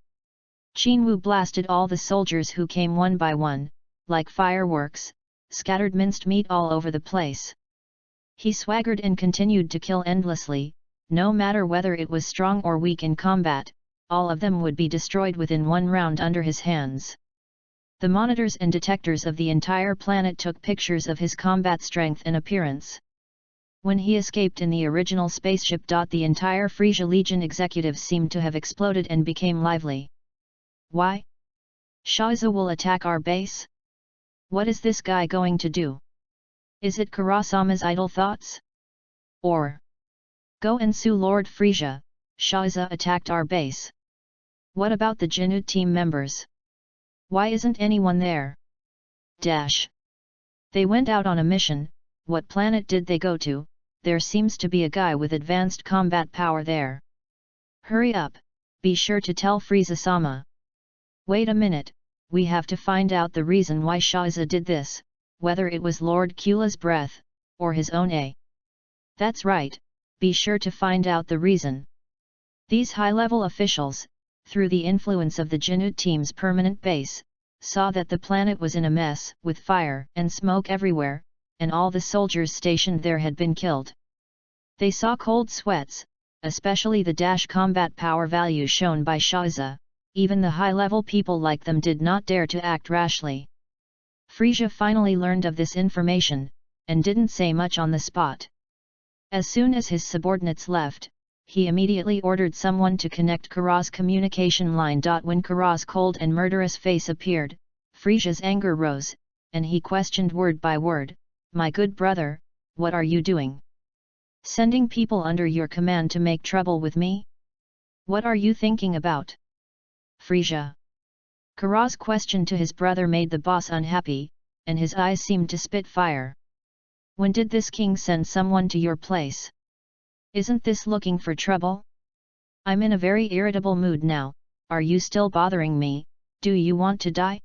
Qin Wu blasted all the soldiers who came one by one, like fireworks, scattered minced meat all over the place. He swaggered and continued to kill endlessly, no matter whether it was strong or weak in combat, all of them would be destroyed within one round under his hands. The monitors and detectors of the entire planet took pictures of his combat strength and appearance. When he escaped in the original spaceship. The entire Frisia Legion executives seemed to have exploded and became lively. Why? Shaoza will attack our base? What is this guy going to do? Is it Kurosama's idle thoughts? Or go and sue Lord Frisia, Shaoza attacked our base. What about the Jinud team members? Why isn't anyone there? They went out on a mission. What planet did they go to? There seems to be a guy with advanced combat power there. Hurry up, be sure to tell Frieza-sama. Wait a minute, we have to find out the reason why Shaoza did this, whether it was Lord Kula's breath, or his own. That's right, be sure to find out the reason. These high-level officials, through the influence of the Jinud team's permanent base, saw that the planet was in a mess, with fire and smoke everywhere, and all the soldiers stationed there had been killed. They saw cold sweats, especially the combat power value shown by Shaoza. Even the high-level people like them did not dare to act rashly. Frisia finally learned of this information, and didn't say much on the spot. As soon as his subordinates left, he immediately ordered someone to connect Kara's communication line. When Kara's cold and murderous face appeared, Frisia's anger rose, and he questioned word by word, "My good brother, what are you doing? Sending people under your command to make trouble with me? What are you thinking about?" Frisia. Kara's question to his brother made the boss unhappy, and his eyes seemed to spit fire. "When did this king send someone to your place? Isn't this looking for trouble? I'm in a very irritable mood now, are you still bothering me? Do you want to die?"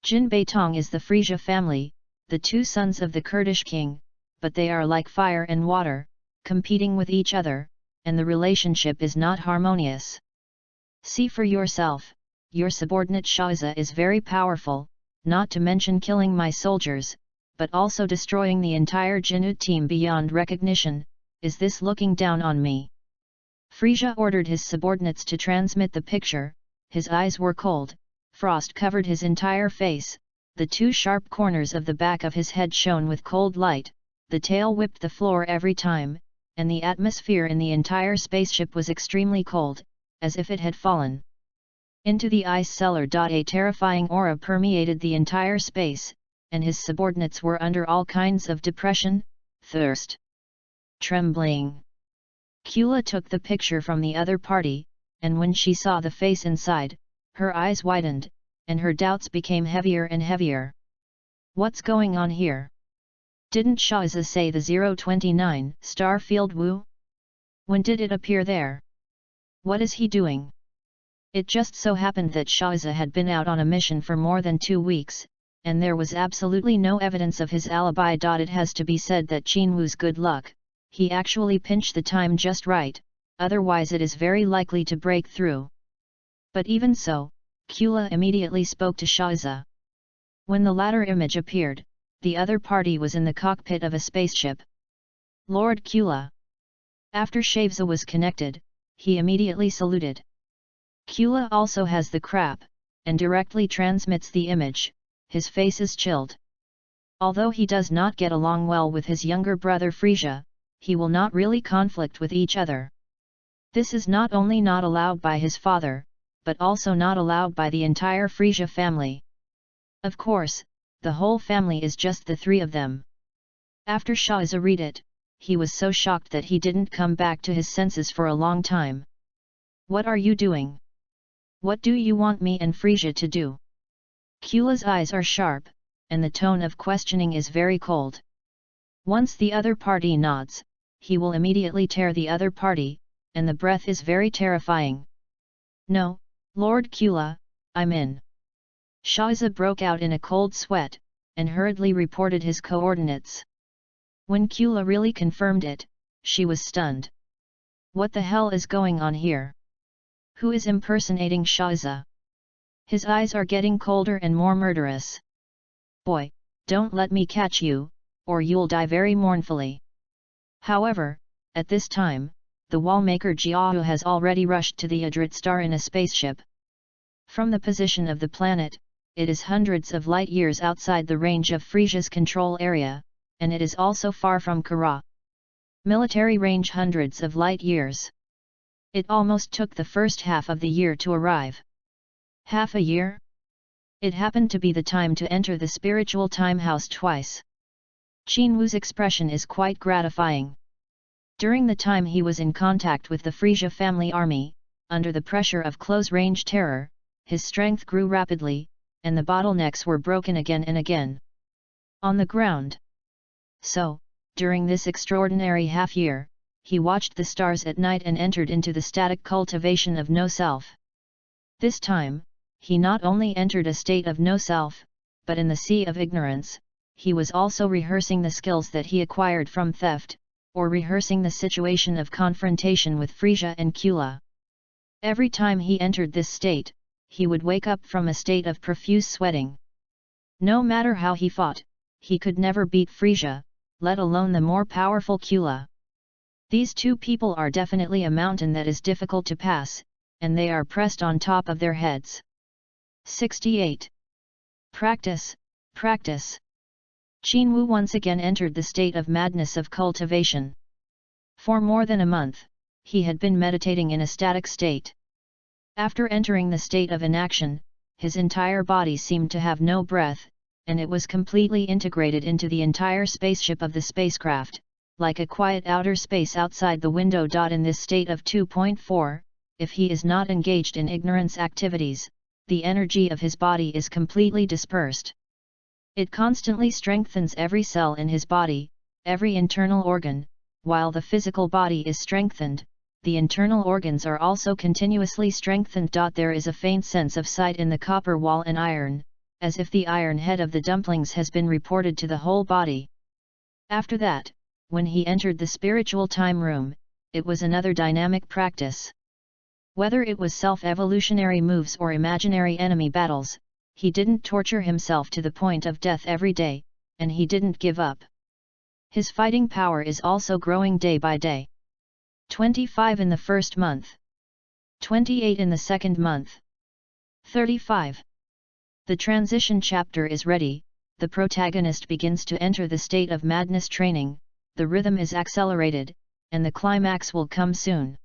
Jin Beitong is the Frisia family, the two sons of the Kurdish king, but they are like fire and water, competing with each other, and the relationship is not harmonious. See for yourself, your subordinate Shaoza is very powerful, not to mention killing my soldiers, but also destroying the entire Jinud team beyond recognition. Is this looking down on me? Frisia ordered his subordinates to transmit the picture. His eyes were cold, frost covered his entire face, the two sharp corners of the back of his head shone with cold light, the tail whipped the floor every time, and the atmosphere in the entire spaceship was extremely cold, as if it had fallen into the ice cellar. A terrifying aura permeated the entire space, and his subordinates were under all kinds of depression, thirst, trembling. Kula took the picture from the other party, and when she saw the face inside, Her eyes widened, and her doubts became heavier and heavier. What's going on here? Didn't Shaza say the 029 star field Wu? When did it appear there? What is he doing? It just so happened that Shaza had been out on a mission for more than 2 weeks, and there was absolutely no evidence of his alibi. It has to be said that Qin Wu's good luck, he actually pinched the time just right, otherwise it is very likely to break through. But even so, Kula immediately spoke to Shaza. When the latter image appeared, the other party was in the cockpit of a spaceship. Lord Kula. After Shaza was connected, he immediately saluted. Kula also has the crap, and directly transmits the image. His face is chilled. Although he does not get along well with his younger brother Frisia, he will not really conflict with each other. This is not only not allowed by his father, but also not allowed by the entire Frisia family. Of course, the whole family is just the 3 of them. After Shaza read it, he was so shocked that he didn't come back to his senses for a long time. What are you doing? What do you want me and Frisia to do? Kula's eyes are sharp, and the tone of questioning is very cold. Once the other party nods, he will immediately tear the other party, and the breath is very terrifying. No, Lord Kula, I'm in. Shaza broke out in a cold sweat, and hurriedly reported his coordinates. When Kula really confirmed it, she was stunned. What the hell is going on here? Who is impersonating Shaza? His eyes are getting colder and more murderous. Boy, don't let me catch you, or you'll die very mournfully. However, at this time, the wallmaker Jiahu has already rushed to the Adrit star in a spaceship. From the position of the planet, it is hundreds of light years outside the range of Frisia's control area, and it is also far from Kara. Military range hundreds of light years. It almost took the first half of the year to arrive. Half a year? It happened to be the time to enter the spiritual time house twice. Qin Wu's expression is quite gratifying. During the time he was in contact with the Frisia family army, under the pressure of close-range terror, his strength grew rapidly, and the bottlenecks were broken again and again. On the ground. So, during this extraordinary half-year, he watched the stars at night and entered into the static cultivation of no-self. This time, he not only entered a state of no-self, but in the sea of ignorance, he was also rehearsing the skills that he acquired from theft, or rehearsing the situation of confrontation with Frisia and Kula. Every time he entered this state, he would wake up from a state of profuse sweating. No matter how he fought, he could never beat Frisia, let alone the more powerful Kula. These 2 people are definitely a mountain that is difficult to pass, and they are pressed on top of their heads. 68. Practice, practice. Qin Wu once again entered the state of madness of cultivation. For more than a month, he had been meditating in a static state. After entering the state of inaction, his entire body seemed to have no breath, and it was completely integrated into the entire spaceship of the spacecraft, like a quiet outer space outside the window. In this state of 2.4, if he is not engaged in ignorance activities, the energy of his body is completely dispersed. It constantly strengthens every cell in his body, every internal organ, while the physical body is strengthened, the internal organs are also continuously strengthened. There is a faint sense of sight in the copper wall and iron, as if the iron head of the dumplings has been reported to the whole body. After that, when he entered the spiritual time room, it was another dynamic practice. Whether it was self-evolutionary moves or imaginary enemy battles, he didn't torture himself to the point of death every day, and he didn't give up. His fighting power is also growing day by day. 25 in the first month. 28 in the second month. 35. The transition chapter is ready, the protagonist begins to enter the state of madness training, the rhythm is accelerated, and the climax will come soon.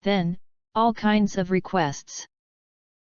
Then, all kinds of requests.